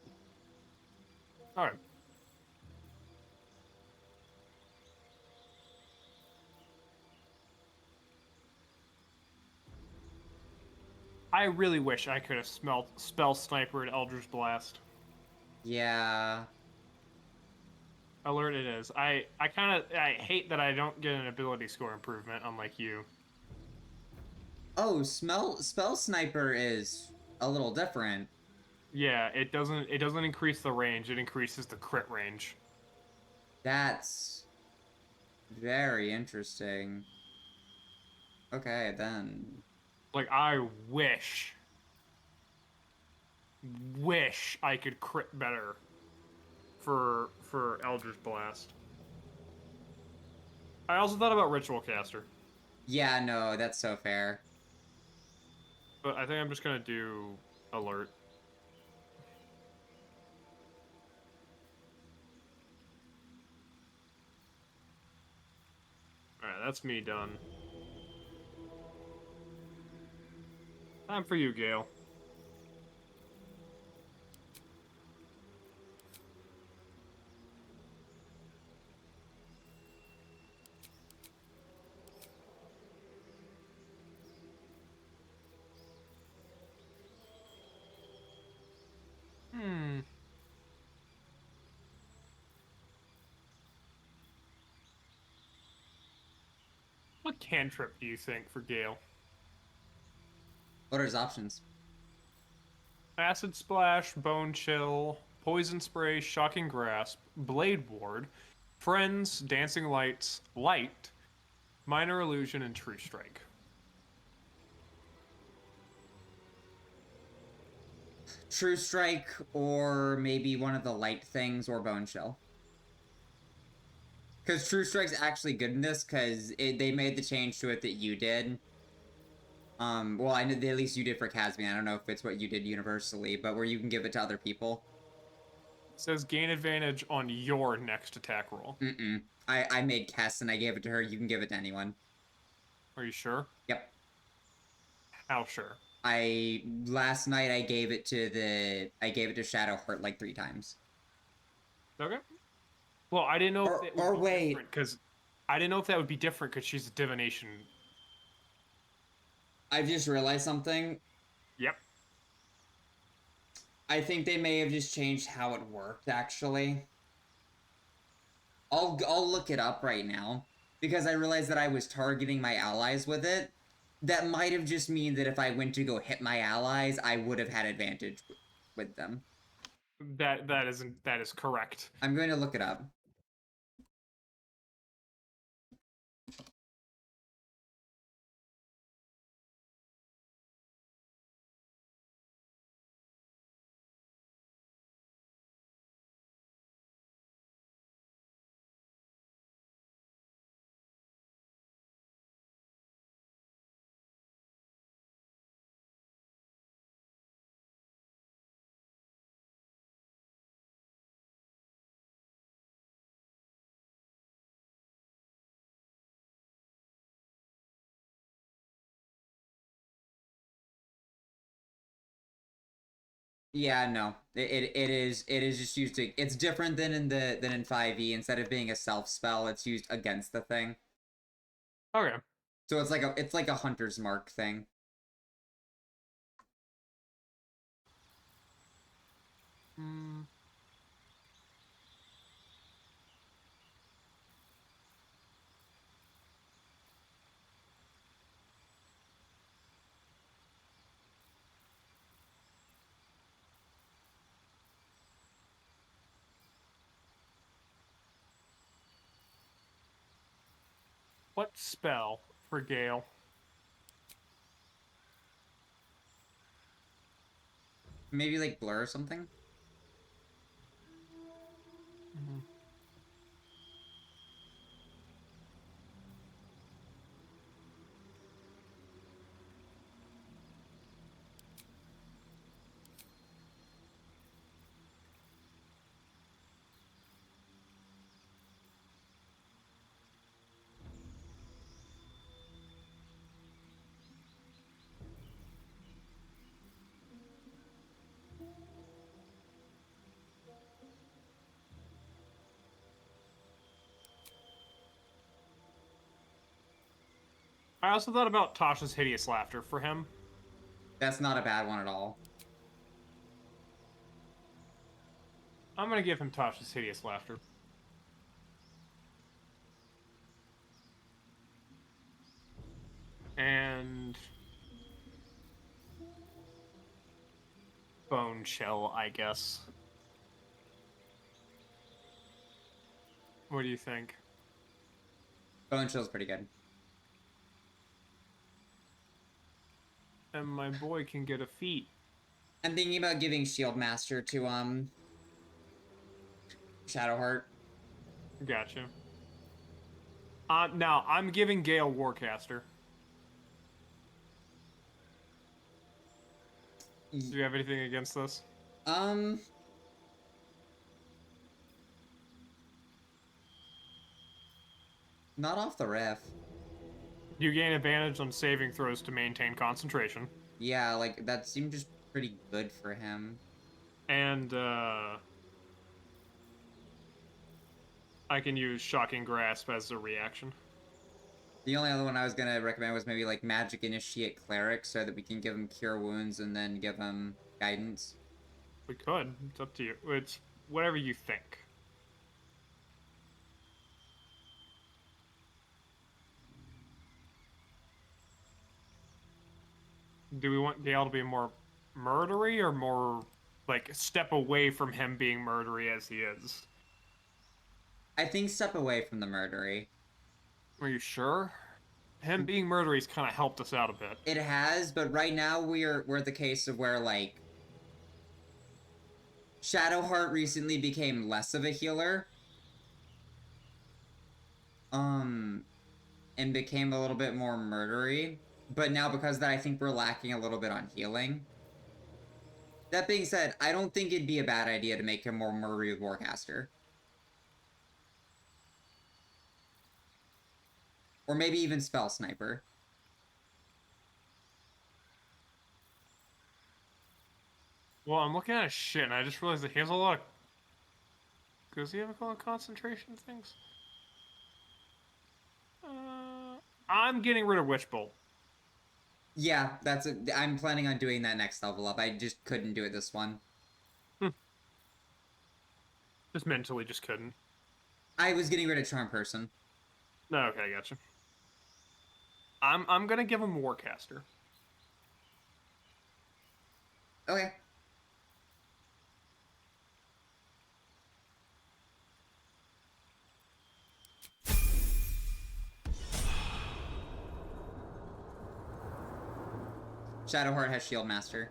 All right. I really wish I could have spell sniper at Eldritch Blast. Yeah. Alert it is. I hate that I don't get an ability score improvement, unlike you. Oh, spell sniper is a little different. Yeah, it doesn't increase the range, it increases the crit range. That's very interesting. Okay, then. Like, I wish I could crit better for Eldritch Blast. I also thought about Ritual Caster. Yeah, no, that's so fair. But I think I'm just gonna do Alert. Alright, that's me done. Time for you, Gale. What cantrip do you think for Gale? What are his options? Acid Splash, Bone Chill, Poison Spray, Shocking Grasp, Blade Ward, Friends, Dancing Lights, Light, Minor Illusion, and True Strike. True Strike, or maybe one of the light things, or Bone Shell. Because True Strike's actually good in this, because they made the change to it that you did. Well, I know at least you did for Casmian. I don't know if it's what you did universally, but where you can give it to other people. It says gain advantage on your next attack roll. I made Kess and I gave it to her. You can give it to anyone. Are you sure? Yep. How sure? Last night I gave it to Shadowheart like 3 times. Okay. Well, I didn't know if it would be wait. different, because I didn't know if that would be different because she's a divination. I've just realized something. Yep. I think they may have just changed how it worked, actually. I'll look it up right now, because I realized that I was targeting my allies with it. That might have just mean that if I went to go hit my allies, I would have had advantage with them. That is correct. I'm going to look it up. Yeah, no. It is just used to. It's different than in 5e. Instead of being a self spell, it's used against the thing. Okay. So it's like a hunter's mark thing. Hmm. What spell for Gale? Maybe like blur or something. Mm-hmm. I also thought about Tasha's hideous laughter for him. That's not a bad one at all. I'm gonna give him Tasha's hideous laughter. And Bone Shell, I guess. What do you think? Bone Chill's pretty good. And my boy can get a feat. I'm thinking about giving Shield Master to Shadowheart. Gotcha. Now I'm giving Gale Warcaster. Do you have anything against this? Not off the riff. You gain advantage on saving throws to maintain concentration. Yeah, like that seemed just pretty good for him. And I can use Shocking Grasp as a reaction. The only other one I was gonna recommend was maybe like Magic Initiate Cleric, so that we can give him Cure Wounds and then give him Guidance. We could. It's up to you. It's whatever you think. Do we want Gale to be more murdery or more, like, step away from him being murdery as he is? I think step away from the murdery. Are you sure? Him being murdery's kind of helped us out a bit. It has, but right now we're at the case of where, like, Shadowheart recently became less of a healer. And became a little bit more murdery. But now because of that, I think we're lacking a little bit on healing. That being said, I don't think it'd be a bad idea to make him more murdery with Warcaster. Or maybe even Spell Sniper. Well, I'm looking at his shit, and I just realized that he has a lot of... Does he have a lot of concentration things? I'm getting rid of Witch Bolt. Yeah, I'm planning on doing that next level up. I just couldn't do it this one. Just mentally just couldn't. I was getting rid of Charm Person. No, okay, I gotcha. I'm gonna give him Warcaster. Okay. Shadowheart has Shield Master.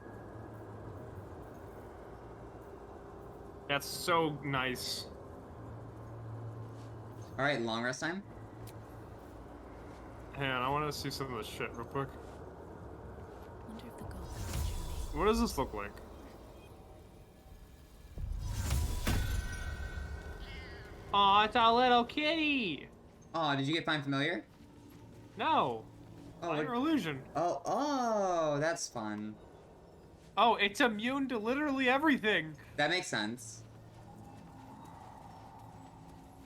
That's so nice. Alright, long rest time. Hang on, I want to see some of this shit real quick. Wonder if the gods are watching me. What does this look like? Aw, it's a little kitty! Oh, did you get Find Familiar? No! Oh, Minor illusion. Oh, that's fun. Oh, it's immune to literally everything. That makes sense.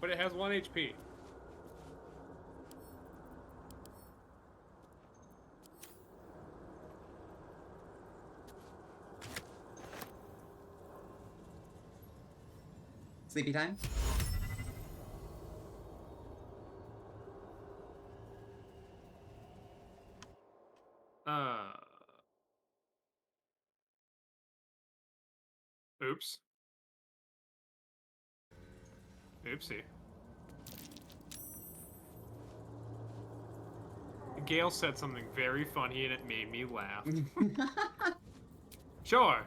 But it has 1 HP. Sleepy time? Oops. Oopsie. Gail said something very funny and it made me laugh. Sure.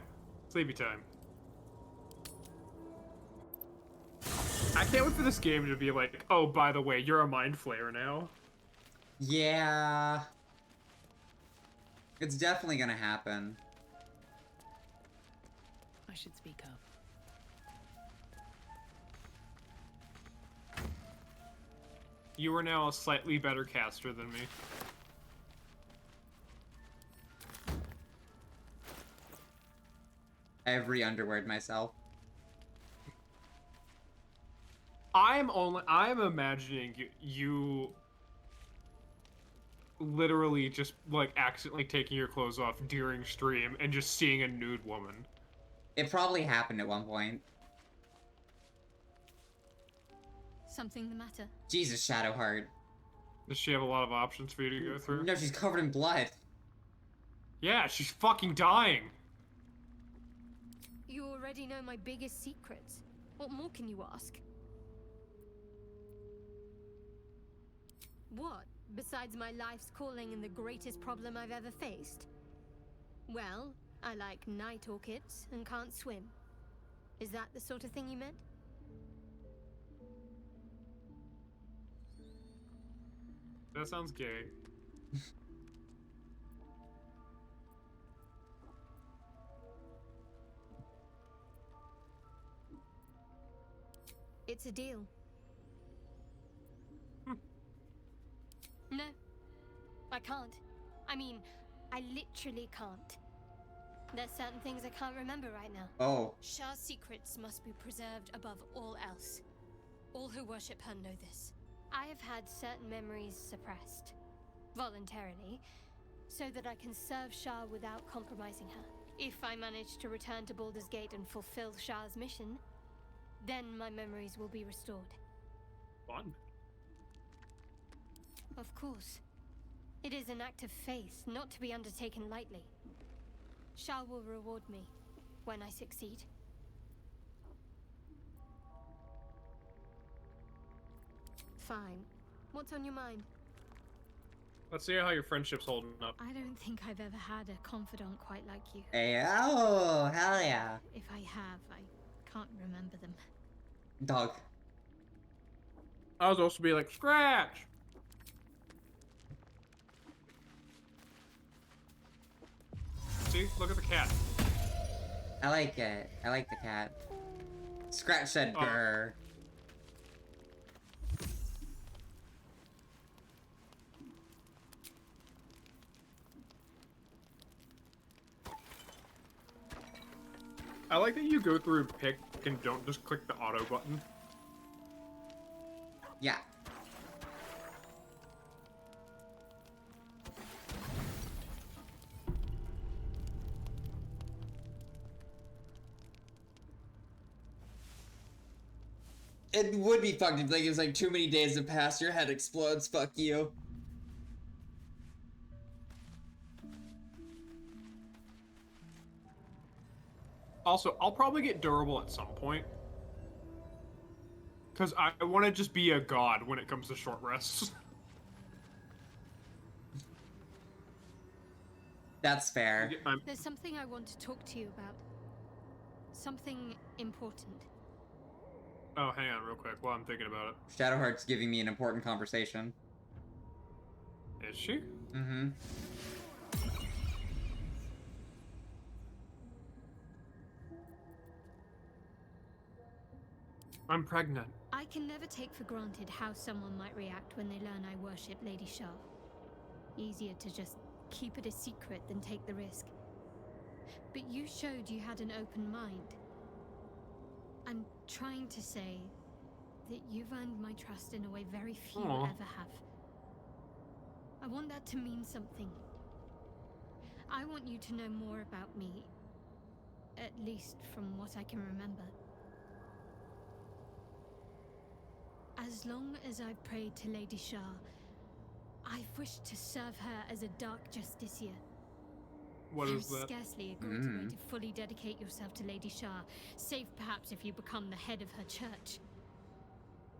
Sleepy time. I can't wait for this game to be like, oh, by the way, you're a mind flayer now. Yeah. It's definitely gonna happen. I should speak up. You are now a slightly better caster than me. I've re-underweared myself. I'm imagining you literally just like accidentally taking your clothes off during stream and just seeing a nude woman. It probably happened at one point. Something the matter? Jesus, Shadowheart. Does she have a lot of options for you to go through? No, she's covered in blood. Yeah, she's fucking dying. You already know my biggest secrets. What more can you ask? What, besides my life's calling and the greatest problem I've ever faced? Well, I like night orchids and can't swim. Is that the sort of thing you meant? That sounds gay. It's a deal. No, I can't. I mean, I literally can't. There's certain things I can't remember right now. Oh. Shah's secrets must be preserved above all else. All who worship her know this. I have had certain memories suppressed, voluntarily, so that I can serve Shah without compromising her. If I manage to return to Baldur's Gate and fulfill Shah's mission, then my memories will be restored. Fun. Of course. It is an act of faith, not to be undertaken lightly. Shah will reward me when I succeed. Fine. What's on your mind? Let's see how your friendship's holding up. I don't think I've ever had a confidant quite like you. Hey, oh, hell yeah. If I have, I can't remember them. Dog. I was supposed to be like, Scratch! See? Look at the cat. I like it. I like the cat. Scratch said grr. I like that you go through pick and don't just click the auto button. Yeah. It would be fucked if like it was like too many days have passed, your head explodes, fuck you. Also, I'll probably get durable at some point. Because I want to just be a god when it comes to short rests. That's fair. There's something I want to talk to you about. Something important. Oh, hang on real quick while I'm thinking about it. Shadowheart's giving me an important conversation. Is she? Mm-hmm. I'm pregnant. I can never take for granted how someone might react when they learn I worship Lady Shah. Easier to just keep it a secret than take the risk. But you showed you had an open mind. I'm trying to say that you've earned my trust in a way very few Aw. ever have. I want that to mean something. I want you to know more about me, at least from what I can remember. As long as I've prayed to Lady Shah, I've wished to serve her as a Dark Justiciar. What There is that? scarcely a greater way to fully dedicate yourself to Lady Shah, save perhaps if you become the head of her church.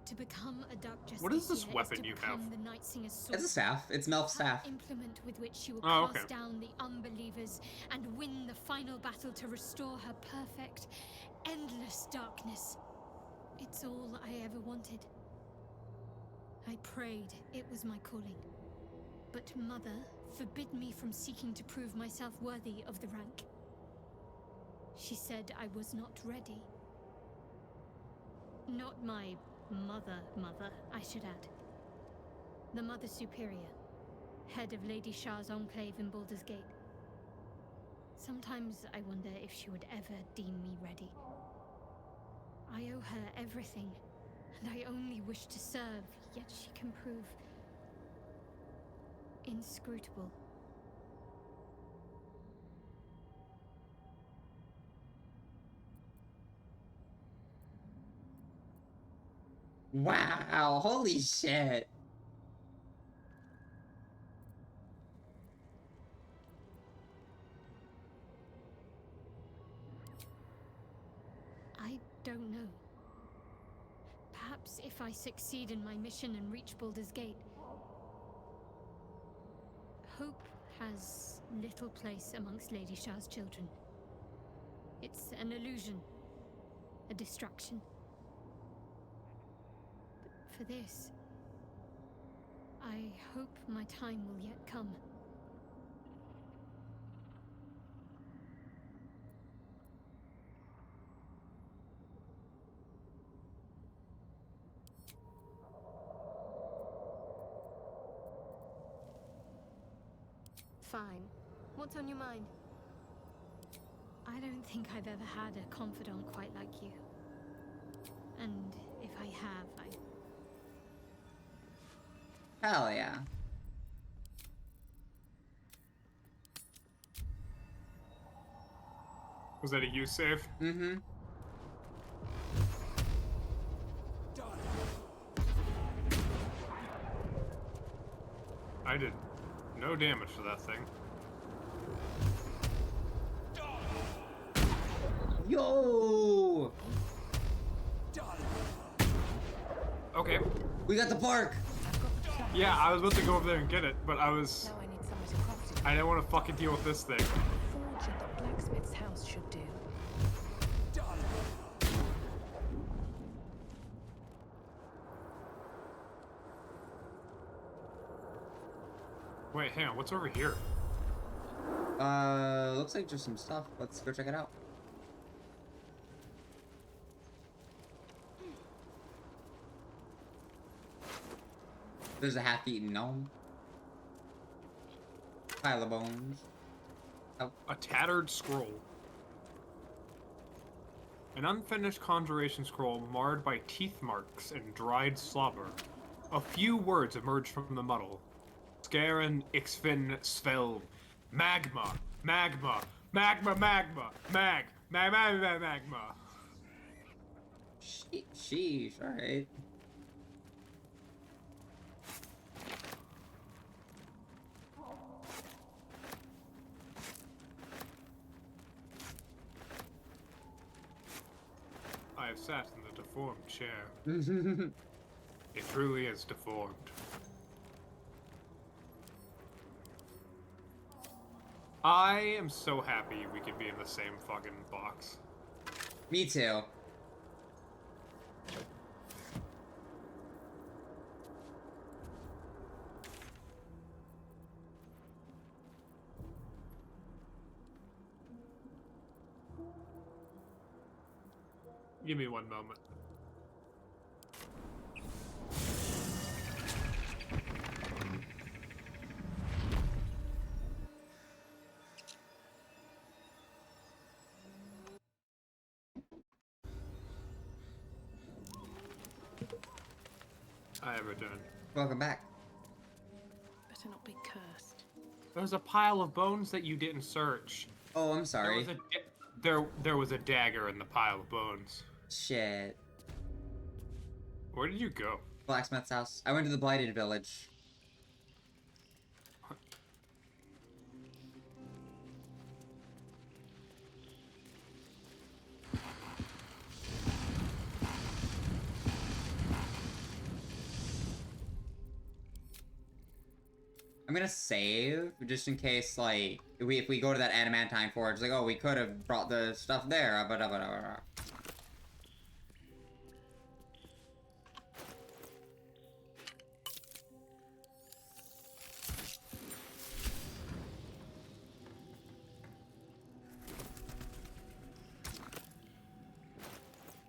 To become a Dark Justiciar What is this weapon to you become have? the Night Singer's sword. It's a staff. It's Melf's staff. Implement with which she will Oh, cast okay. down the unbelievers and win the final battle to restore her perfect, endless darkness. It's all I ever wanted. I prayed it was my calling. But Mother forbid me from seeking to prove myself worthy of the rank. She said I was not ready. Not my mother, I should add. The Mother Superior, head of Lady Shah's enclave in Baldur's Gate. Sometimes I wonder if she would ever deem me ready. I owe her everything, and I only wish to serve, yet she can prove inscrutable. Wow, holy shit. I don't know. Perhaps if I succeed in my mission and reach Baldur's Gate. Hope has little place amongst Lady Shah's children. It's an illusion, a distraction. But for this, I hope my time will yet come. Fine. What's on your mind? I don't think I've ever had a confidant quite like you. And if I have, Hell yeah. Was that a you save? Mm-hmm. I did no damage to that thing. Yo! Okay. We got the park! Yeah, I was about to go over there and get it, but I was... Now I need somewhere to craft it. I didn't want to fucking deal with this thing. Forge at the blacksmith's house should do. Wait, hang on, what's over here? Looks like just some stuff. Let's go check it out. There's a half-eaten gnome. Pile of bones. Oh. A tattered scroll. An unfinished conjuration scroll marred by teeth marks and dried slobber. A few words emerged from the muddle. Skaren Ixfin Svel. Magma. Magma. Magma, magma. Magma. Sheesh, alright. I have sat in the deformed chair. It truly is deformed. I am so happy we could be in the same fucking box. Me too. Give me one moment. I ever done. Welcome back. Better not be cursed. There's a pile of bones that you didn't search. Oh, I'm sorry. There was a dagger in the pile of bones. Shit. Where did you go? Blacksmith's house. I went to the Blighted Village. I'm gonna save just in case, like, if we go to that adamantine forge, like, oh, we could have brought the stuff there, but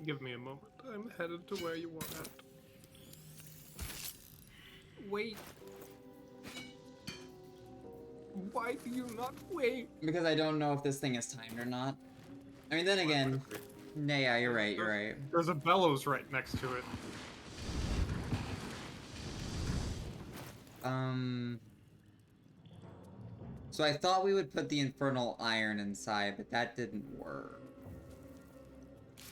Give me a moment. I'm headed to where you want at. Wait. Why do you not wait? because I don't know if this thing is timed or not. I mean, then again, yeah, you're right, you're right. There's a bellows right next to it. So I thought we would put the infernal iron inside, but that didn't work.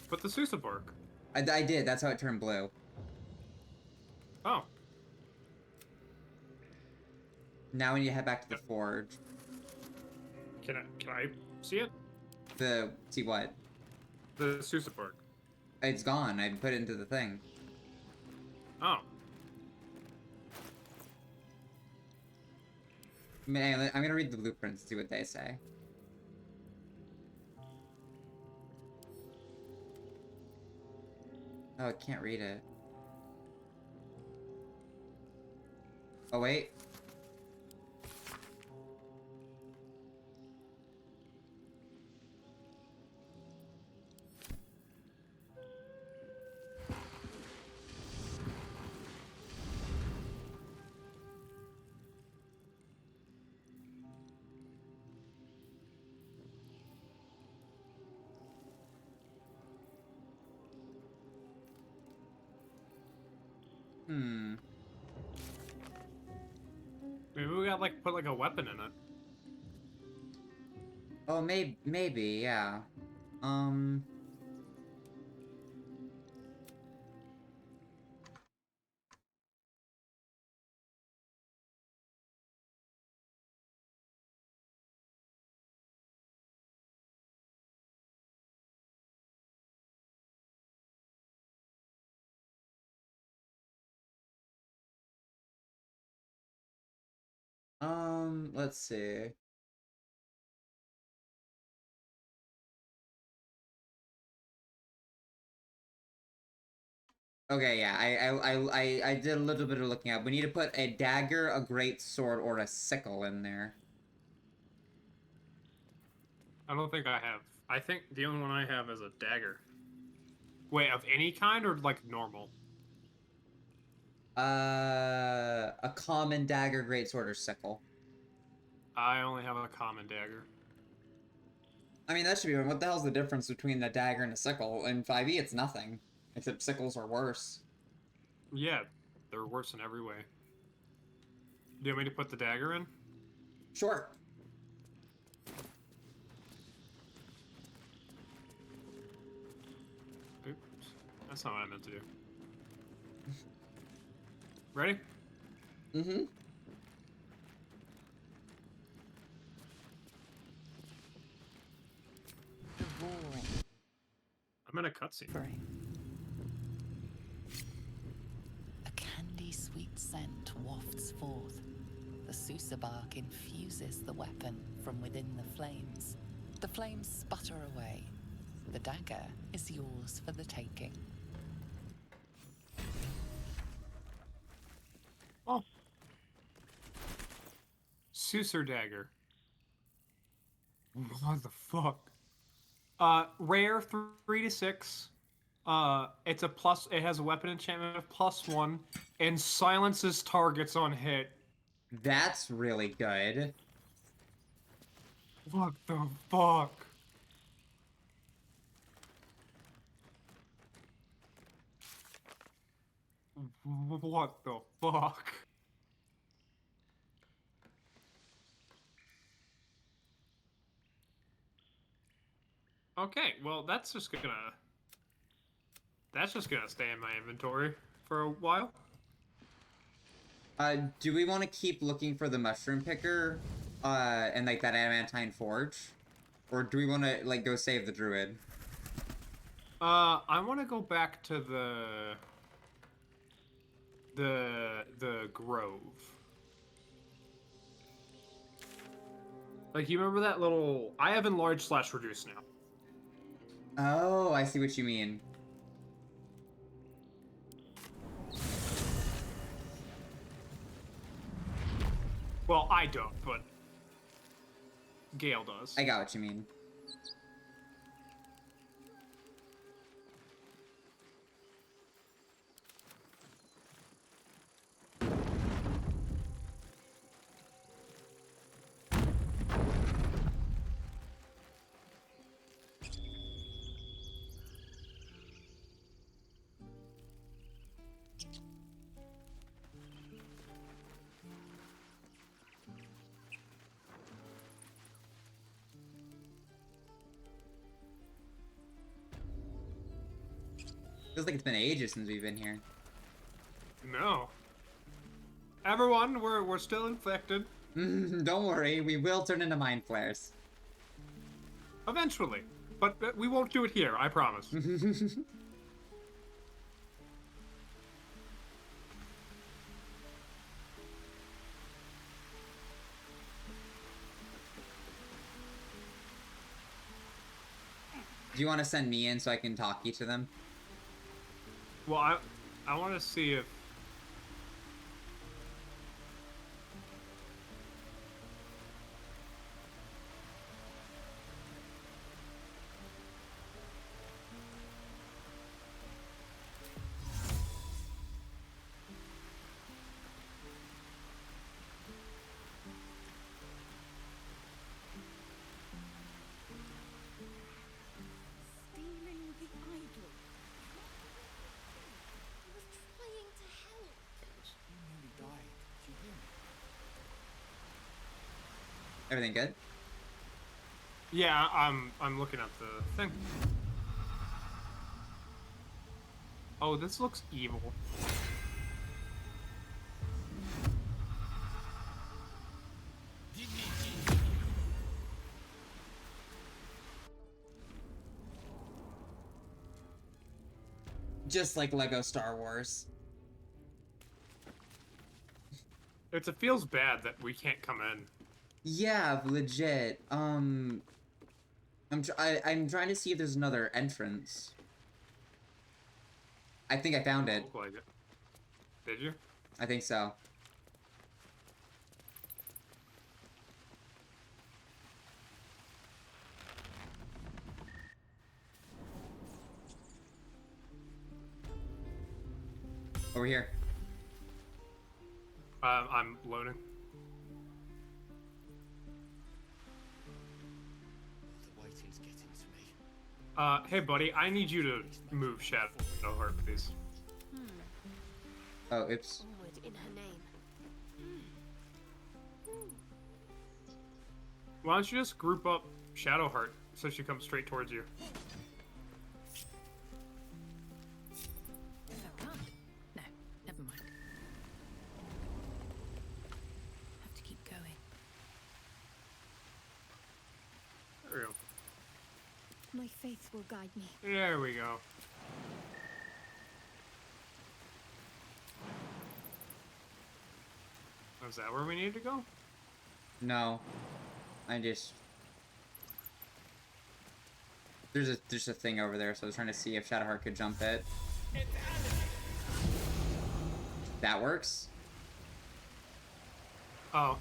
Put the Sousa bark. I did, that's how it turned blue. Oh. Now we need to head back to the forge. Can I see it? See what? The Sousa bark. It's gone, I put it into the thing. Oh. Man, I'm gonna read the blueprints, see what they say. Oh, I can't read it. Oh, wait. Maybe we got put a weapon in it. Oh, maybe, yeah. Let's see. Okay, yeah, I did a little bit of looking up. We need to put a dagger, a great sword, or a sickle in there. I don't think I have. I think the only one I have is a dagger. Wait, of any kind or normal? A common dagger, great sword, or sickle. I only have a common dagger. I mean, that should be one. What the hell's the difference between a dagger and a sickle? In 5e, it's nothing. Except sickles are worse. Yeah, they're worse in every way. Do you want me to put the dagger in? Sure. Oops. That's not what I meant to do. Ready? Mm-hmm. I'm in a cutscene. A candy-sweet scent wafts forth. The Sousa bark infuses the weapon from within the flames. The flames sputter away. The dagger is yours for the taking. Oh. Sousa dagger. What the fuck? Rare 3 to 6. It's a plus. It has a weapon enchantment of +1 and silences targets on hit. That's really good. What the fuck? What the fuck? Okay, well that's just gonna stay in my inventory for a while. Do we want to keep looking for the mushroom picker, and like that adamantine forge, or do we want to like go save the druid? I want to go back to the grove. Like, you remember that little... I have enlarged / reduced now. Oh, I see what you mean. Well, I don't, but Gale does. I got what you mean. Feels like it's been ages since we've been here. No. Everyone, we're still infected. Don't worry, we will turn into mind flares. Eventually. But we won't do it here, I promise. Do you want to send me in so I can talk you to them? Well, I want to see if... Stealing the idol. He was trying to help. You nearly died. Did you hear me? Everything good? Yeah, I'm looking at the thing. Oh, this looks evil. Just like Lego Star Wars. It feels bad that we can't come in. Yeah, legit. I'm trying to see if there's another entrance. I think I found it. Look like it. Did you? I think so. Over here. I'm loading. The waiting's getting to me. Hey buddy, I need you to move Shadowheart, please. Oh, oops. Onward in her name. Why don't you just group up Shadowheart so she comes straight towards you? Oh, can't. No, never mind. Have to keep going. There we go. My faith will guide me. There we go. Is that where we need to go? No. I just... There's a thing over there, so I was trying to see if Shadowheart could jump it. That works? Oh.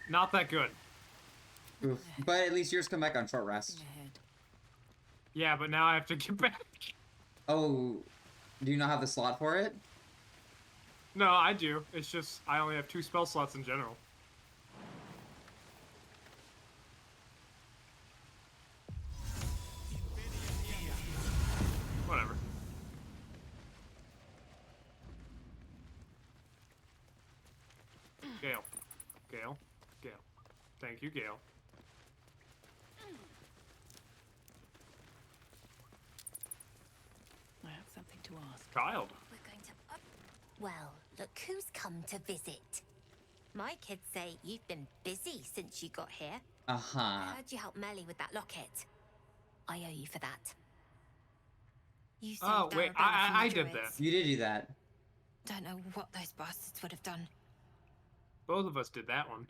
Not that good. Oof. But at least yours come back on short rest. Yeah, but now I have to get back. Oh, do you not have the slot for it? No, I do. It's just I only have 2 spell slots in general. Thank you, Gale. I have something to ask. Child. We're going to... Well, look who's come to visit. My kids say you've been busy since you got here. Uh-huh. I heard you helped Melly with that locket. I owe you for that. You saved Oh, wait, Arabella from the I did that. druids. You did do that. Don't know what those bastards would have done. Both of us did that one.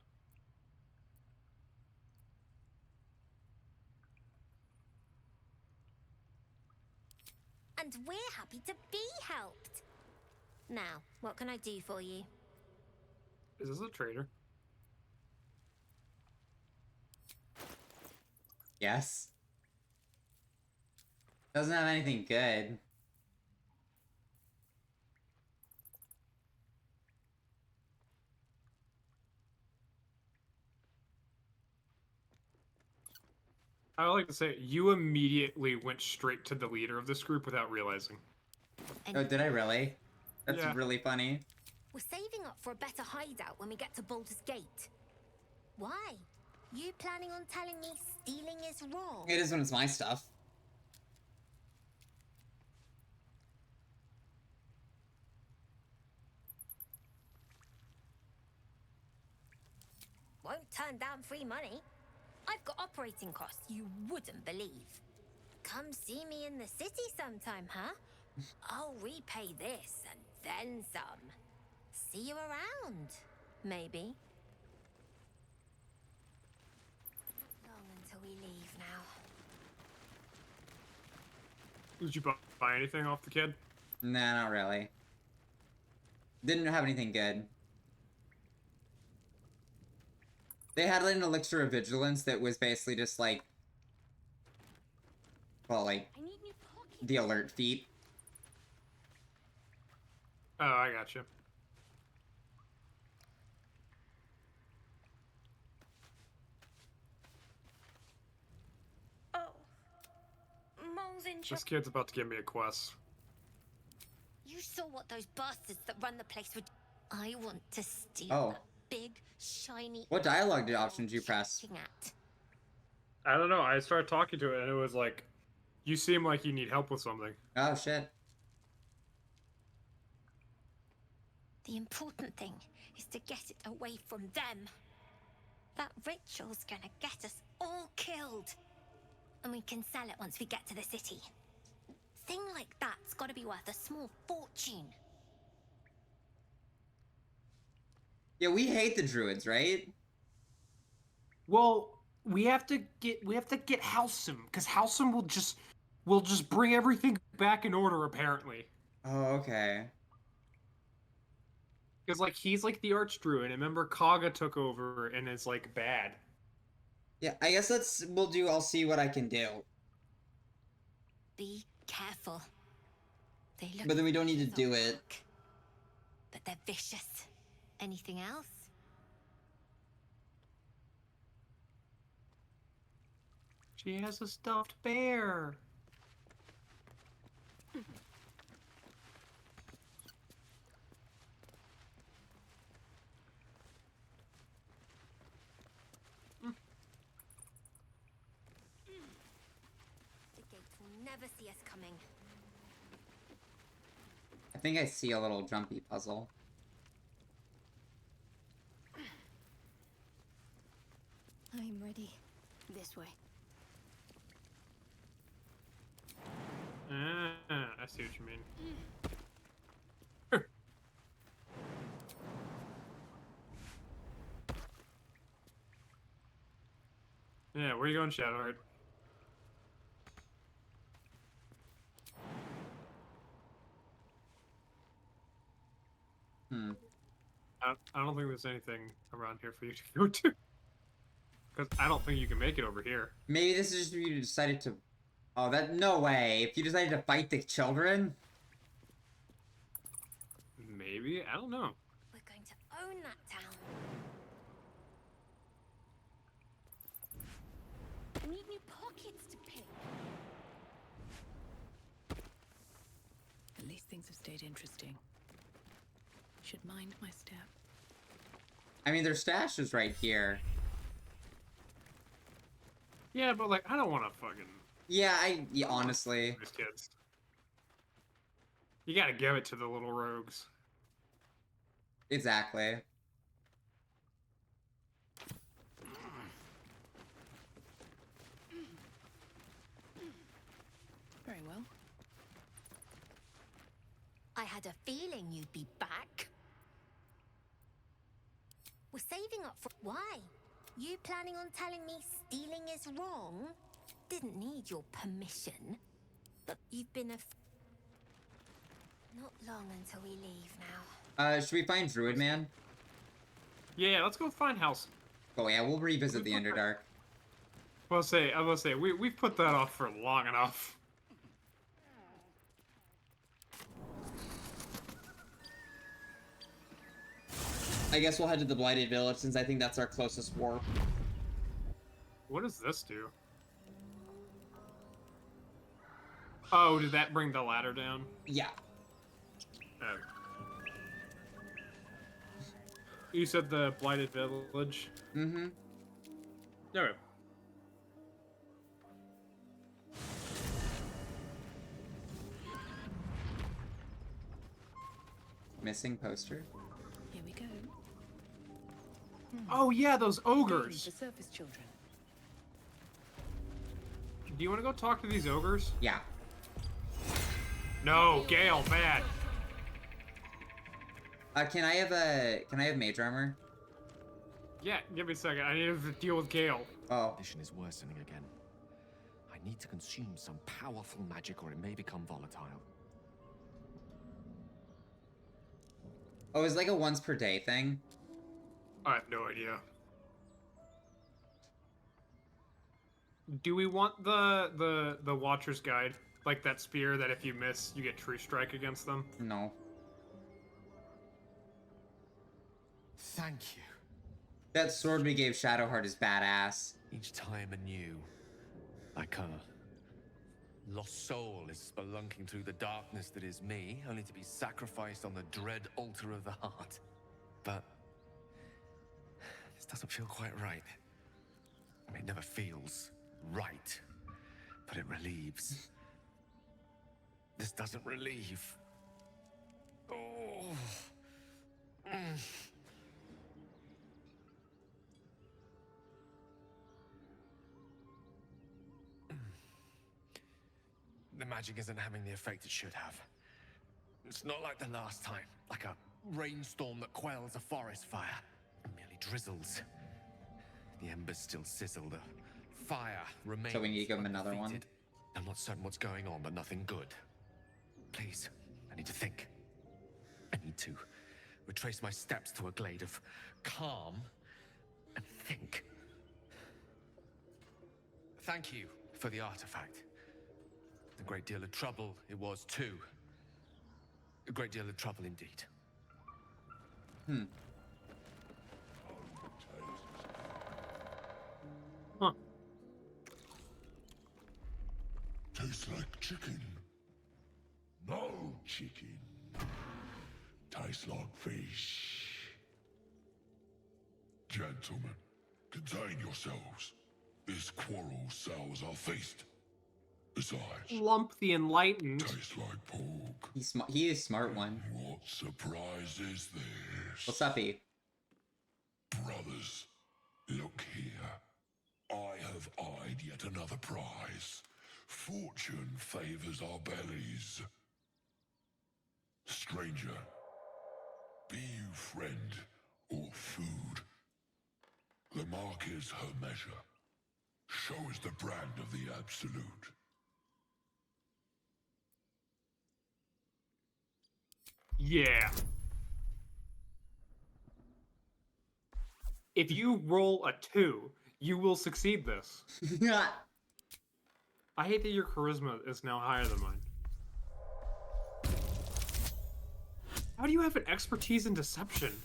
And we're happy to be helped. Now, what can I do for you? Is this a trader? Yes. Doesn't have anything good. I would like to say, you immediately went straight to the leader of this group without realizing. Oh, did I really? That's Yeah. really funny. We're saving up for a better hideout when we get to Baldur's Gate. Why? You planning on telling me stealing is wrong? It is when it's my stuff. Won't turn down free money. I've got operating costs you wouldn't believe. Come see me in the city sometime, huh? I'll repay this and then some. See you around, maybe. Long until we leave now. Did you buy anything off the kid? Nah, not really. Didn't have anything good. They had like an elixir of vigilance that was basically just like, well, like the alert feat. Oh, I got you. Oh, moles in This kid's about to give me a quest. You saw what those bastards that run the place would. I want to steal Oh. that big, shiny. What dialogue option did you press? At. I don't know. I started talking to it, and it was like, "You seem like you need help with something." Oh shit. The important thing is to get it away from them. That ritual's gonna get us all killed. And we can sell it once we get to the city. Thing like that's gotta be worth a small fortune. Yeah, we hate the druids, right? Well, we have to get Halcyon, because Halcyon will just bring everything back in order, apparently. Oh, okay. Because like he's like the archdruid, and remember Kaga took over and is like bad. Yeah, I guess I'll see what I can do. Be careful. They look But then we don't need to do it. but they're vicious. Anything else? She has a stuffed bear. The gate will never see us coming. I think I see a little jumpy puzzle. I'm ready. This way. I see what you mean. Yeah, where are you going, Shadowheart? I don't think there's anything around here for you to go to. Because I don't think you can make it over here. Maybe this is just you decided to... Oh, no way. If you decided to fight the children? Maybe? I don't know. We're going to own that town. I need new pockets to pick. At least things have stayed interesting. Should mind my step. I mean, their stash is right here. Yeah, but like, I don't want to fucking. Yeah, honestly. These kids. You gotta give it to the little rogues. Exactly. Very well. I had a feeling you'd be back. We're saving up for... Why? You planning on telling me stealing is wrong? Didn't need your permission. But you've been not long until we leave now. Should we find Druid Man? Yeah, let's go find House. Oh yeah, we'll revisit the Underdark. I was gonna say, we've put that off for long enough. I guess we'll head to the Blighted Village since I think that's our closest warp. What does this do? Oh, did that bring the ladder down? Yeah. Oh. You said the Blighted Village? Mm-hmm. Okay. Missing poster. Here we go. Oh yeah, those ogres. The surface children. Do you want to go talk to these ogres? Yeah. No, Gale, bad. Can I have mage armor? Yeah, give me a second. I need to deal with Gale. Oh. Condition is worsening again. I need to consume some powerful magic or it may become volatile. Oh, it's like a once per day thing? I have no idea. Do we want the Watcher's Guide? Like that spear that if you miss, you get True Strike against them? No. Thank you. That sword we gave Shadowheart is badass. Each time anew, like a lost soul is spelunking through the darkness that is me, only to be sacrificed on the dread altar of the heart. But this doesn't feel quite right. I mean, it never feels right, but it relieves. This doesn't relieve. Oh. The magic isn't having the effect it should have. It's not like the last time, like a rainstorm that quells a forest fire. It merely drizzles. The embers still sizzle, the fire remains. So we need to give him another one? I'm not certain what's going on, but nothing good. Please, I need to think. I need to retrace my steps to a glade of calm and think. Thank you for the artifact. A great deal of trouble it was too. A great deal of trouble indeed. Huh. Tastes like chicken. No chicken. Tastes like fish. Gentlemen, contain yourselves. This quarrel sours our feast. Besides, Lump the Enlightened. tastes like pork. He is smart one. What surprise is this? What's up, E? Brothers, look here. I have eyed yet another prize. Fortune favors our bellies. Stranger, be you friend or food. The mark is her measure. Show is the brand of the absolute. Yeah. If you roll a 2, you will succeed this. I hate that your charisma is now higher than mine. How do you have an expertise in deception?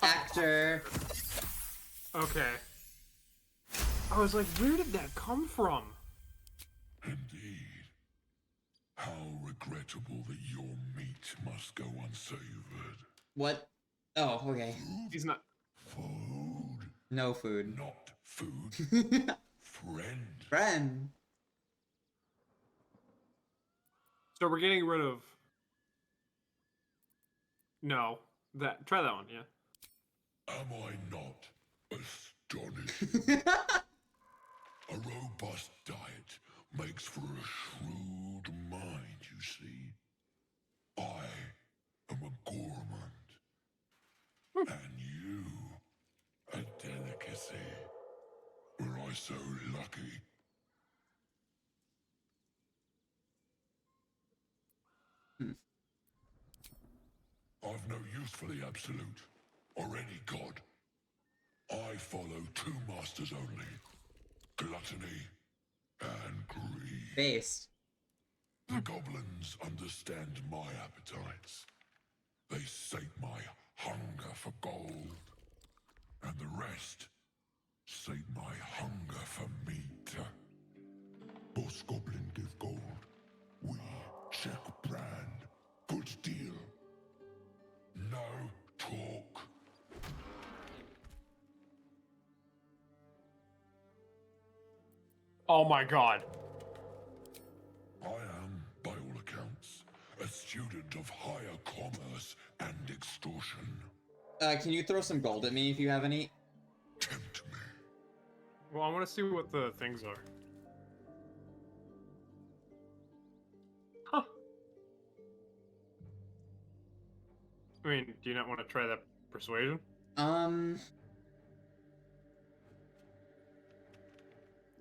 Actor. Okay. I was like, where did that come from? Indeed. How regrettable that your meat must go unsavored. What? Oh, okay. He's not. Food. No food. Not food. Friend. Friend. So we're getting rid of. No, try that one, yeah. Am I not astonished? A robust diet makes for a shrewd mind, you see. I am a gourmand. And you, a delicacy. Were I so lucky? I've no use for the absolute, or any god. I follow two masters only. Gluttony and greed. Based. The goblins understand my appetites. They sate my hunger for gold. And the rest sate my hunger for meat. Boss goblin give gold. We check brand. Good deal. No talk. Oh my god. I am, by all accounts, a student of higher commerce and extortion. Can you throw some gold at me if you have any? Tempt me. Well, I want to see what the things are. Huh. I mean, do you not want to try that persuasion?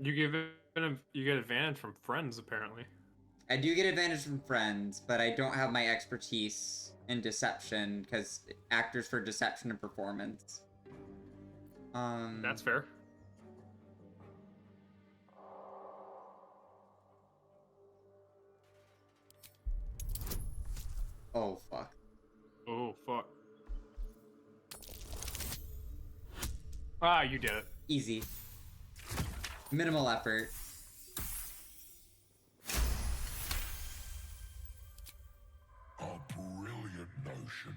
You get advantage from friends, apparently. I do get advantage from friends, but I don't have my expertise in deception, because actors for deception and performance. That's fair. Oh, fuck. Oh, fuck. Ah, you did it. Easy. Minimal effort. A brilliant notion,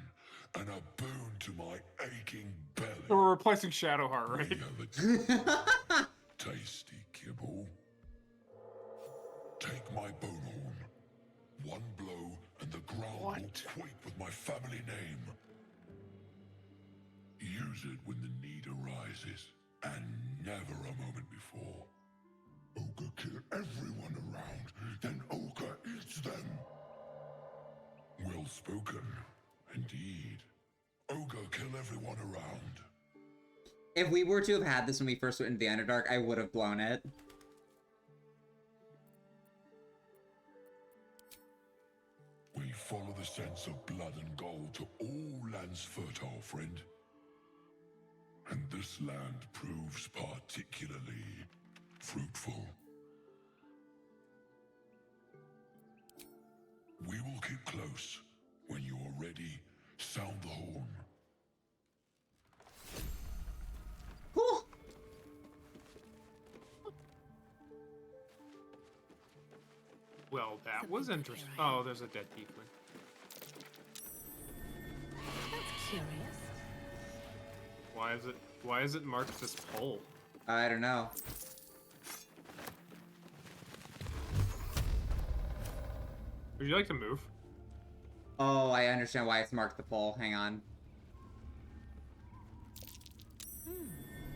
and a boon to my aching belly. So we're replacing Shadowheart, right? We have a tasty kibble. Take my bone horn. One blow, and the ground will quake with my family name. Use it when the need arises, and never a moment before. Ogre kill everyone around, then Ogre eats them. Well spoken, indeed. Ogre kill everyone around. If we were to have had this when we first went into the Underdark, I would have blown it. We follow the sense of blood and gold to all lands fertile, friend. And this land proves particularly fruitful. We will keep close. When you are ready, sound the horn. Cool. Well, that was interesting. Oh, there's a dead tiefling. That's curious. Why is it marked as pole? I don't know. Would you like to move? Oh, I understand why it's marked the pole. Hang on.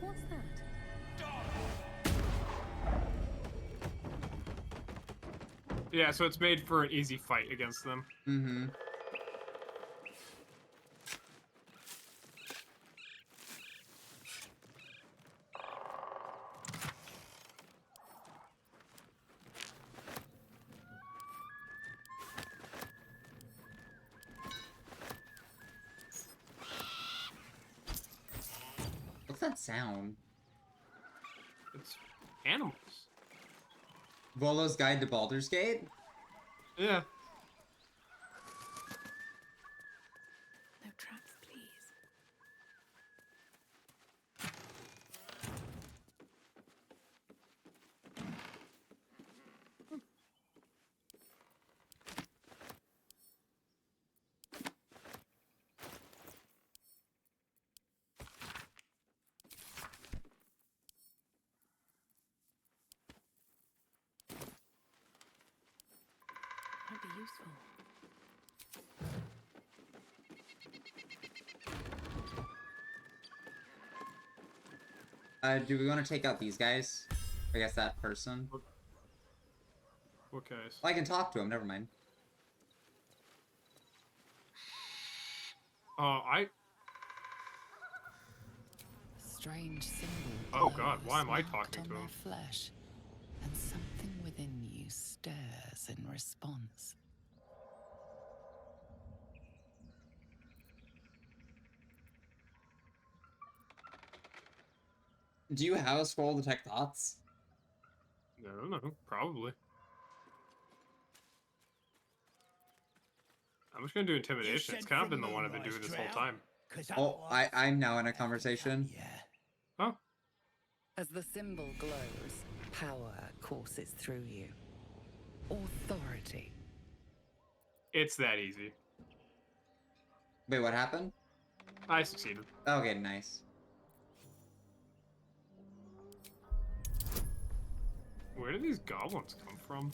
What's that? Yeah, so it's made for an easy fight against them. Mm-hmm. What's that sound? It's animals. Volo's Guide to Baldur's Gate? Yeah. No traps, please. be useful. Do we want to take out these guys? I guess that person. What guys? Well, I can talk to him. Never mind. Strange symbol. Oh God, why am I glows talking marked to on him? their flesh, and something within you stirs in response. Do you have a scroll to detect thoughts? No, probably. I'm just gonna do intimidation. It's kind of been the one I've been doing this whole time. Oh, I'm now in a conversation. Oh. As the symbol glows, power courses through you. Authority. It's that easy. Wait, what happened? I succeeded. Okay, nice. Where did these goblins come from?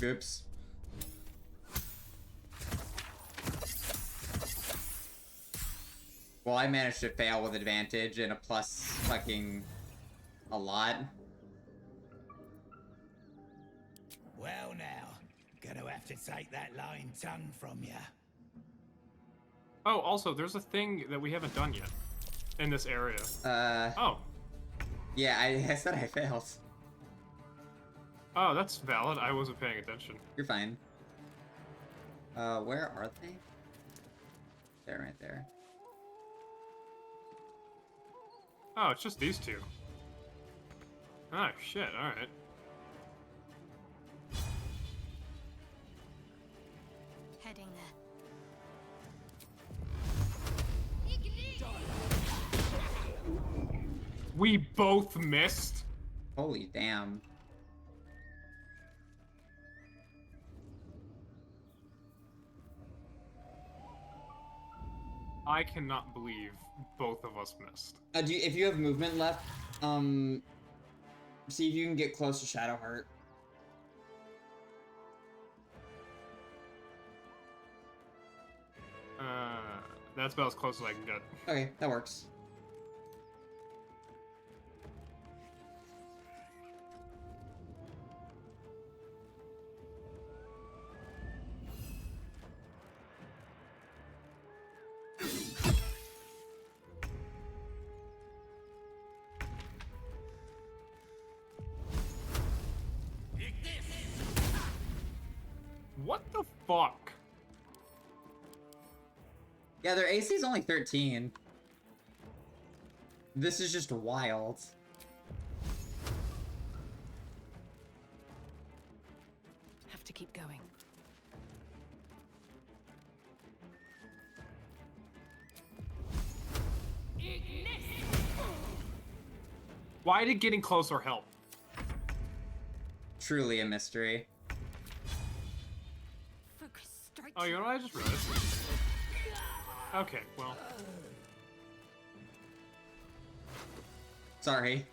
Oops. Well, I managed to fail with advantage and a plus fucking a lot. Well now, gonna have to take that lying tongue from ya. Oh, also, there's a thing that we haven't done yet in this area. Oh. Yeah, I said I failed. Oh, that's valid. I wasn't paying attention. You're fine. Where are they? They're right there. Oh, it's just these two. Oh, shit. Alright. Heading there. We both missed? Holy damn. I cannot believe both of us missed. If you have movement left, see if you can get close to Shadowheart. That's about as close as I can get. Okay, that works. What the fuck? Yeah, their AC is only 13. This is just wild. Have to keep going. Why did getting closer help? Truly a mystery. Oh, you know what I just realized? Okay, well. Sorry.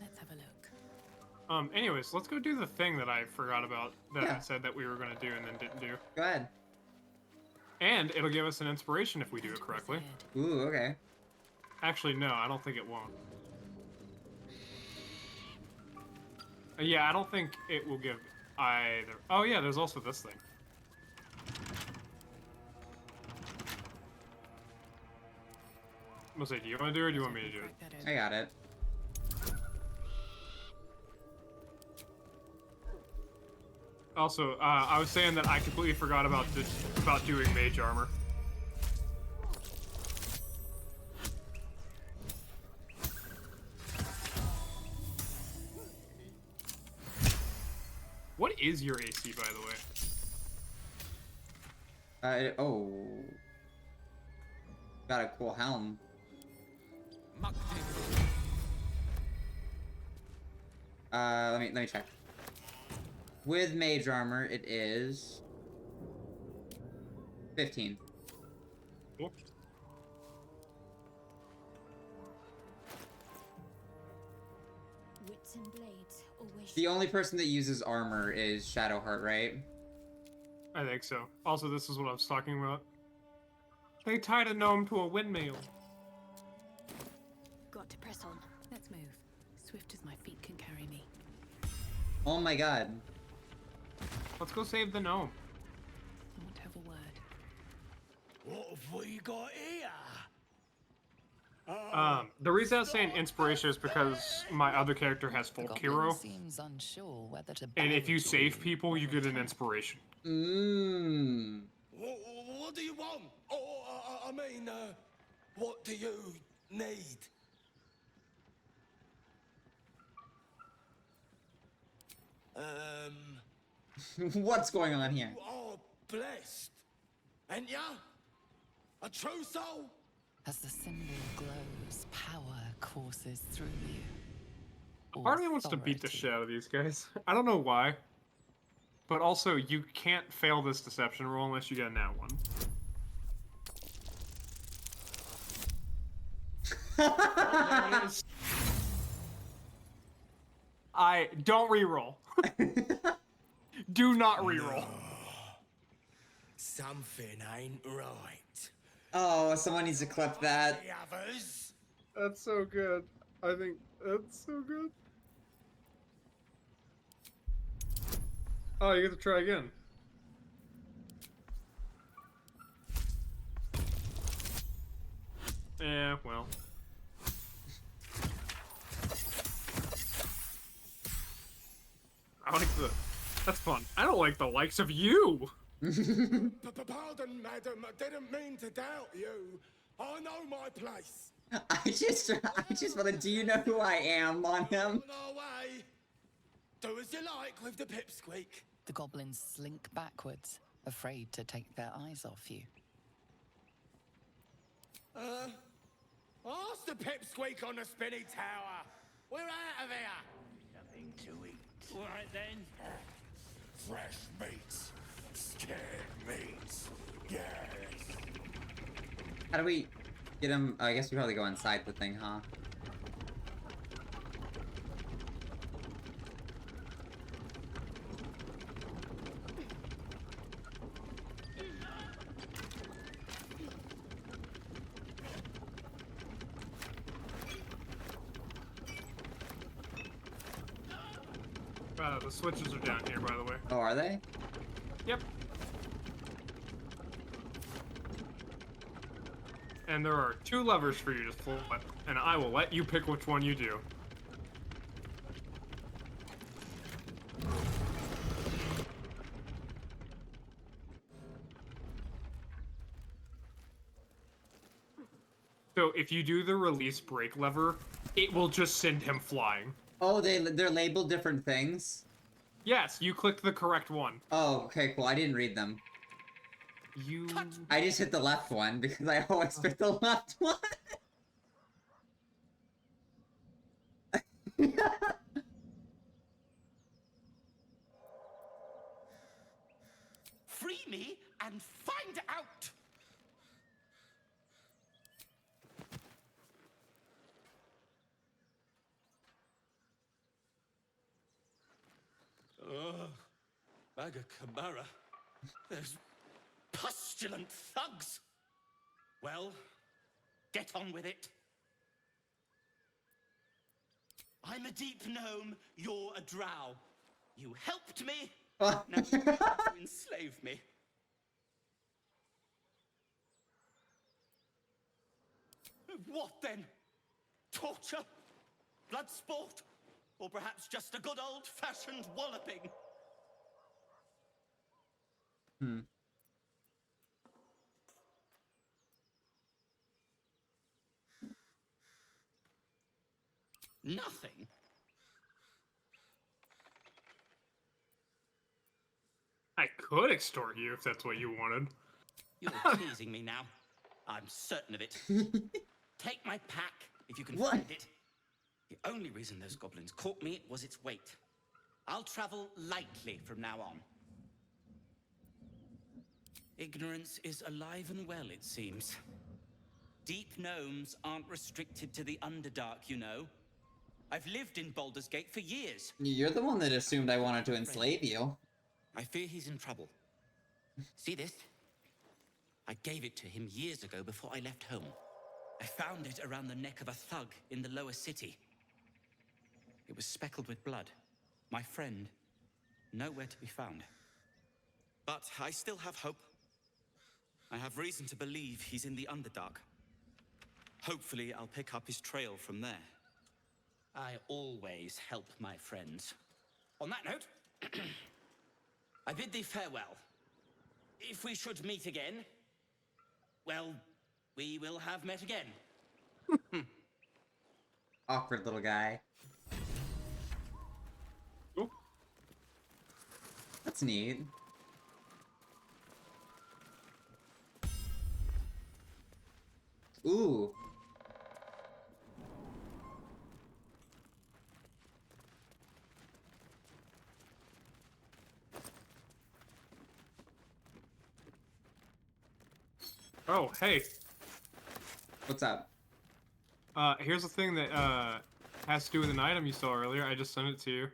Let's have a look. Anyways, let's go do the thing that I forgot about that Yeah. I said that we were gonna do and then didn't do. Go ahead. And it'll give us an inspiration if we do it correctly. Ooh, okay. Actually, no, I don't think it won't. Yeah, I don't think it will give either. Oh yeah, there's also this thing. Mostly, do you want to do it or do you want me to do it? I got it. Also, I was saying that I completely forgot about doing mage armor. What is your AC, by the way? Oh. Got a cool helm. Let me check. With mage armor, it is 15. Cool. Swords and blades always. The only person that uses armor is Shadowheart, right? I think so. Also, this is what I was talking about. They tied a gnome to a windmill. Got to press on. Let's move. Swift as my feet can carry me. Oh my god. Let's go save the gnome. I want to have a word. What have we got here? The reason I was saying inspiration is because my other character has The folk goblin hero, seems unsure whether to and if bow you to save people, you get an inspiration. Mmm. What do you want? I mean, what do you need? What's going on here? You are blessed, ain't ya? A true soul? As the symbol glows, power courses through you. Part of me wants to beat the shit out of these guys. I don't know why. But also, you can't fail this deception roll unless you get a nat one. Oh, there it is. I don't reroll. Do not reroll. Something ain't right. Oh, someone needs to clip that. The others? That's so good. I think that's so good. Oh, you get to try again. Yeah, well. I like the... That's fun. I don't like the likes of you! Pardon, madam, I didn't mean to doubt you. I know my place. I just want to, do you know who I am on him? No way. Do as you like with the pipsqueak. The goblins slink backwards, afraid to take their eyes off you. Ask the pipsqueak on the spinny tower. We're out of here. Nothing to eat. All right then. Fresh meats. Scared meats. Yes. How do we get him? I guess we probably go inside the thing, huh? The switches are down here, by the way. Oh, are they? Yep. And there are 2 levers for you to flip, and I will let you pick which one you do. So if you do the release brake lever, it will just send him flying. Oh, they're labeled different things? Yes, you clicked the correct one. Oh, okay, cool. I didn't read them. I just hit the left one because I always pick the left one. Free me and find out. Maga Kamara. There's pustulant thugs. Well, get on with it. I'm a deep gnome, you're a drow. You helped me, now you want to enslave me. What then? Torture? Blood sport? Or perhaps just a good old-fashioned walloping? Nothing? I could extort you if that's what you wanted. You're teasing me now. I'm certain of it. Take my pack, if you can What? find it. The only reason those goblins caught me was its weight. I'll travel lightly from now on. Ignorance is alive and well, it seems. Deep gnomes aren't restricted to the Underdark, you know. I've lived in Baldur's Gate for years. You're the one that assumed I wanted to enslave you. I fear he's in trouble. See this? I gave it to him years ago before I left home. I found it around the neck of a thug in the lower city. It was speckled with blood. My friend, nowhere to be found. But I still have hope. I have reason to believe he's in the Underdark. Hopefully, I'll pick up his trail from there. I always help my friends. On that note, I bid thee farewell. If we should meet again, well, we will have met again. Awkward little guy. Cool. That's neat. Ooh. Oh, hey. What's up? Here's the thing that has to do with an item you saw earlier. I just sent it to you.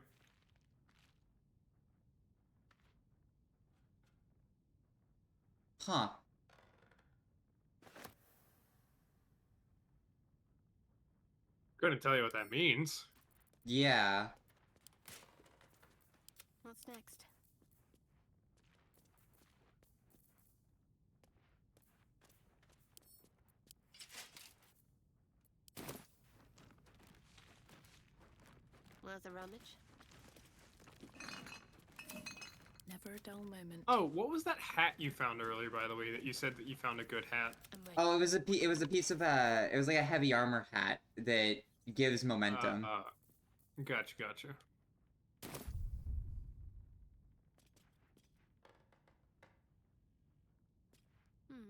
Huh. Couldn't tell you what that means. Yeah. What's next? Worth a rummage? Never a dull moment. Oh, what was that hat you found earlier, by the way, that you said that you found a good hat? Oh, it was a piece of it was like a heavy armor hat that gives momentum. Gotcha, gotcha.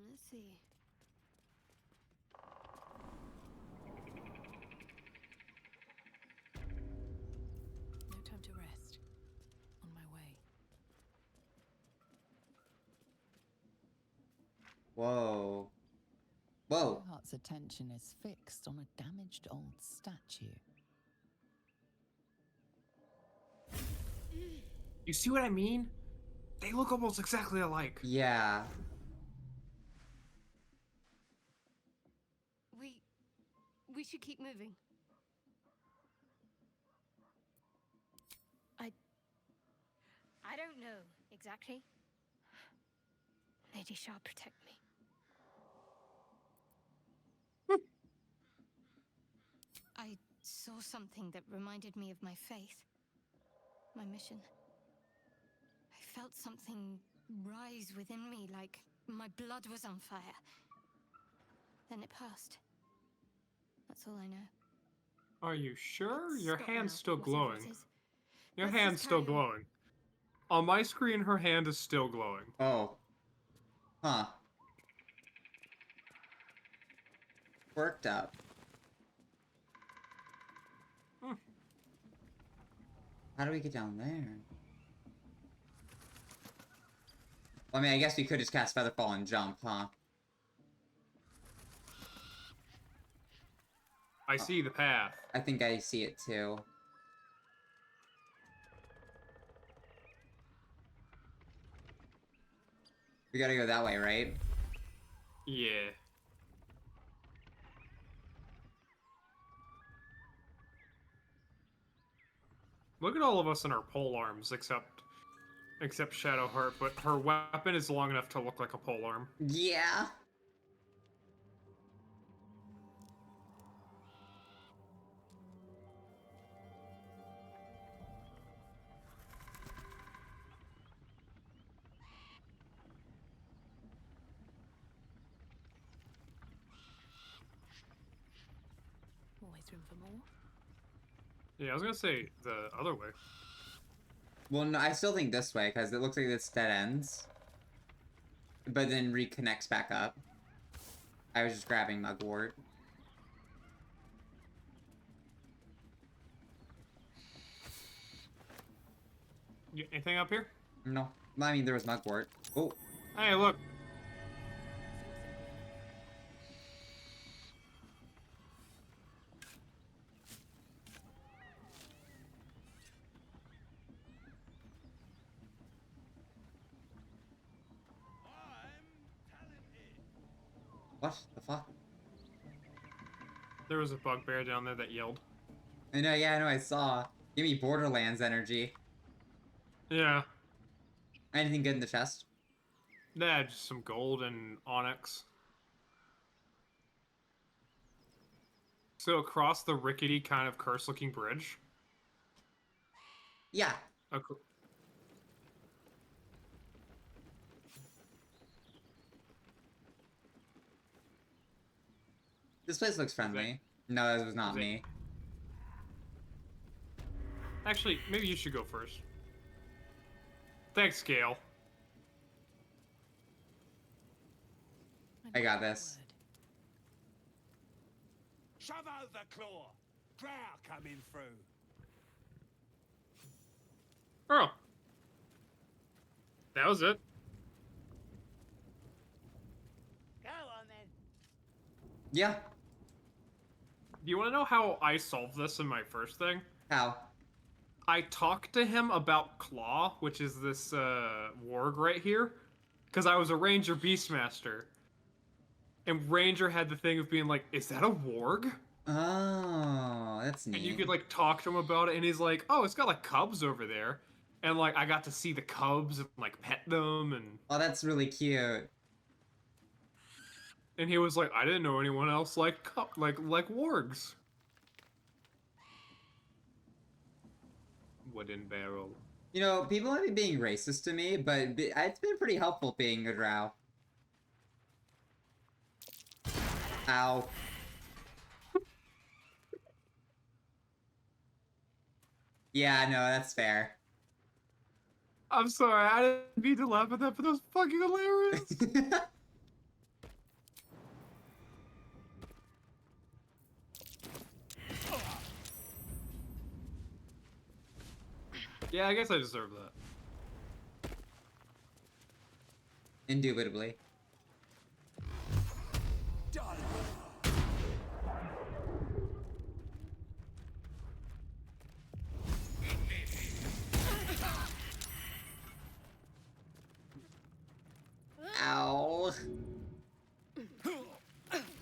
Let's see. No time to rest. On my way. Whoa. Whoa. Heart's attention is fixed on a damaged old statue. You see what I mean? They look almost exactly alike. Yeah. We should keep moving. I don't know exactly. Lady shall protect me. I saw something that reminded me of my faith, my mission. I felt something rise within me, like my blood was on fire. Then it passed. That's all I know. Are you sure? Let's Your stop hand's now, still whatever glowing. it is. Your Let's hand's just still carry on. glowing. On my screen, her hand is still glowing. Oh. Huh. Worked up. How do we get down there? Well, I mean, I guess we could just cast Featherfall and jump, huh? I see the path. I think I see it too. We gotta go that way, right? Yeah. Look at all of us in our pole arms, except Shadowheart, but her weapon is long enough to look like a pole arm. Yeah. Always room for more. Yeah, I was gonna say the other way. Well, no, I still think this way, because it looks like this dead ends. But then reconnects back up. I was just grabbing Mugwort. Anything up here? No. I mean, there was Mugwort. Oh. Hey, look. What the fuck? There was a bugbear down there that yelled. I know, yeah, I know, I saw. Give me Borderlands energy. Yeah. Anything good in the chest? Nah, just some gold and onyx. So across the rickety kind of curse-looking bridge. Yeah. This place looks friendly. No, this was not me. Actually, maybe you should go first. Thanks, Gale. I got this. Shove over, Claw! Drow coming through. Oh. That was it. Go on then. Yeah. Do you want to know how I solved this in my first thing? How? I talked to him about Claw, which is this warg right here, because I was a Ranger Beastmaster. And Ranger had the thing of being like, is that a warg? Oh, that's neat. And you could like talk to him about it, and he's like, oh, it's got like cubs over there. And like I got to see the cubs and like pet them, and oh, that's really cute. And he was like, I didn't know anyone else like wargs. Wooden barrel. You know, people might be being racist to me, but it's been pretty helpful being a drow. Ow. Yeah, no, that's fair. I'm sorry, I didn't mean to laugh at that, but that was fucking hilarious. Yeah, I guess I deserve that. Indubitably. Ow.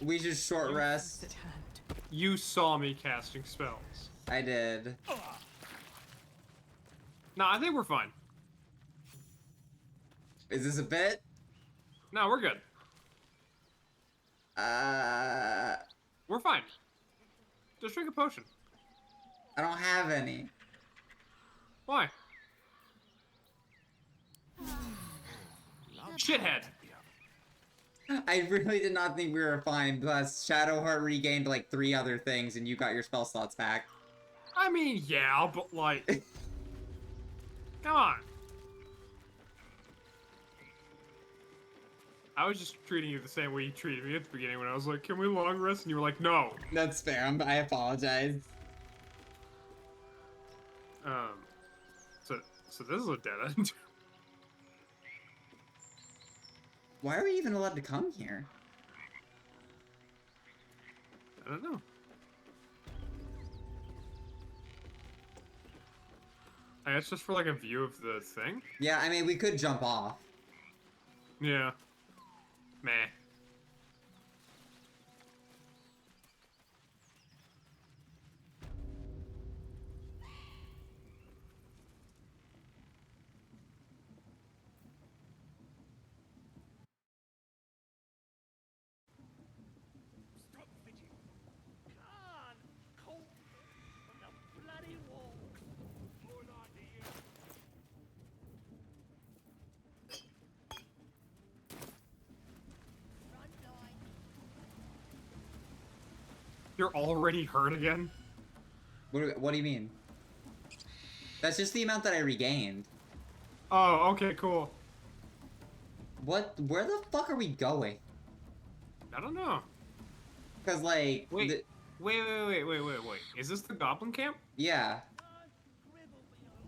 We just short rest. You saw me casting spells. I did. No, I think we're fine. Is this a bit? No, we're good. We're fine. Just drink a potion. I don't have any. Why? Shithead. I really did not think we were fine, plus Shadowheart regained like 3 other things and you got your spell slots back. I mean, yeah, but like... Come on. I was just treating you the same way you treated me at the beginning when I was like, can we long rest? And you were like, no. That's fair, I apologize. So this is a dead end. Why are we even allowed to come here? I don't know. I guess just for like a view of the thing? Yeah, I mean, we could jump off. Yeah. Meh. Stop fidgeting. Can't cope from the bloody wall. More like to you. You're already hurt again? What do you mean? That's just the amount that I regained. Oh, okay, cool. What? Where the fuck are we going? I don't know. Cause like... Wait. Wait. Is this the goblin camp? Yeah.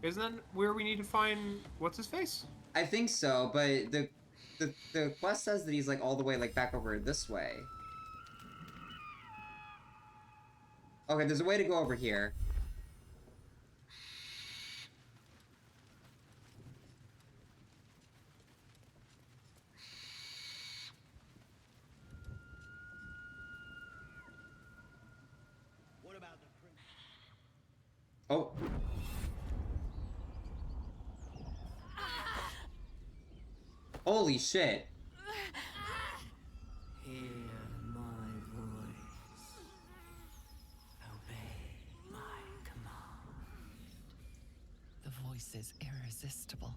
Isn't that where we need to find... What's his face? I think so, but the quest says that he's like all the way like back over this way. Okay, there's a way to go over here. Holy shit. Hear my voice. Obey my command. The voice is irresistible.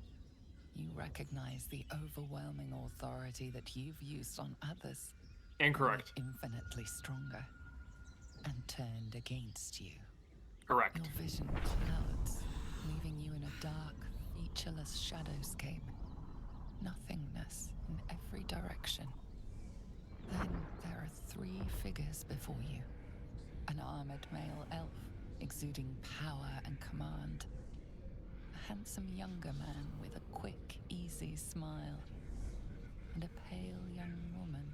You recognize the overwhelming authority that you've used on others. Incorrect. Infinitely stronger. And turned against you. Correct. Your vision clouds, leaving you in a dark, featureless shadowscape. Nothingness in every direction. Then there are 3 figures before you. An armored male elf, exuding power and command. A handsome younger man with a quick, easy smile. And a pale young woman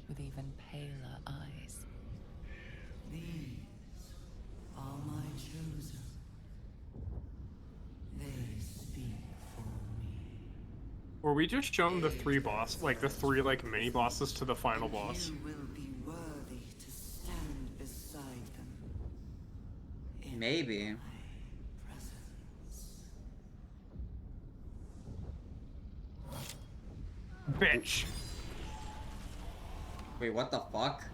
with even paler eyes. These are my chosen. They speak for me. Were we just shown the 3 boss, like the 3 like mini bosses to the final boss? You will be worthy to stand beside them. Maybe. Bitch. Wait, what the fuck?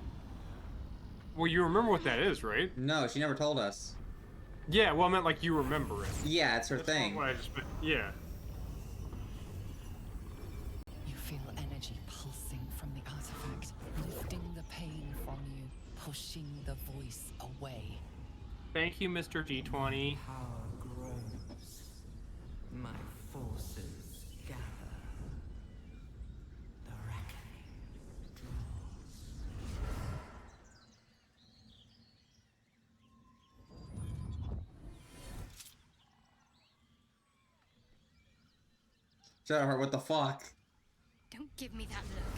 Well, you remember what that is, right? No, she never told us. Yeah, well, I meant like you remember it. Yeah, it's her That's thing. not what I just meant. Yeah. You feel energy pulsing from the artifact, lifting the pain from you, pushing the voice away. Thank you, Mr. D20. Power grows. My forces gather. The reckoning Shadowheart, what the fuck? Don't give me that look.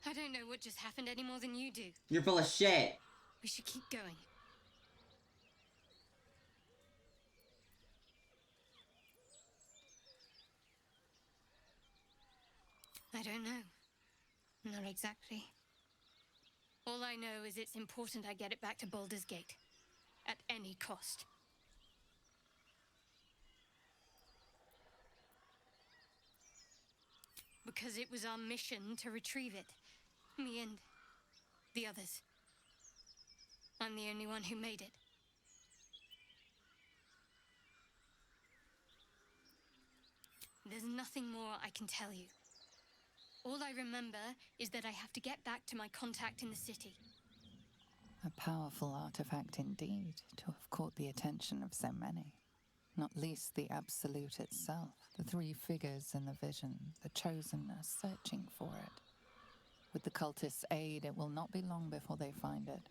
I don't know what just happened any more than you do. You're full of shit. We should keep going. I don't know. Not exactly. All I know is it's important I get it back to Baldur's Gate. At any cost. Because it was our mission to retrieve it. Me and the others. I'm the only one who made it. There's nothing more I can tell you. All I remember is that I have to get back to my contact in the city. A powerful artifact indeed, to have caught the attention of so many. Not least the Absolute itself, the 3 figures in the vision, the Chosen are searching for it. With the cultists' aid, it will not be long before they find it.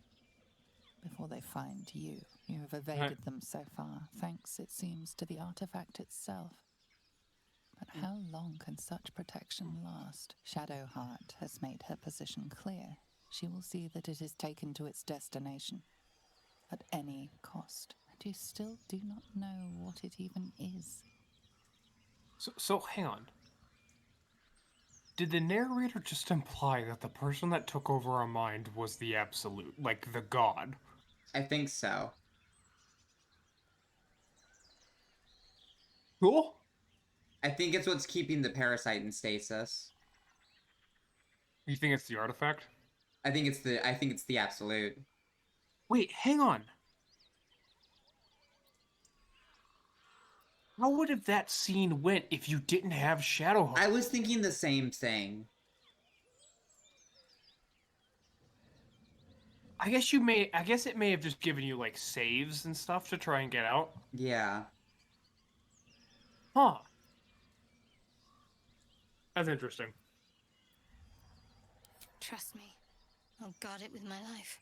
Before they find you. You have evaded them so far, thanks, it seems, to the artifact itself. But how long can such protection last? Shadowheart has made her position clear. She will see that it is taken to its destination. At any cost. And you still do not know what it even is. So hang on. Did the narrator just imply that the person that took over our mind was the Absolute, like the god? I think so. Cool. I think it's what's keeping the parasite in stasis. You think it's the artifact? I think it's the Absolute. Wait, hang on. How would have that scene went if you didn't have Shadowheart? I was thinking the same thing. I guess it may have just given you like saves and stuff to try and get out. Yeah. Huh. That's interesting. Trust me. I'll guard it with my life.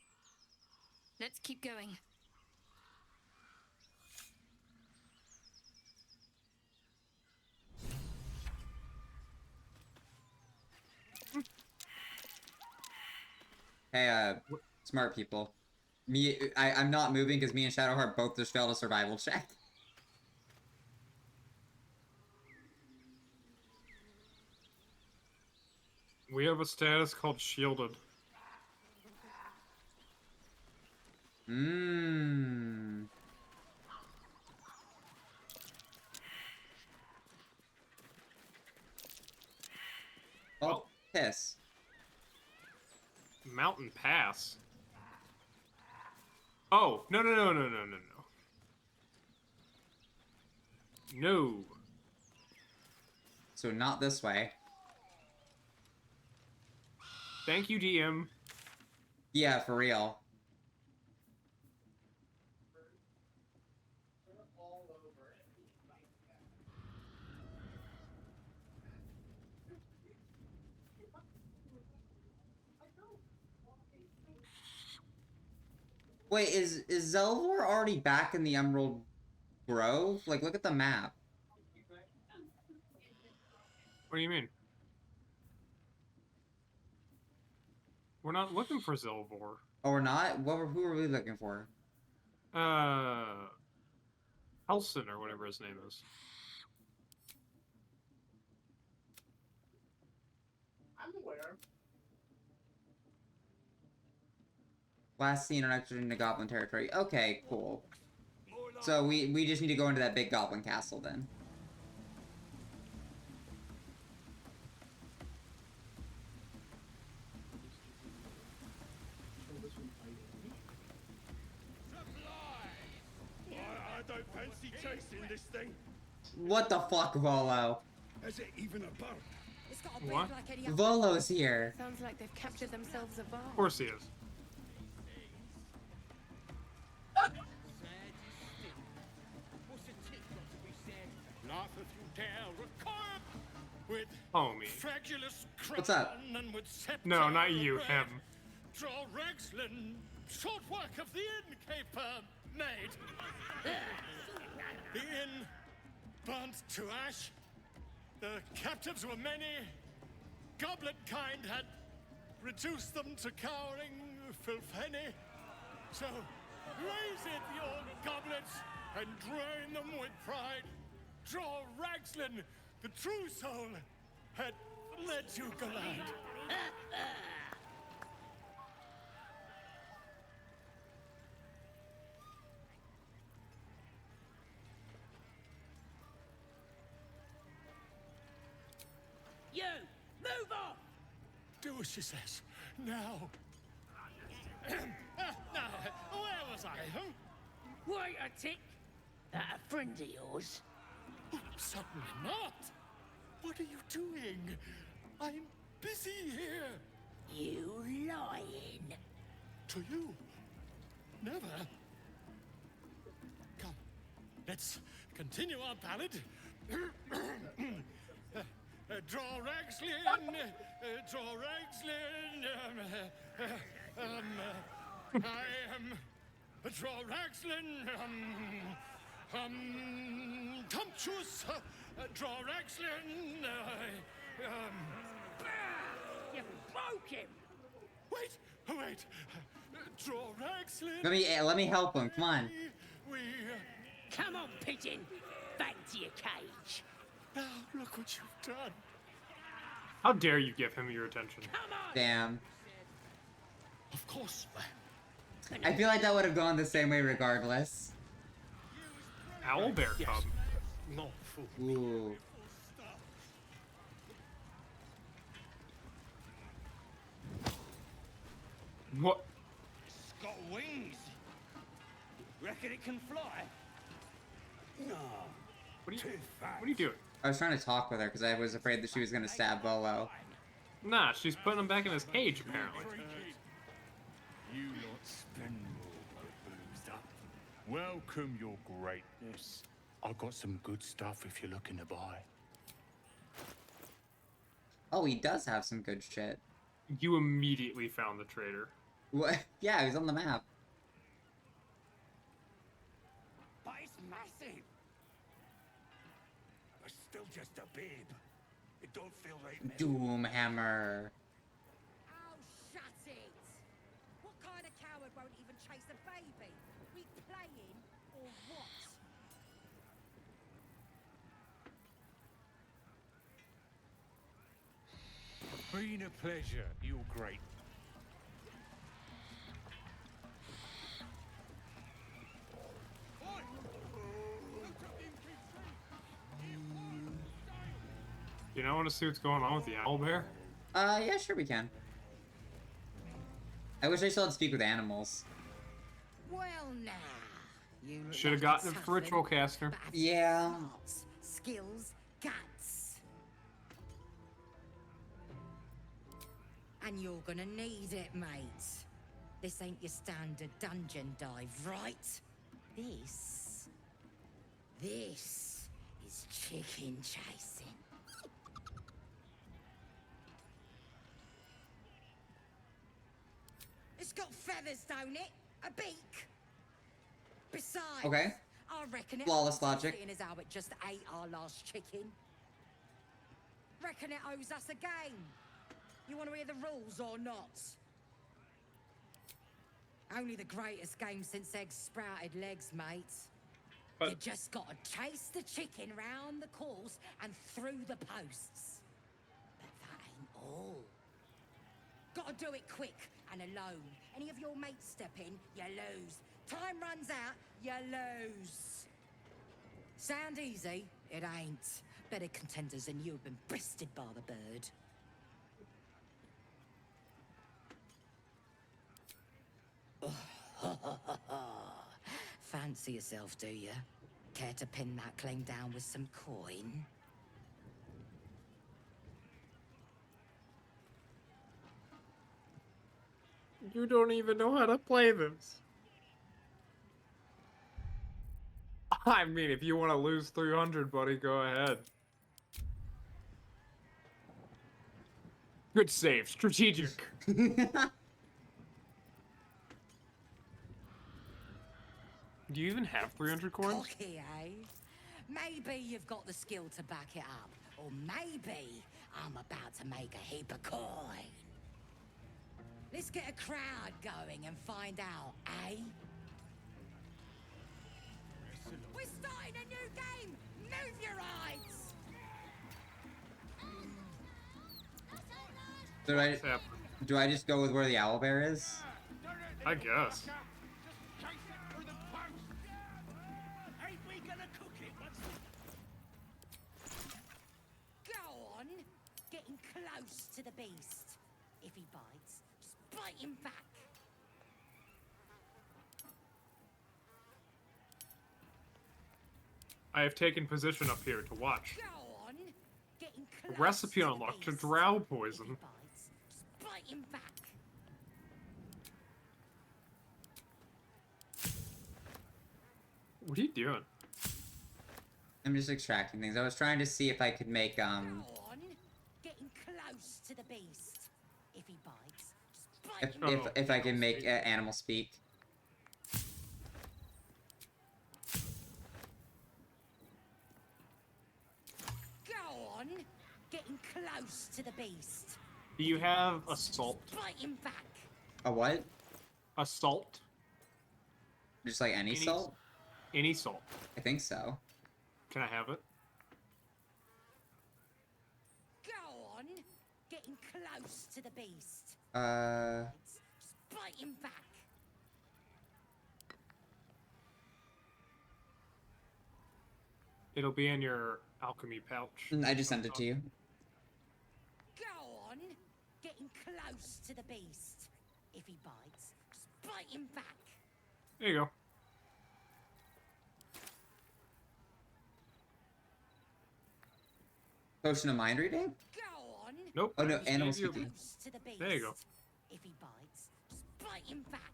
Let's keep going. Hey, smart people. I'm not moving because me and Shadowheart both just failed a survival check. We have a status called shielded. Mmm. Mountain Pass. Oh, no. No. So not this way. Thank you, DM. Yeah, for real. Wait, is Zelvor already back in the Emerald Grove? Like, look at the map. What do you mean? We're not looking for Zelvor. Oh, we're not? Who are we looking for? Helson or whatever his name is. I'm aware. Last seen on exit into Goblin territory. Okay, cool. So we just need to go into that big Goblin castle then. I don't fancy chasing this thing. What the fuck, Volo? Is it even a bird? It's got a What? beak like any other. Volo's here. Sounds like they've captured themselves a bar. Of course he is. Homie. What's up? No, not you, him. Draw Rexlin, short work of the innkeeper made. The inn burnt to ash. The captives were many. Goblin kind had reduced them to cowering filfenny. So raise it, your goblets, and drain them with pride. Draw Rexlin, the true soul, had led you gallant. You! Move off! Do as she says. Now. Now, where was I? Wait a tick! That a friend of yours? Oh, certainly not. What are you doing? I'm busy here. You lying. To you? Never. Come, let's continue our ballad. Draw Rexlin, draw Rexlin. I am draw Rexlin. Tumptuous. Draw Rexlin. You broke him. Wait. Draw Rexlin. Let me help him. Come on. We. Come on, pigeon. Back to your cage. Now look what you've done. How dare you give him your attention? Damn. Of course. I feel like that would have gone the same way regardless. Owlbear cub. No fool. Ooh. What? It's got wings. Reckon it can fly? No. What are you doing? I was trying to talk with her because I was afraid that she was gonna stab Volo. Nah, she's putting him back in his cage, apparently. You lot spend more boozed up. Welcome your greatness. I've got some good stuff if you're looking to buy. Oh, he does have some good shit. You immediately found the traitor. What? Yeah, he's on the map. But it's massive. I'm still just a babe. It don't feel right now. Doomhammer. Oh, shut it! What kind of coward won't even chase a baby? We playing or what? Been a pleasure, you're great. You know, I want to see what's going on with the owlbear. Yeah, sure we can. I wish I still had speak with animals. Well, now. You look Should have like a gotten it for toughen, Ritual Caster. but have Yeah. smarts, skills, guts. And you're gonna need it, mate. This ain't your standard dungeon dive, right? This is chicken chasing. It's got feathers, don't it? A beak. Besides, Okay. I reckon it Flawless owes us, logic. seeing as how it just ate our last chicken. Reckon it owes us a game. You want to hear the rules or not? Only the greatest game since eggs sprouted legs, mate. You just gotta chase the chicken round the course and through the posts. But that ain't all. Gotta do it quick and alone. Any of your mates step in, you lose. Time runs out, you lose. Sound easy? It ain't. Better contenders than you have been breasted by the bird. Fancy yourself, do you? Care to pin that claim down with some coin? You don't even know how to play this. I mean, if you want to lose 300, buddy, go ahead. Good save. Strategic. Do you even have 300 coins? Cocky, eh? Maybe you've got the skill to back it up. Or maybe I'm about to make a heap of coin. Let's get a crowd going and find out, eh? We're starting a new game! Move your eyes! Do I just go with where the owlbear is? I guess. Go on! Getting close to the beast. If he bites, just bite him back. I have taken position up here to watch. Go on! Getting close Recipe to the unlocked to beast. drow poison. Just bite him back. What are you doing? I'm just extracting things. I was trying to see if I could make Go on! Getting close to the beast. If he bites, just bite him back. if I can make animal speak. Go on! Getting close to the beast. Do you have assault? Bite him back. A what? Assault? Just like any salt? Any salt. I think so. Can I have it? Go on! Getting close to the beast. Just bite him back. It'll be in your alchemy pouch. I just sent it to you. Go on! Getting close to the beast. If he bites, just bite him back. There you go. Potion of mind reading? Go on! Nope. Oh no, I just animal gave you- speaking. Close to the beast. There you go. If he bites, just bite him back.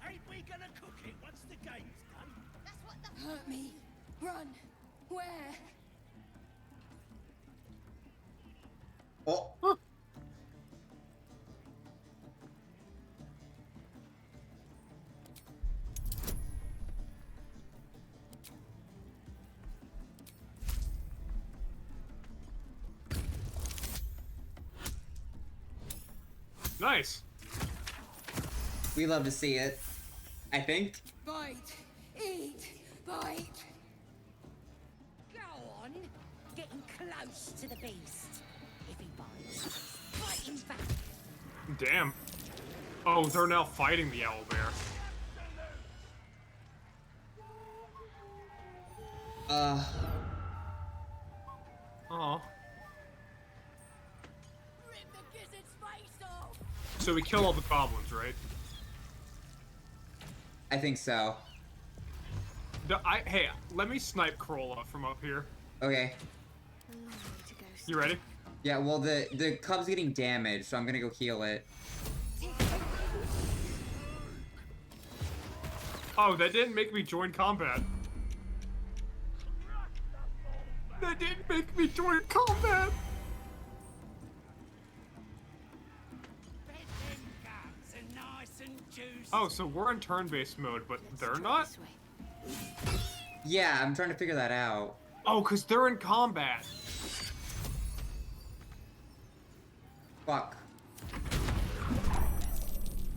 Ain't we gonna cook it once the game's done? That's what the Hurt me. Run. Where? Oh. Huh. Nice. We love to see it. I think. Bite. Eat. Bite. Go on! Getting close to the beast. If he bites, bite him back. Damn. Oh, they're now fighting the owlbear. Oh. Rip the So we kill all the goblins, right? I think so. Hey, let me snipe Corolla from up here. Okay. You ready? Yeah, well, the cub's getting damaged, so I'm gonna go heal it. Oh, that didn't make me join combat. That didn't make me join combat. Oh, so we're in turn-based mode, but they're not? Yeah, I'm trying to figure that out. Oh, because they're in combat. Fuck.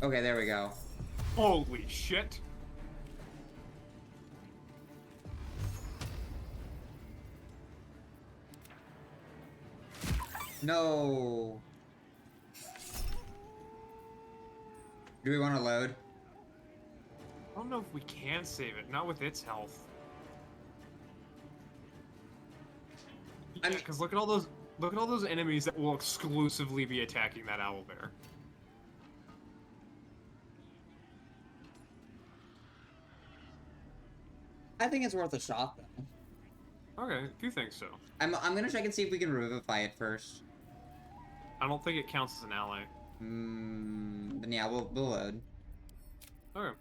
Okay, there we go. Holy shit. No. Do we want to load? I don't know if we can save it, not with its health. Yeah, because look at all those enemies that will exclusively be attacking that owlbear. I think it's worth a shot, though. Okay, if you think so. I'm gonna check and see if we can revivify it first. I don't think it counts as an ally. Then yeah, we'll load. Okay.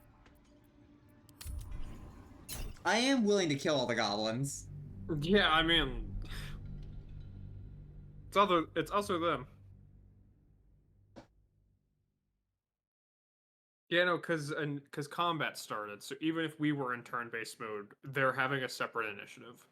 I am willing to kill all the goblins. Yeah, I mean, it's also them. Yeah, no, because combat started, so even if we were in turn-based mode, they're having a separate initiative.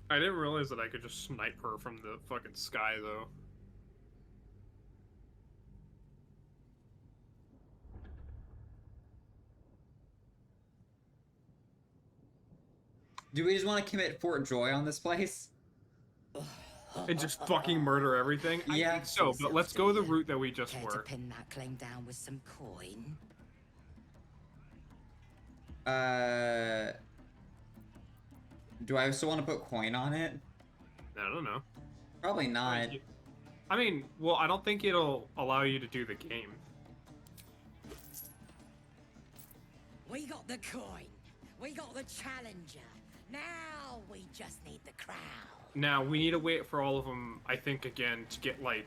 I didn't realize that I could just snipe her from the fucking sky, though. Do we just want to commit Fort Joy on this place? And just fucking murder everything? Yeah. I think so, but let's go the route that we just Care were. to pin that claim down with some coin? Do I still want to put coin on it? I don't know. Probably not. I mean, well, I don't think it'll allow you to do the game. We got the coin. We got the challenger. Now we just need the crowd. Now, we need to wait for all of them, I think, again, to get, like,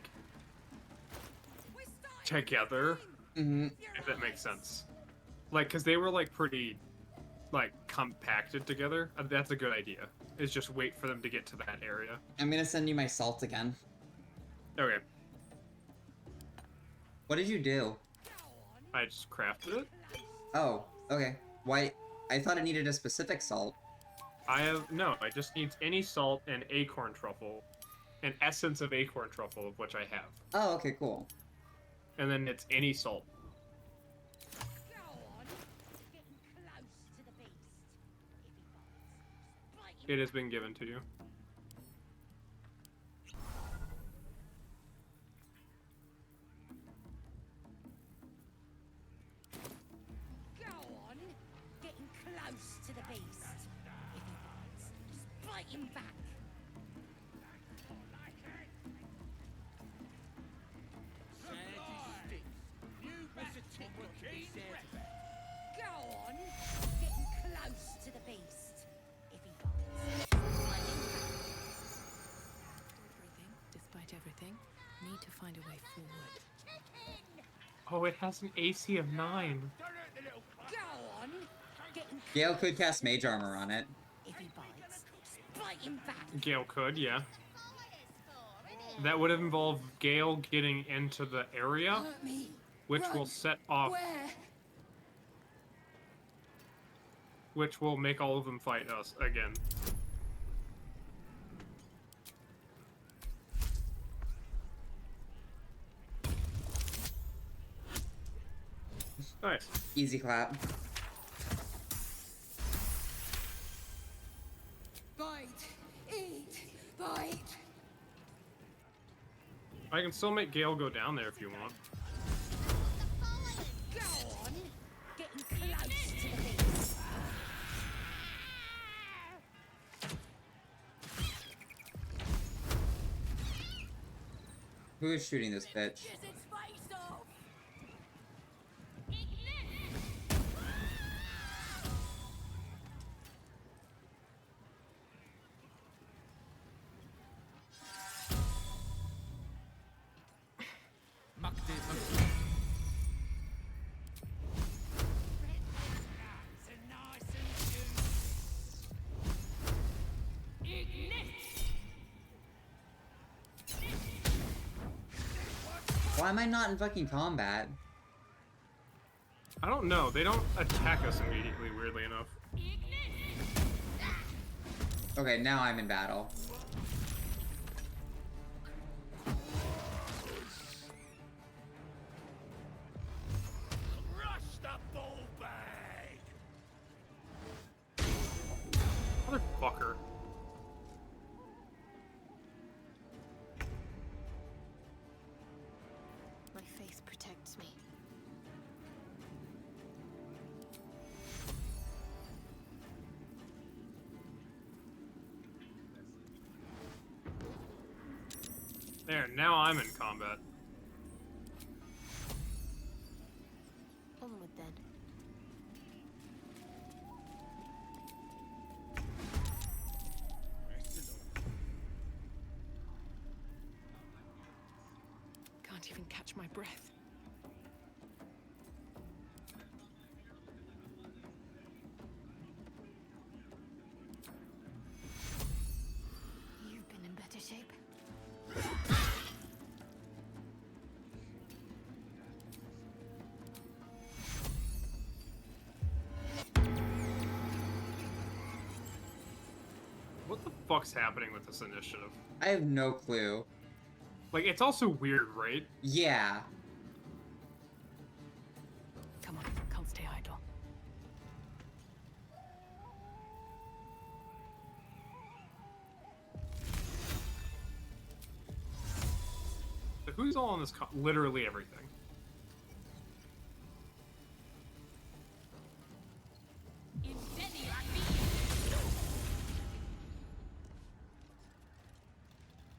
together. If that makes sense. Like, because they were, like, pretty, like, compacted together. That's a good idea. Is just wait for them to get to that area. I'm gonna send you my salt again. Okay. What did you do? I just crafted it. Oh, okay. Why? I thought it needed a specific salt. No, I just need any salt and acorn truffle. An essence of acorn truffle, of which I have. Oh, okay, cool. And then it's any salt. It has been given to you. Go on, getting close to the beast. If he bites, just bite him back. Go on, getting close to the beast. If he bites, bite him back. Despite everything, need to find a way forward. Oh, it has an AC of 9. Go on, getting Gale could cast mage armor on it. if he bites, just bite him back. Gale could, yeah. That would involve Gale getting into the area, Hurt me. which will Run. set off, Where? which will make all of them fight us again. Nice. Easy clap. Bite, eat, bite. I can still make Gale go down there if you want. Go on, Who is shooting this bitch? Why am I not in fucking combat? I don't know. They don't attack us immediately, weirdly enough. Okay, now I'm in battle. Rush the ball bag! Motherfucker. My faith protects me. There, now I'm in combat. Onward then. Can't even catch my breath. You've been in better shape. What the fuck's happening with this initiative? I have no clue. Like, it's also weird, right? Yeah. Come on, can't stay idle. So who's all on this literally everything.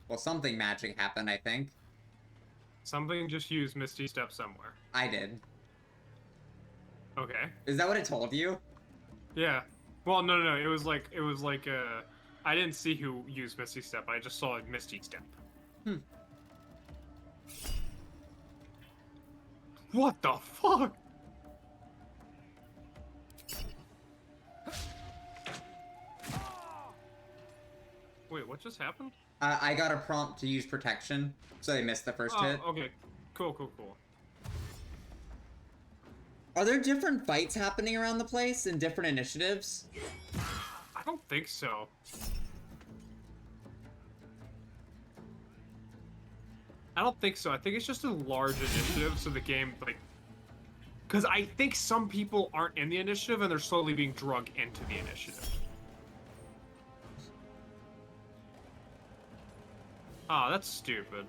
Well, something magic happened, I think. Something just used Misty Step somewhere. I did. Okay. Is that what it told you? Yeah. Well, no. It was like, I didn't see who used Misty Step. I just saw Misty Step. Hmm. What the fuck? Wait, what just happened? I got a prompt to use protection, so I missed the first hit. Okay. Cool. Are there different fights happening around the place in different initiatives? I don't think so. I don't think so. I think it's just a large initiative, so the game, like... Because I think some people aren't in the initiative, and they're slowly being drugged into the initiative. Ah, that's stupid.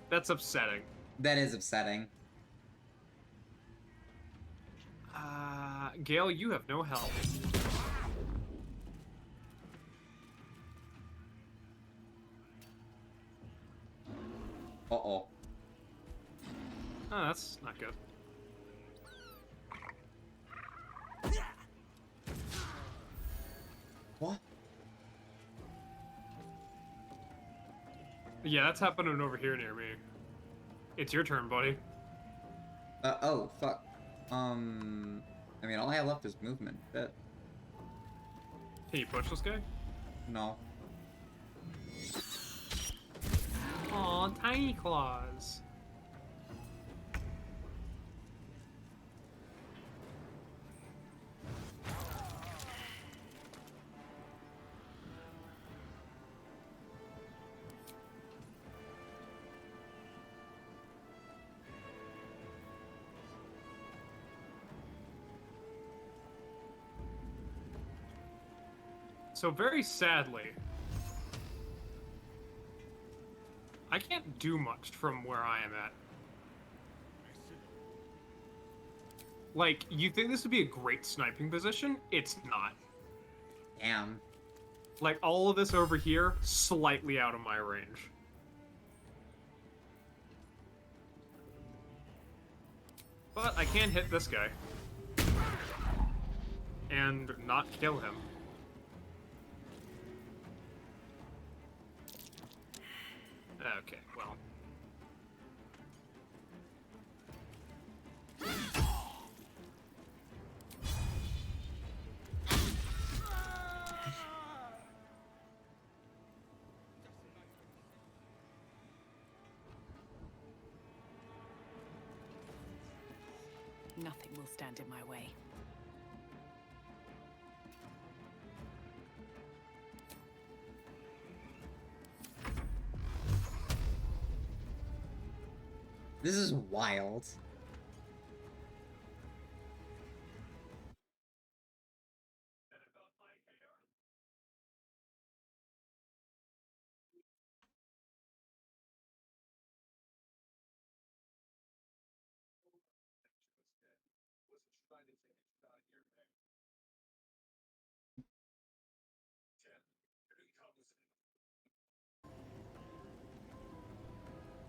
That's upsetting. That is upsetting. Gale, you have no help. Uh-oh. Oh, that's not good. What? Yeah, that's happening over here near me. It's your turn, buddy. Oh, fuck. I mean, all I have left is movement. But... Can you push this guy? No. Aw, tiny claws. So very sadly, I can't do much from where I am at. Like, you think this would be a great sniping position? It's not. Damn. Like, all of this over here, slightly out of my range. But I can hit this guy. And not kill him. Okay, well. Nothing will stand in my way. This is wild.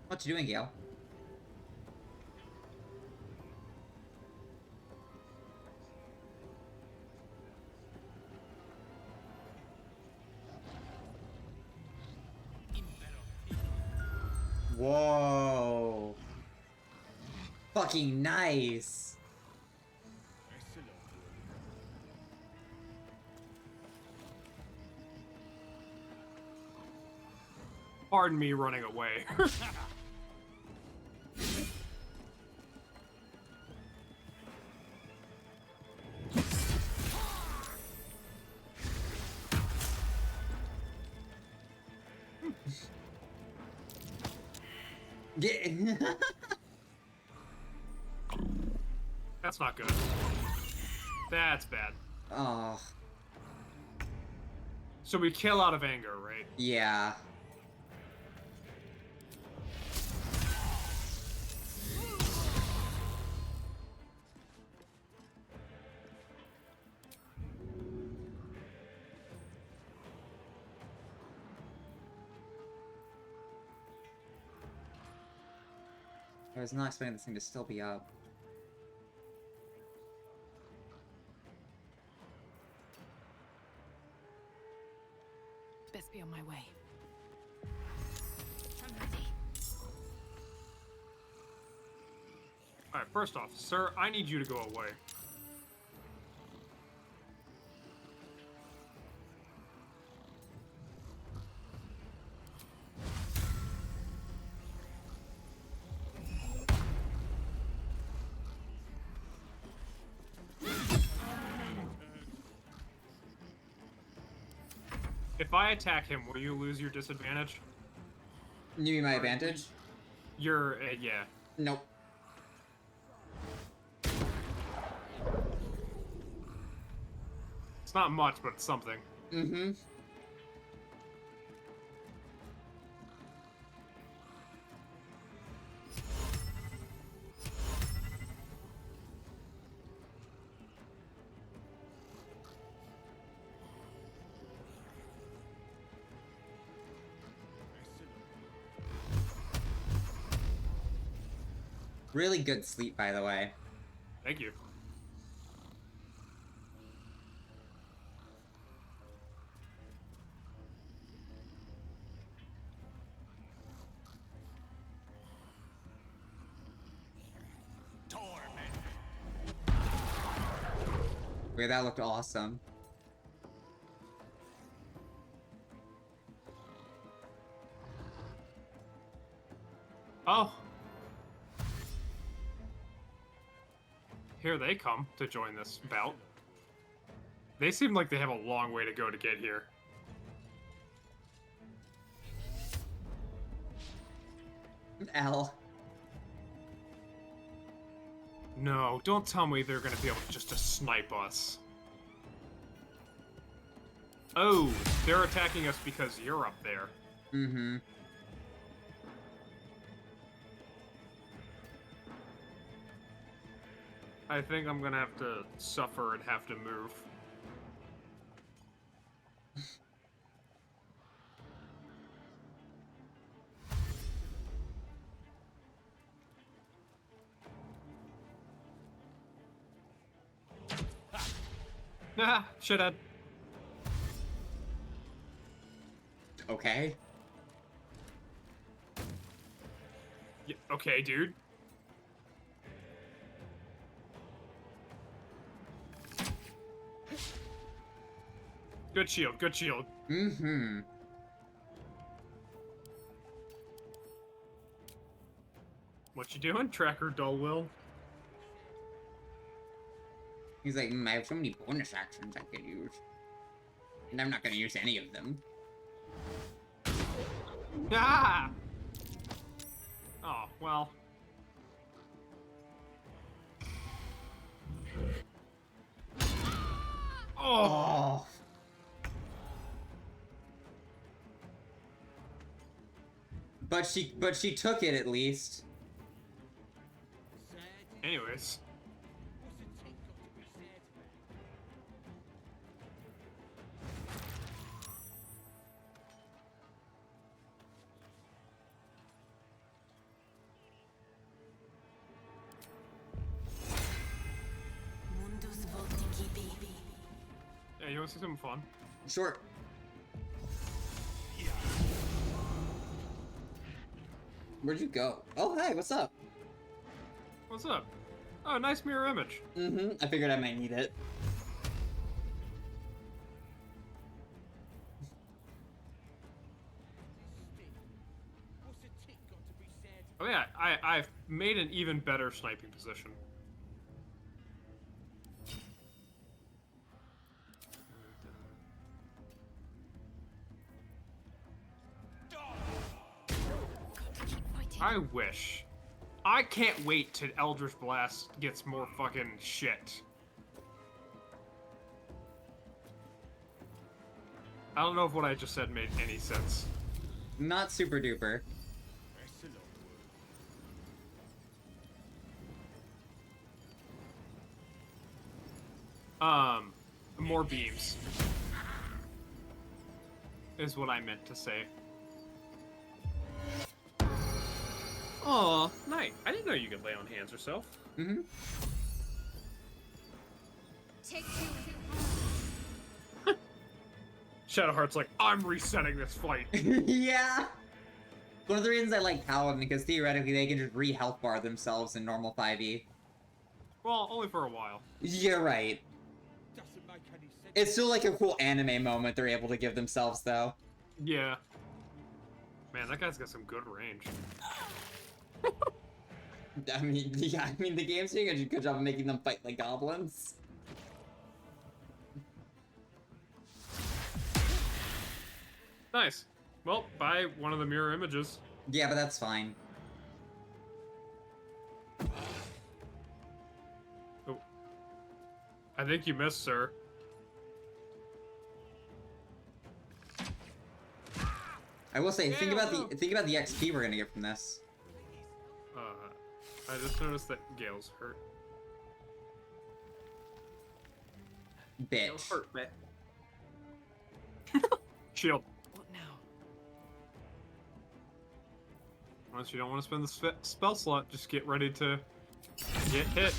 What you doing, Gale? Whoa. Fucking nice. Pardon me running away. That's not good. That's bad. Oh. So we kill out of anger, right? Yeah. I was not expecting this thing to still be up. Best be on my way. I'm ready. Alright, first off, sir, I need you to go away. If I attack him, will you lose your disadvantage? You mean my advantage? Your, yeah. Nope. It's not much, but it's something. Mm-hmm. Really good sleep, by the way. Thank you. Wait, that looked awesome. Oh. Here they come to join this bout. They seem like they have a long way to go to get here. L. No, don't tell me they're gonna be able just to snipe us. Oh, they're attacking us because you're up there. Mm-hmm. I think I'm gonna have to suffer and have to move. Ah, shithead. Okay. Yeah, okay, dude. Good shield, good shield. Mm-hmm. What you doing, Tracker Dullwill? He's like, I have so many bonus actions I could use. And I'm not gonna use any of them. Ah! Oh, well. Oh! But she took it at least. Anyways. Yeah, you want to see something fun? Sure. Where'd you go? Oh, hi, what's up? What's up? Oh, nice mirror image. Mm-hmm. I figured I might need it. Oh yeah, I've made an even better sniping position. I wish. I can't wait till Eldritch Blast gets more fucking shit. I don't know if what I just said made any sense. Not super duper. More beams. Is what I meant to say. Aw, Knight. I didn't know you could lay on hands yourself. Mm-hmm. Take Shadowheart's like, I'm resetting this fight. Yeah. One of the reasons I like Paladin, because theoretically they can just re-health bar themselves in normal 5e. Well, only for a while. You're right. It's still like a cool anime moment they're able to give themselves, though. Yeah. Man, that guy's got some good range. I mean, yeah, I mean, the game's doing a good job of making them fight like goblins. Nice. Well, buy one of the mirror images. Yeah, but that's fine. Oh. I think you missed, sir. I will say, think about the XP we're gonna get from this. I just noticed that Gale's hurt. Bitch. Gale's hurt, man. Shield. What now? Unless you don't want to spend the spell slot, just get ready to get hit.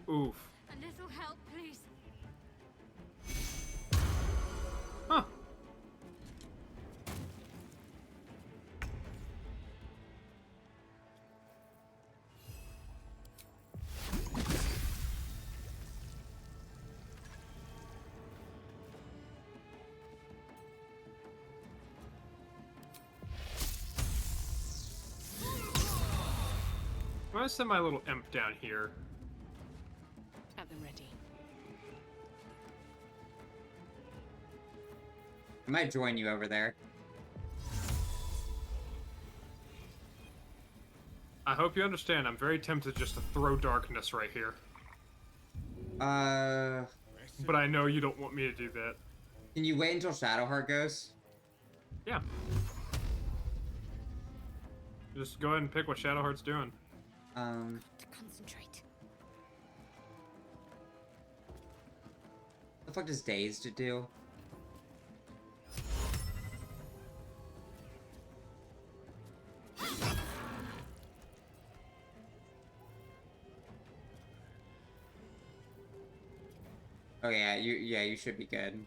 Oof. a little help, please. Huh. I'm gonna send my little imp down here. Have them ready. I might join you over there. I hope you understand, I'm very tempted just to throw darkness right here. But I know you don't want me to do that. Can you wait until Shadowheart goes? Yeah. Just go ahead and pick what Shadowheart's doing. To concentrate. What the fuck does Dazed do? Oh yeah, you should be good.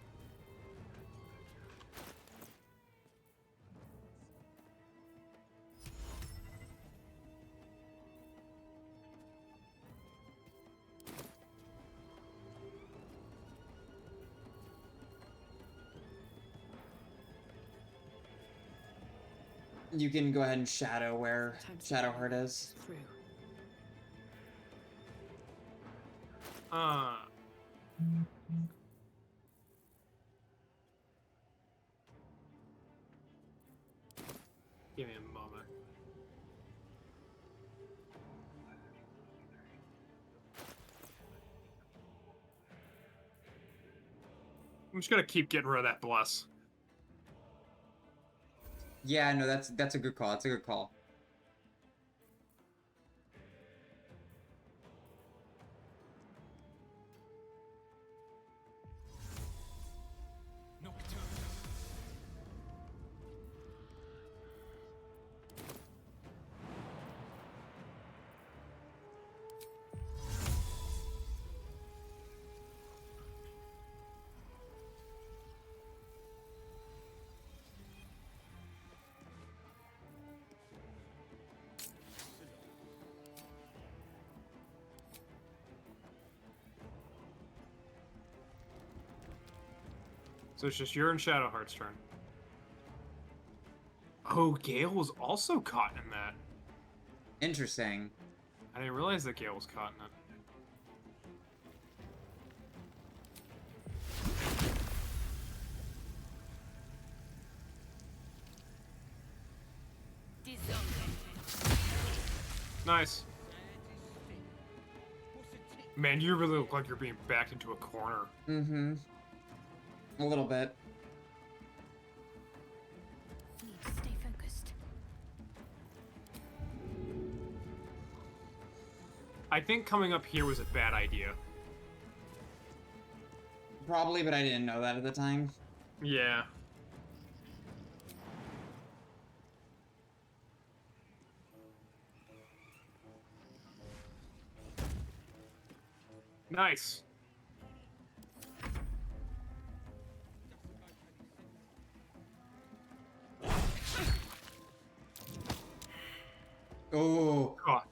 You can go ahead and shadow where Shadowheart is. Give me a moment. I'm just gonna keep getting rid of that bless. Yeah, no, that's a good call. That's a good call. So it's just your and Shadowheart's turn. Oh, Gale was also caught in that. Interesting. I didn't realize that Gale was caught in it. Nice. Man, you really look like you're being backed into a corner. Mm-hmm. A little bit. Need to stay focused. I think coming up here was a bad idea. Probably, but I didn't know that at the time. Yeah. Nice. Oh. God.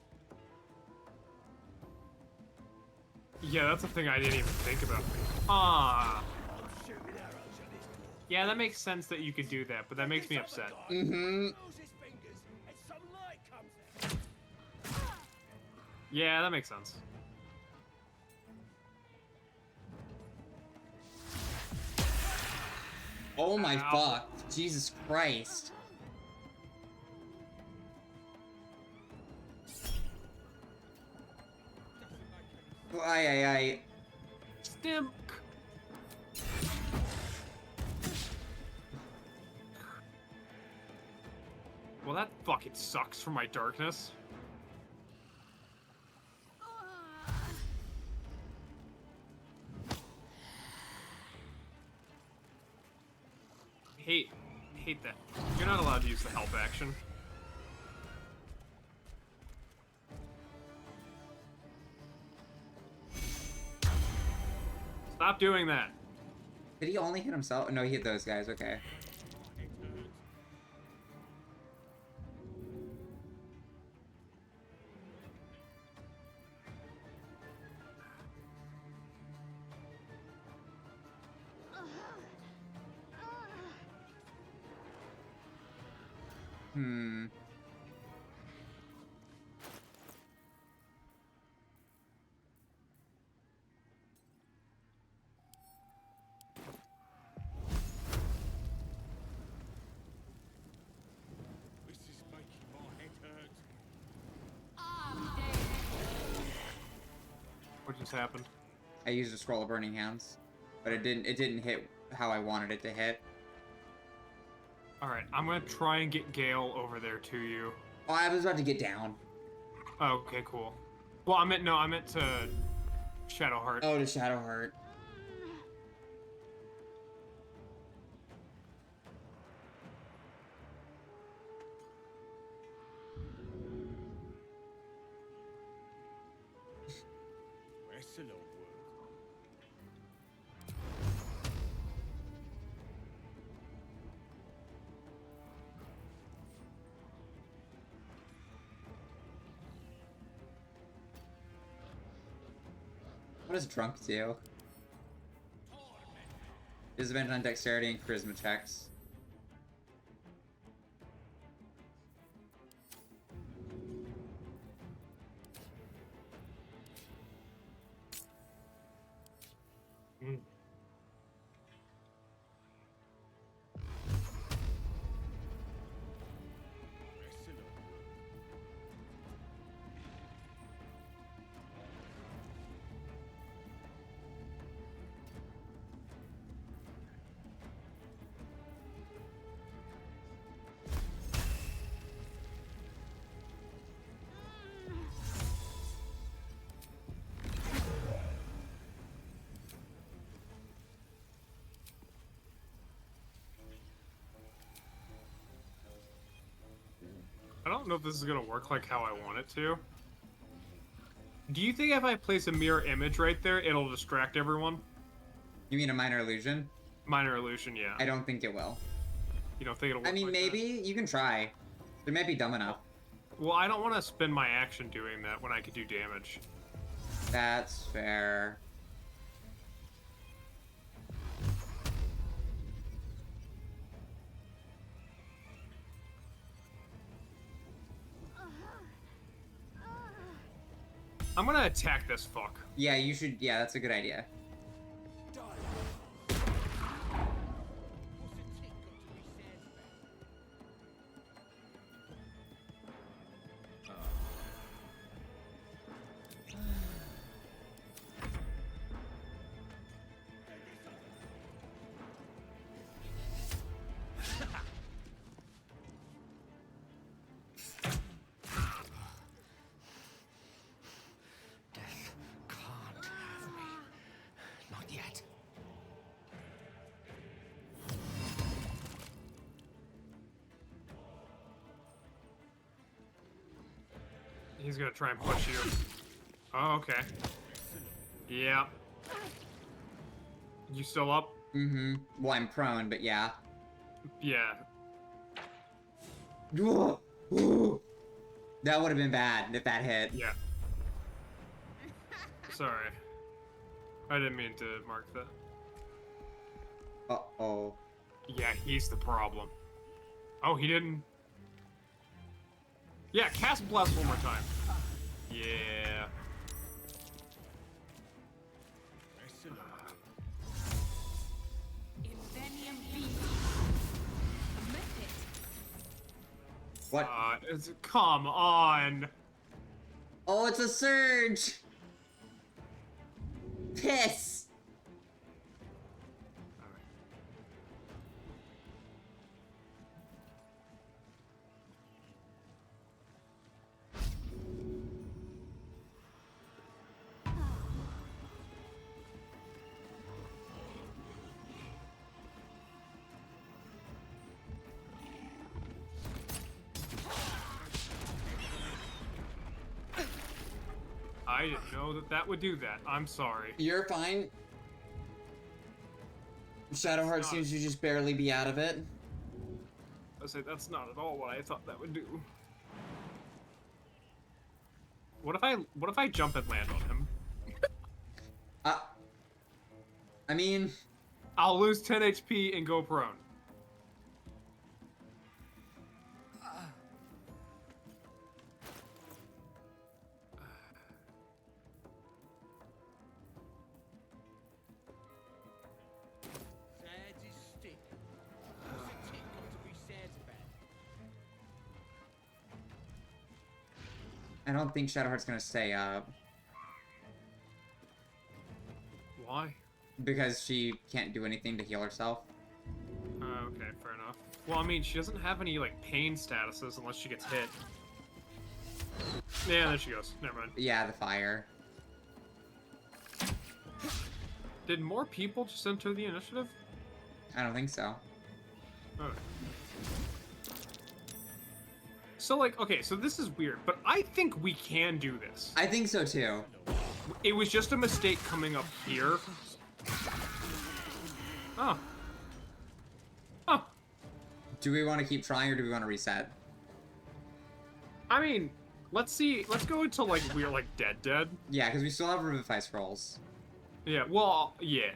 Yeah, that's a thing I didn't even think about. Ah. Yeah, that makes sense that you could do that, but that makes me upset. Mm-hmm. Yeah, that makes sense. Oh my fuck. Jesus Christ. Aye. Stim. Well, that fucking sucks for my darkness. Hate that. You're not allowed to use the help action. Stop doing that. Did he only hit himself? No, he hit those guys. Okay. Hmm. This is making my head hurt. What just happened? I used a scroll of burning hands, but it didn't hit how I wanted it to hit. Alright, I'm gonna try and get Gale over there to you. Oh, I was about to get down. Oh, okay, cool. Well, I meant to Shadowheart. Oh, to Shadowheart. What does drunk do? Disadvantage on dexterity and charisma checks. I don't know if this is gonna work like how I want it to. Do you think if I place a mirror image right there, it'll distract everyone? You mean a minor illusion? Minor illusion, yeah. I don't think it will. You don't think it'll work? I mean, like maybe. that? You can try. They might be dumb enough. Well, I don't want to spend my action doing that when I could do damage. That's fair. I'm gonna attack this fuck. Yeah, you should. Yeah, that's a good idea. He's gonna try and push you. Oh, okay. Yeah. You still up? Mm-hmm. Well, I'm prone, but yeah. Yeah. That would have been bad if that hit. Yeah. Sorry. I didn't mean to mark that. Uh-oh. Yeah, he's the problem. Oh, he didn't... Yeah, cast Bless one more time. Yeah. What? Come on. Oh, it's a surge. Piss. I didn't know that that would do that. I'm sorry. You're fine. Shadowheart seems to just barely be out of it. I say that's not at all what I thought that would do. What if I jump and land on him? I mean, I'll lose 10 HP and go prone. I don't think Shadowheart's gonna stay up. Why? Because she can't do anything to heal herself. Okay, fair enough. Well, I mean, she doesn't have any, like, pain statuses unless she gets hit. Yeah, there she goes. Never mind. Yeah, the fire. Did more people just enter the initiative? I don't think so. Okay. So, like, okay, so this is weird, but I think we can do this. I think so, too. It was just a mistake coming up here. Oh. Oh. Do we want to keep trying, or do we want to reset? I mean, let's see. Let's go until, like, we're, like, dead. Yeah, because we still have Revivify scrolls. Yeah, well, yeah.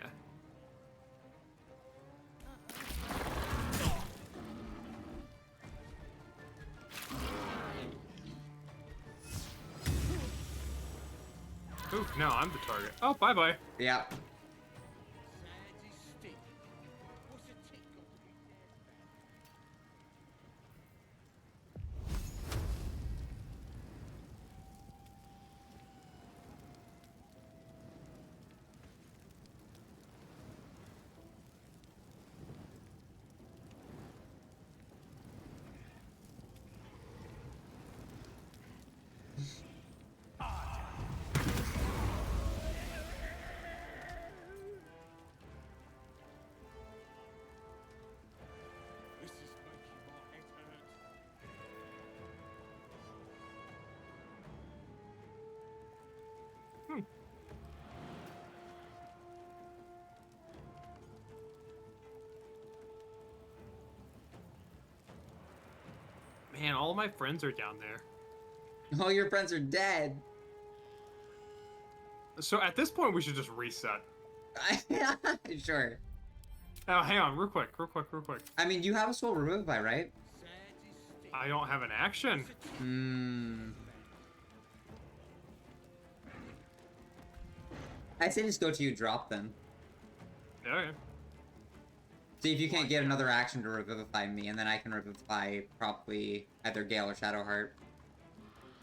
Oof, now I'm the target. Oh, bye-bye. Yeah. Man, all my friends are down there. All your friends are dead. So at this point, we should just reset. Sure. Oh, hang on, real quick. I mean, you have a soul revivify, right? I don't have an action. I say just go till you drop them. Okay. See if you can't get another action to revivify me, and then I can revivify probably either Gale or Shadowheart.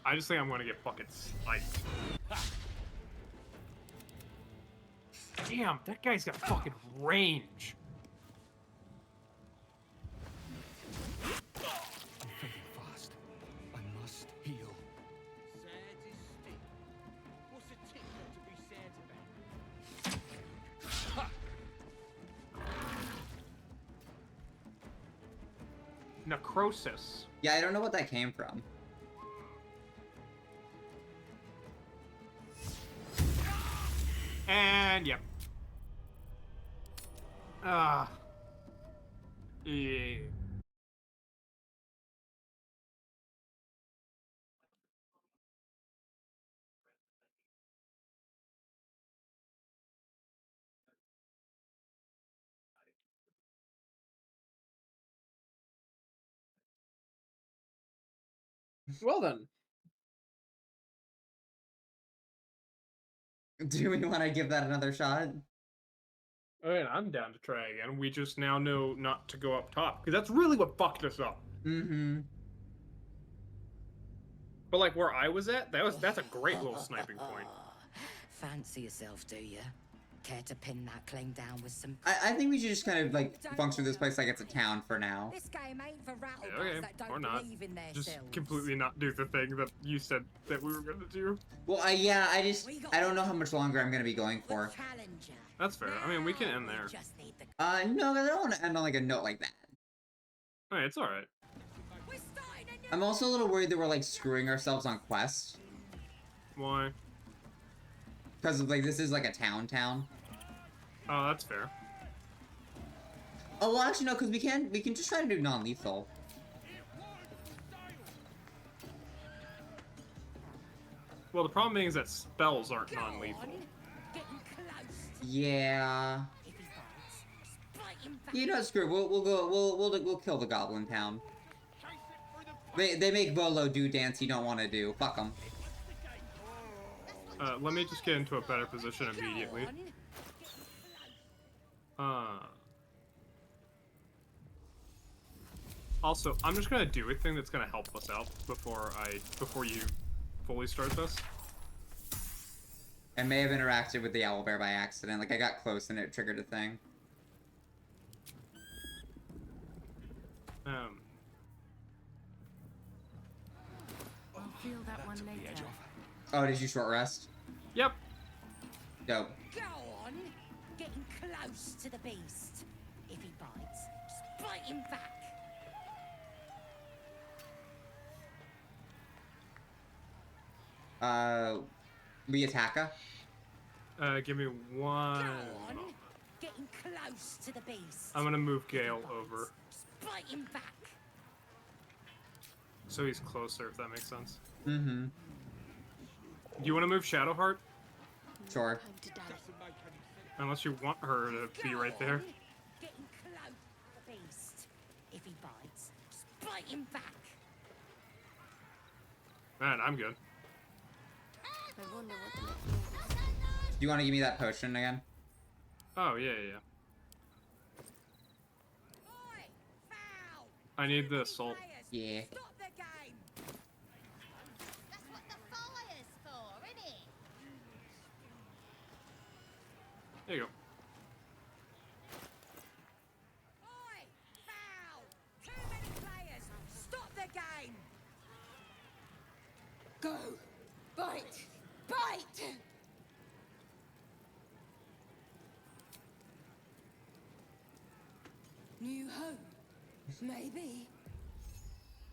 I just think I'm gonna get fucking sniped. Damn, that guy's got fucking range. I'm fading fast. I must heal. Necrosis. Yeah, I don't know what that came from. And yep. Yeah. Well then. Do we want to give that another shot? Alright, I'm down to try again. We just now know not to go up top. Because that's really what fucked us up. Mm-hmm. But like where I was at, that's a great little sniping point. Fancy yourself, do you? Care to pin that claim down with some... I think we should just kind of like function this place like it's a town for now. This game ain't for Okay, that don't or not. believe in their Just selves. completely not do the thing that you said that we were gonna do. Well, yeah, I don't know how much longer I'm gonna be going for. That's fair. I mean, we can end there. No, I don't want to end on like a note like that. Alright, it's alright. I'm also a little worried that we're like screwing ourselves on quest. Why? Because of like this is like a town. Oh, that's fair. Oh well, actually no, because we can just try to do non-lethal. Well, the problem is that spells aren't non-lethal. Yeah. You know, screw. We'll kill the Goblin Town. They make Volo do dance you don't want to do. Fuck them. Let me just get into a better position immediately. Also, I'm just gonna do a thing that's gonna help us out before you fully start this. I may have interacted with the owlbear by accident. Like I got close and it triggered a thing. Feel that one later. Oh, did you short rest? Yep. Dope. Go on, getting close to the beast. If he bites, just bite him back. We attack her? Give me one. Go on, getting close to the beast. I'm gonna move Gale over. Just bite him back. So he's closer, if that makes sense. Mm-hmm. Do you want to move Shadowheart? Sure. Unless you want her to be right there. Getting close to the beast. If he bites, just bite him back. Man, I'm good. Do you want to give me that potion again? Oh, yeah. I need the salt. Yeah. There you go. Too many players. Stop the game. Go. Bite. Bite. New home. Maybe.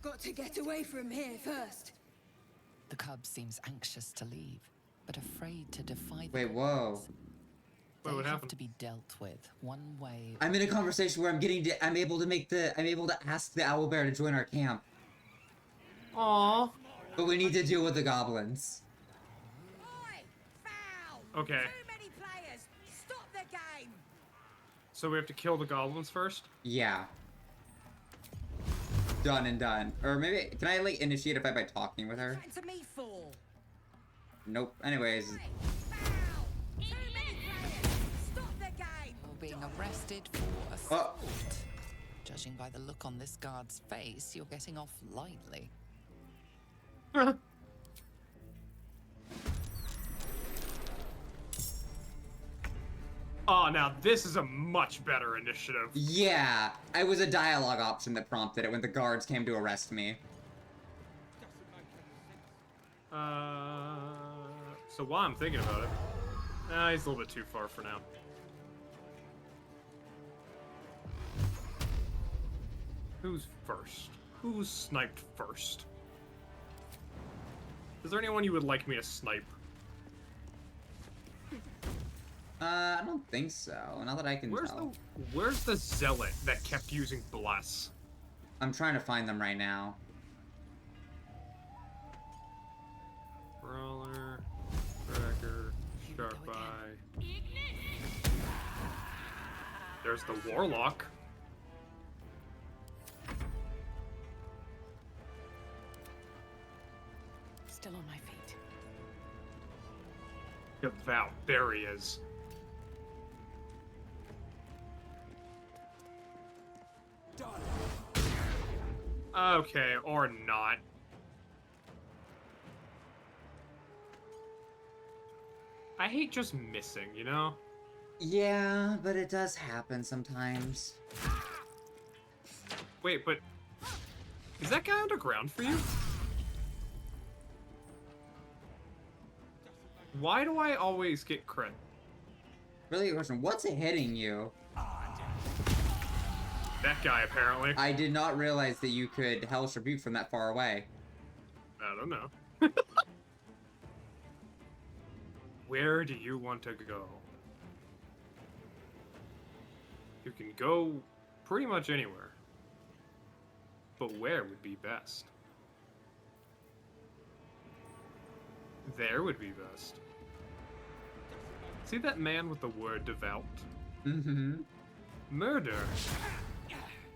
Got to get away from here first. The cub seems anxious to leave, but afraid to defy the Wait, whoa. They what have happened? to be dealt with one way. I'm in a conversation where I'm able to ask the owlbear to join our camp. Aww. But we need to deal with the goblins. Okay. Too many players. Stop the game. So we have to kill the goblins first? Yeah. Done and done. Or maybe, can I, like, initiate a fight by talking with her? To me for. Nope. Anyways. Too many players. Stop the game. You're being arrested for assault. Judging by the look on this guard's face, you're getting off lightly. Oh, now this is a much better initiative. Yeah. It was a dialogue option that prompted it when the guards came to arrest me. So while I'm thinking about it, he's a little bit too far for now. Who's first? Who's sniped first? Is there anyone you would like me to snipe? I don't think so. Not that I can tell. Where's the zealot that kept using bless? I'm trying to find them right now. Brawler, Tracker, Sharp Eye. There's the Warlock. Still on my feet. Devout. There he is. Okay, or not. I hate just missing, you know? Yeah, but it does happen sometimes. Wait, but... is that guy underground for you? Why do I always get crit? Really good question. What's hitting you? That guy, apparently. I did not realize that you could Hellish Rebuke from that far away. I don't know. Where do you want to go? You can go pretty much anywhere. But where would be best? There would be best. See that man with the word devout? Mm-hmm. Murder.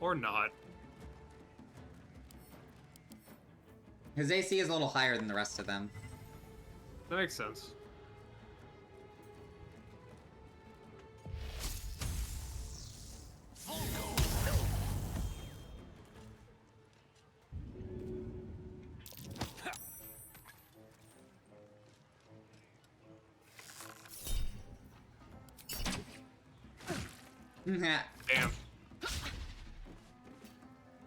Or not. His AC is a little higher than the rest of them. That makes sense. Damn.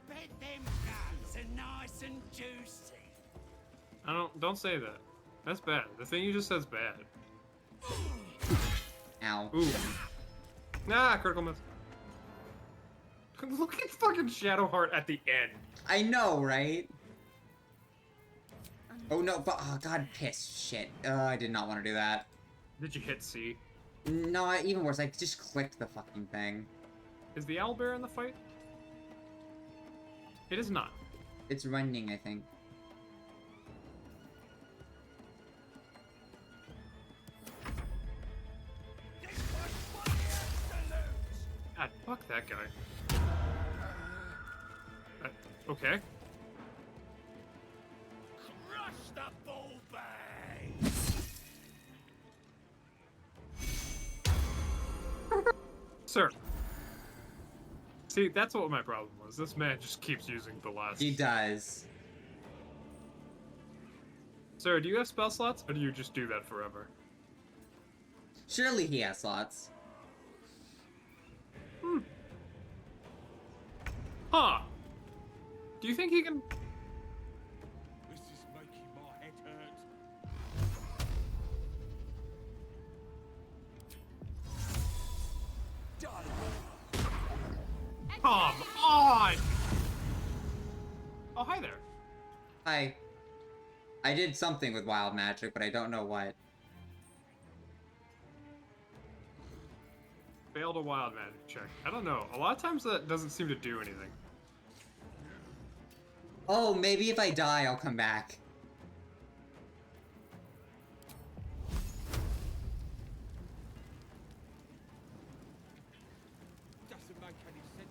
Bet them guns are nice and juicy. Don't say that. That's bad. The thing you just said's bad. Ow. Ooh. Nah, critical miss. Look at fucking Shadowheart at the end. I know, right? Oh no, but oh god, piss. Shit. I did not want to do that. Did you hit C? No, even worse, I just clicked the fucking thing. Is the owlbear in the fight? It is not. It's running, I think. that guy. Okay. Crush the bull bay! Sir. See, that's what my problem was. This man just keeps using the last. He does. Sir, do you have spell slots, or do you just do that forever? Surely he has slots. Huh. Do you think he can... This is making my head hurt. Come on! Oh, hi there. Hi. I did something with wild magic, but I don't know what. Failed a wild magic check. I don't know. A lot of times that doesn't seem to do anything. Oh, maybe if I die, I'll come back. Doesn't make any sense.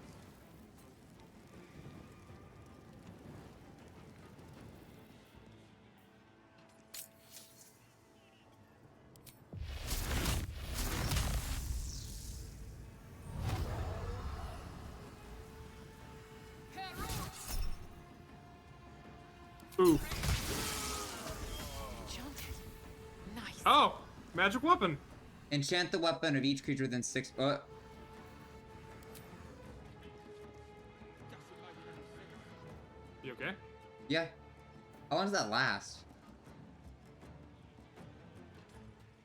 Ooh. Enchanted. Nice. Oh! Magic weapon! Enchant the weapon of each creature within 6... You okay? Yeah. How long does that last?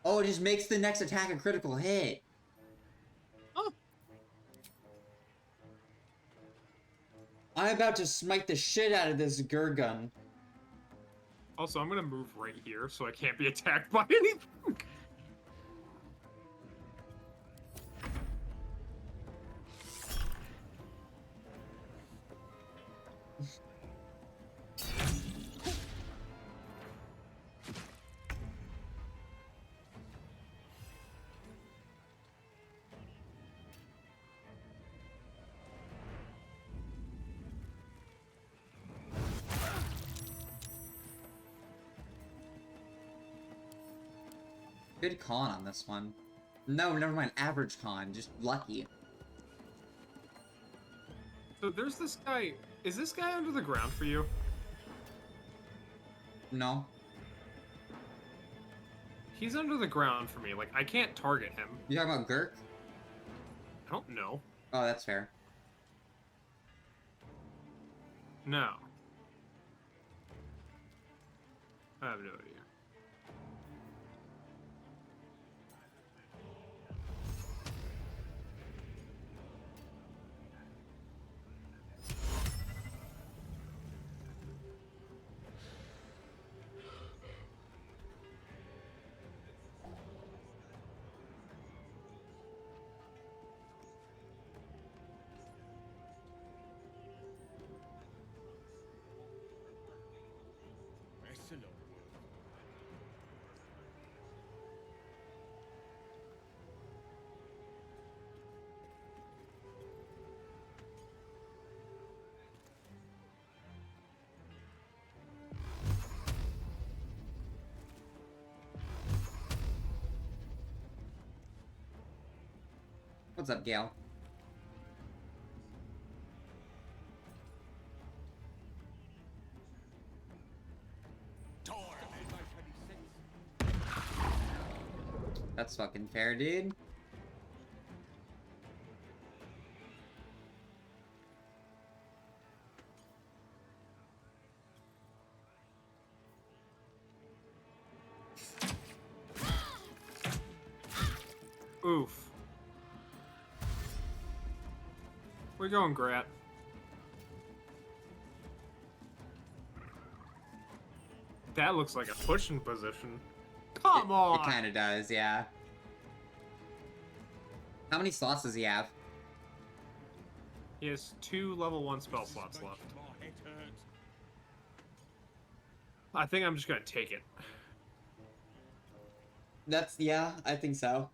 Oh, it just makes the next attack a critical hit. Oh. I'm about to smite the shit out of this Gurgun. Also, I'm gonna move right here so I can't be attacked by anything. Good con on this one. No, never mind. Average con. Just lucky. So there's this guy. Is this guy under the ground for you? No. He's under the ground for me. Like, I can't target him. You talking about Gurk? I don't know. Oh, that's fair. No. I have no idea. Excellent work. What's up, Gale? That's fucking fair, dude. Oof. Where you going, Grat? That looks like a pushing position. Come on! It kind of does, yeah. How many slots does he have? He has 2 level 1 spell slots left. I think I'm just gonna take it. Yeah, I think so.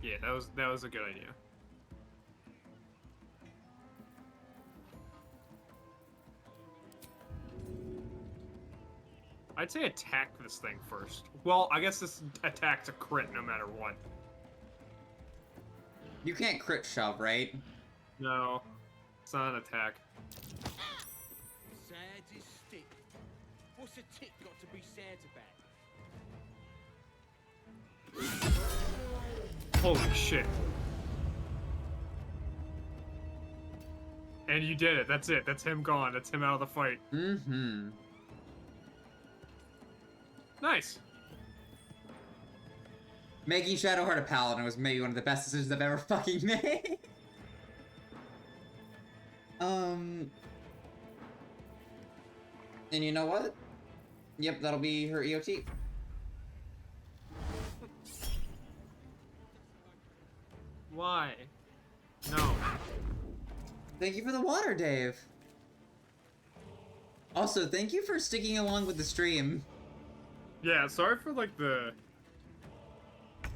Yeah, Yeah, that was a good idea. I'd say attack this thing first. Well, I guess this attack's a crit no matter what. You can't crit shove, right? No, it's not an attack. Sad is stick. What's a tick got to be sad about? Holy shit. And you did it. That's it. That's him gone. That's him out of the fight. Mm-hmm. Nice. Making Shadowheart a paladin was maybe one of the best decisions I've ever fucking made. And you know what? Yep, that'll be her EOT. Why? No. Thank you for the water, Dave. Also, thank you for sticking along with the stream. Yeah, sorry for like the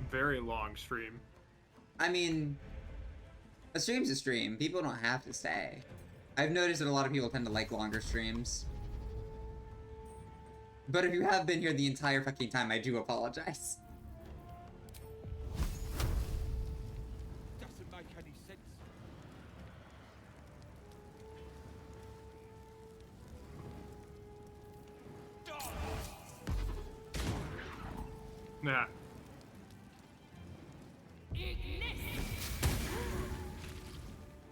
very long stream. I mean, a stream's a stream. People don't have to stay. I've noticed that a lot of people tend to like longer streams. But if you have been here the entire fucking time, I do apologize. Doesn't make any sense. Nah.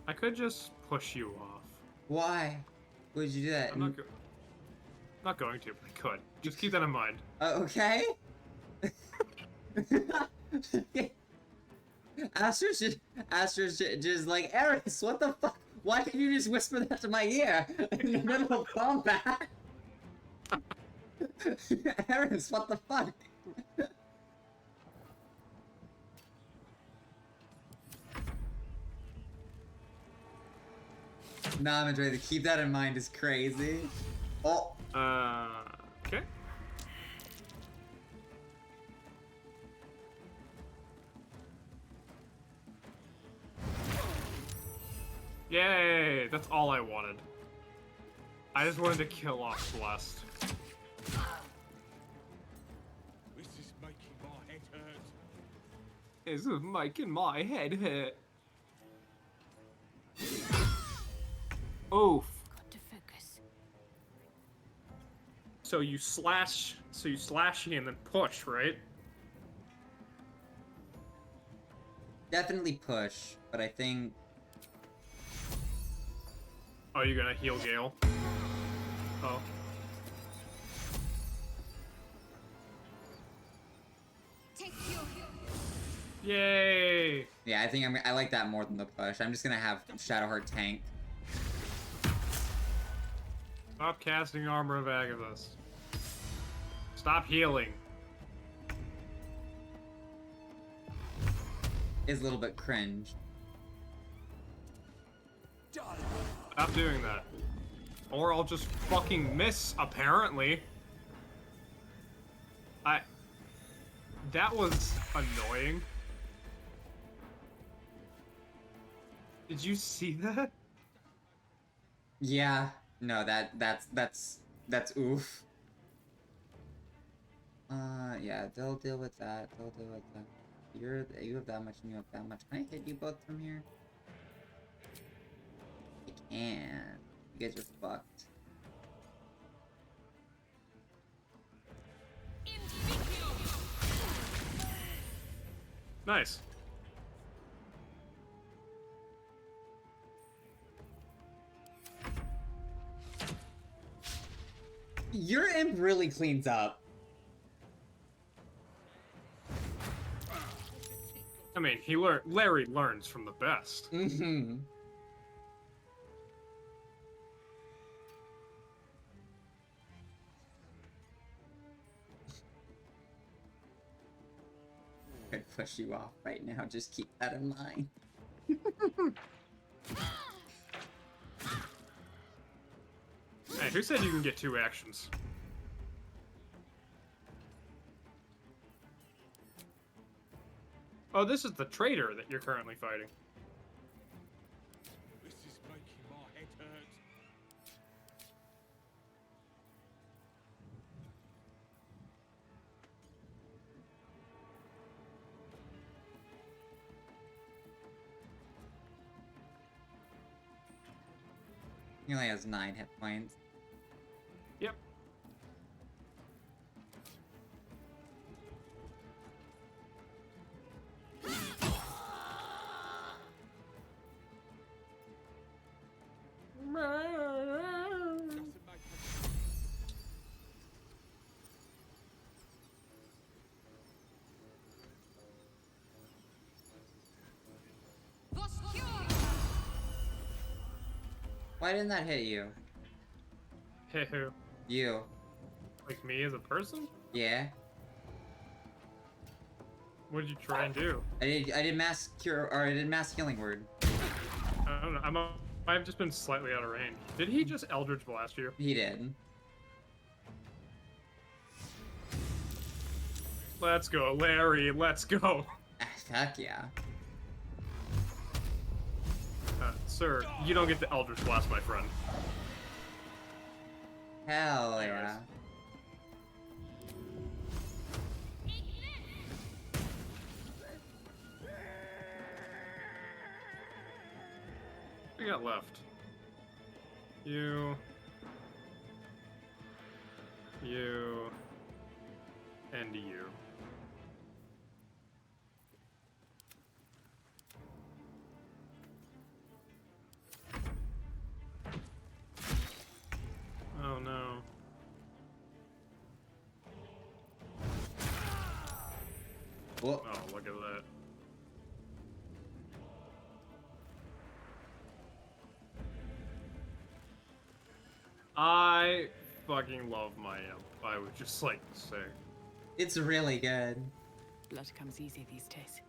I could just push you off. Why would you do that? I'm not going to, but I could. Just keep that in mind. Okay. Astra's just like, Eris, what the fuck? Why can't you just whisper that to my ear in the middle of combat? Eris, what the fuck? Nah, Madre, to keep that in mind is crazy. Oh. Okay. Yay! That's all I wanted. I just wanted to kill off Blessed. This is making my head hurt. This is making my head hurt. Oof. Got to focus. So you slash and then push, right? Definitely push, but I think... Oh, you're gonna heal Gale? Oh. Yay! Yeah, I think I like that more than the push. I'm just gonna have Shadowheart tank. Stop casting Armor of Agathos. Stop healing. Is a little bit cringe. Stop doing that. Or I'll just fucking miss, apparently. That was annoying. Did you see that? Yeah. No, that's oof. Yeah, they'll deal with that. They'll deal with that. You have that much and you have that much. Can I hit you both from here? I can. You guys are fucked. Nice. Your imp really cleans up. I mean, Larry learns from the best. Mm-hmm. I'd push you off right now, just keep that in mind. Hey, who said you can get 2 actions? Oh, this is the traitor that you're currently fighting. This is making my head hurt. He only has 9 hit points. Yep. Why didn't that hit you? Hit who? You. Like me as a person? Yeah. What did you try and do? I did mass cure, or I did mass healing word. I don't know. I've just been slightly out of range. Did he just Eldritch Blast you? He did. Let's go, Larry. Let's go. Heck yeah. Sir, you don't get the Eldritch Blast, my friend. Hell yeah. We got left. You, and you. Oh no. Whoa. Oh, look at that. I fucking love my imp. I would just like to say. It's really good. Blood comes easy these days.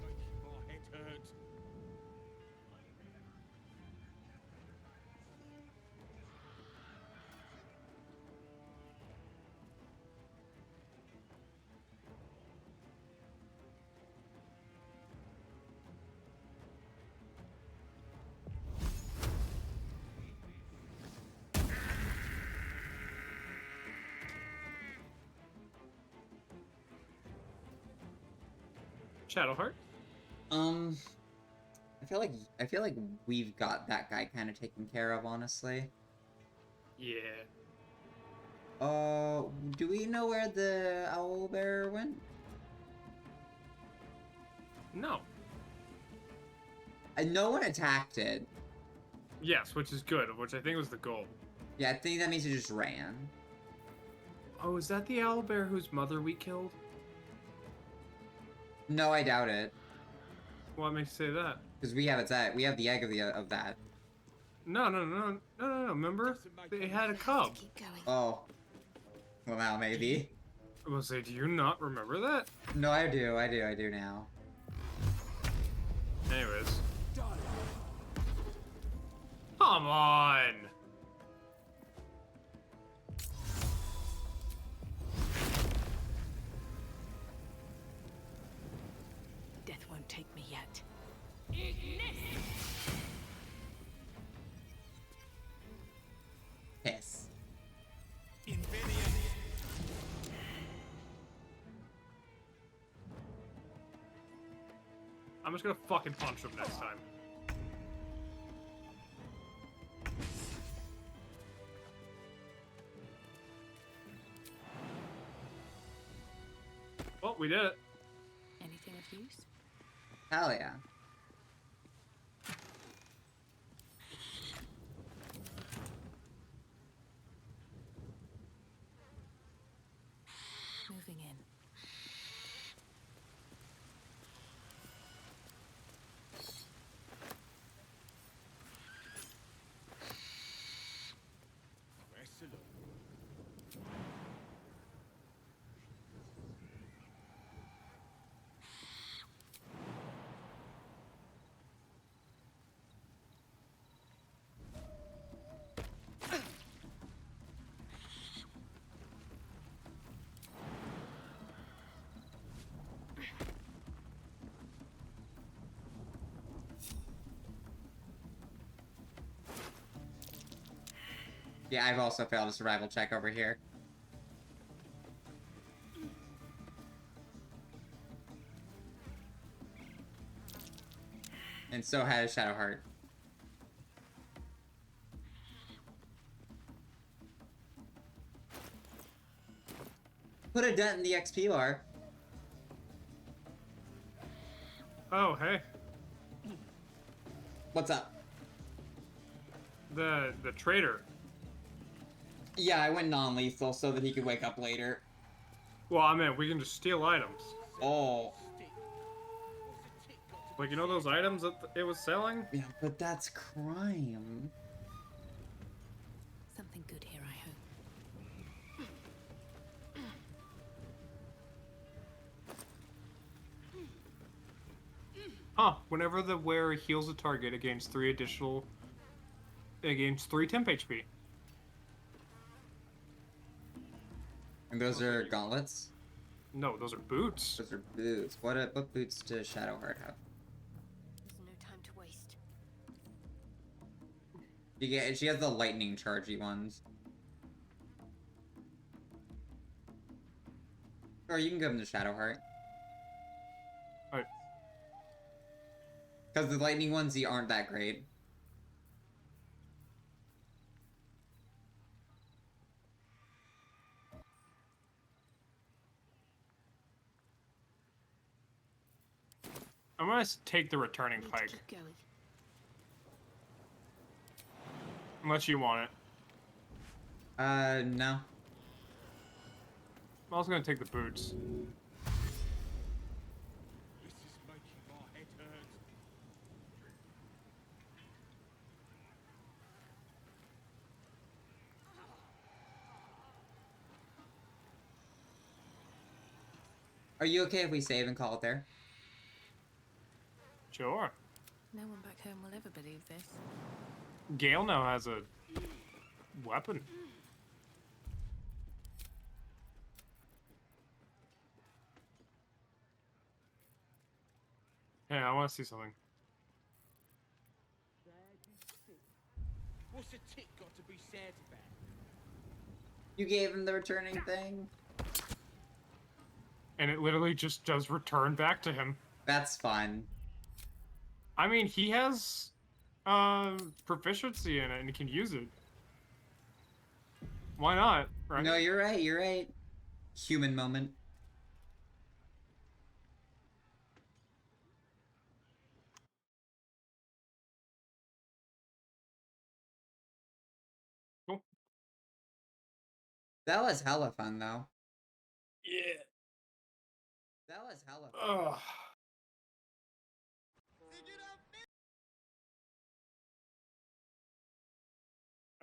My head hurts. Shadowheart? I feel like we've got that guy kind of taken care of, honestly. Yeah. Do we know where the owlbear went? No. No one attacked it. Yes, which is good, which I think was the goal. Yeah, I think that means it just ran. Oh, is that the owlbear whose mother we killed? No, I doubt it. What makes you say that? Because we have we have the egg of that. No. Remember? They had a cub. Oh. Well, now maybe. I will say, do you not remember that? No, I do now. Anyways. Come on! Death won't take me yet. Piss. I'm just gonna fucking punch him next time. Well, we did it. Anything of use? Hell yeah. Moving in. Yeah, I've also failed a survival check over here. And so has Shadowheart. Put a dent in the XP bar. Oh, hey. What's up? The traitor. Yeah, I went non-lethal so that he could wake up later. Well, I mean, we can just steal items. Oh. Like, you know those items that it was selling? Yeah, but that's crime. Something good here, I hope. Huh. Whenever the wearer heals a target, it gains 3 temp HP. And those are gauntlets? No, those are boots. Those are boots. What boots does Shadowheart have? There's no time to waste. She has the lightning chargey ones. Or you can give them to Shadowheart. Alright. Because the lightning ones aren't that great. I'm gonna take the returning pike. Keep going. Unless you want it. No. I was gonna take the boots. This is making my head hurt. Are you okay if we save and call it there? Sure. No one back home will ever believe this. Gale now has a weapon. Yeah, I want to see something. What's a tick got to be sad about? You gave him the returning thing? And it literally just does return back to him. That's fun. I mean, he has proficiency in it and he can use it. Why not, right? No, you're right, you're right. Human moment. Cool. That was hella fun, though. Yeah. That was hella fun. Ugh.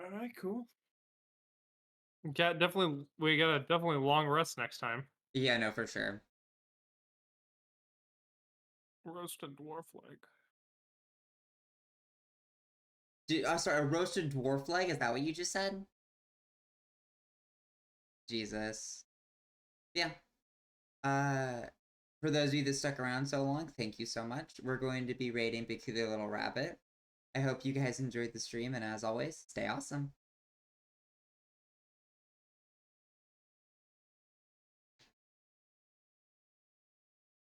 Alright, cool. We got a definitely long rest next time. Yeah, no, for sure. Roasted dwarf leg. Sorry, a roasted dwarf leg? Is that what you just said? Jesus. Yeah. For those of you that stuck around so long, thank you so much. We're going to be rating Peculiar Little Rabbit. I hope you guys enjoyed the stream, and as always, stay awesome.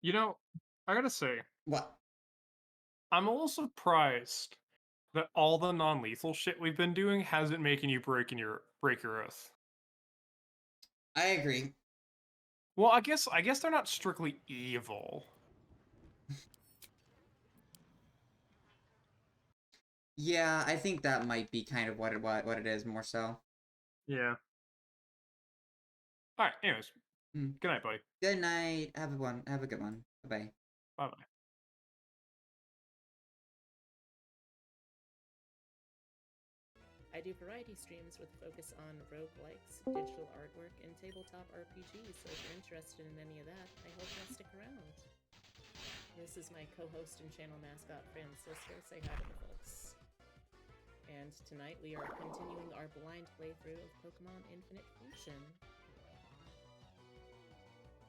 You know, I gotta say. What? I'm a little surprised that all the non-lethal shit we've been doing hasn't making you break your oath. I agree. Well, I guess they're not strictly evil. Yeah, I think that might be kind of what it is more so. Yeah. All right. Anyways, good night, buddy. Good night. Have a good one. Bye. Bye bye. I do variety streams with a focus on roguelikes, digital artwork, and tabletop RPGs, so if you're interested in any of that, I hope you'll stick around. This is my co-host and channel mascot, Francisco. Say hi to the folks. And tonight we are continuing our blind playthrough of Pokemon Infinite Fusion.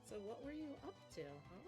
So what were you up to, huh?